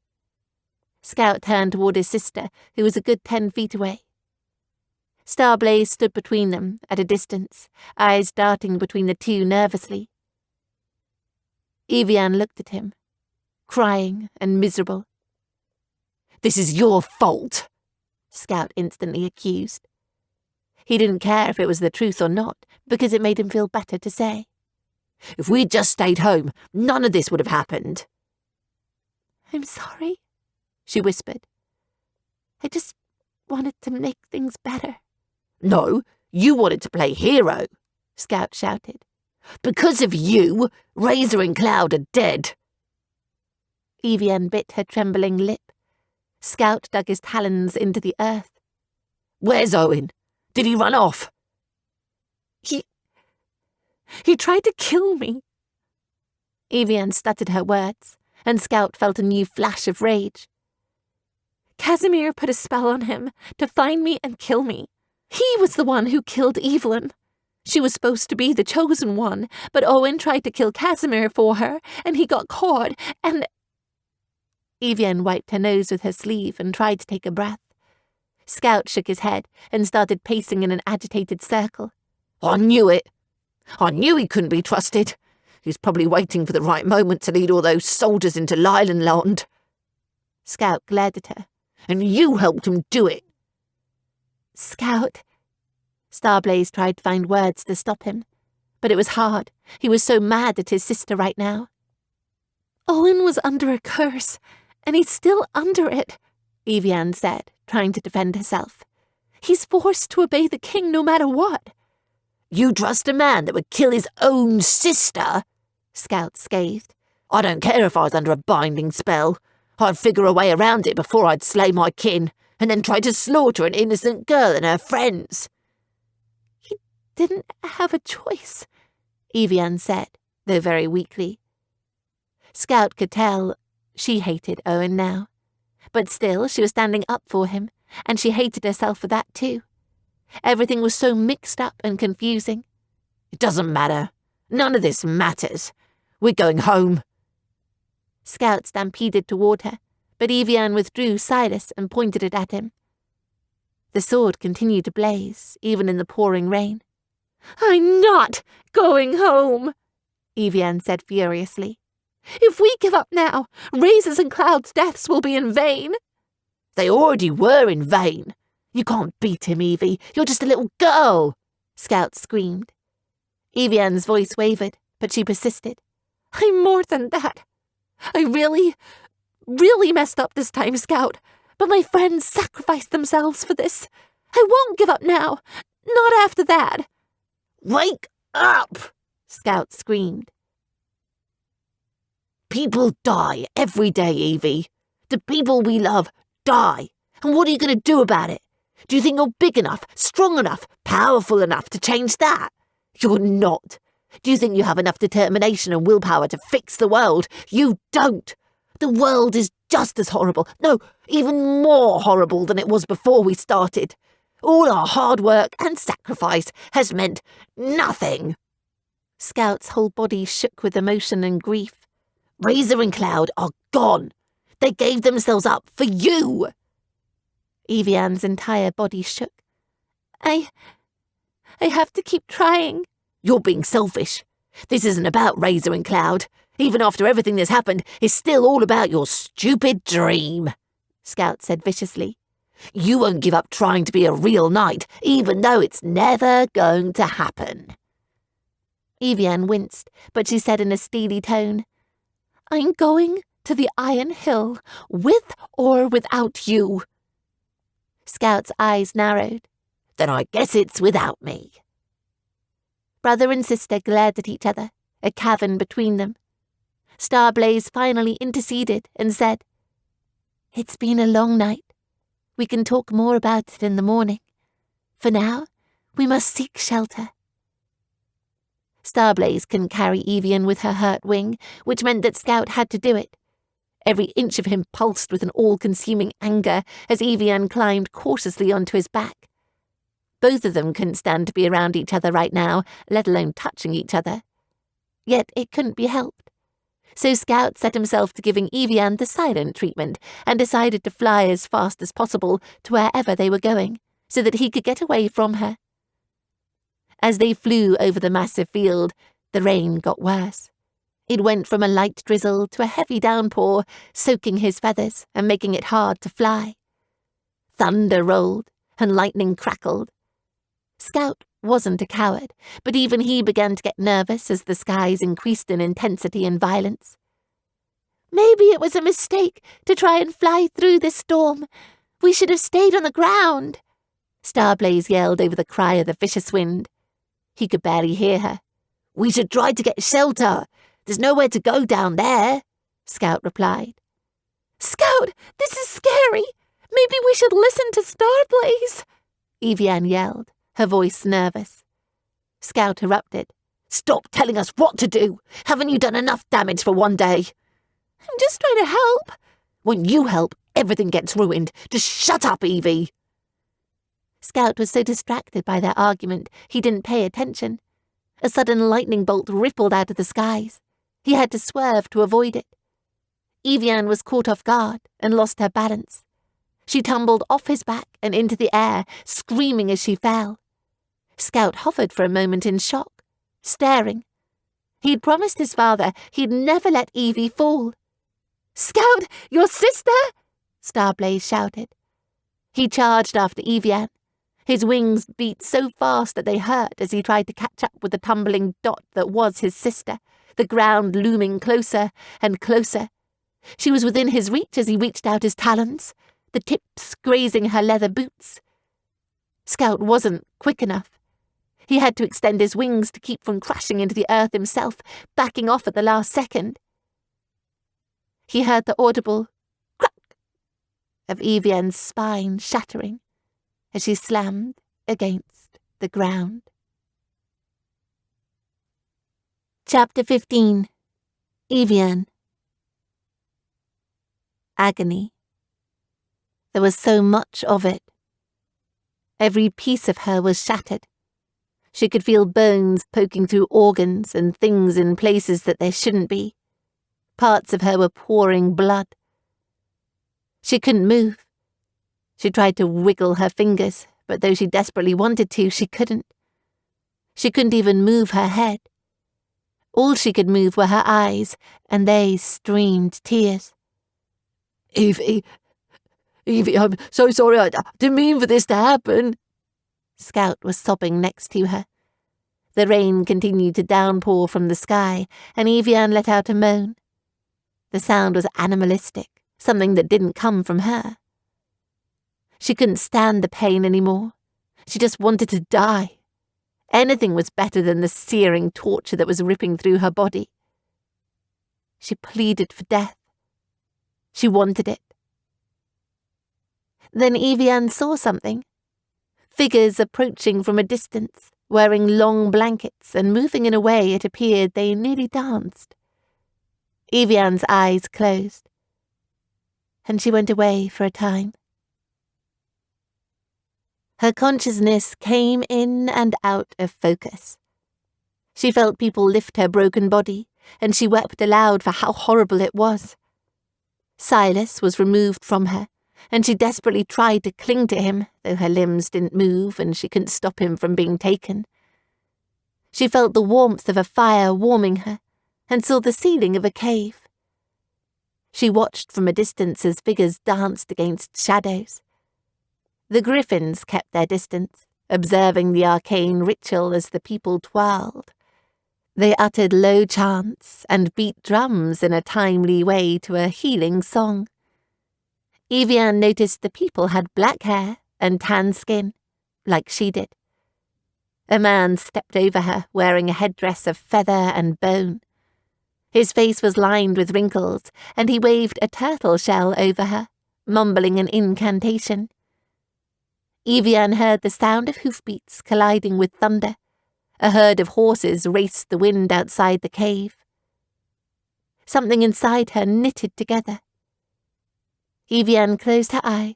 Scout turned toward his sister, who was a good 10 feet away. Starblaze stood between them, at a distance, eyes darting between the two nervously. Evian looked at him, crying and miserable. This is your fault, Scout instantly accused. He didn't care if it was the truth or not, because it made him feel better to say. If we'd just stayed home, none of this would have happened. I'm sorry, she whispered. I just wanted to make things better. No, you wanted to play hero, Scout shouted. Because of you, Razor and Cloud are dead. Evian bit her trembling lip. Scout dug his talons into the earth. Where's Owen? Did he run off? He tried to kill me. Evian stuttered her words, and Scout felt a new flash of rage. Casimir put a spell on him to find me and kill me. He was the one who killed Evelyn. She was supposed to be the chosen one, but Owen tried to kill Casimir for her, and he got caught, and... Evian wiped her nose with her sleeve and tried to take a breath. Scout shook his head and started pacing in an agitated circle. I knew it. I knew he couldn't be trusted. He was probably waiting for the right moment to lead all those soldiers into Lylandland. Scout glared at her. And you helped him do it. Scout. Starblaze tried to find words to stop him, but it was hard. He was so mad at his sister right now. Owen was under a curse, and he's still under it, Evian said, trying to defend herself. He's forced to obey the king no matter what. You trust a man that would kill his own sister? Scout scathed. I don't care if I was under a binding spell. I'd figure a way around it before I'd slay my kin, and then try to slaughter an innocent girl and her friends. He didn't have a choice, Evian said, though very weakly. Scout could tell she hated Owen now, but still she was standing up for him, and she hated herself for that too. Everything was so mixed up and confusing. It doesn't matter. None of this matters. We're going home. Scout stampeded toward her, but Evian withdrew Silas and pointed it at him. The sword continued to blaze, even in the pouring rain. I'm not going home, Evian said furiously. If we give up now, Razors and Cloud's deaths will be in vain. They already were in vain. You can't beat him, Evie. You're just a little girl, Scout screamed. Evian's voice wavered, but she persisted. I'm more than that. I really messed up this time, Scout, but my friends sacrificed themselves for this. I won't give up now. Not after that. Wake up, Scout screamed. People die every day, Evie. The people we love die. And what are you going to do about it? Do you think you're big enough, strong enough, powerful enough to change that? You're not. Do you think you have enough determination and willpower to fix the world? You don't. The world is just as horrible, no, even more horrible than it was before we started. All our hard work and sacrifice has meant nothing. Scout's whole body shook with emotion and grief. Razor and Cloud are gone. They gave themselves up for you. Evian's entire body shook. I have to keep trying. You're being selfish. This isn't about Razor and Cloud. Even after everything that's happened, it's still all about your stupid dream, Scout said viciously. You won't give up trying to be a real knight, even though it's never going to happen. Evian winced, but she said in a steely tone, I'm going to the Iron Hill, with or without you. Scout's eyes narrowed. Then I guess it's without me. Brother and sister glared at each other, a cavern between them. Starblaze finally interceded and said, It's been a long night. We can talk more about it in the morning. For now, we must seek shelter. Starblaze couldn't carry Evian with her hurt wing, which meant that Scout had to do it. Every inch of him pulsed with an all-consuming anger as Evian climbed cautiously onto his back. Both of them couldn't stand to be around each other right now, let alone touching each other. Yet it couldn't be helped. So Scout set himself to giving Evian the silent treatment and decided to fly as fast as possible to wherever they were going, so that he could get away from her. As they flew over the massive field, the rain got worse. It went from a light drizzle to a heavy downpour, soaking his feathers and making it hard to fly. Thunder rolled and lightning crackled. Scout wasn't a coward, but even he began to get nervous as the skies increased in intensity and violence. "Maybe it was a mistake to try and fly through this storm. We should have stayed on the ground," Starblaze yelled over the cry of the vicious wind. He could barely hear her. "We should try to get shelter. There's nowhere to go down there," Scout replied. "Scout, this is scary. Maybe we should listen to Starblaze," Evian yelled, her voice nervous. Scout erupted. "Stop telling us what to do. Haven't you done enough damage for one day?" "I'm just trying to help." "When you help, everything gets ruined. Just shut up, Evie." Scout was so distracted by their argument, he didn't pay attention. A sudden lightning bolt rippled out of the skies. He had to swerve to avoid it. Evian was caught off guard and lost her balance. She tumbled off his back and into the air, screaming as she fell. Scout hovered for a moment in shock, staring. He'd promised his father he'd never let Evie fall. "Scout, your sister!" Starblaze shouted. He charged after Evian. His wings beat so fast that they hurt as he tried to catch up with the tumbling dot that was his sister, the ground looming closer and closer. She was within his reach as he reached out his talons, the tips grazing her leather boots. Scout wasn't quick enough. He had to extend his wings to keep from crashing into the earth himself, backing off at the last second. He heard the audible crack of Evian's spine shattering as she slammed against the ground. Chapter 15. Evian. Agony. There was so much of it. Every piece of her was shattered. She could feel bones poking through organs and things in places that there shouldn't be. Parts of her were pouring blood. She couldn't move. She tried to wiggle her fingers, but though she desperately wanted to, she couldn't. She couldn't even move her head. All she could move were her eyes, and they streamed tears. Evie, I'm so sorry. I didn't mean for this to happen." Scout was sobbing next to her. The rain continued to downpour from the sky, and Evian let out a moan. The sound was animalistic, something that didn't come from her. She couldn't stand the pain anymore. She just wanted to die. Anything was better than the searing torture that was ripping through her body. She pleaded for death. She wanted it. Then Evian saw something. Figures approaching from a distance, wearing long blankets and moving in a way it appeared they nearly danced. Evian's eyes closed, and she went away for a time. Her consciousness came in and out of focus. She felt people lift her broken body, and she wept aloud for how horrible it was. Silas was removed from her, and she desperately tried to cling to him, though her limbs didn't move and she couldn't stop him from being taken. She felt the warmth of a fire warming her, and saw the ceiling of a cave. She watched from a distance as figures danced against shadows. The griffins kept their distance, observing the arcane ritual as the people twirled. They uttered low chants and beat drums in a timely way to a healing song. Evian noticed the people had black hair and tan skin, like she did. A man stepped over her, wearing a headdress of feather and bone. His face was lined with wrinkles, and he waved a turtle shell over her, mumbling an incantation. Evian heard the sound of hoofbeats colliding with thunder. A herd of horses raced the wind outside the cave. Something inside her knitted together, Evian closed her eyes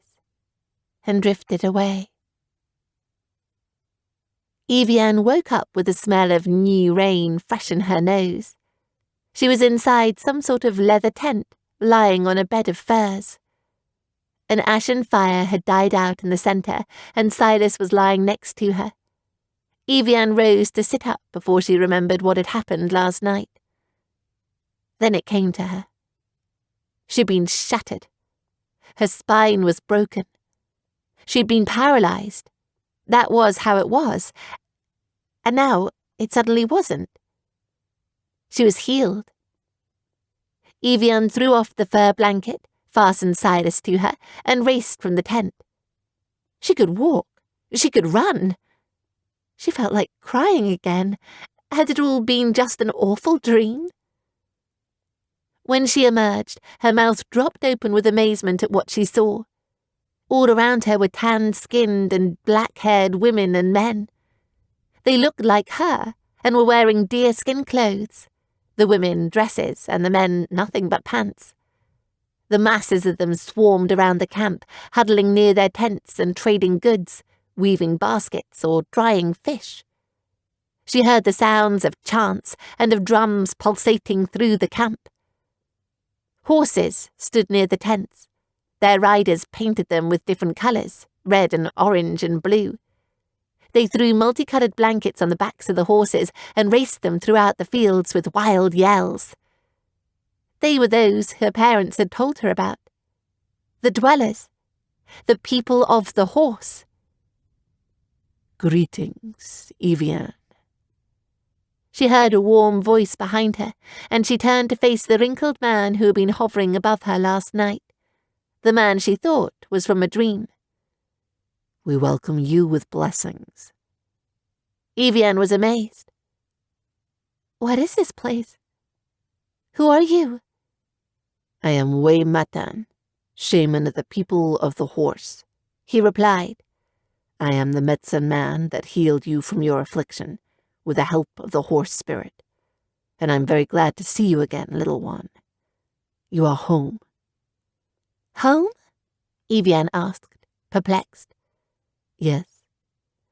and drifted away. Evian woke up with the smell of new rain fresh in her nose. She was inside some sort of leather tent, lying on a bed of furs. An ashen fire had died out in the centre, and Silas was lying next to her. Evian rose to sit up before she remembered what had happened last night. Then it came to her. She'd been shattered. Her spine was broken. She'd been paralysed. That was how it was. And now it suddenly wasn't. She was healed. Evian threw off the fur blanket, fastened Silas to her, and raced from the tent. She could walk. She could run. She felt like crying again. Had it all been just an awful dream? When she emerged, her mouth dropped open with amazement at what she saw. All around her were tan-skinned and black-haired women and men. They looked like her and were wearing deerskin clothes. The women dresses and the men nothing but pants. The masses of them swarmed around the camp, huddling near their tents and trading goods, weaving baskets or drying fish. She heard the sounds of chants and of drums pulsating through the camp. Horses stood near the tents. Their riders painted them with different colours, red and orange and blue. They threw multicoloured blankets on the backs of the horses and raced them throughout the fields with wild yells. They were those her parents had told her about. The dwellers. The people of the horse. Greetings, Evian. She heard a warm voice behind her, and she turned to face the wrinkled man who had been hovering above her last night. The man she thought was from a dream. We welcome you with blessings. Evian was amazed. What is this place? Who are you? I am Wei Matan, shaman of the people of the horse, he replied. I am the medicine man that healed you from your affliction, with the help of the horse spirit, and I'm very glad to see you again, little one. You are home. Home? Evian asked, perplexed. Yes,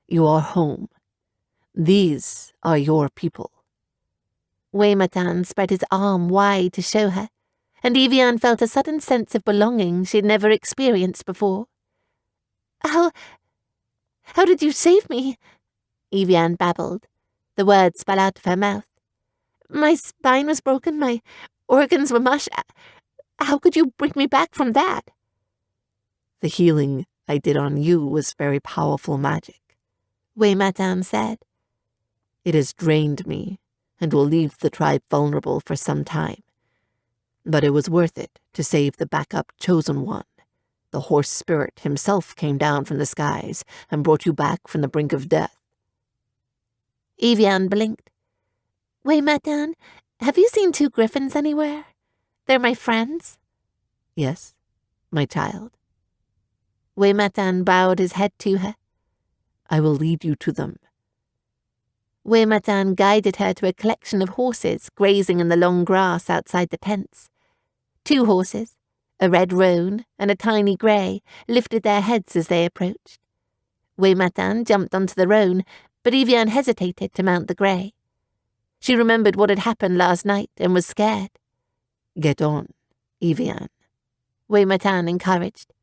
you are home. These are your people. Wei Matan spread his arm wide to show her, and Evian felt a sudden sense of belonging she'd never experienced before. How did you save me? Evian babbled. The words fell out of her mouth. My spine was broken, my organs were mush. How could you bring me back from that? The healing I did on you was very powerful magic, Wei Matan said. It has drained me and will leave the tribe vulnerable for some time. But it was worth it to save the backup chosen one. The horse spirit himself came down from the skies and brought you back from the brink of death. Evian blinked. Wei Matan, have you seen 2 griffins anywhere? They're my friends. Yes, my child. Wei Matan bowed his head to her. I will lead you to them. Wei Matan guided her to a collection of horses grazing in the long grass outside the tents. 2 horses, a red roan and a tiny grey, lifted their heads as they approached. Wei Matan jumped onto the roan, but Evian hesitated to mount the grey. She remembered what had happened last night and was scared. Get on, Evian, Wei Matan encouraged.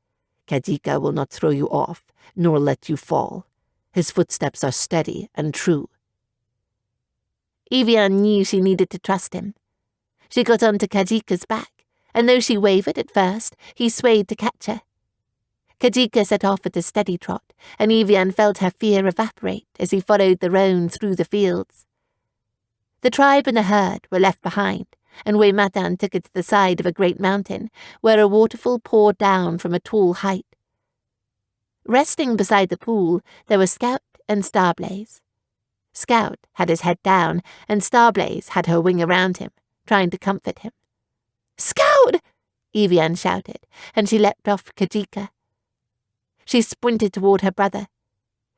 Kajika will not throw you off, nor let you fall. His footsteps are steady and true. Evian knew she needed to trust him. She got onto Kajika's back, and though she wavered at first, he swayed to catch her. Kajika set off at a steady trot, and Evian felt her fear evaporate as he followed the roan through the fields. The tribe and the herd were left behind, and Wei Matan took it to the side of a great mountain, where a waterfall poured down from a tall height. Resting beside the pool, there were Scout and Starblaze. Scout had his head down, and Starblaze had her wing around him, trying to comfort him. "Scout!" Evian shouted, and she leapt off Kajika. She sprinted toward her brother.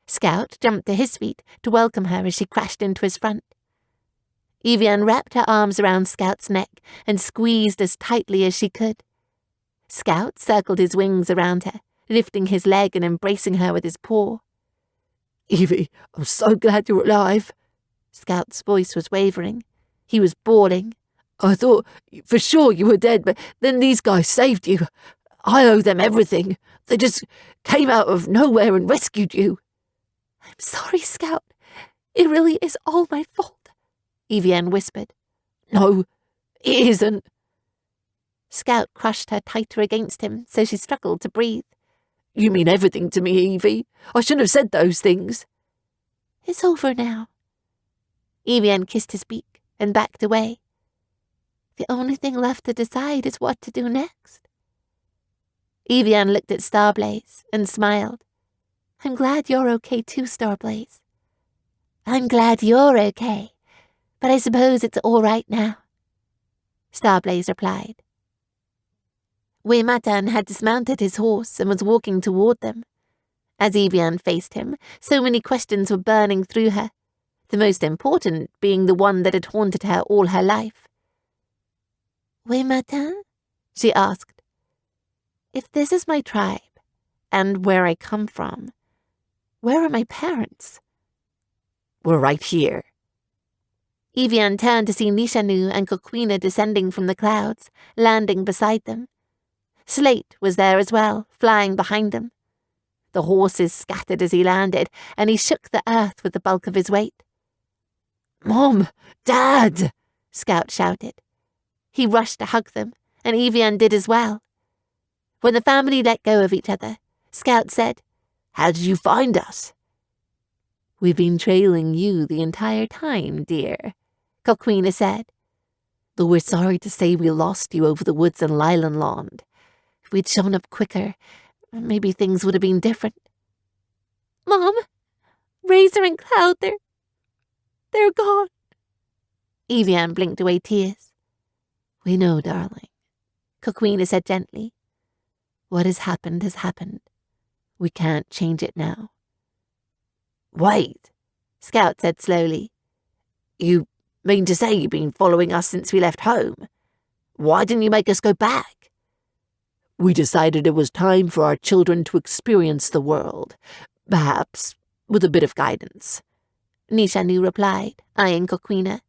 Scout jumped to his feet to welcome her as she crashed into his front. Evian wrapped her arms around Scout's neck and squeezed as tightly as she could. Scout circled his wings around her, lifting his leg and embracing her with his paw. Evie, I'm so glad you're alive. Scout's voice was wavering. He was bawling. I thought for sure you were dead, but then these guys saved you. I owe them everything. They just came out of nowhere and rescued you. I'm sorry, Scout. It really is all my fault, Evian whispered. No, it isn't. Scout crushed her tighter against him, so she struggled to breathe. You mean everything to me, Evie. I shouldn't have said those things. It's over now. Evian kissed his beak and backed away. The only thing left to decide is what to do next. Evian looked at Starblaze and smiled. I'm glad you're okay too, Starblaze. I'm glad you're okay, but I suppose it's all right now, Starblaze replied. Weimatan had dismounted his horse and was walking toward them. As Evian faced him, so many questions were burning through her, the most important being the one that had haunted her all her life. Weimatan? She asked. If this is my tribe, and where I come from, where are my parents? We're right here. Evian turned to see Nishanu and Coquina descending from the clouds, landing beside them. Slate was there as well, flying behind them. The horses scattered as he landed, and he shook the earth with the bulk of his weight. Mom! Dad! Scout shouted. He rushed to hug them, and Evian did as well. When the family let go of each other, Scout said, How did you find us? We've been trailing you the entire time, dear, Coquina said. Though we're sorry to say we lost you over the woods in Lylandland. If we'd shown up quicker, maybe things would have been different. Mom, Razor and Cloud, they're gone. Evian blinked away tears. We know, darling, Coquina said gently. What has happened has happened. We can't change it now. Wait, Scout said slowly. You mean to say you've been following us since we left home? Why didn't you make us go back? We decided it was time for our children to experience the world, perhaps with a bit of guidance, Nishanu replied, eyeing Coquina.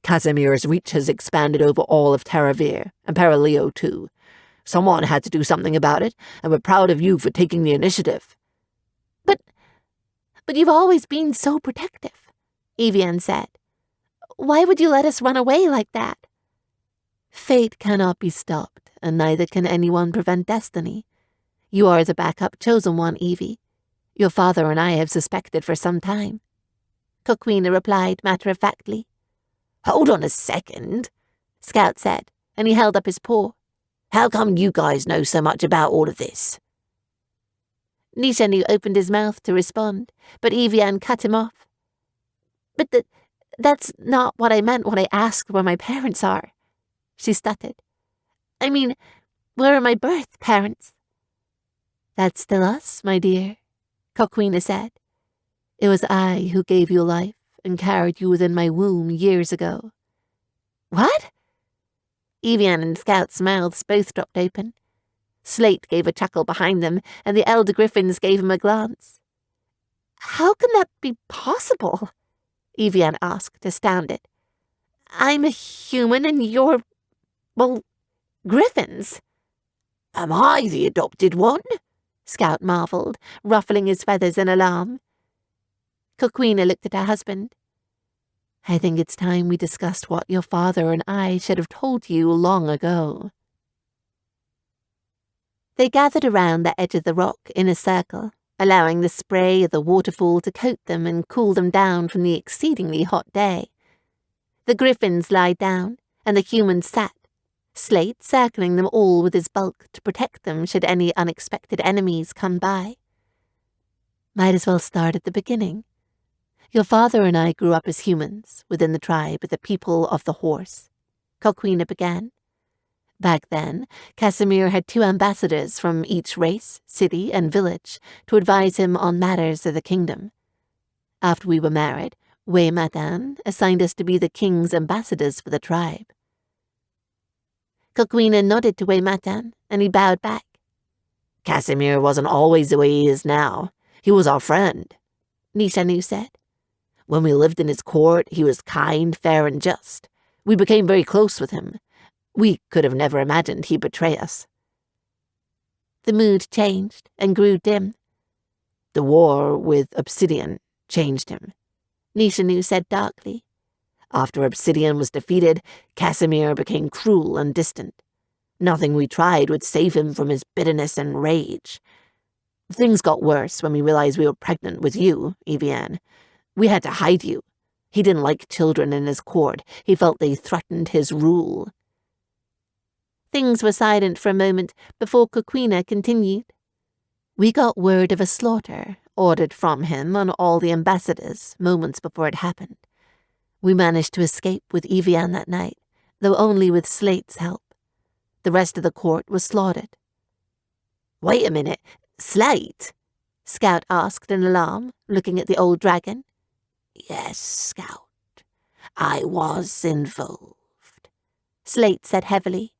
Casimir's reach has expanded over all of Taravir, and Paraleo too. Someone had to do something about it, and we're proud of you for taking the initiative. But you've always been so protective, Evian said. Why would you let us run away like that? Fate cannot be stopped, and neither can anyone prevent destiny. You are the backup chosen one, Evie. Your father and I have suspected for some time. Coquina replied matter-of-factly. Hold on a second, Scout said, and he held up his paw. How come you guys know so much about all of this? Nishanu opened his mouth to respond, but Evian cut him off. But that's not what I meant when I asked where my parents are, she stuttered. I mean, where are my birth parents? That's still us, my dear, Coquina said. It was I who gave you life and carried you within my womb years ago. What? Evian and Scout's mouths both dropped open. Slate gave a chuckle behind them, and the elder griffins gave him a glance. How can that be possible? Evian asked, astounded. I'm a human and you're, well, griffins. Am I the adopted one? Scout marveled, ruffling his feathers in alarm. Coquina looked at her husband. I think it's time we discussed what your father and I should have told you long ago. They gathered around the edge of the rock in a circle, allowing the spray of the waterfall to coat them and cool them down from the exceedingly hot day. The griffins lied down, and the humans sat, Slate circling them all with his bulk to protect them should any unexpected enemies come by. Might as well start at the beginning. Your father and I grew up as humans within the tribe of the people of the horse, Coquina began. Back then, Casimir had 2 ambassadors from each race, city, and village to advise him on matters of the kingdom. After we were married, Weimatan assigned us to be the king's ambassadors for the tribe. Coquina nodded to Waymatan, and he bowed back. Casimir wasn't always the way he is now. He was our friend, Nishanu said. When we lived in his court, he was kind, fair, and just. We became very close with him. We could have never imagined he'd betray us. The mood changed and grew dim. The war with Obsidian changed him, Nishanu said darkly. After Obsidian was defeated, Casimir became cruel and distant. Nothing we tried would save him from his bitterness and rage. Things got worse when we realized we were pregnant with you, Evian. We had to hide you. He didn't like children in his court. He felt they threatened his rule. Things were silent for a moment before Coquina continued. We got word of a slaughter ordered from him on all the ambassadors moments before it happened. We managed to escape with Evian that night, though only with Slate's help. The rest of the court was slaughtered. Wait a minute, Slate? Scout asked in alarm, looking at the old dragon. Yes, Scout. I was involved, Slate said heavily.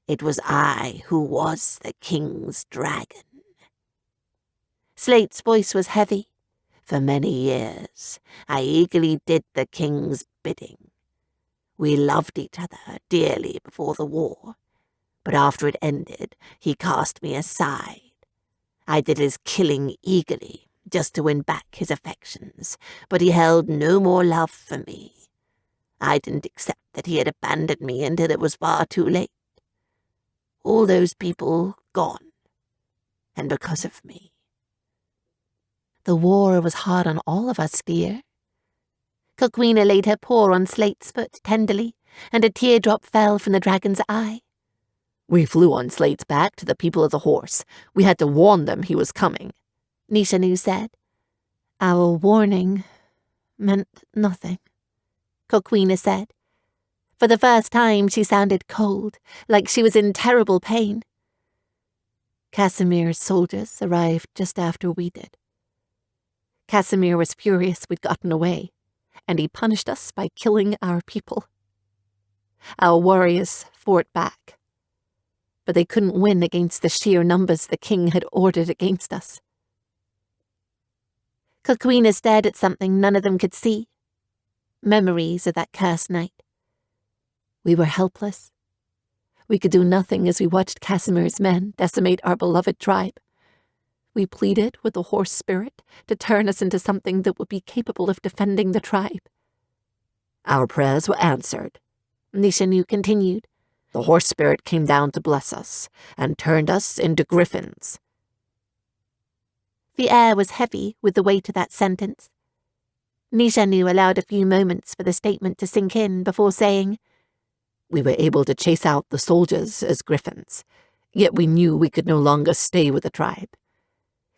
It was I who was the king's dragon. Slate's voice was heavy. For many years, I eagerly did the king's bidding. We loved each other dearly before the war, but after it ended, he cast me aside. I did his killing eagerly, just to win back his affections, but he held no more love for me. I didn't accept that he had abandoned me until it was far too late. All those people gone, and because of me. The war was hard on all of us, dear. Coquina laid her paw on Slate's foot tenderly, and a teardrop fell from the dragon's eye. We flew on Slate's back to the people of the horse. We had to warn them he was coming, Nishanu said. Our warning meant nothing, Coquina said. For the first time she sounded cold, like she was in terrible pain. Casimir's soldiers arrived just after we did. Casimir was furious we'd gotten away, and he punished us by killing our people. Our warriors fought back, but they couldn't win against the sheer numbers the king had ordered against us. Coquina stared at something none of them could see. Memories of that cursed night. We were helpless. We could do nothing as we watched Casimir's men decimate our beloved tribe. We pleaded with the horse spirit to turn us into something that would be capable of defending the tribe. Our prayers were answered, Nishanu continued. The horse spirit came down to bless us and turned us into griffins. The air was heavy with the weight of that sentence. Nishanu allowed a few moments for the statement to sink in before saying, We were able to chase out the soldiers as griffins, yet we knew we could no longer stay with the tribe.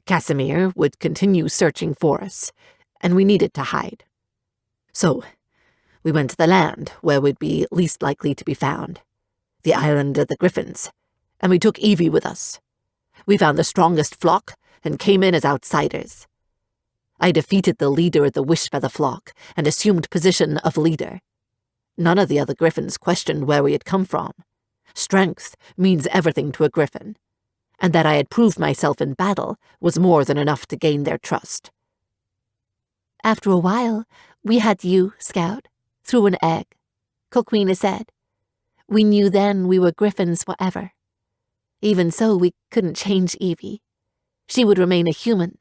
Casimir would continue searching for us, and we needed to hide. So, we went to the land where we'd be least likely to be found, the island of the griffins, and we took Evie with us. We found the strongest flock and came in as outsiders. I defeated the leader of the Wishfeather flock and assumed position of leader. None of the other griffins questioned where we had come from. Strength means everything to a griffin, and that I had proved myself in battle was more than enough to gain their trust. After a while, we had you, Scout, through an egg, Coquina said. We knew then we were griffins forever. Even so, we couldn't change Evie. She would remain a human.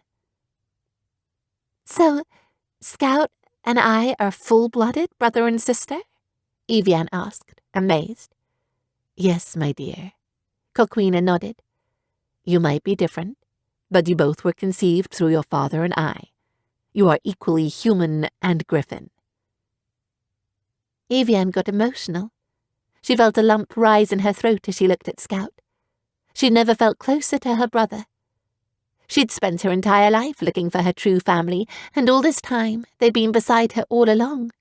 So, Scout and I are full-blooded brother and sister? Evian asked, amazed. Yes, my dear. Coquina nodded. You might be different, but you both were conceived through your father and I. You are equally human and griffin. Evian got emotional. She felt a lump rise in her throat as she looked at Scout. She'd never felt closer to her brother. She'd spent her entire life looking for her true family, and all this time they'd been beside her all along.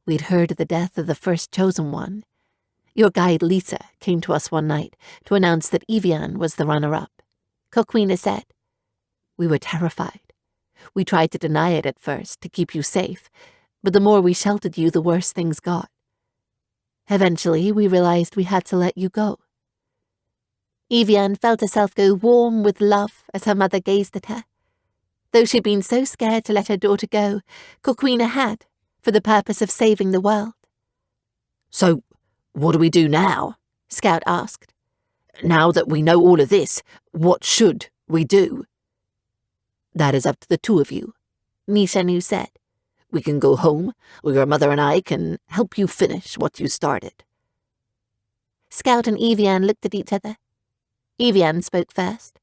We'd heard of the death of the first chosen one. Your guide Lisa came to us one night to announce that Evian was the runner-up, Coquina said. We were terrified. We tried to deny it at first to keep you safe, but the more we sheltered you, the worse things got. Eventually, we realized we had to let you go. Evian felt herself go warm with love as her mother gazed at her. Though she'd been so scared to let her daughter go, Coquina had, for the purpose of saving the world. So, what do we do now? Scout asked. Now that we know all of this, what should we do? That is up to the two of you, Nishanu said. We can go home, or your mother and I can help you finish what you started. Scout and Evian looked at each other. Evian spoke first.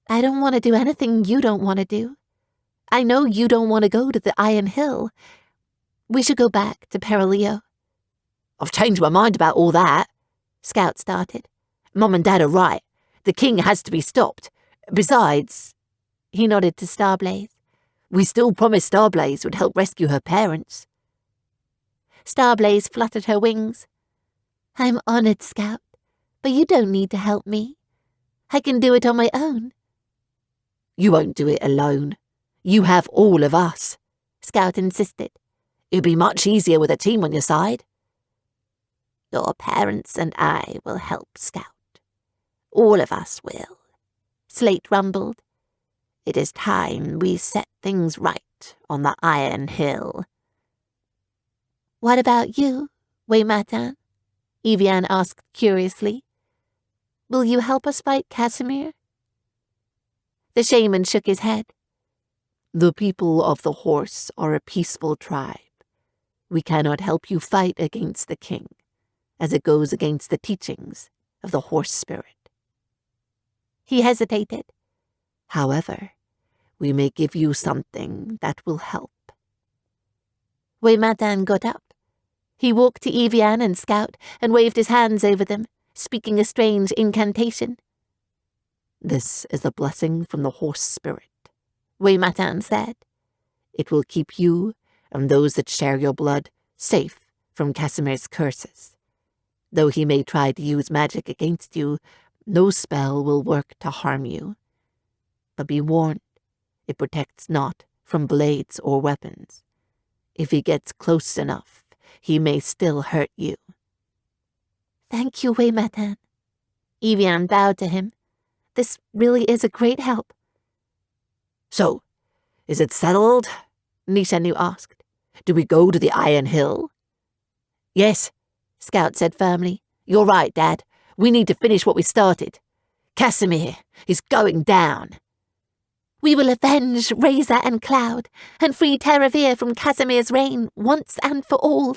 I don't want to do anything you don't want to do. I know you don't want to go to the Iron Hill. We should go back to Perilio. I've changed my mind about all that, Scout started. Mum and Dad are right. The king has to be stopped. Besides, he nodded to Starblaze. We still promised Starblaze would help rescue her parents. Starblaze fluttered her wings. I'm honored, Scout, but you don't need to help me. I can do it on my own. You won't do it alone. You have all of us, Scout insisted. It'll be much easier with a team on your side. Your parents and I will help, Scout. All of us will, Slate rumbled. It is time we set things right on the Iron Hill. What about you, Waymartin? Evian asked curiously. Will you help us fight Casimir? The shaman shook his head. The people of the horse are a peaceful tribe. We cannot help you fight against the king, as it goes against the teachings of the horse spirit. He hesitated. However, we may give you something that will help. Waymartin got up. He walked to Evian and Scout and waved his hands over them, speaking a strange incantation. This is a blessing from the horse spirit, Waymartin said. It will keep you and those that share your blood safe from Casimir's curses. Though he may try to use magic against you, no spell will work to harm you. But be warned, it protects not from blades or weapons. If he gets close enough, he may still hurt you. Thank you, Waymartin. Evian bowed to him. This really is a great help. So, is it settled? Nishanu asked. Do we go to the Iron Hill? Yes, Scout said firmly. You're right, Dad. We need to finish what we started. Casimir is going down. We will avenge Razor and Cloud and free Terravir from Casimir's reign once and for all.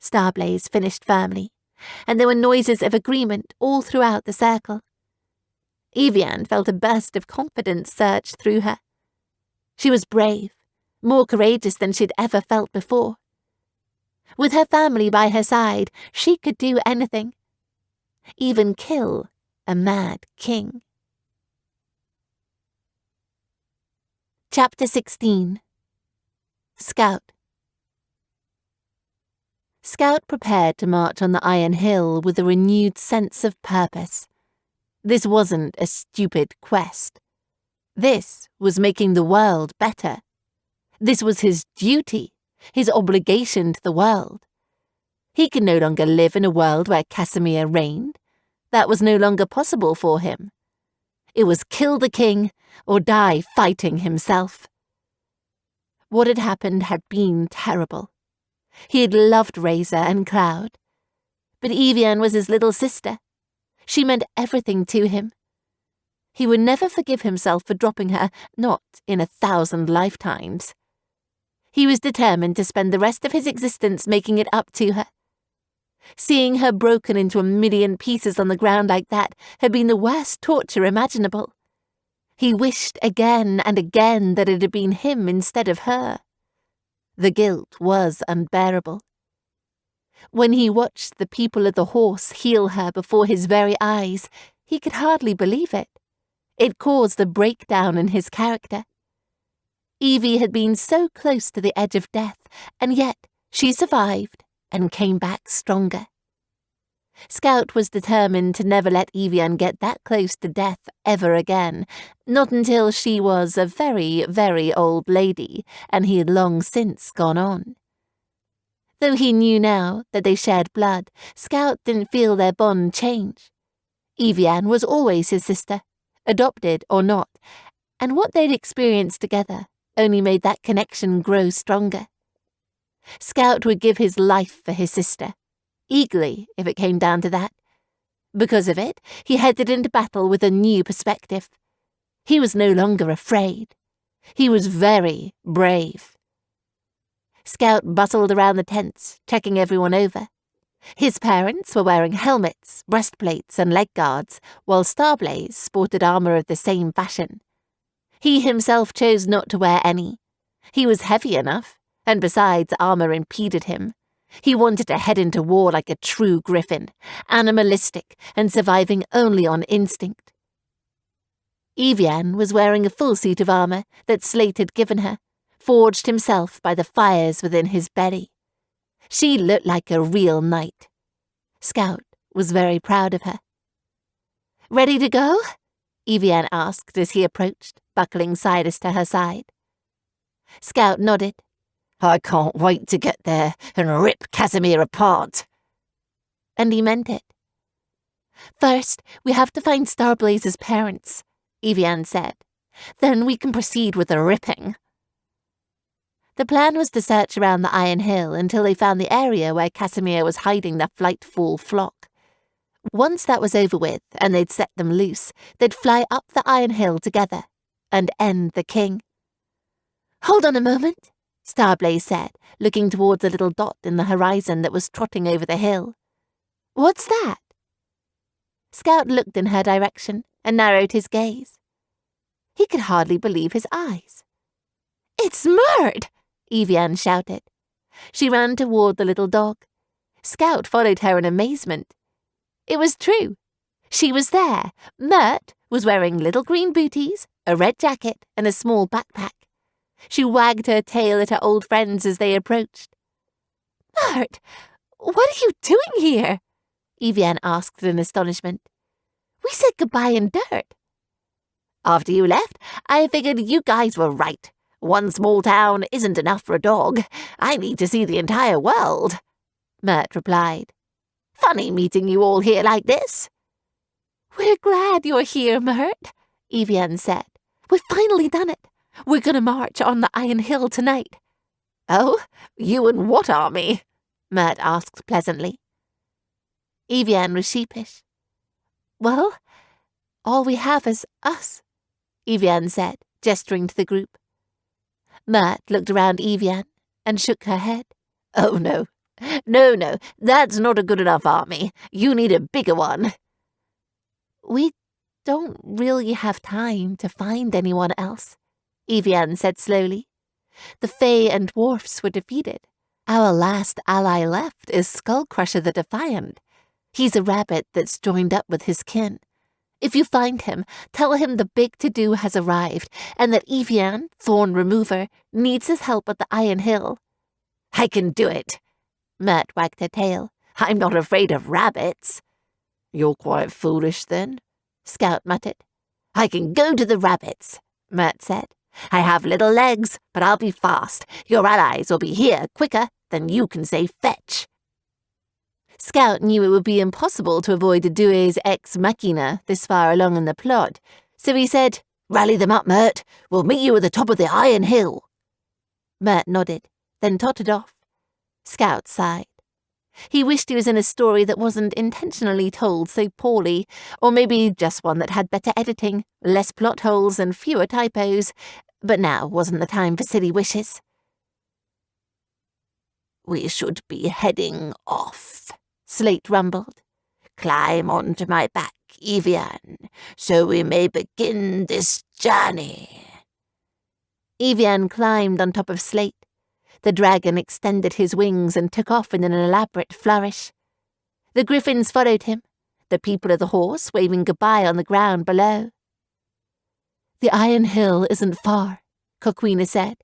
Starblaze finished firmly, and there were noises of agreement all throughout the circle. Evian felt a burst of confidence surge through her. She was brave, more courageous than she'd ever felt before. With her family by her side, she could do anything, even kill a mad king. Chapter 16. Scout. Scout prepared to march on the Iron Hill with a renewed sense of purpose. This wasn't a stupid quest. This was making the world better. This was his duty, his obligation to the world. He could no longer live in a world where Casimir reigned. That was no longer possible for him. It was kill the king or die fighting himself. What had happened had been terrible. He had loved Razor and Cloud. But Evian was his little sister. She meant everything to him. He would never forgive himself for dropping her, not in 1,000 lifetimes. He was determined to spend the rest of his existence making it up to her. Seeing her broken into 1,000,000 pieces on the ground like that had been the worst torture imaginable. He wished again and again that it had been him instead of her. The guilt was unbearable. When he watched the people of the horse heal her before his very eyes, he could hardly believe it. It caused a breakdown in his character. Evie had been so close to the edge of death, and yet she survived and came back stronger. Scout was determined to never let Evian get that close to death ever again, not until she was a very, very old lady, and he had long since gone on. Though he knew now that they shared blood, Scout didn't feel their bond change. Evian was always his sister, adopted or not, and what they'd experienced together only made that connection grow stronger. Scout would give his life for his sister, eagerly if it came down to that. Because of it, he headed into battle with a new perspective. He was no longer afraid. He was very brave. Scout bustled around the tents, checking everyone over. His parents were wearing helmets, breastplates, and leg guards, while Starblaze sported armor of the same fashion. He himself chose not to wear any. He was heavy enough, and besides, armor impeded him. He wanted to head into war like a true griffin, animalistic and surviving only on instinct. Evian was wearing a full suit of armor that Slate had given her, forged himself by the fires within his belly. She looked like a real knight. Scout was very proud of her. "Ready to go?" Evian asked as he approached, buckling Sidus to her side. Scout nodded. "I can't wait to get there and rip Casimir apart." And he meant it. "First, we have to find Starblaze's parents," Evian said. "Then we can proceed with the ripping." The plan was to search around the Iron Hill until they found the area where Casimir was hiding the Flightfall flock. Once that was over with and they'd set them loose, they'd fly up the Iron Hill together and end the king. "Hold on a moment," Starblaze said, looking towards a little dot in the horizon that was trotting over the hill. "What's that?" Scout looked in her direction and narrowed his gaze. He could hardly believe his eyes. "It's Mert!" Evian shouted. She ran toward the little dog. Scout followed her in amazement. It was true. She was there. Mert was wearing little green booties, a red jacket, and a small backpack. She wagged her tail at her old friends as they approached. "Mert, what are you doing here?" Evian asked in astonishment. "We said goodbye in dirt." "After you left, I figured you guys were right. One small town isn't enough for a dog. I need to see the entire world," Mert replied. "Funny meeting you all here like this." "We're glad you're here, Mert," Evian said. "We've finally done it. We're going to march on the Iron Hill tonight." "Oh, you and what army?" Mert asked pleasantly. Evian was sheepish. "Well, all we have is us," Evian said, gesturing to the group. Mert looked around Evian and shook her head. "Oh, no. No, that's not a good enough army. You need a bigger one." "We don't really have time to find anyone else," Evian said slowly. "The Fae and dwarfs were defeated. Our last ally left is Skullcrusher the Defiant. He's a rabbit that's joined up with his kin. If you find him, tell him the big to-do has arrived and that Evian, Thorn Remover, needs his help at the Iron Hill." "I can do it." Mert wagged her tail. "I'm not afraid of rabbits." "You're quite foolish then," Scout muttered. "I can go to the rabbits," Mert said. "I have little legs, but I'll be fast. Your allies will be here quicker than you can say fetch." Scout knew it would be impossible to avoid a Deus Ex Machina this far along in the plot, so he said, "Rally them up, Mert. We'll meet you at the top of the Iron Hill." Mert nodded, then tottered off. Scout sighed. He wished he was in a story that wasn't intentionally told so poorly, or maybe just one that had better editing, less plot holes and fewer typos, but now wasn't the time for silly wishes. "We should be heading off," Slate rumbled. "Climb onto my back, Evian, so we may begin this journey." Evian climbed on top of Slate. The dragon extended his wings and took off in an elaborate flourish. The griffins followed him, the people of the horse waving goodbye on the ground below. "The Iron Hill isn't far," Coquina said.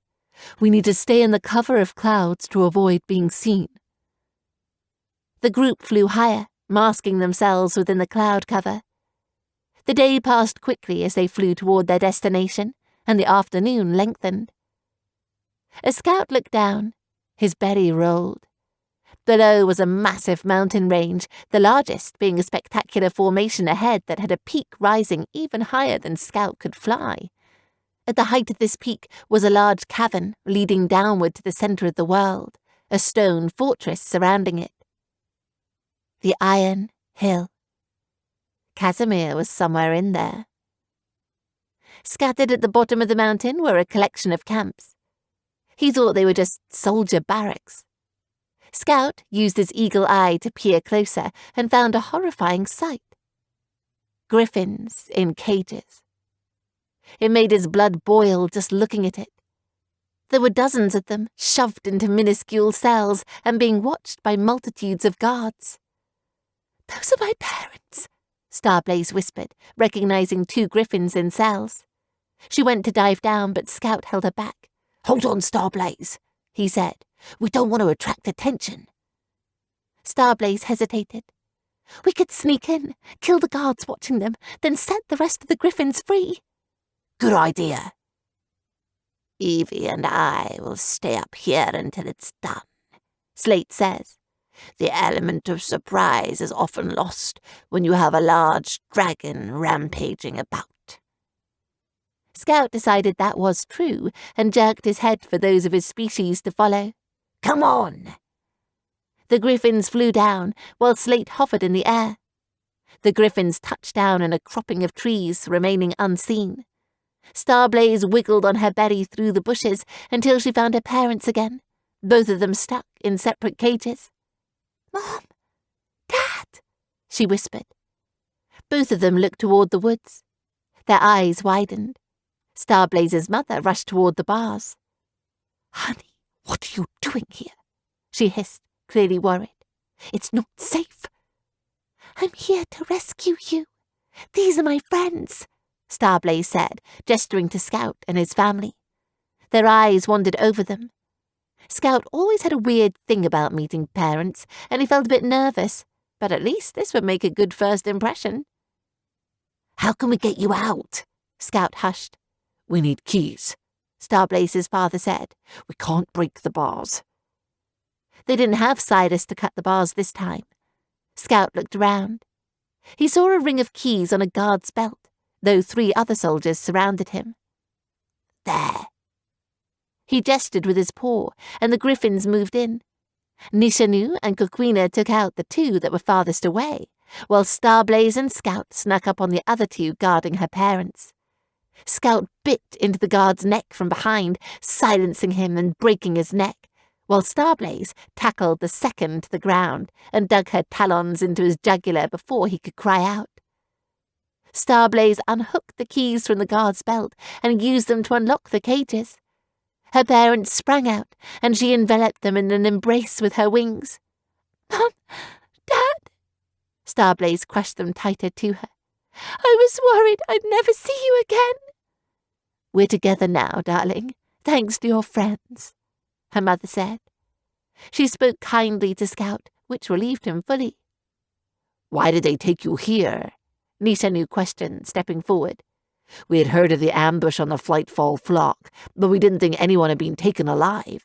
"We need to stay in the cover of clouds to avoid being seen." The group flew higher, masking themselves within the cloud cover. The day passed quickly as they flew toward their destination, and the afternoon lengthened. As Scout looked down, his belly rolled. Below was a massive mountain range, the largest being a spectacular formation ahead that had a peak rising even higher than Scout could fly. At the height of this peak was a large cavern leading downward to the centre of the world, a stone fortress surrounding it. The Iron Hill. Casimir was somewhere in there. Scattered at the bottom of the mountain were a collection of camps. He thought they were just soldier barracks. Scout used his eagle eye to peer closer and found a horrifying sight. Griffins in cages. It made his blood boil just looking at it. There were dozens of them, shoved into minuscule cells and being watched by multitudes of guards. "Those are my parents," Starblaze whispered, recognizing 2 griffins in cells. She went to dive down, but Scout held her back. "Hold on, Starblaze," he said. "We don't want to attract attention." Starblaze hesitated. "We could sneak in, kill the guards watching them, then set the rest of the griffins free." "Good idea." "Evie and I will stay up here until it's done," Slate says. "The element of surprise is often lost when you have a large dragon rampaging about." Scout decided that was true and jerked his head for those of his species to follow. "Come on!" The griffins flew down while Slate hovered in the air. The griffins touched down in a cropping of trees, remaining unseen. Starblaze wiggled on her belly through the bushes until she found her parents again, both of them stuck in separate cages. "Mom! Dad!" she whispered. Both of them looked toward the woods. Their eyes widened. Starblaze's mother rushed toward the bars. "Honey, what are you doing here?" she hissed, clearly worried. "It's not safe." "I'm here to rescue you. These are my friends," Starblaze said, gesturing to Scout and his family. Their eyes wandered over them. Scout always had a weird thing about meeting parents, and he felt a bit nervous, but at least this would make a good first impression. "How can we get you out?" Scout hushed. "We need keys," Starblaze's father said. "We can't break the bars." They didn't have Silas to cut the bars this time. Scout looked around. He saw a ring of keys on a guard's belt, though 3 other soldiers surrounded him. "There." He gestured with his paw, and the griffins moved in. Nishanu and Coquina took out the 2 that were farthest away, while Starblaze and Scout snuck up on the other 2 guarding her parents. Scout bit into the guard's neck from behind, silencing him and breaking his neck, while Starblaze tackled the second to the ground and dug her talons into his jugular before he could cry out. Starblaze unhooked the keys from the guard's belt and used them to unlock the cages. Her parents sprang out, and she enveloped them in an embrace with her wings. "Mom, Dad!" Starblaze crushed them tighter to her. "I was worried I'd never see you again." "We're together now, darling, thanks to your friends," her mother said. She spoke kindly to Scout, which relieved him fully. "Why did they take you here?" Nishanu questioned, stepping forward. "We had heard of the ambush on the Flightfall flock, but we didn't think anyone had been taken alive."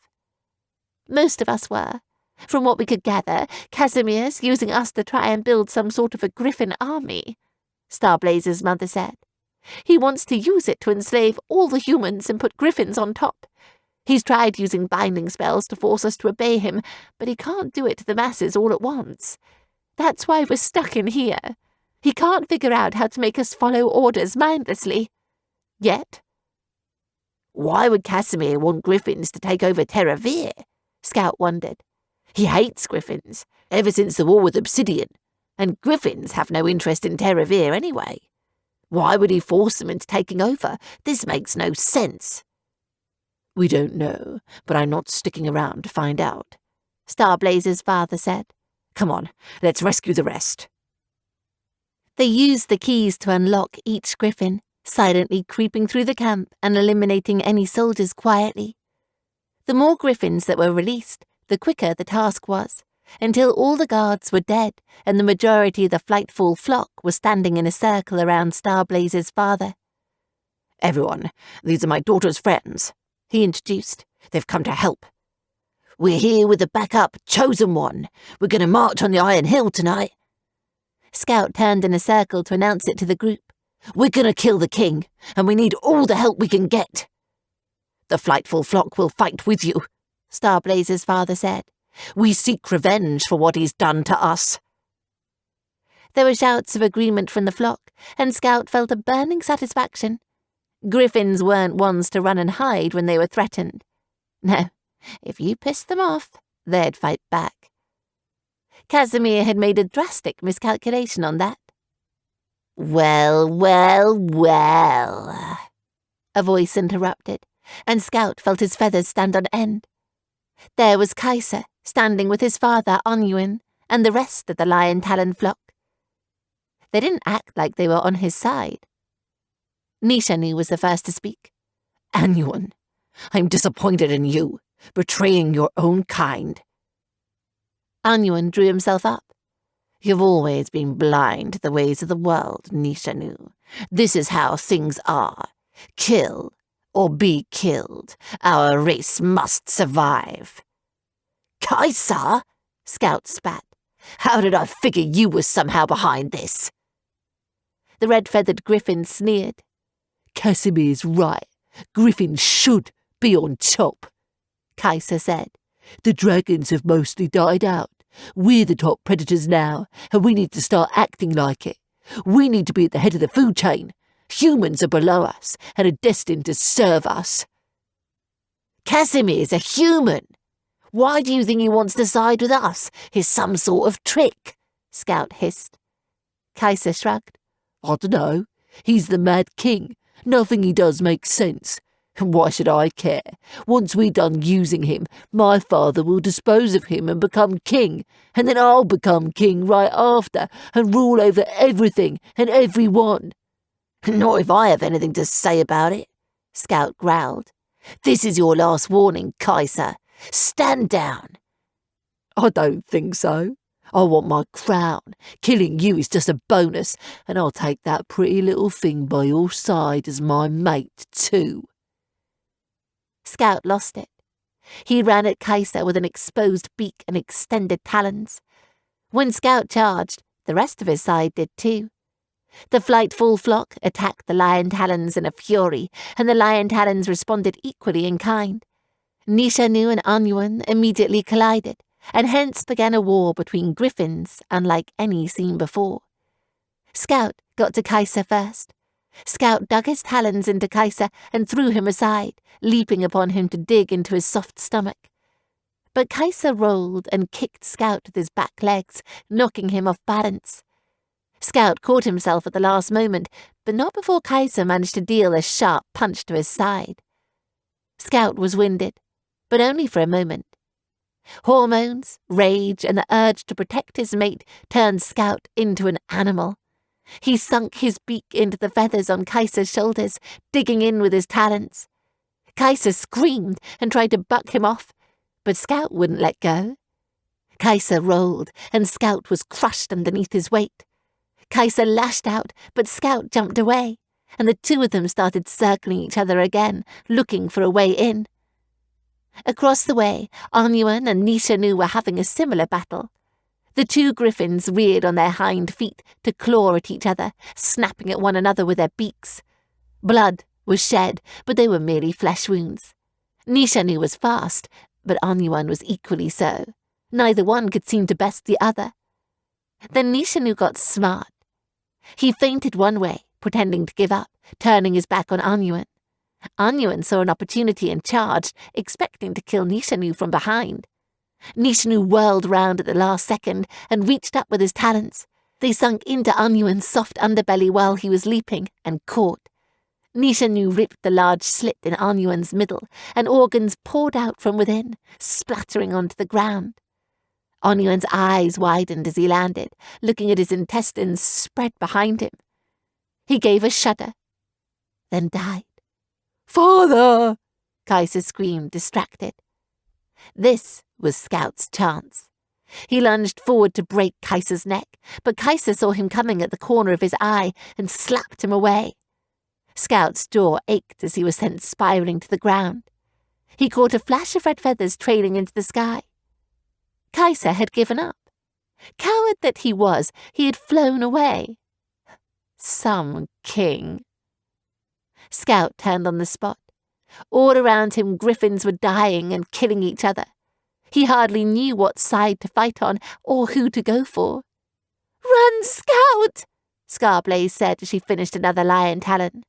"Most of us were. From what we could gather, Casimir's using us to try and build some sort of a griffin army," Starblaze's mother said. "He wants to use it to enslave all the humans and put griffins on top. He's tried using binding spells to force us to obey him, but he can't do it to the masses all at once. That's why we're stuck in here. He can't figure out how to make us follow orders mindlessly. Yet." "Why would Casimir want griffins to take over Terravir?" Scout wondered. "He hates griffins, ever since the war with Obsidian, and griffins have no interest in Terravir anyway. Why would he force them into taking over? This makes no sense." "We don't know, but I'm not sticking around to find out," Starblaze's father said. "Come on, let's rescue the rest." They used the keys to unlock each griffin, silently creeping through the camp and eliminating any soldiers quietly. The more griffins that were released, the quicker the task was, until all the guards were dead and the majority of the Flightfall flock was standing in a circle around Starblaze's father. "Everyone, these are my daughter's friends," he introduced. "They've come to help." We're here with the backup, chosen one. We're going to march on the Iron Hill tonight. Scout turned in a circle to announce it to the group. We're going to kill the king, and we need all the help we can get. The flightful flock will fight with you, Starblazer's father said. We seek revenge for what he's done to us. There were shouts of agreement from the flock, and Scout felt a burning satisfaction. Griffins weren't ones to run and hide when they were threatened. No, if you pissed them off, they'd fight back. Casimir had made a drastic miscalculation on that. Well, a voice interrupted, and Scout felt his feathers stand on end. There was Kaiser, standing with his father Ensue and the rest of the Lion Talon flock. They didn't act like they were on his side. Nishanu was the first to speak. Ensue, I'm disappointed in you, betraying your own kind. Ensue drew himself up. You've always been blind to the ways of the world, Nishanu. This is how things are. Kill or be killed. Our race must survive. Kaiser, Scout spat. How did I figure you were somehow behind this? The red-feathered Griffin sneered. Casimir's right. Griffin should be on top, Kaiser said. The dragons have mostly died out. We're the top predators now, and we need to start acting like it. We need to be at the head of the food chain. Humans are below us and are destined to serve us. Casimir's a human. Why do you think he wants to side with us? Is some sort of trick? Scout hissed. Kaiser shrugged. I dunno. He's the Mad King. Nothing he does makes sense. And why should I care? Once we're done using him, my father will dispose of him and become king, and then I'll become king right after and rule over everything and everyone. Not if I have anything to say about it, Scout growled. This is your last warning, Kaiser. Stand down. I don't think so. I want my crown. Killing you is just a bonus, and I'll take that pretty little thing by your side as my mate too. Scout lost it. He ran at Kaiser with an exposed beak and extended talons. When Scout charged, the rest of his side did too. The flightful flock attacked the Lion Talons in a fury, and the Lion Talons responded equally in kind. Nishanu and Ensue immediately collided, and hence began a war between griffins unlike any seen before. Scout got to Kaiser first. Scout dug his talons into Kaiser and threw him aside, leaping upon him to dig into his soft stomach. But Kaiser rolled and kicked Scout with his back legs, knocking him off balance. Scout caught himself at the last moment, but not before Kaiser managed to deal a sharp punch to his side. Scout was winded, but only for a moment. Hormones, rage, and the urge to protect his mate turned Scout into an animal. He sunk his beak into the feathers on Kaiser's shoulders, digging in with his talons. Kaiser screamed and tried to buck him off, but Scout wouldn't let go. Kaiser rolled, and Scout was crushed underneath his weight. Kaiser lashed out, but Scout jumped away, and the two of them started circling each other again, looking for a way in. Across the way, Ensue and Nishanu were having a similar battle. The two griffins reared on their hind feet to claw at each other, snapping at one another with their beaks. Blood was shed, but they were merely flesh wounds. Nishanu was fast, but Ensue was equally so. Neither one could seem to best the other. Then Nishanu got smart. He feinted one way, pretending to give up, turning his back on Ensue. Ensue saw an opportunity and charged, expecting to kill Nishanu from behind. Nishanu whirled round at the last second and reached up with his talons. They sunk into Ensue's soft underbelly while he was leaping and caught. Nishanu ripped the large slit in Ensue's middle, and organs poured out from within, splattering onto the ground. Ensue's eyes widened as he landed, looking at his intestines spread behind him. He gave a shudder, then died. Father! Kaiser screamed, distracted. This was Scout's chance. He lunged forward to break Kaiser's neck, but Kaiser saw him coming at the corner of his eye and slapped him away. Scout's jaw ached as he was sent spiraling to the ground. He caught a flash of red feathers trailing into the sky. Kaiser had given up. Coward that he was, he had flown away. Some king. Scout turned on the spot. All around him griffins were dying and killing each other. He hardly knew what side to fight on or who to go for. "Run, Scout!" Scarblaze said as she finished another lion talon.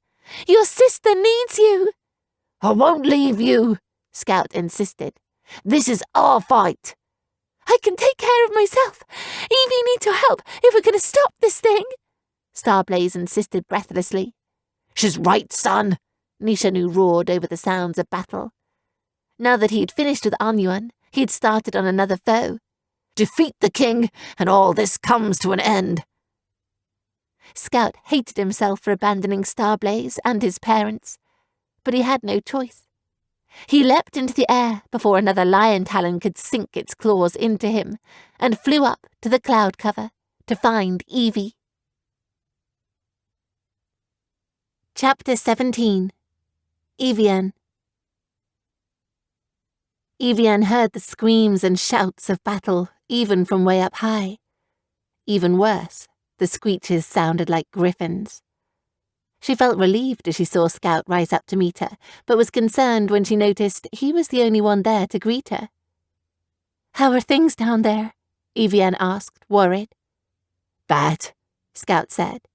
"Your sister needs you!" "I won't leave you," Scout insisted. "This is our fight." "I can take care of myself. Evie needs your help if we're going to stop this thing," Starblaze insisted breathlessly. "She's right, son," Nishanu roared over the sounds of battle. Now that he had finished with Anyuan, he had started on another foe. "Defeat the king, and all this comes to an end." Scout hated himself for abandoning Starblaze and his parents, but he had no choice. He leapt into the air before another lion talon could sink its claws into him, and flew up to the cloud cover to find Evie. Chapter 17. Evian. Evian heard the screams and shouts of battle even from way up high. Even worse, the screeches sounded like griffins. She felt relieved as she saw Scout rise up to meet her, but was concerned when she noticed he was the only one there to greet her. "How are things down there?" Evian asked, worried. "Bad," Scout said.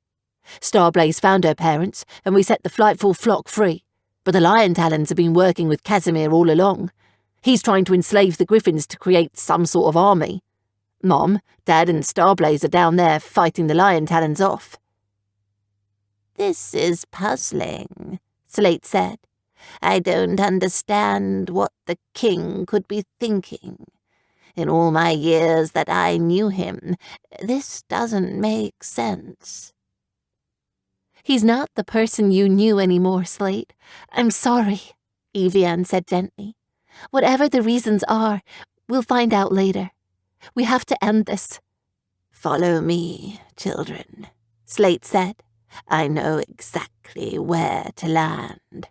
"Starblaze found her parents, and we set the flightful flock free, but the lion talons have been working with Casimir all along. He's trying to enslave the griffins to create some sort of army. Mom, Dad and Starblaze are down there fighting the lion talons off." "This is puzzling," Slate said. "I don't understand what the king could be thinking. In all my years that I knew him, this doesn't make sense." "He's not the person you knew anymore, Slate. I'm sorry," Evian said gently. "Whatever the reasons are, we'll find out later. We have to end this." "Follow me, children," Slate said. "I know exactly where to land."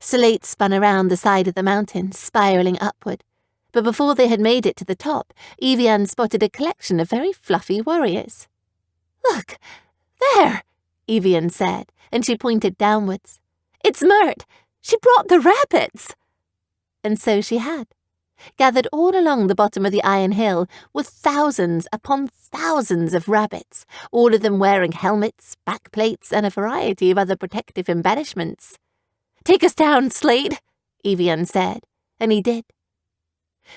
Slate spun around the side of the mountain, spiraling upward. But before they had made it to the top, Evian spotted a collection of very fluffy warriors. "Look, there!" Evian said, and she pointed downwards. "It's Mert! She brought the rabbits!" And so she had. Gathered all along the bottom of the Iron Hill were thousands upon thousands of rabbits, all of them wearing helmets, backplates, and a variety of other protective embellishments. "Take us down, Slate," Evian said, and he did.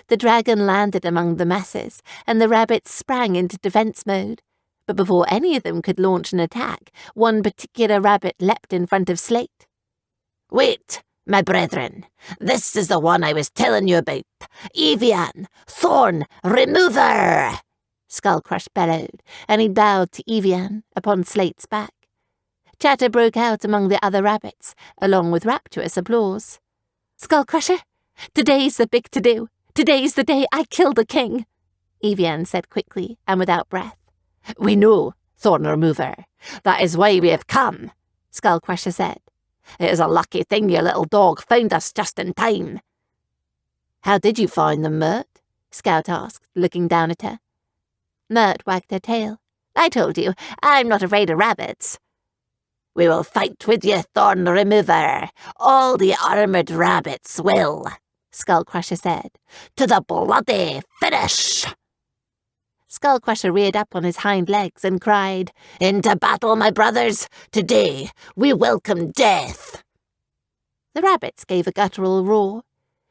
The dragon landed among the masses, and the rabbits sprang into defense mode. But before any of them could launch an attack, one particular rabbit leapt in front of Slate. "Wait, my brethren, this is the one I was telling you about. Evian, Thorn Remover!" Skullcrush bellowed, and he bowed to Evian upon Slate's back. Chatter broke out among the other rabbits, along with rapturous applause. "Skullcrusher, today's the big to-do. Today's the day I kill the king," Evian said quickly and without breath. "We know, Thorn Remover. That is why we have come," Skullcrusher said. "It is a lucky thing your little dog found us just in time." "How did you find them, Mert?" Scout asked, looking down at her. Mert wagged her tail. "I told you, I'm not afraid of rabbits." "We will fight with you, Thorn Remover. All the armoured rabbits will," Skullcrusher said. "To the bloody finish." Skullcrusher reared up on his hind legs and cried, "Into battle, my brothers! Today we welcome death!" The rabbits gave a guttural roar.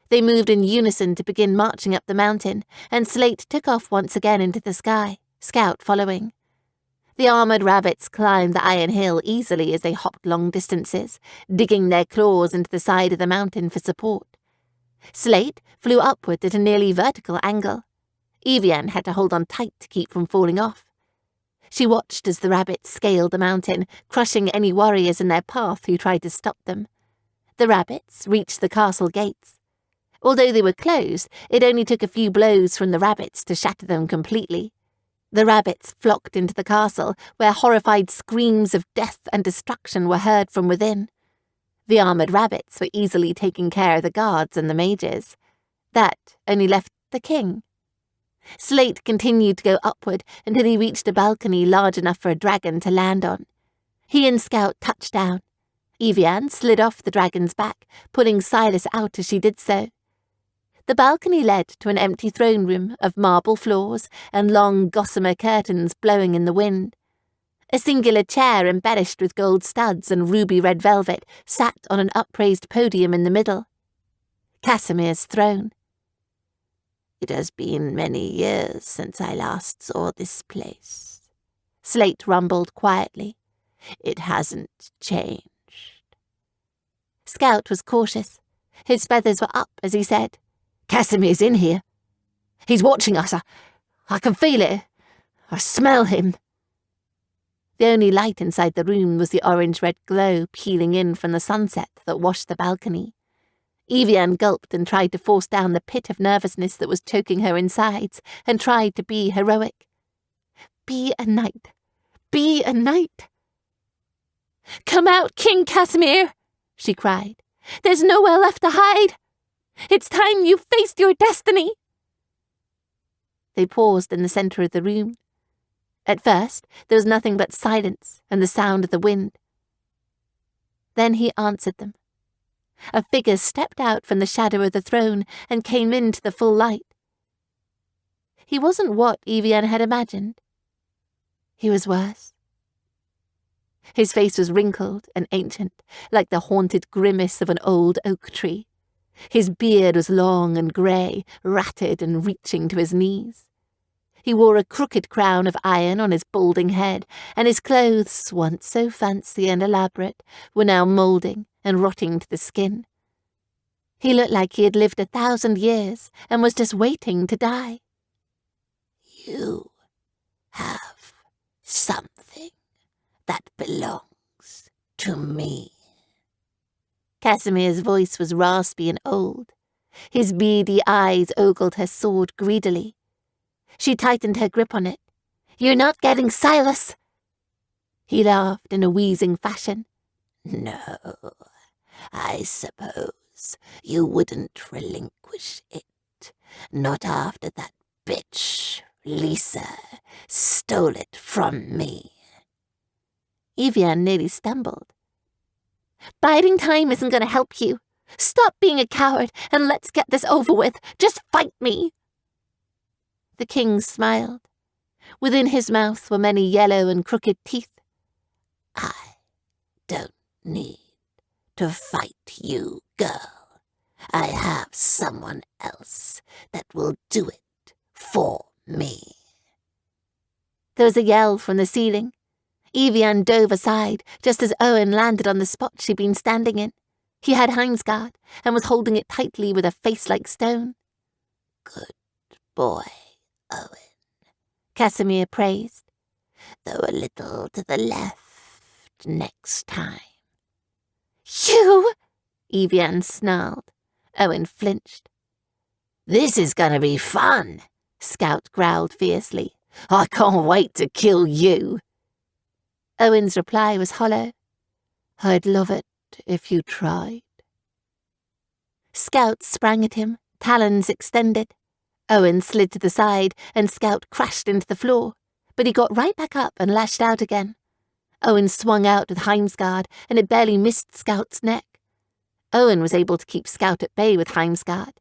They moved in unison to begin marching up the mountain, and Slate took off once again into the sky, Scout following. The armoured rabbits climbed the Iron Hill easily as they hopped long distances, digging their claws into the side of the mountain for support. Slate flew upward at a nearly vertical angle. Evian had to hold on tight to keep from falling off. She watched as the rabbits scaled the mountain, crushing any warriors in their path who tried to stop them. The rabbits reached the castle gates. Although they were closed, it only took a few blows from the rabbits to shatter them completely. The rabbits flocked into the castle, where horrified screams of death and destruction were heard from within. The armoured rabbits were easily taking care of the guards and the mages. That only left the king. Slate continued to go upward until he reached a balcony large enough for a dragon to land on. He and Scout touched down. Evian slid off the dragon's back, pulling Silas out as she did so. The balcony led to an empty throne room of marble floors and long gossamer curtains blowing in the wind. A singular chair embellished with gold studs and ruby-red velvet sat on an upraised podium in the middle. Casimir's throne. It has been many years since I last saw this place, Slate rumbled quietly. It hasn't changed. Scout was cautious. His feathers were up as he said, Casimir's in here. He's watching us. I can feel it. I smell him. The only light inside the room was the orange-red glow peeling in from the sunset that washed the balcony. Evian gulped and tried to force down the pit of nervousness that was choking her insides, and tried to be heroic. Be a knight. Be a knight. "Come out, King Casimir!" she cried. "There's nowhere left to hide. It's time you faced your destiny." They paused in the centre of the room. At first, there was nothing but silence and the sound of the wind. Then he answered them. A figure stepped out from the shadow of the throne and came into the full light. He wasn't what Evian had imagined. He was worse. His face was wrinkled and ancient, like the haunted grimace of an old oak tree. His beard was long and grey, ratted and reaching to his knees. He wore a crooked crown of iron on his balding head, and his clothes, once so fancy and elaborate, were now moulding and rotting to the skin. He looked like he had lived 1,000 years and was just waiting to die. You have something that belongs to me. Casimir's voice was raspy and old. His beady eyes ogled her sword greedily. She tightened her grip on it. "You're not getting Silas!" He laughed in a wheezing fashion. "No, I suppose you wouldn't relinquish it, not after that bitch, Lisa, stole it from me." Evian nearly stumbled. "Biding time isn't going to help you. Stop being a coward and let's get this over with. Just fight me." The king smiled. Within his mouth were many yellow and crooked teeth. "I don't need to fight you, girl. I have someone else that will do it for me." There was a yell from the ceiling. Evian dove aside just as Owen landed on the spot she'd been standing in. He had Heimsguard and was holding it tightly with a face like stone. "Good boy, Owen," Casimir praised. "Though a little to the left next time." "You!" Evian snarled. Owen flinched. "This is going to be fun," Scout growled fiercely. "I can't wait to kill you." Owen's reply was hollow. "I'd love it if you tried." Scout sprang at him, talons extended. Owen slid to the side, and Scout crashed into the floor, but he got right back up and lashed out again. Owen swung out with Heimsguard, and it barely missed Scout's neck. Owen was able to keep Scout at bay with Heimsguard.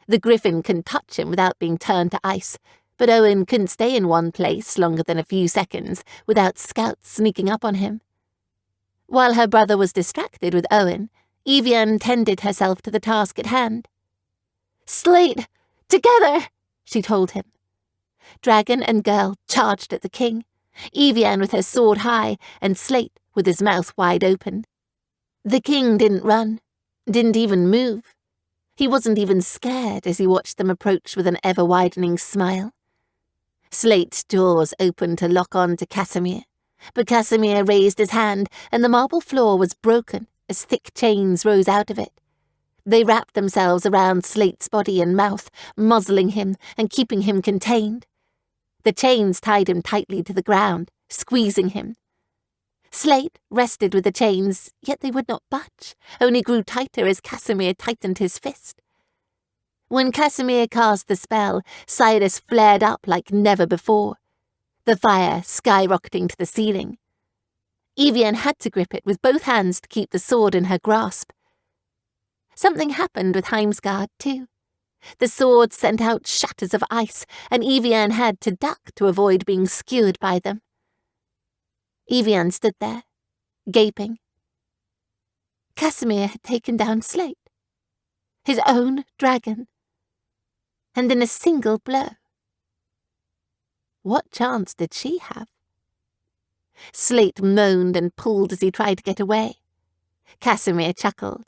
The Griffin couldn't touch him without being turned to ice, but Owen couldn't stay in one place longer than a few seconds without Scout sneaking up on him. While her brother was distracted with Owen, Evian tended herself to the task at hand. "Slate! Together!" she told him. Dragon and girl charged at the king, Evian with her sword high and Slate with his mouth wide open. The king didn't run, didn't even move. He wasn't even scared as he watched them approach with an ever-widening smile. Slate's jaws opened to lock on to Casimir, but Casimir raised his hand and the marble floor was broken as thick chains rose out of it. They wrapped themselves around Slate's body and mouth, muzzling him and keeping him contained. The chains tied him tightly to the ground, squeezing him. Slate rested with the chains, yet they would not budge, only grew tighter as Casimir tightened his fist. When Casimir cast the spell, Silas flared up like never before, the fire skyrocketing to the ceiling. Evian had to grip it with both hands to keep the sword in her grasp. Something happened with Heimsgard, too. The sword sent out shatters of ice, and Evian had to duck to avoid being skewered by them. Evian stood there, gaping. Casimir had taken down Slate, his own dragon, and in a single blow. What chance did she have? Slate moaned and pulled as he tried to get away. Casimir chuckled.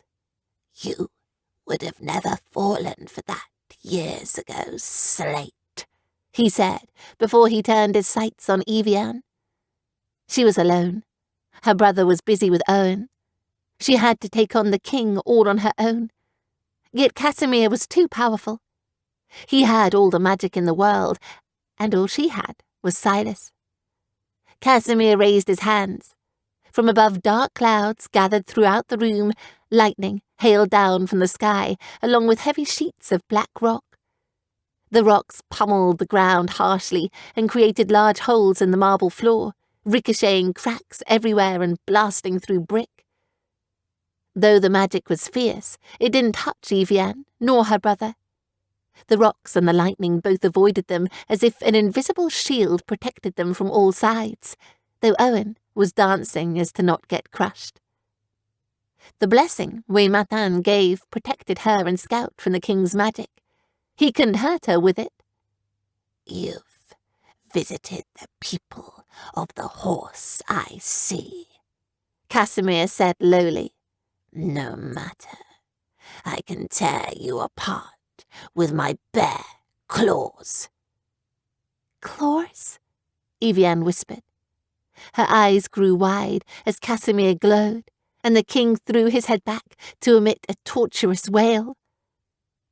You would have never fallen for that years ago, Slate, he said, before he turned his sights on Evian. She was alone. Her brother was busy with Owen. She had to take on the king all on her own. Yet Casimir was too powerful. He had all the magic in the world, and all she had was Silas. Casimir raised his hands. From above, dark clouds gathered throughout the room. Lightning hailed down from the sky, along with heavy sheets of black rock. The rocks pummeled the ground harshly and created large holes in the marble floor, ricocheting cracks everywhere and blasting through brick. Though the magic was fierce, it didn't touch Evian, nor her brother. The rocks and the lightning both avoided them as if an invisible shield protected them from all sides, though Owen was dancing as to not get crushed. The blessing Waymathan gave protected her and Scout from the king's magic. He couldn't hurt her with it. You've visited the people of the horse, I see, Casimir said lowly. No matter. I can tear you apart with my bare claws. Claws? Evian whispered. Her eyes grew wide as Casimir glowed, and the king threw his head back to emit a torturous wail.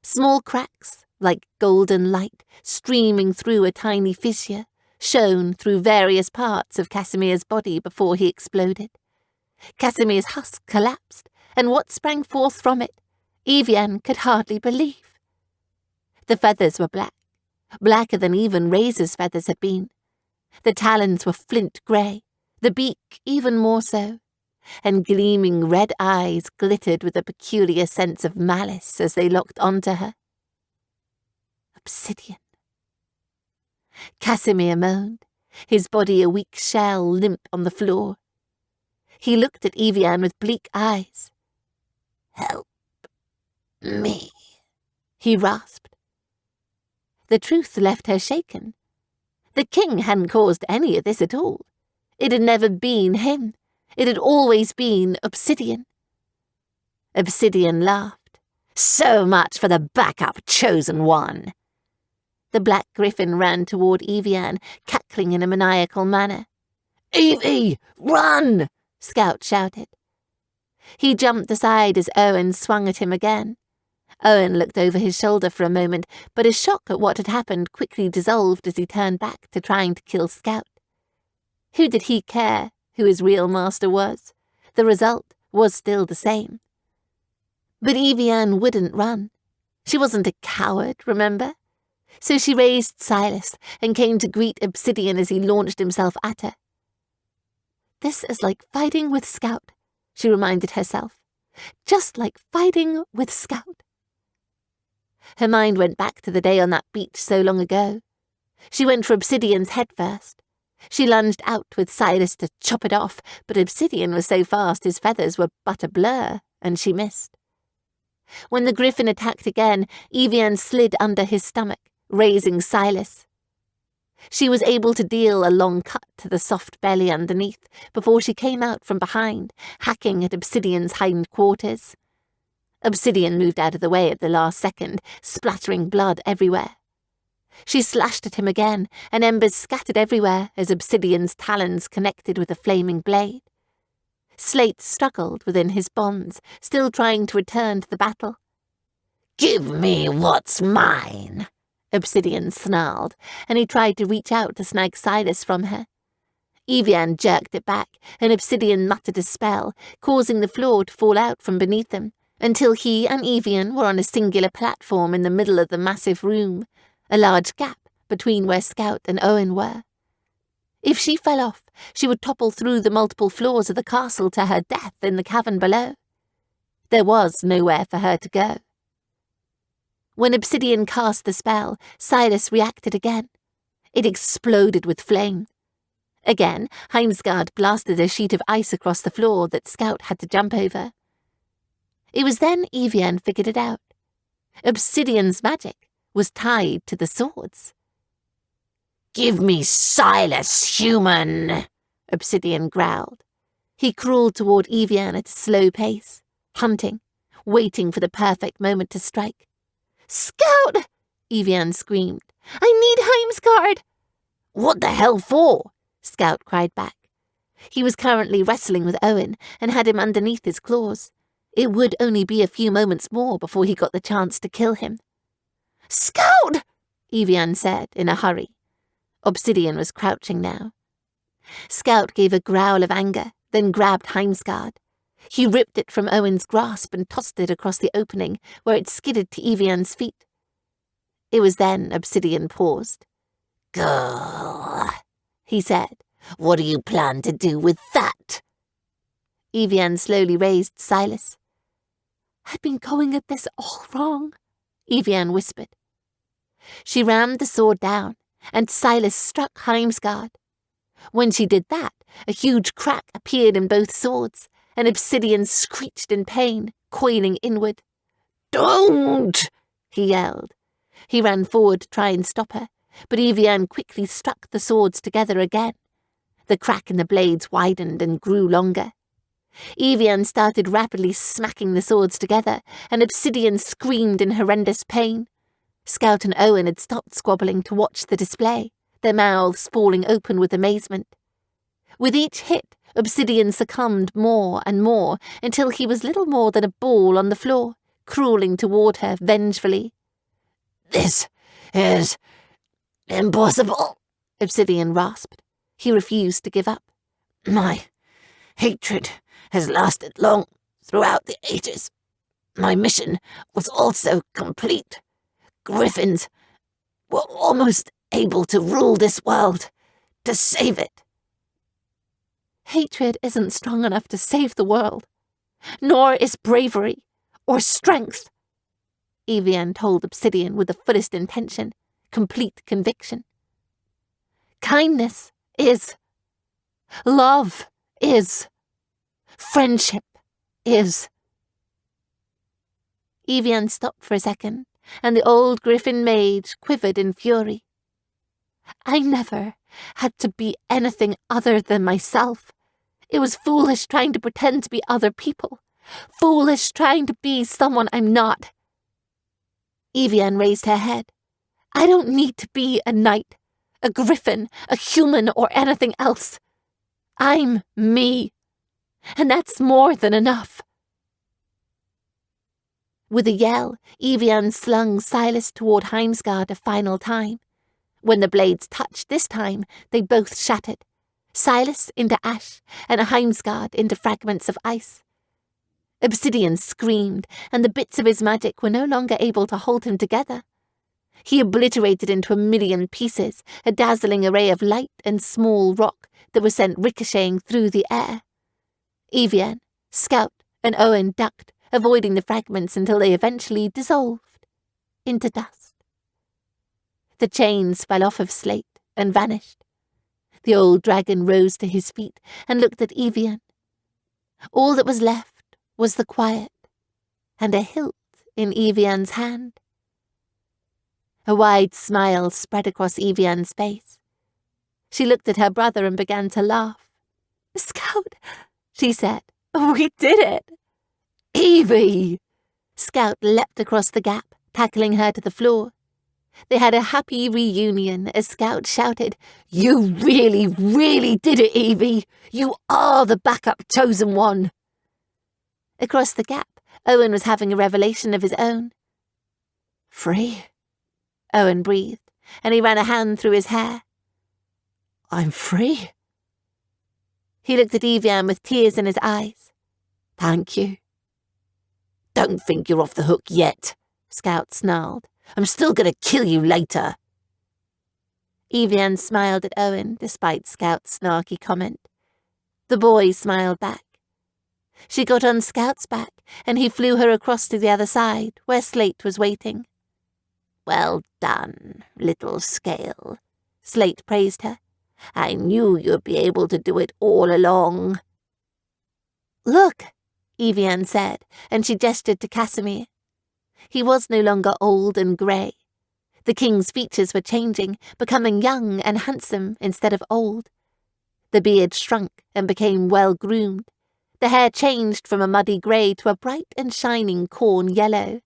Small cracks, like golden light, streaming through a tiny fissure, shone through various parts of Casimir's body before he exploded. Casimir's husk collapsed, and what sprang forth from it, Evian could hardly believe. The feathers were black, blacker than even Razor's feathers had been. The talons were flint grey, the beak even more so, and gleaming red eyes glittered with a peculiar sense of malice as they locked onto her. Obsidian. Casimir moaned, his body a weak shell limp on the floor. He looked at Evian with bleak eyes. Help me, he rasped. The truth left her shaken. The king hadn't caused any of this at all. It had never been him. It had always been Obsidian. Obsidian laughed. So much for the backup chosen one. The black griffin ran toward Evian, cackling in a maniacal manner. Evie, run! Scout shouted. He jumped aside as Owen swung at him again. Owen looked over his shoulder for a moment, but his shock at what had happened quickly dissolved as he turned back to trying to kill Scout. Who did he care who his real master was? The result was still the same. But Evian wouldn't run. She wasn't a coward, remember? So she raised Silas and came to greet Obsidian as he launched himself at her. This is like fighting with Scout, she reminded herself. Just like fighting with Scout. Her mind went back to the day on that beach so long ago. She went for Obsidian's head first. She lunged out with Silas to chop it off, but Obsidian was so fast his feathers were but a blur, and she missed. When the griffin attacked again, Evian slid under his stomach, raising Silas. She was able to deal a long cut to the soft belly underneath before she came out from behind, hacking at Obsidian's hindquarters. Obsidian moved out of the way at the last second, splattering blood everywhere. She slashed at him again, and embers scattered everywhere as Obsidian's talons connected with a flaming blade. Slate struggled within his bonds, still trying to return to the battle. Give me what's mine, Obsidian snarled, and he tried to reach out to snag Silas from her. Evian jerked it back, and Obsidian muttered a spell, causing the floor to fall out from beneath them, until he and Evian were on a singular platform in the middle of the massive room, a large gap between where Scout and Owen were. If she fell off, she would topple through the multiple floors of the castle to her death in the cavern below. There was nowhere for her to go. When Obsidian cast the spell, Silas reacted again. It exploded with flame. Again, Heimsgard blasted a sheet of ice across the floor that Scout had to jump over. It was then Evian figured it out. Obsidian's magic was tied to the swords. "Give me Silas, human!" Obsidian growled. He crawled toward Evian at a slow pace, hunting, waiting for the perfect moment to strike. "Scout!" Evian screamed. "I need Heimsgard!" "What the hell for?" Scout cried back. He was currently wrestling with Owen and had him underneath his claws. It would only be a few moments more before he got the chance to kill him. "Scout!" Evian said in a hurry. Obsidian was crouching now. Scout gave a growl of anger, then grabbed Heimsgard. He ripped it from Owen's grasp and tossed it across the opening, where it skidded to Evian's feet. It was then Obsidian paused. "Girl," he said, "what do you plan to do with that?" Evian slowly raised Silas. "I've been going at this all wrong," Evian whispered. She rammed the sword down, and Silas struck Heimsgard. When she did that, a huge crack appeared in both swords, and Obsidian screeched in pain, coiling inward. "Don't!" he yelled. He ran forward to try and stop her, but Evian quickly struck the swords together again. The crack in the blades widened and grew longer. Evian started rapidly smacking the swords together, and Obsidian screamed in horrendous pain. Scout and Owen had stopped squabbling to watch the display, their mouths falling open with amazement. With each hit, Obsidian succumbed more and more until he was little more than a ball on the floor, crawling toward her vengefully. "This is impossible," Obsidian rasped. He refused to give up. "My hatred has lasted long throughout the ages. My mission was also complete. Griffins were almost able to rule this world, to save it." "Hatred isn't strong enough to save the world, nor is bravery or strength," Evian told Obsidian with the fullest intention, complete conviction. "Kindness is. Love is. Friendship is." Evian stopped for a second, and the old Griffin mage quivered in fury. "I never had to be anything other than myself. It was foolish trying to pretend to be other people. Foolish trying to be someone I'm not." Evian raised her head. "I don't need to be a knight, a griffin, a human, or anything else. I'm me, and that's more than enough." With a yell, Evian slung Silas toward Heimsgard a final time. When the blades touched this time, they both shattered, Silas into ash and Heimsgard into fragments of ice. Obsidian screamed, and the bits of his magic were no longer able to hold him together. He obliterated into a million pieces, a dazzling array of light and small rock that was sent ricocheting through the air. Evian, Scout, and Owen ducked, avoiding the fragments until they eventually dissolved into dust. The chains fell off of Slate and vanished. The old dragon rose to his feet and looked at Evian. All that was left was the quiet and a hilt in Evian's hand. A wide smile spread across Evian's face. She looked at her brother and began to laugh. "Scout," she said, "we did it." "Evie!" Scout leapt across the gap, tackling her to the floor. They had a happy reunion as Scout shouted, "You really, really did it, Evie! You are the backup chosen one!" Across the gap, Owen was having a revelation of his own. "Free?" Owen breathed, and he ran a hand through his hair. "I'm free?" He looked at Evian with tears in his eyes. Thank you. Don't think you're off the hook yet, Scout snarled. I'm still going to kill you later. Evian smiled at Owen despite Scout's snarky comment. The boy smiled back. She got on Scout's back, and he flew her across to the other side, where Slate was waiting. Well done, little Scale, Slate praised her. I knew you'd be able to do it all along. Look, Evian said, and she gestured to Casimir. He was no longer old and grey. The king's features were changing, becoming young and handsome instead of old. The beard shrunk and became well-groomed. The hair changed from a muddy grey to a bright and shining corn yellow.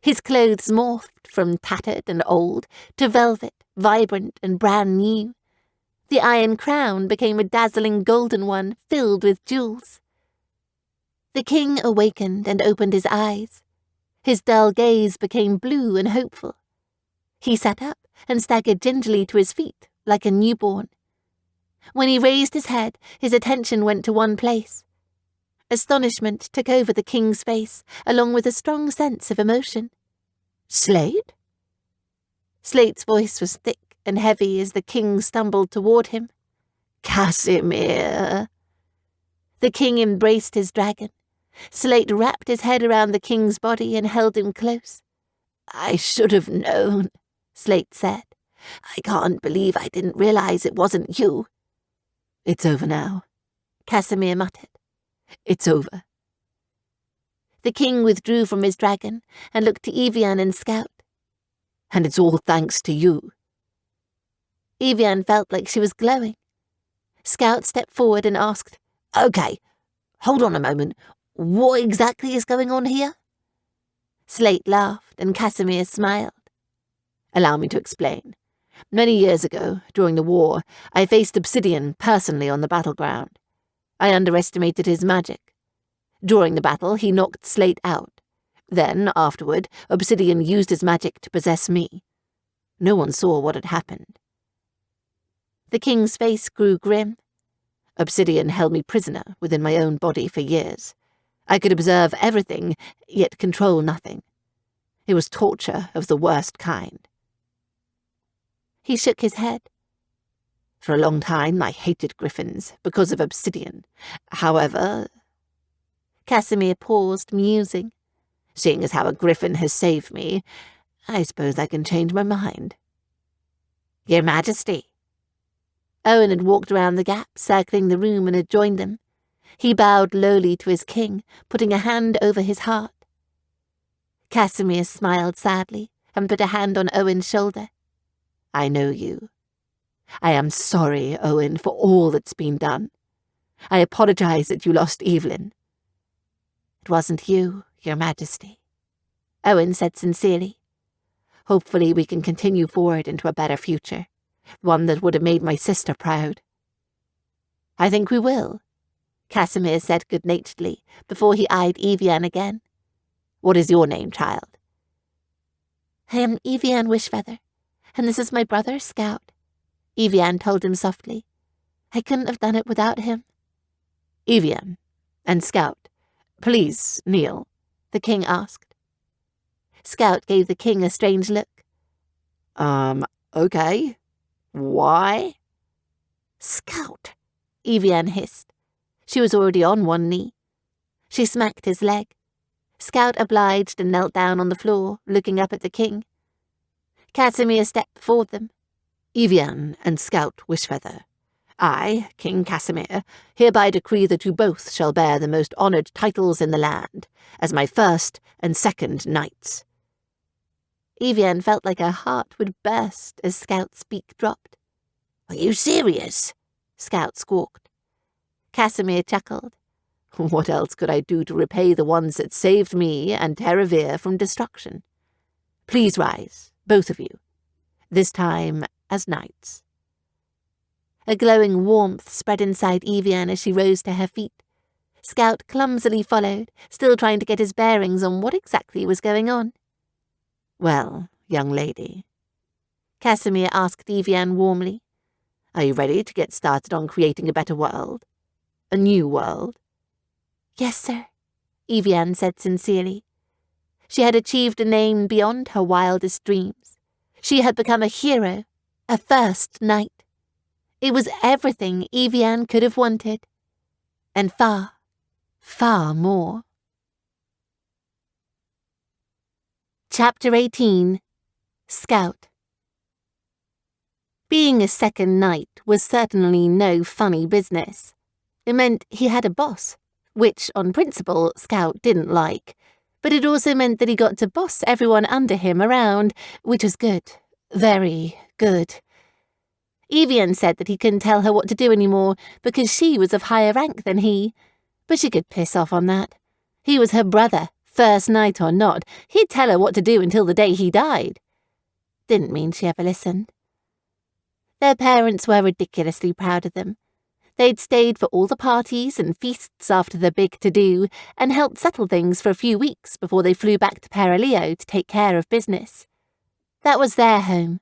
His clothes morphed from tattered and old to velvet, vibrant and brand new. The iron crown became a dazzling golden one filled with jewels. The king awakened and opened his eyes. His dull gaze became blue and hopeful. He sat up and staggered gingerly to his feet, like a newborn. When he raised his head, his attention went to one place. Astonishment took over the king's face, along with a strong sense of emotion. Slate? Slate's voice was thick and heavy as the king stumbled toward him. Casimir. The king embraced his dragon. Slate wrapped his head around the king's body and held him close. I should have known, Slate said. I can't believe I didn't realize it wasn't you. It's over now, Casimir muttered. It's over. The king withdrew from his dragon and looked to Evian and Scout. And it's all thanks to you. Evian felt like she was glowing. Scout stepped forward and asked, Okay, hold on a moment. What exactly is going on here? Slate laughed and Casimir smiled. Allow me to explain. Many years ago, during the war, I faced Obsidian personally on the battleground. I underestimated his magic. During the battle, he knocked Slate out. Then, afterward, Obsidian used his magic to possess me. No one saw what had happened. The king's face grew grim. Obsidian held me prisoner within my own body for years. I could observe everything, yet control nothing. It was torture of the worst kind. He shook his head. For a long time, I hated griffins because of Obsidian. However... Casimir paused, musing. Seeing as how a griffin has saved me, I suppose I can change my mind. Your Majesty. Owen had walked around the gap, circling the room, and had joined them. He bowed lowly to his king, putting a hand over his heart. Casimir smiled sadly and put a hand on Owen's shoulder. I know you. I am sorry, Owen, for all that's been done. I apologize that you lost Evelyn. It wasn't you, Your Majesty, Owen said sincerely. Hopefully we can continue forward into a better future, one that would have made my sister proud. I think we will, Casimir said good-naturedly before he eyed Evian again. What is your name, child? I am Evian Wishfeather, and this is my brother, Scout, Evian told him softly. I couldn't have done it without him. Evian and Scout, please kneel, the king asked. Scout gave the king a strange look. Okay. Why? Scout, Evian hissed. She was already on one knee. She smacked his leg. Scout obliged and knelt down on the floor, looking up at the king. Casimir stepped before them. Evian and Scout Wishfeather, I, King Casimir, hereby decree that you both shall bear the most honoured titles in the land, as my first and second knights. Evian felt like her heart would burst as Scout's beak dropped. Are you serious? Scout squawked. Casimir chuckled. What else could I do to repay the ones that saved me and Terravere from destruction? Please rise, both of you, this time as knights. A glowing warmth spread inside Evian as she rose to her feet. Scout clumsily followed, still trying to get his bearings on what exactly was going on. Well, young lady, Casimir asked Evian warmly, are you ready to get started on creating a better world? a new world? Yes, sir, Evian said sincerely. She had achieved a name beyond her wildest dreams. She had become a hero, a first knight. It was everything Evian could have wanted, and far, far more. Chapter 18. Scout. Being a second knight was certainly no funny business. It meant he had a boss, which, on principle, Scout didn't like. But it also meant that he got to boss everyone under him around, which was good. Very good. Evian said that he couldn't tell her what to do anymore because she was of higher rank than he. But she could piss off on that. He was her brother, first knight or not. He'd tell her what to do until the day he died. Didn't mean she ever listened. Their parents were ridiculously proud of them. They'd stayed for all the parties and feasts after the big to-do and helped settle things for a few weeks before they flew back to Paraleo to take care of business. That was their home.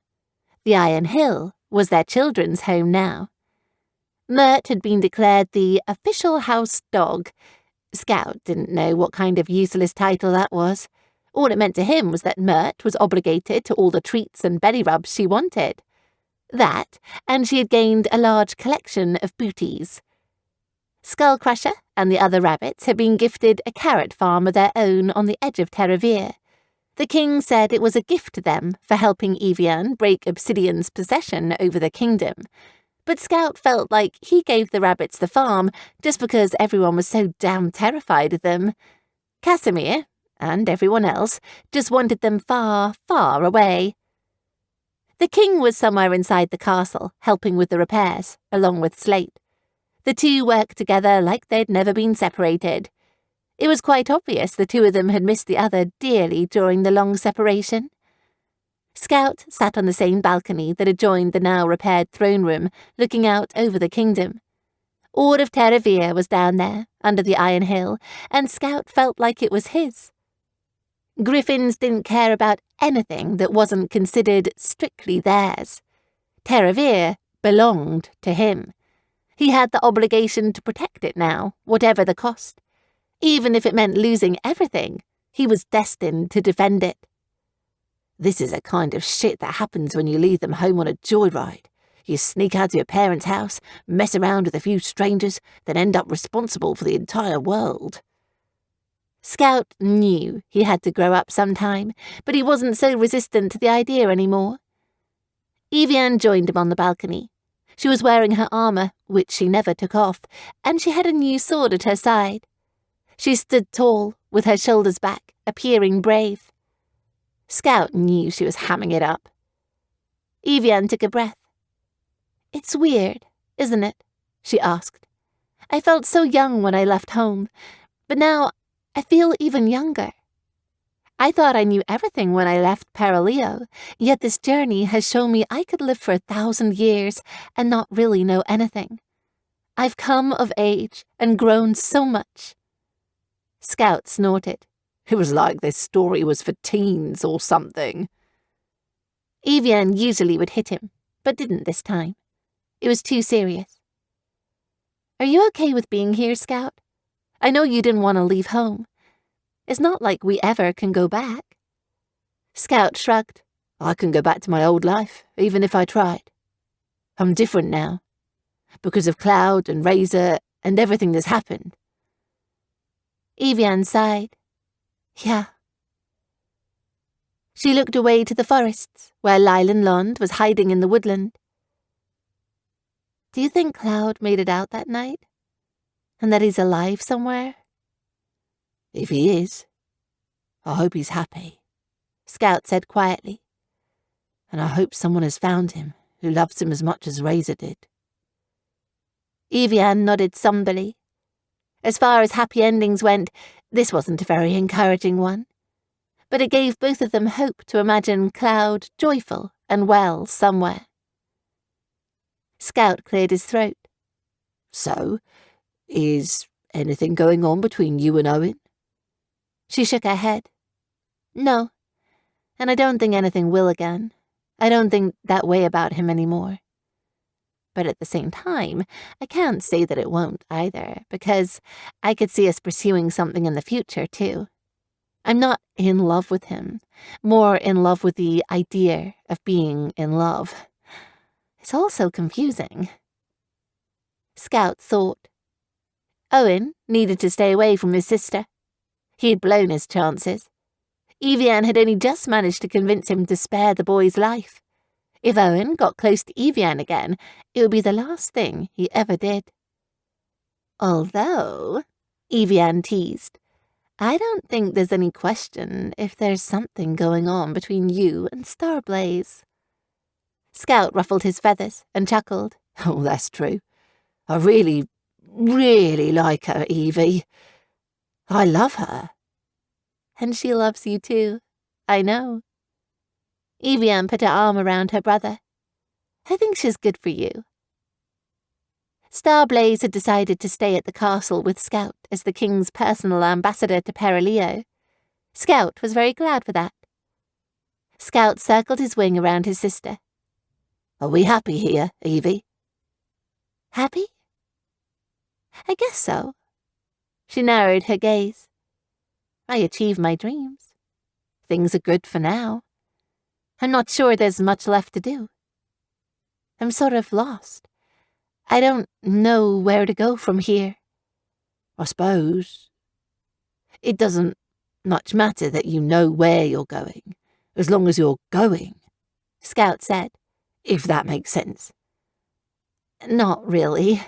The Iron Hill was their children's home now. Mert had been declared the official house dog. Scout didn't know what kind of useless title that was. All it meant to him was that Mert was obligated to all the treats and belly rubs she wanted. That, and she had gained a large collection of booties. Skullcrusher and the other rabbits had been gifted a carrot farm of their own on the edge of Terravere. The king said it was a gift to them for helping Evian break Obsidian's possession over the kingdom. But Scout felt like he gave the rabbits the farm just because everyone was so damn terrified of them. Casimir, and everyone else, just wanted them far, far away. The king was somewhere inside the castle, helping with the repairs, along with Slate. The two worked together like they'd never been separated. It was quite obvious the two of them had missed the other dearly during the long separation. Scout sat on the same balcony that adjoined the now-repaired throne room, looking out over the kingdom. All of Terravere was down there, under the Iron Hill, and Scout felt like it was his. Griffins didn't care about anything that wasn't considered strictly theirs. Terravere belonged to him. He had the obligation to protect it now, whatever the cost. Even if it meant losing everything, he was destined to defend it. This is a kind of shit that happens when you leave them home on a joyride. You sneak out to your parents' house, mess around with a few strangers, then end up responsible for the entire world. Scout knew he had to grow up sometime, but he wasn't so resistant to the idea anymore. Evian joined him on the balcony. She was wearing her armor, which she never took off, and she had a new sword at her side. She stood tall, with her shoulders back, appearing brave. Scout knew she was hamming it up. Evian took a breath. "It's weird, isn't it?" she asked. "I felt so young when I left home, but now I feel even younger. I thought I knew everything when I left Paraleo, yet this journey has shown me I could live for 1,000 years and not really know anything. I've come of age and grown so much." Scout snorted. It was like this story was for teens or something. Evian usually would hit him, but didn't this time. It was too serious. "Are you okay with being here, Scout? I know you didn't want to leave home. It's not like we ever can go back." Scout shrugged. "I can go back to my old life, even if I tried. I'm different now, because of Cloud and Razor and everything that's happened." Evian sighed. "Yeah." She looked away to the forests, where Lylan Lond was hiding in the woodland. "Do you think Cloud made it out that night? And that he's alive somewhere?" "If he is, I hope he's happy," Scout said quietly. "And I hope someone has found him who loves him as much as Razor did." Evian nodded somberly. As far as happy endings went, this wasn't a very encouraging one. But it gave both of them hope to imagine Cloud joyful and well somewhere. Scout cleared his throat. "So, is anything going on between you and Owen?" She shook her head. "No, and I don't think anything will again. I don't think that way about him anymore." But at the same time, I can't say that it won't either, because I could see us pursuing something in the future, too. I'm not in love with him, more in love with the idea of being in love. It's all so confusing. Scout thought. Owen needed to stay away from his sister. He had blown his chances. Evian had only just managed to convince him to spare the boy's life. If Owen got close to Evian again, it would be the last thing he ever did. Although, Evian teased, I don't think there's any question if there's something going on between you and Starblaze. Scout ruffled his feathers and chuckled. Oh, that's true. I really, really like her, Evie. I love her. And she loves you too, I know. Evian put her arm around her brother. I think she's good for you. Starblaze had decided to stay at the castle with Scout as the king's personal ambassador to Perileo. Scout was very glad for that. Scout circled his wing around his sister. Are we happy here, Evie? Happy? I guess so. She narrowed her gaze. I achieved my dreams. Things are good for now. I'm not sure there's much left to do. I'm sort of lost. I don't know where to go from here. I suppose it doesn't much matter that you know where you're going, as long as you're going, Scout said. If that makes sense. Not really.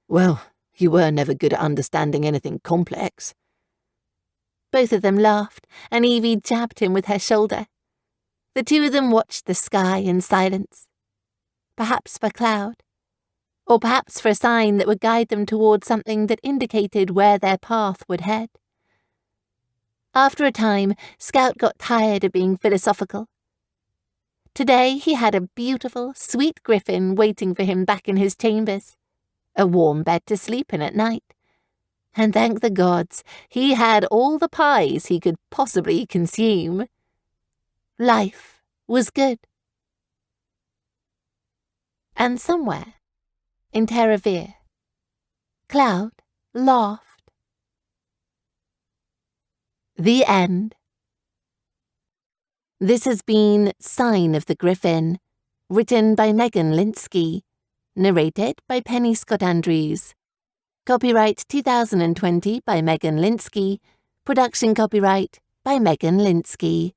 Well, you were never good at understanding anything complex. Both of them laughed, and Evie jabbed him with her shoulder. The two of them watched the sky in silence. Perhaps for cloud. Or perhaps for a sign that would guide them towards something that indicated where their path would head. After a time, Scout got tired of being philosophical. Today he had a beautiful, sweet griffin waiting for him back in his chambers. A warm bed to sleep in at night. And thank the gods, he had all the pies he could possibly consume. Life was good. And somewhere, in Terravere, Cloud laughed. The end. This has been Sign of the Griffin, written by Megan Linsky, narrated by Penny Scott Andrews. Copyright 2020 by Megan Linsky, production copyright by Megan Linsky.